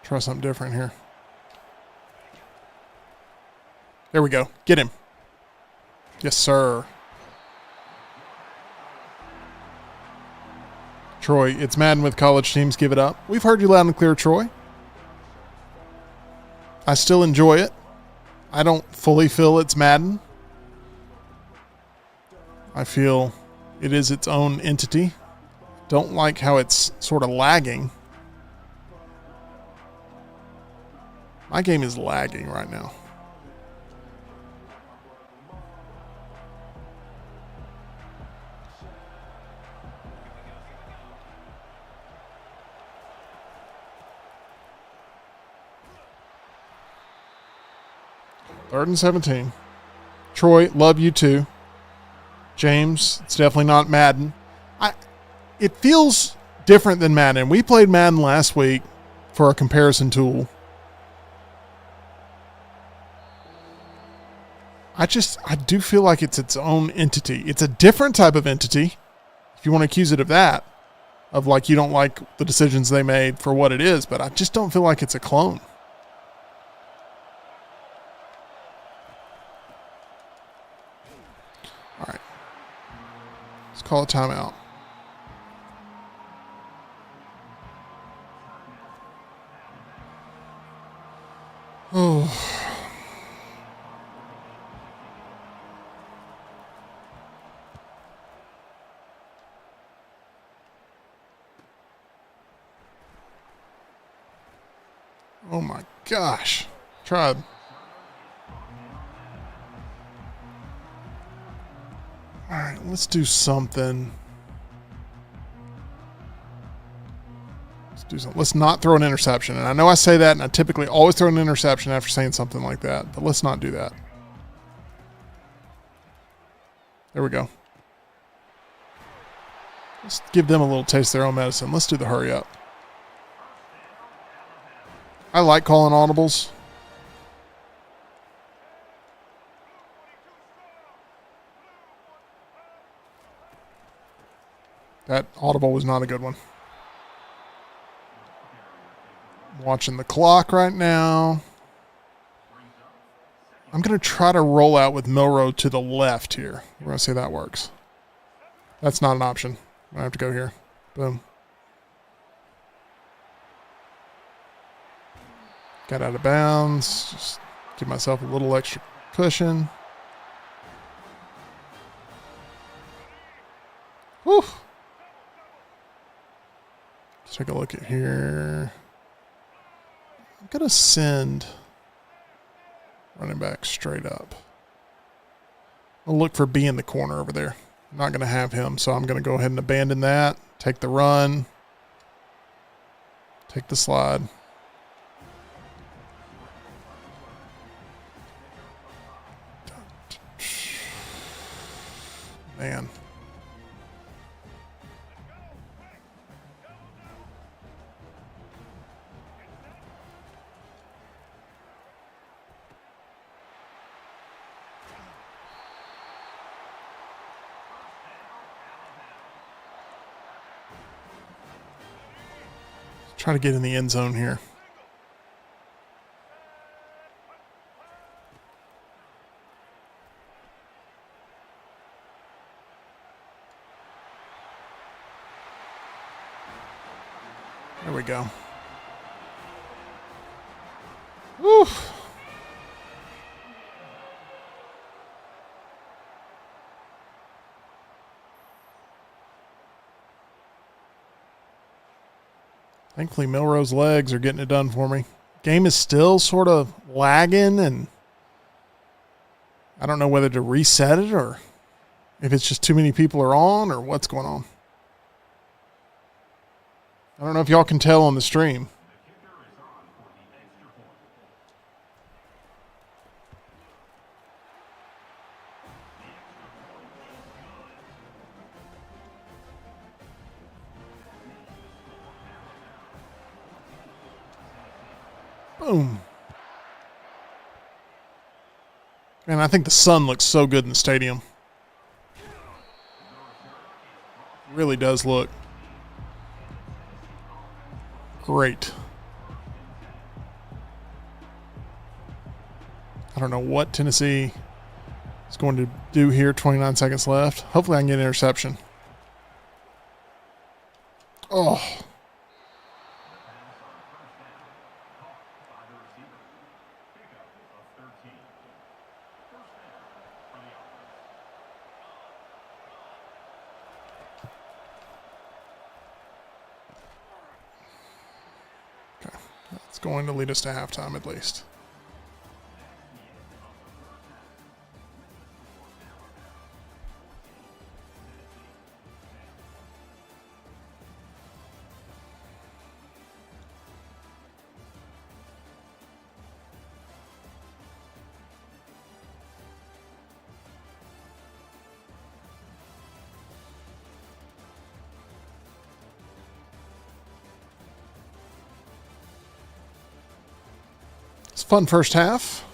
Try something different here. There we go. Get him. Yes, sir. Troy, it's Madden with college teams. Give it up. We've heard you loud and clear, Troy. I still enjoy it. I don't fully feel it's Madden. I feel it is its own entity. Don't like how it's sort of lagging. My game is lagging right now. Third and 17. Troy, love you too. James, it's definitely not Madden. It feels different than Madden. We played Madden last week for a comparison tool. I do feel like it's its own entity. It's a different type of entity, if you want to accuse it of that, of like you don't like the decisions they made for what it is, but I just don't feel like it's a clone. All right. Let's call a timeout. Oh. Oh my gosh. Tried. All right, let's do something. Let's not throw an interception. And I know I say that, and I typically always throw an interception after saying something like that, but let's not do that. There we go. Let's give them a little taste of their own medicine. Let's do the hurry up. I like calling audibles. That audible was not a good one. I'm watching the clock right now. I'm going to try to roll out with Milrow to the left here. We're going to see if that works. That's not an option. I have to go here. Boom. Got out of bounds. Just give myself a little extra cushion. Whew. Let's take a look at here. I'm going to send running back straight up. I'll look for B in the corner over there. I'm not going to have him, so I'm going to go ahead and abandon that. Take the run. Take the slide. Man. Try to get in the end zone here. There we go. Woo. Thankfully, Milrose's legs are getting it done for me. Game is still sort of lagging, and I don't know whether to reset it or if it's just too many people are on or what's going on. I don't know if y'all can tell on the stream. Boom. Man, I think the sun looks so good in the stadium. Really does look great. I don't know what Tennessee is going to do here. 29 seconds left. Hopefully I can get an interception. Oh. It's going to lead us to halftime at least. It's a fun first half.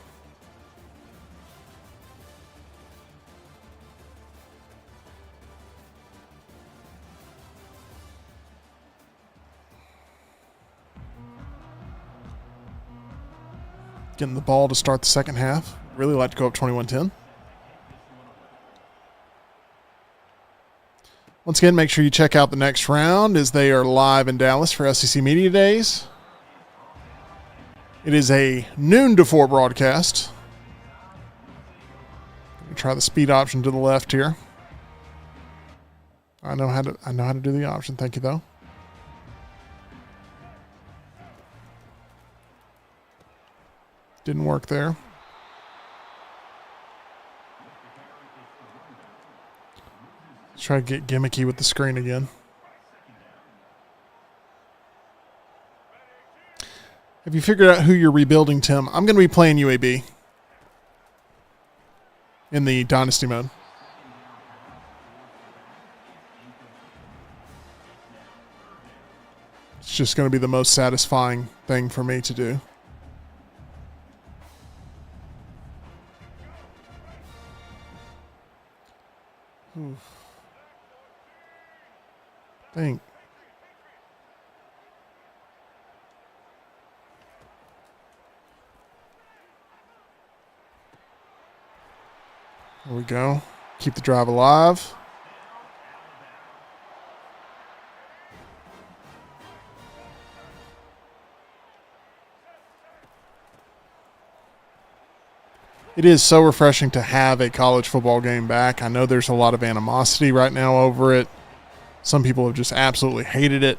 Getting the ball to start the second half. Really like to go up 21-10. Once again, make sure you check out the next round as they are live in Dallas for SEC Media Days. It is a noon to 4 broadcast. Gonna try the speed option to the left here. I know how to do the option. Thank you though. Didn't work there. Let's try to get gimmicky with the screen again. Have you figured out who you're rebuilding, Tim? I'm going to be playing UAB in the Dynasty mode. It's just going to be the most satisfying thing for me to do. Oof. Think. There we go. Keep the drive alive. It is so refreshing to have a college football game back. I know there's a lot of animosity right now over it. Some people have just absolutely hated it.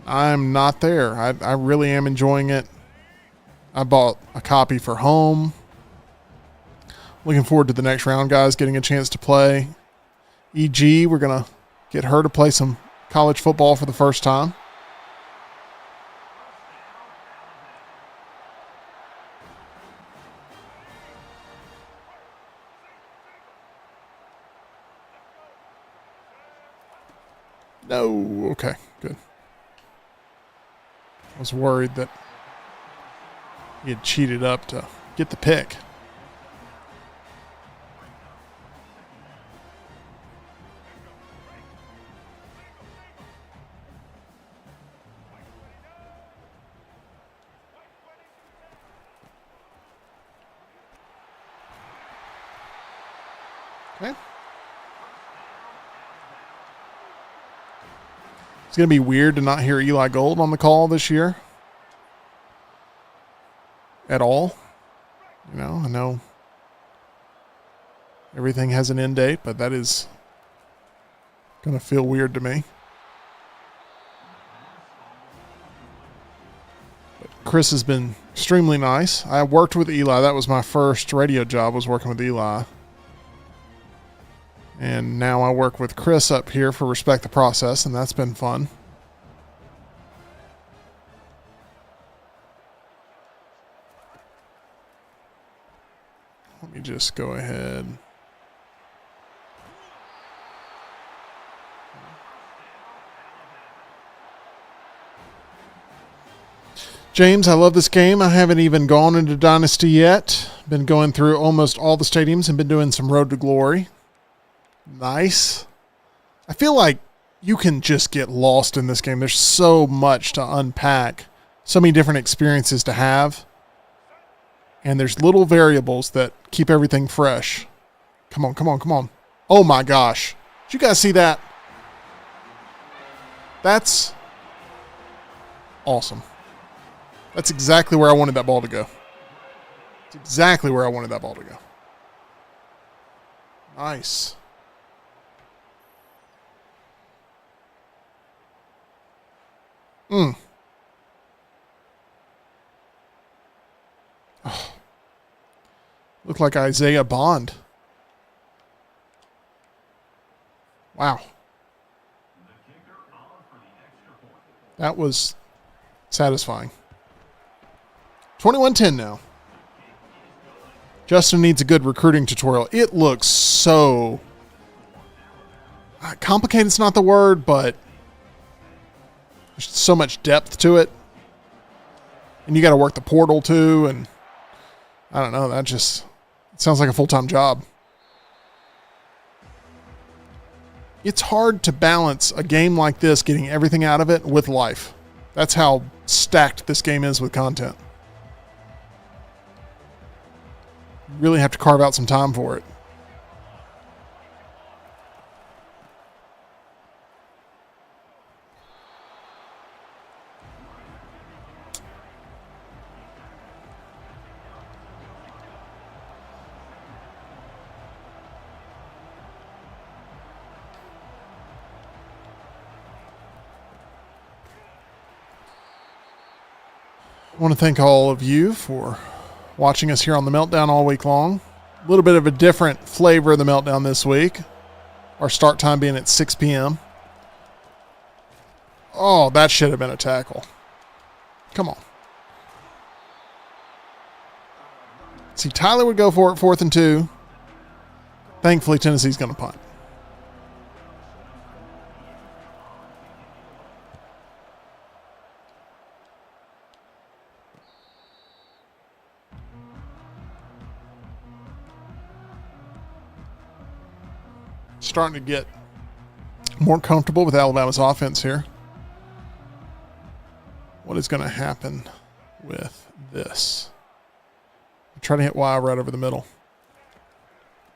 I'm not there. I really am enjoying it. I bought a copy for home. Looking forward to the next round, guys, getting a chance to play. EG, we're going to get her to play some college football for the first time. No. Okay, good. I was worried that he had cheated up to get the pick. Okay. It's going to be weird to not hear Eli Gold on the call this year at all. You know, I know everything has an end date, but that is going to feel weird to me. But Chris has been extremely nice. I worked with Eli. That was my first radio job, was working with Eli. And now I work with Chris up here for Respect the Process, and that's been fun. Let me just go ahead. James, I love this game. I haven't even gone into Dynasty yet. Been going through almost all the stadiums and been doing some Road to Glory. Nice. I feel like you can just get lost in this game. There's so much to unpack, so many different experiences to have, and there's little variables that keep everything fresh. Come on, come on, come on. Oh my gosh. Did you guys see that? That's awesome. That's exactly where I wanted that ball to go. It's exactly where I wanted that ball to go. Nice. Oh. Look like Isaiah Bond. Wow. That was satisfying. 21-10 now. Justin needs a good recruiting tutorial. It looks so complicated. It's not the word, but there's so much depth to it. And you got to work the portal too. And I don't know. That just sounds like a full-time job. It's hard to balance a game like this, getting everything out of it, with life. That's how stacked this game is with content. You really have to carve out some time for it. I want to thank all of you for watching us here on the Meltdown all week long. A little bit of a different flavor of the Meltdown this week. Our start time being at 6 p.m. Oh, that should have been a tackle. Come on. See, Tyler would go for it 4th and 2. Thankfully, Tennessee's going to punt. Starting to get more comfortable with Alabama's offense here. What is going to happen with this? Try to hit Y right over the middle.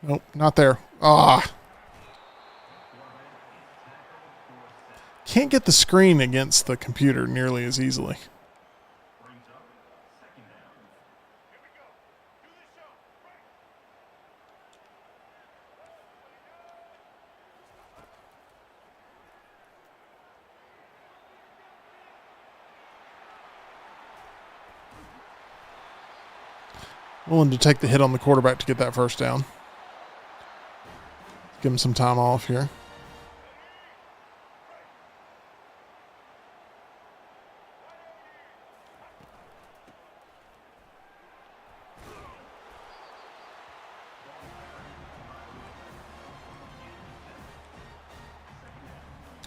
Nope, not there. Can't get the screen against the computer nearly as easily. Willing to take the hit on the quarterback to get that first down. Give him some time off here.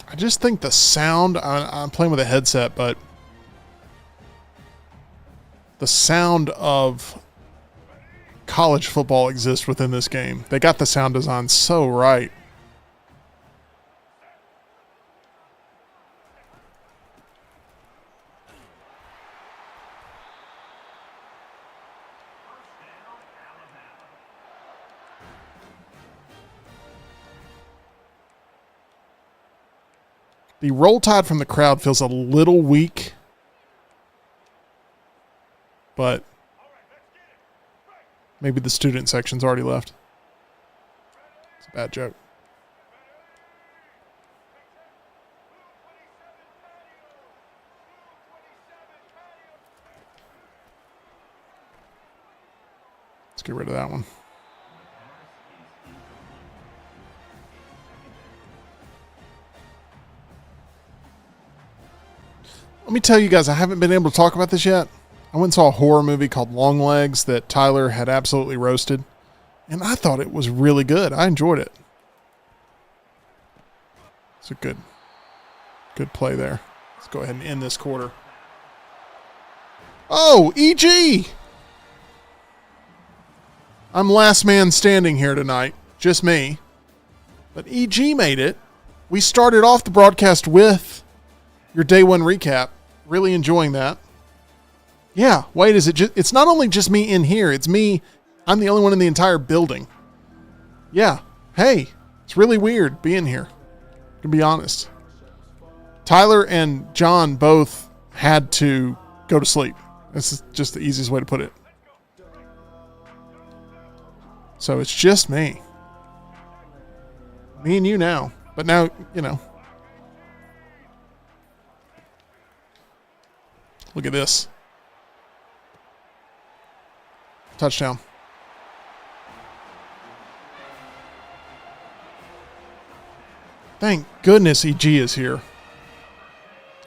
I just think the sound, I'm playing with a headset, but the sound of college football exists within this game. They got the sound design so right. The roll tide from the crowd feels a little weak, but maybe the student section's already left. It's a bad joke. Let's get rid of that one. Let me tell you guys, I haven't been able to talk about this yet. I went and saw a horror movie called Long Legs that Tyler had absolutely roasted, and I thought it was really good. I enjoyed it. It's a good play there. Let's go ahead and end this quarter. Oh, EG! I'm last man standing here tonight. Just me. But EG made it. We started off the broadcast with your day one recap. Really enjoying that. Yeah, wait, is it just, it's not only just me in here, it's me, I'm the only one in the entire building. Yeah, hey, it's really weird being here, to be honest. Tyler and John both had to go to sleep. This is just the easiest way to put it. So it's just me. Me and you now. But now, you know. Look at this. Touchdown. Thank goodness EG is here.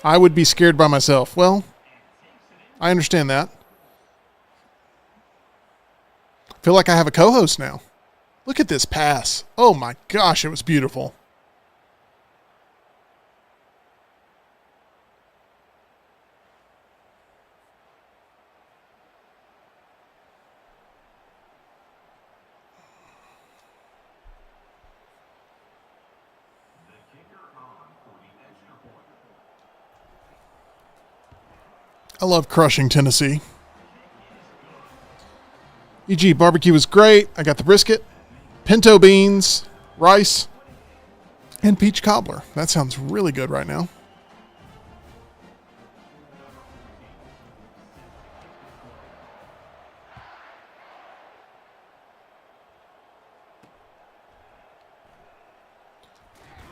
I would be scared by myself. Well, I understand that. I feel like I have a co-host now. Look at this pass. Oh my gosh, it was beautiful. I love crushing Tennessee. EG barbecue was great. I got the brisket, pinto beans, rice, and peach cobbler. That sounds really good right now.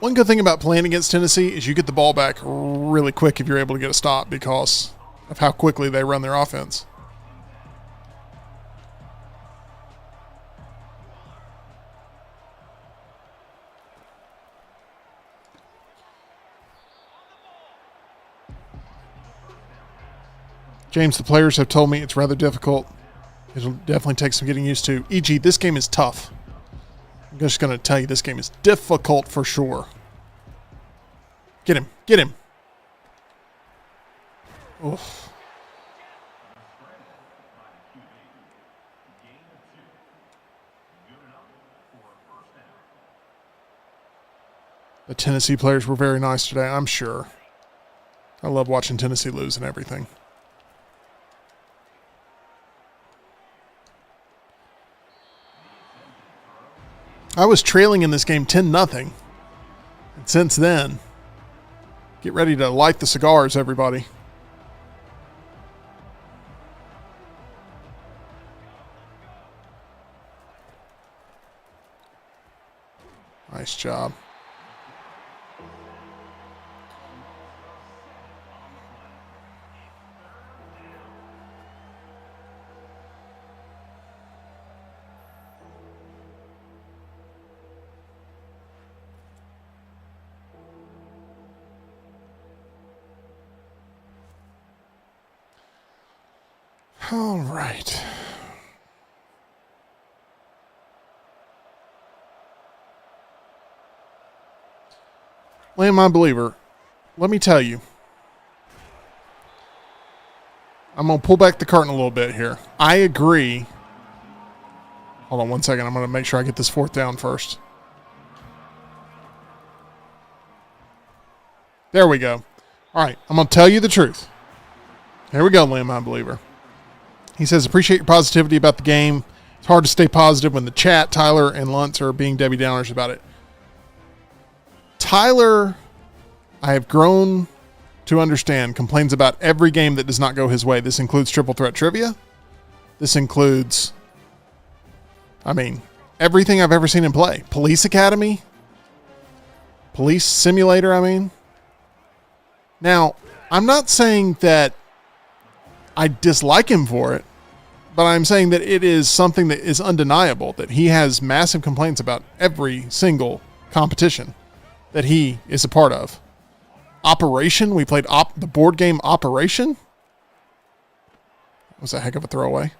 One good thing about playing against Tennessee is you get the ball back really quick if you're able to get a stop because of how quickly they run their offense. James, the players have told me it's rather difficult. It'll definitely take some getting used to. EG, this game is tough. I'm just going to tell you this game is difficult for sure. Get him. Get him. Oof. The Tennessee players were very nice today, I'm sure. I love watching Tennessee lose and everything. I was trailing in this game 10-0. And since then, get ready to light the cigars, everybody. Nice job. All right. Landmine Believer, let me tell you. I'm going to pull back the curtain a little bit here. I agree. Hold on one second. I'm going to make sure I get this fourth down first. There we go. All right. I'm going to tell you the truth. Here we go, Landmine Believer. He says, appreciate your positivity about the game. It's hard to stay positive when the chat, Tyler and Luntz are being Debbie Downers about it. Tyler, I have grown to understand, complains about every game that does not go his way. This includes Triple Threat Trivia. This includes, everything I've ever seen him play. Police Academy. Police Simulator, Now, I'm not saying that I dislike him for it, but I'm saying that it is something that is undeniable, that he has massive complaints about every single competition that he is a part of. Operation, we played the board game Operation. That was a heck of a throwaway.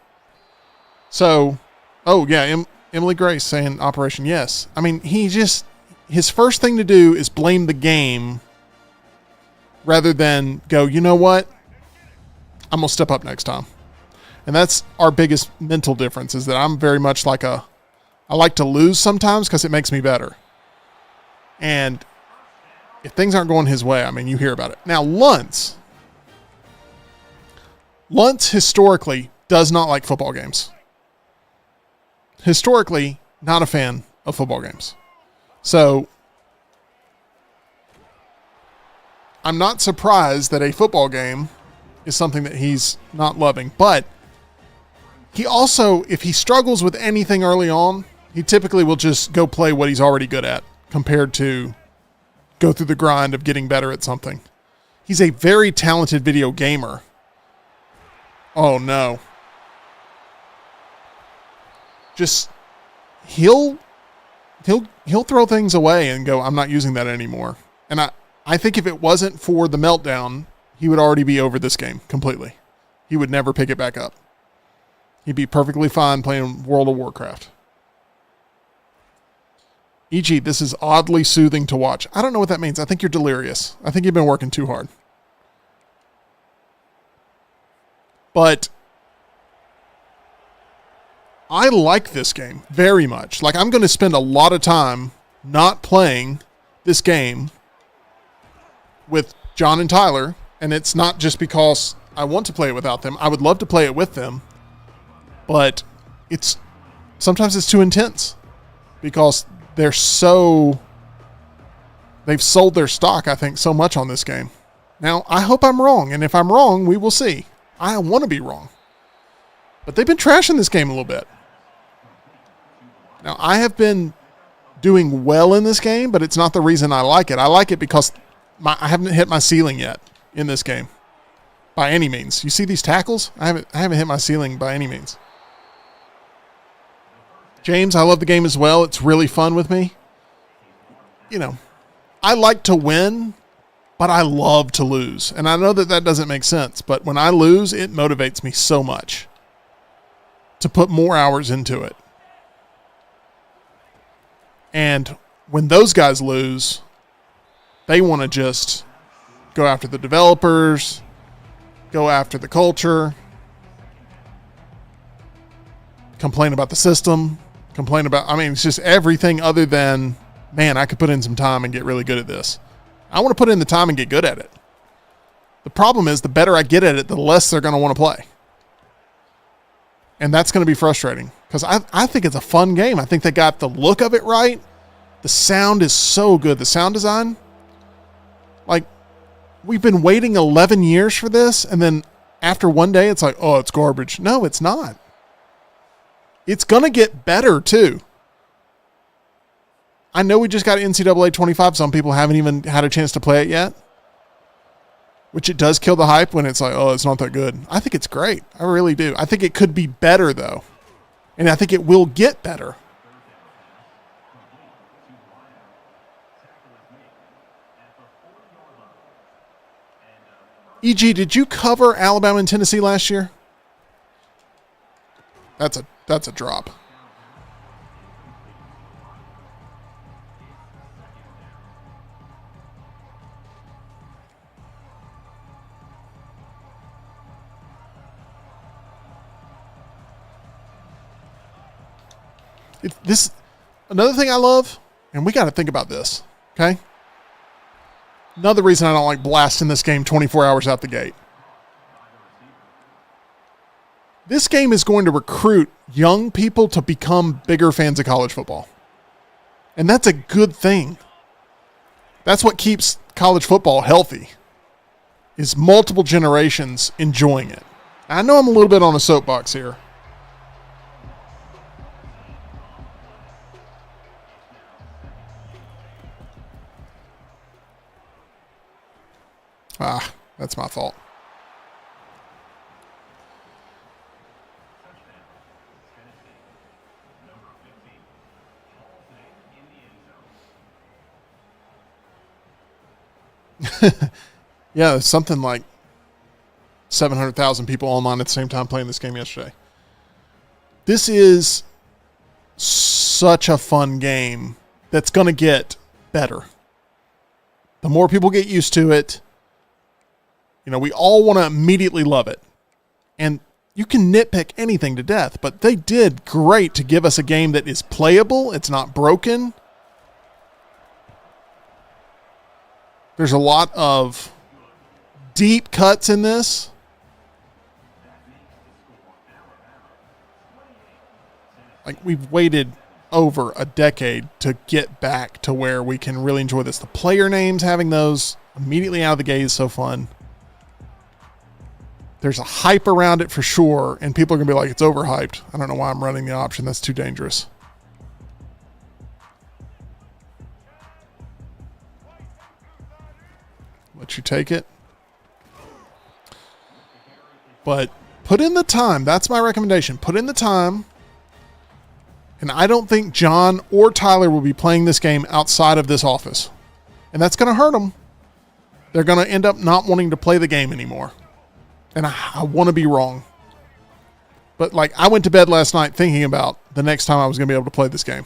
So, Emily Grace saying Operation, yes. His first thing to do is blame the game rather than go, you know what? I'm going to step up next time. And that's our biggest mental difference, is that I'm very much I like to lose sometimes because it makes me better. And if things aren't going his way, you hear about it. Now, Luntz historically does not like football games. Historically, not a fan of football games. So, I'm not surprised that a football game is something that he's not loving. But he also, if he struggles with anything early on, he typically will just go play what he's already good at compared to go through the grind of getting better at something. He's a very talented video gamer. Oh no. Just he'll throw things away and go, I'm not using that anymore. And I think if it wasn't for the Meltdown, he would already be over this game completely. He would never pick it back up. He'd be perfectly fine playing World of Warcraft. E.g., this is oddly soothing to watch. I don't know what that means. I think you're delirious. I think you've been working too hard. But I like this game very much. I'm going to spend a lot of time not playing this game with John and Tyler, and it's not just because I want to play it without them. I would love to play it with them, but sometimes it's too intense because they've sold their stock, I think, so much on this game. Now, I hope I'm wrong, and if I'm wrong, we will see. I want to be wrong. But they've been trashing this game a little bit. Now, I have been doing well in this game, but it's not the reason I like it. I like it because I haven't hit my ceiling yet in this game by any means. You see these tackles? I haven't hit my ceiling by any means. James, I love the game as well. It's really fun with me. I like to win, but I love to lose. And I know that doesn't make sense, but when I lose, it motivates me so much to put more hours into it. And when those guys lose, they want to just go after the developers, go after the culture, complain about the system, it's just everything other than, man, I could put in some time and get really good at this. I want to put in the time and get good at it. The problem is the better I get at it, the less they're going to want to play. And that's going to be frustrating because I think it's a fun game. I think they got the look of it right. The sound is so good. The sound design. We've been waiting 11 years for this, and then after one day, it's it's garbage. No, it's not. It's going to get better, too. I know we just got NCAA 25. Some people haven't even had a chance to play it yet, which it does kill the hype when it's it's not that good. I think it's great. I really do. I think it could be better, though, and I think it will get better. E.g., did you cover Alabama and Tennessee last year? That's a drop. Another thing I love, and we got to think about this, okay? Another reason I don't like blasting this game 24 hours out the gate. This game is going to recruit young people to become bigger fans of college football. And that's a good thing. That's what keeps college football healthy, is multiple generations enjoying it. I know I'm a little bit on a soapbox here. That's my fault. Yeah, something like 700,000 people online at the same time playing this game yesterday. This is such a fun game that's going to get better. The more people get used to it, we all want to immediately love it. And you can nitpick anything to death, but they did great to give us a game that is playable. It's not broken. There's a lot of deep cuts in this. Like, we've waited over a decade to get back to where we can really enjoy this. The player names, having those immediately out of the gate is so fun. There's a hype around it for sure, and people are going to be like, it's overhyped. I don't know why I'm running the option. That's too dangerous. Let you take it. But put in the time. That's my recommendation. Put in the time. And I don't think John or Tyler will be playing this game outside of this office. And that's going to hurt them. They're going to end up not wanting to play the game anymore. And I want to be wrong. But, I went to bed last night thinking about the next time I was going to be able to play this game.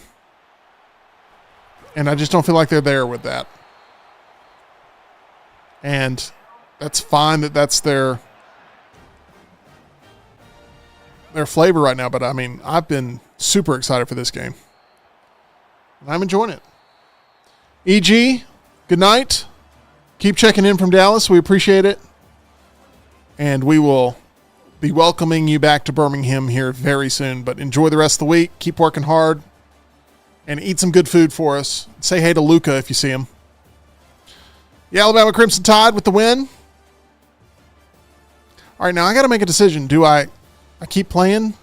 And I just don't feel like they're there with that. And that's fine that that's their flavor right now. But, I've been super excited for this game. And I'm enjoying it. EG, good night. Keep checking in from Dallas. We appreciate it. And we will be welcoming you back to Birmingham here very soon. But enjoy the rest of the week. Keep working hard. And eat some good food for us. Say hey to Luca if you see him. The Alabama Crimson Tide with the win. All right, now I got to make a decision. Do I keep playing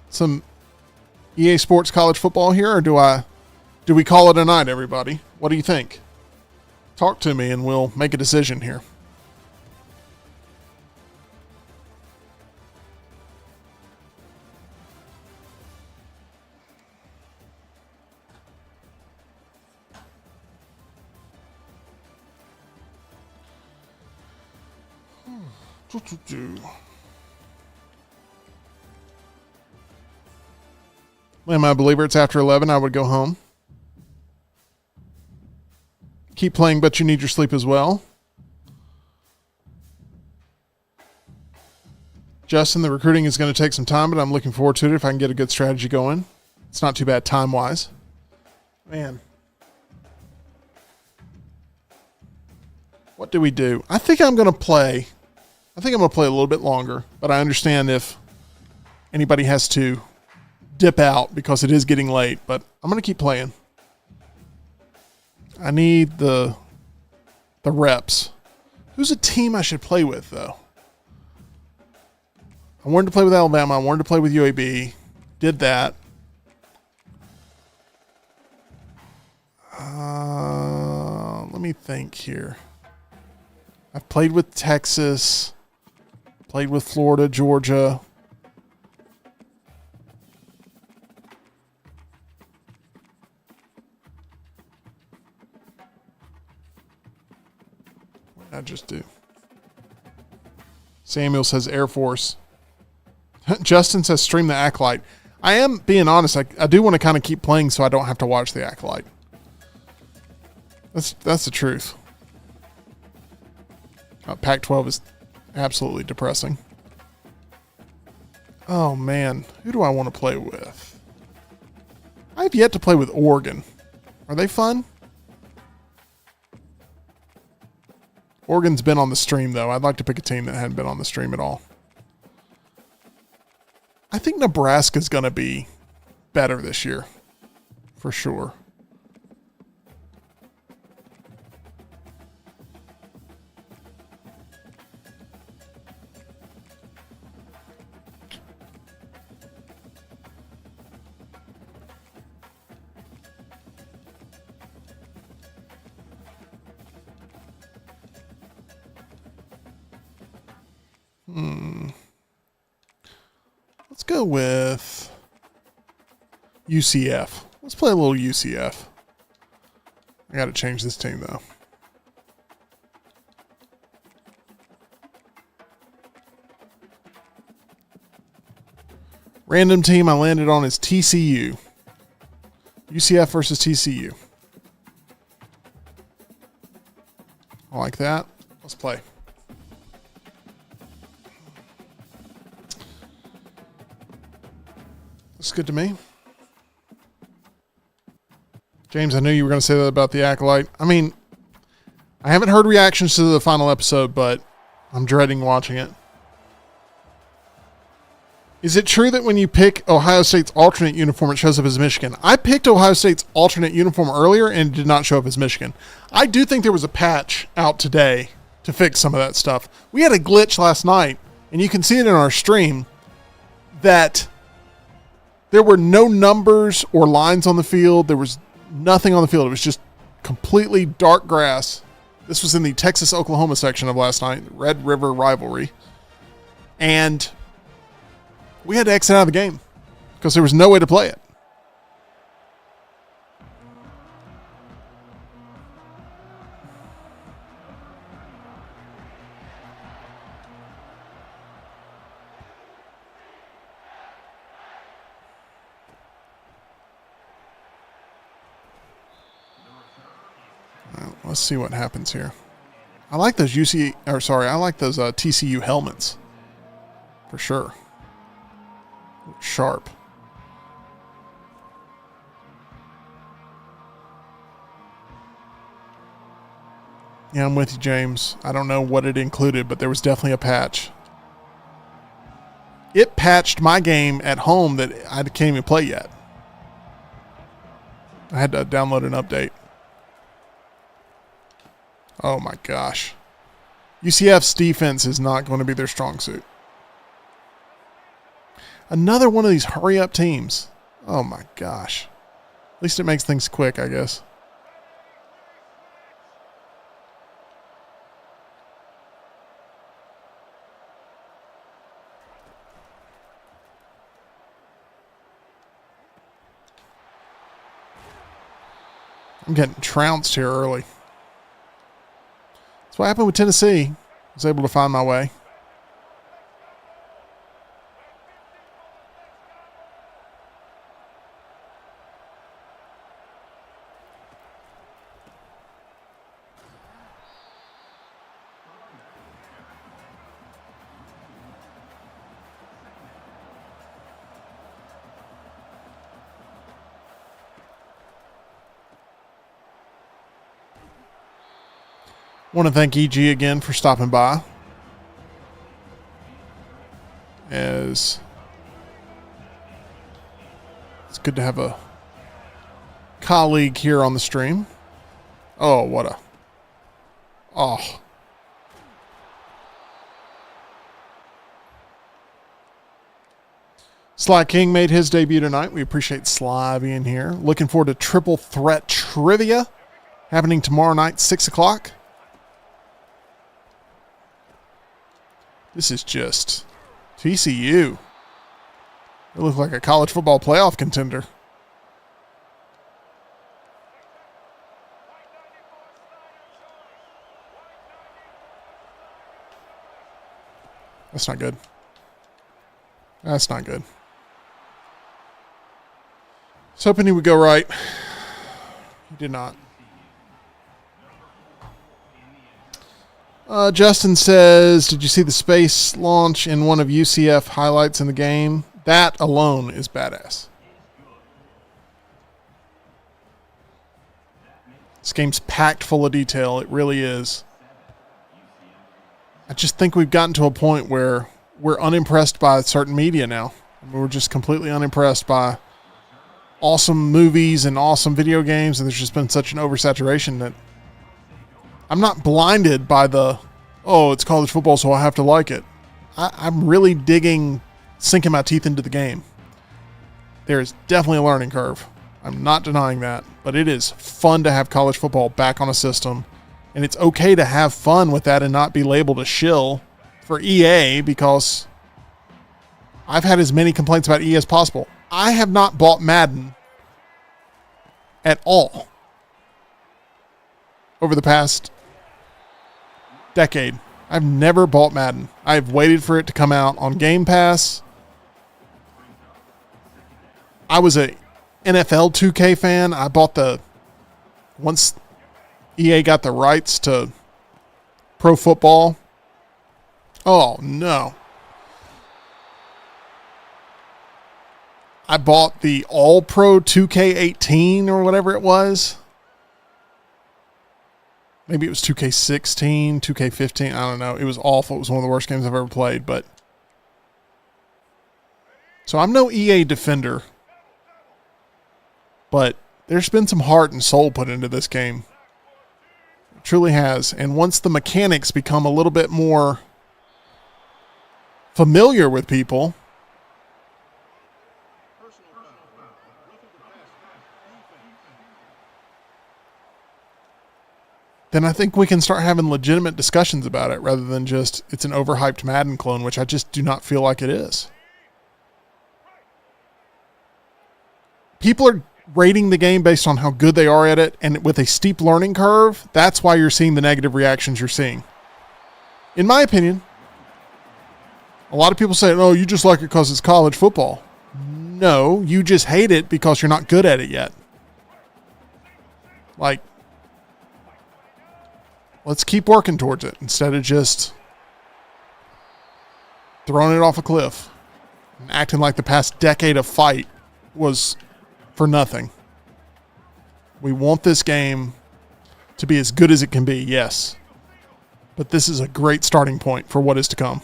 some EA Sports college football here, or do we call it a night, everybody? What do you think? Talk to me, and we'll make a decision here. Am I a believer? It's after 11. I would go home. Keep playing, but you need your sleep as well. Justin, the recruiting is going to take some time, but I'm looking forward to it if I can get a good strategy going. It's not too bad time-wise. Man. What do we do? I think I'm going to play a little bit longer, but I understand if anybody has to dip out because it is getting late, but I'm going to keep playing. I need the reps. Who's a team I should play with, though? I wanted to play with Alabama. I wanted to play with UAB. Did that. Let me think here. I've played with Texas. Played with Florida, Georgia. What did I just do? Samuel says Air Force. Justin says stream the Acolyte. I am being honest. I do want to kind of keep playing so I don't have to watch the Acolyte. That's the truth. Pac-12 is absolutely depressing. Oh, man. Who do I want to play with? I have yet to play with Oregon. Are they fun? Oregon's been on the stream, though. I'd like to pick a team that hadn't been on the stream at all. I think Nebraska's going to be better this year, for sure. Let's go with UCF. Let's play a little UCF. I got to change this team, though. Random team I landed on is TCU. UCF versus TCU. I like that. Let's play. Looks good to me. James, I knew you were going to say that about the Acolyte. I mean, I haven't heard reactions to the final episode, but I'm dreading watching it. Is it true that when you pick Ohio State's alternate uniform, it shows up as Michigan? I picked Ohio State's alternate uniform earlier and it did not show up as Michigan. I do think there was a patch out today to fix some of that stuff. We had a glitch last night, and you can see it in our stream, that there were no numbers or lines on the field. There was nothing on the field. It was just completely dark grass. This was in the Texas-Oklahoma section of last night, Red River rivalry. And we had to exit out of the game because there was no way to play it. Let's see what happens here. I like those TCU helmets for sure. Sharp. Yeah, I'm with you, James. I don't know what it included, but there was definitely a patch. It patched my game at home that I can't even play yet. I had to download an update. Oh my gosh. UCF's defense is not going to be their strong suit. Another one of these hurry-up teams. Oh my gosh. At least it makes things quick, I guess. I'm getting trounced here early. That's what happened with Tennessee. I was able to find my way. Want to thank EG again for stopping by. As it's good to have a colleague here on the stream. Oh, what a... Oh. Sly King made his debut tonight. We appreciate Sly being here. Looking forward to Triple Threat Trivia happening tomorrow night, 6 o'clock. This is just TCU. They look like a college football playoff contender. That's not good. That's not good. I was hoping he would go right. He did not. Justin says, did you see the space launch in one of UCF highlights in the game? That alone is badass. This game's packed full of detail. It really is. I just think we've gotten to a point where we're unimpressed by certain media now. We're just completely unimpressed by awesome movies and awesome video games, and there's just been such an oversaturation that I'm not blinded by it's college football, so I have to like it. I'm really sinking my teeth into the game. There is definitely a learning curve. I'm not denying that, but it is fun to have college football back on a system, and it's okay to have fun with that and not be labeled a shill for EA, because I've had as many complaints about EA as possible. I have not bought Madden at all over the past decade. I've never bought Madden. I've waited for it to come out on Game Pass. I was a NFL 2K fan. I bought once EA got the rights to pro football. Oh, no. I bought the All-Pro 2K18 or whatever it was. Maybe it was 2K16, 2K15. I don't know. It was awful. It was one of the worst games I've ever played. So I'm no EA defender. But there's been some heart and soul put into this game. It truly has. And once the mechanics become a little bit more familiar with people, then I think we can start having legitimate discussions about it rather than just it's an overhyped Madden clone, which I just do not feel like it is. People are rating the game based on how good they are at it, and with a steep learning curve, that's why you're seeing the negative reactions you're seeing. In my opinion, a lot of people say, oh, you just like it because it's college football. No, you just hate it because you're not good at it yet. Let's keep working towards it instead of just throwing it off a cliff and acting like the past decade of fight was for nothing. We want this game to be as good as it can be, yes. But this is a great starting point for what is to come.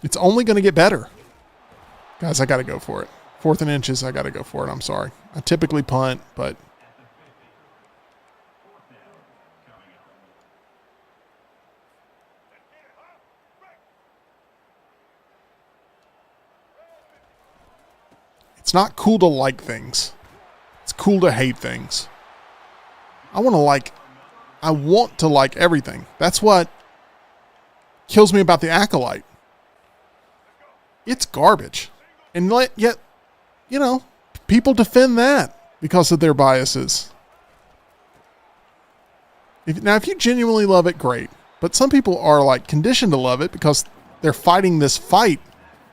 It's only going to get better. Guys, I got to go for it. 4th and inches, I got to go for it. I'm sorry. I typically punt, but it's not cool to like things. It's cool to hate things. I want to like everything. That's what kills me about the Acolyte. It's garbage. And yet, people defend that because of their biases. If you genuinely love it, great. But some people are conditioned to love it because they're fighting this fight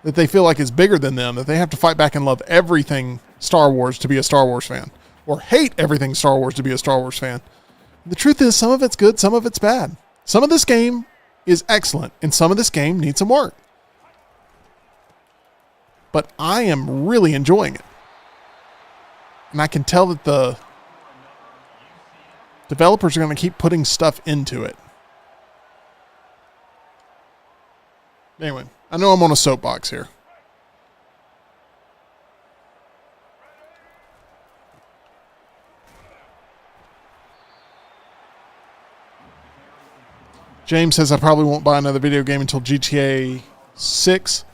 that they feel like is bigger than them, that they have to fight back and love everything Star Wars to be a Star Wars fan, or hate everything Star Wars to be a Star Wars fan. The truth is, some of it's good, some of it's bad. Some of this game is excellent, and some of this game needs some work. But I am really enjoying it. And I can tell that the developers are going to keep putting stuff into it. Anyway, I know I'm on a soapbox here. James says I probably won't buy another video game until GTA 6.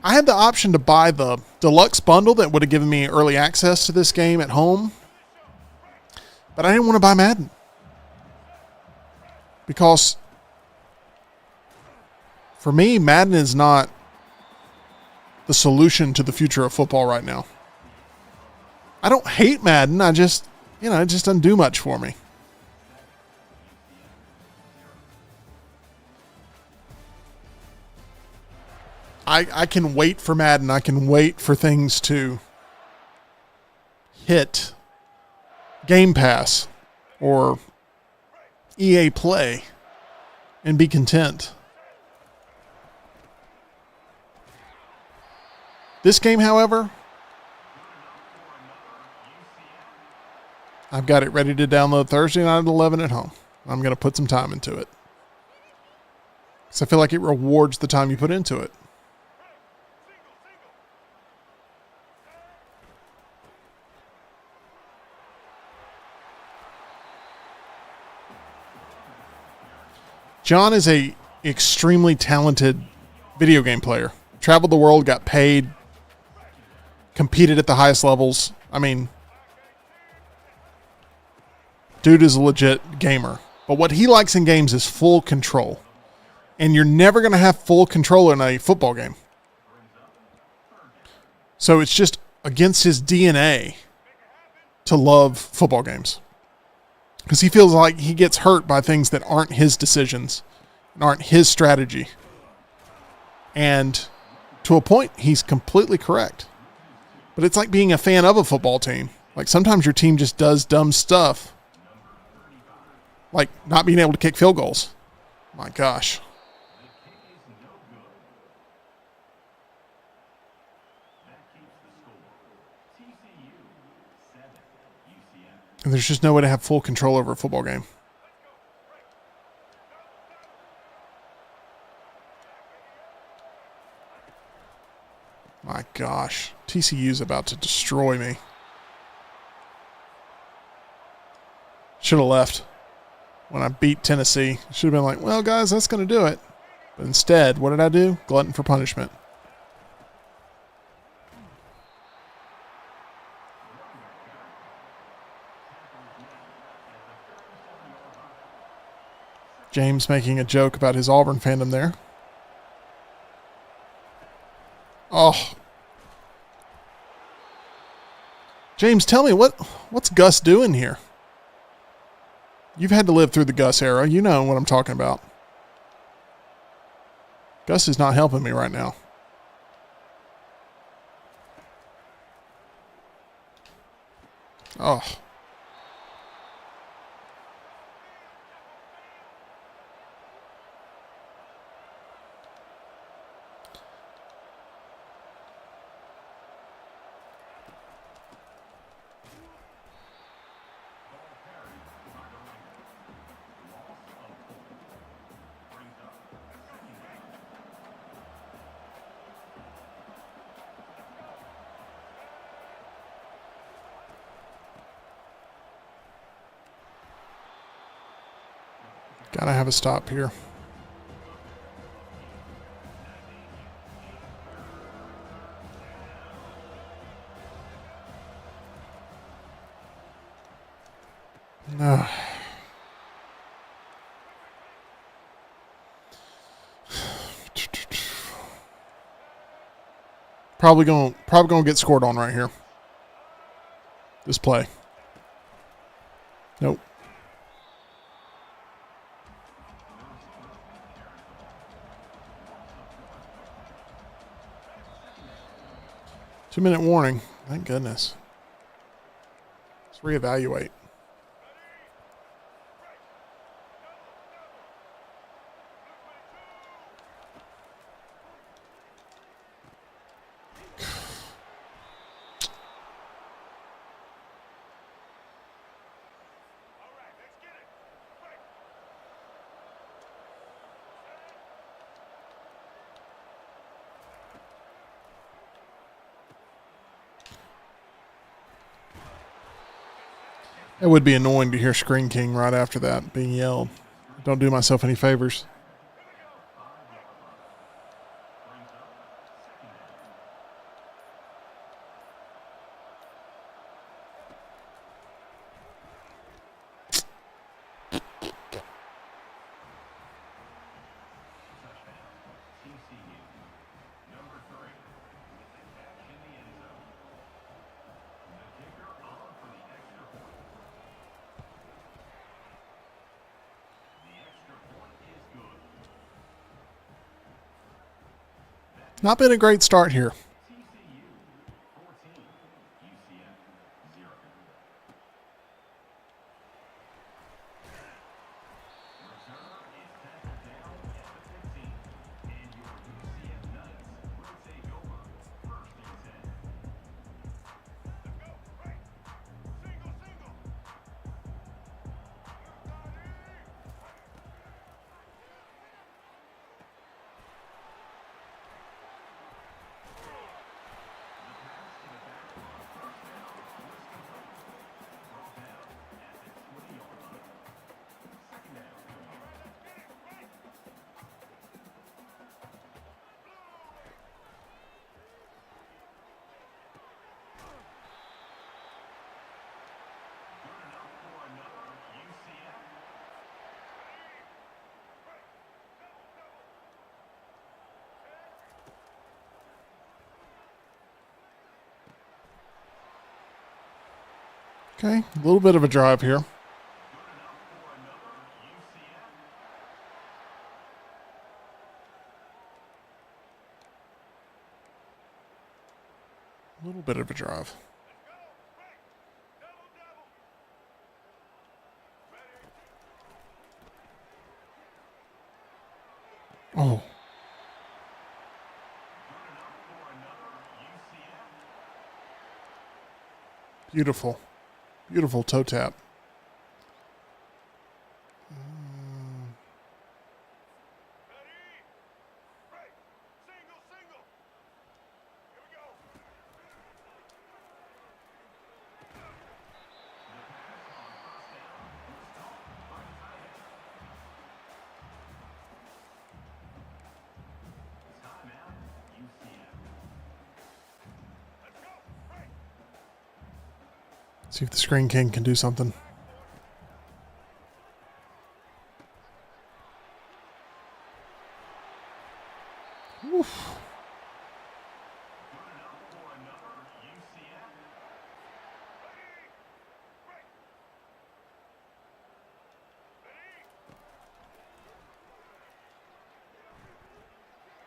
I had the option to buy the deluxe bundle that would have given me early access to this game at home, but I didn't want to buy Madden because for me, Madden is not the solution to the future of football right now. I don't hate Madden. It just doesn't do much for me. I can wait for Madden. I can wait for things to hit Game Pass or EA Play and be content. This game, however, I've got it ready to download Thursday night at 11 at home. I'm going to put some time into it. Because I feel like it rewards the time you put into it. John is a extremely talented video game player. Traveled the world, got paid, competed at the highest levels. I mean, dude is a legit gamer. But what he likes in games is full control. And you're never going to have full control in a football game. So it's just against his DNA to love football games. Because he feels like he gets hurt by things that aren't his decisions and aren't his strategy. And to a point, he's completely correct. But it's like being a fan of a football team. Like sometimes your team just does dumb stuff. Like not being able to kick field goals. My gosh. And there's just no way to have full control over a football game. My gosh. TCU's about to destroy me. Should have left when I beat Tennessee. Should have been like, well, guys, that's going to do it. But instead, what did I do? Glutton for punishment. James making a joke about his Auburn fandom there. Oh. James, tell me, what's Gus doing here? You've had to live through the Gus era. You know what I'm talking about. Gus is not helping me right now. Oh. Gotta have a stop here. No. Probably gonna get scored on right here. This play. Nope. Two-minute warning. Thank goodness. Let's reevaluate. It would be annoying to hear Screen King right after that being yelled. Don't do myself any favors. Not been a great start here. Okay, a little bit of a drive here. A little bit of a drive. Oh. Beautiful. Beautiful toe tap. See if the Screen King can do something. Oof.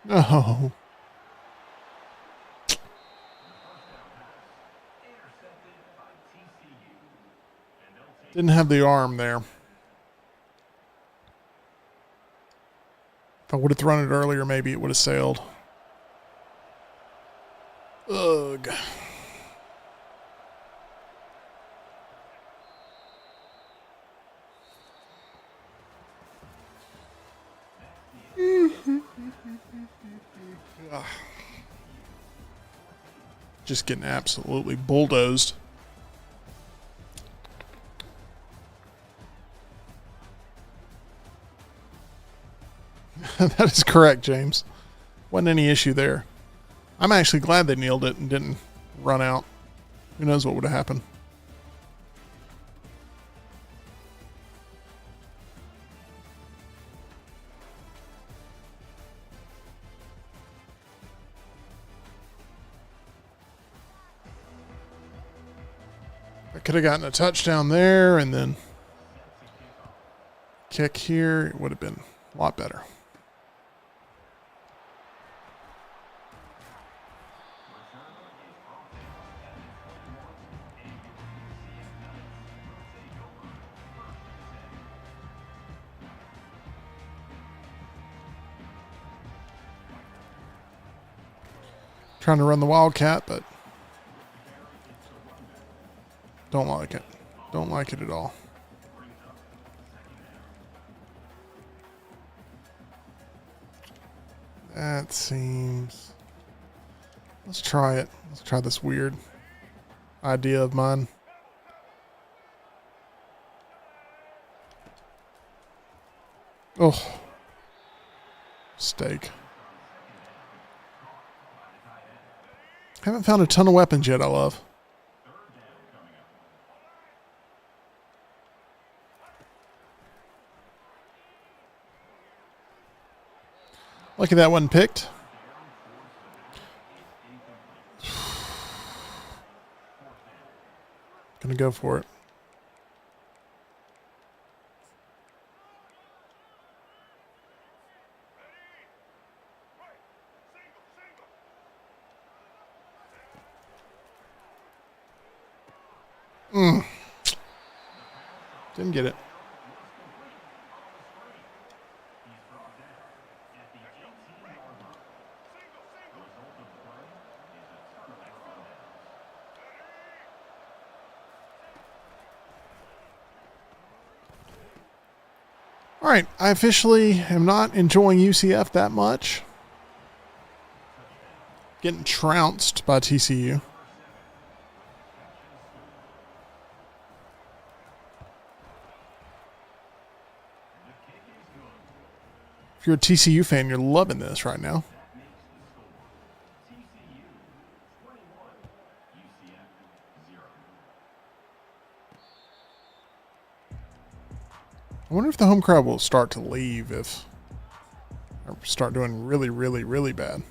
No. Didn't have the arm there. If I would have thrown it earlier, maybe it would have sailed. Ugh. Just getting absolutely bulldozed. That is correct, James. Wasn't any issue there. I'm actually glad they nailed it and didn't run out. Who knows what would have happened. I could have gotten a touchdown there and then kick here. It would have been a lot better. Trying to run the Wildcat, but don't like it. Don't like it at all. That seems... Let's try it. Let's try this weird idea of mine. Oh. Steak. Haven't found a ton of weapons yet I love. Lucky that wasn't picked. Gonna go for it. Didn't get it. All right, I officially am not enjoying UCF that much. Getting trounced by TCU. If you're a TCU fan, you're loving this right now. I wonder if the home crowd will start to leave if I start doing really, really, really bad.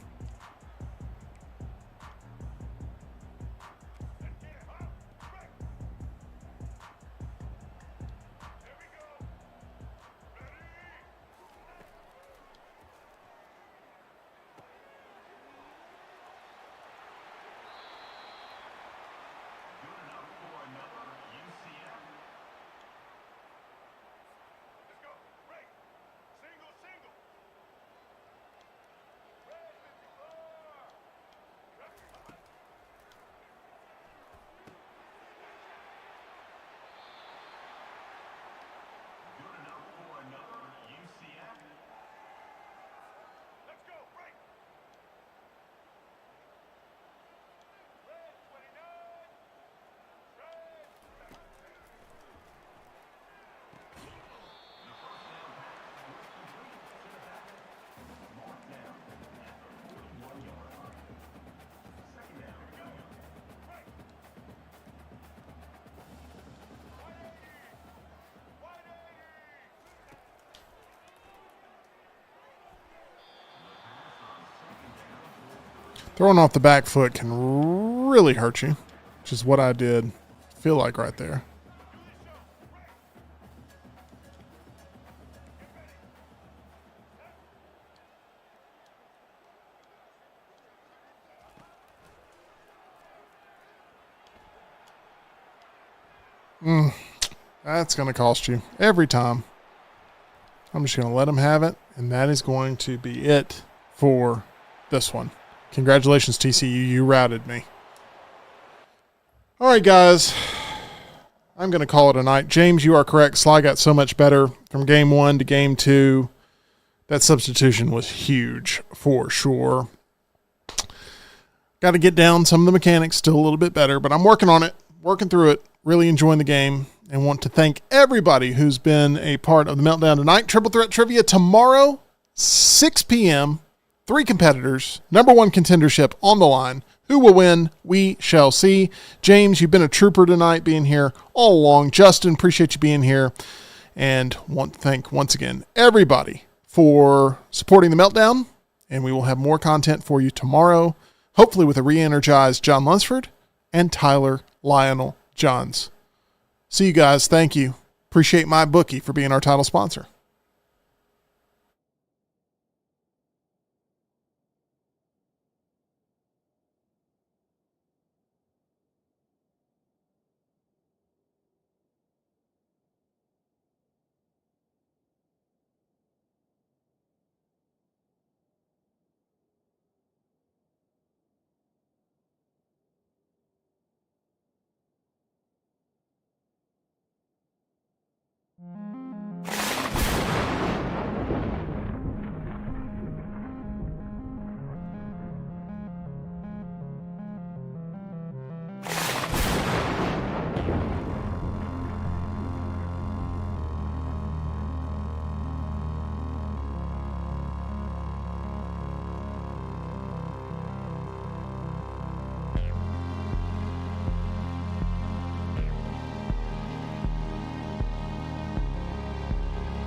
Throwing off the back foot can really hurt you, which is what I did feel like right there. That's going to cost you every time. I'm just going to let him have it, and that is going to be it for this one. Congratulations, TCU. You routed me. All right, guys. I'm going to call it a night. James, you are correct. Sly got so much better from game 1 to game 2. That substitution was huge for sure. Got to get down some of the mechanics still a little bit better, but I'm working on it, working through it, really enjoying the game, and want to thank everybody who's been a part of the Meltdown tonight. Triple Threat Trivia tomorrow, 6 p.m., 3 competitors, number 1 contendership on the line. Who will win? We shall see. James, you've been a trooper tonight being here all along. Justin, appreciate you being here. And want to thank once again everybody for supporting the Meltdown. And we will have more content for you tomorrow, hopefully with a re-energized John Lunsford and Tyler Lionel Johns. See you guys. Thank you. Appreciate MyBookie for being our title sponsor.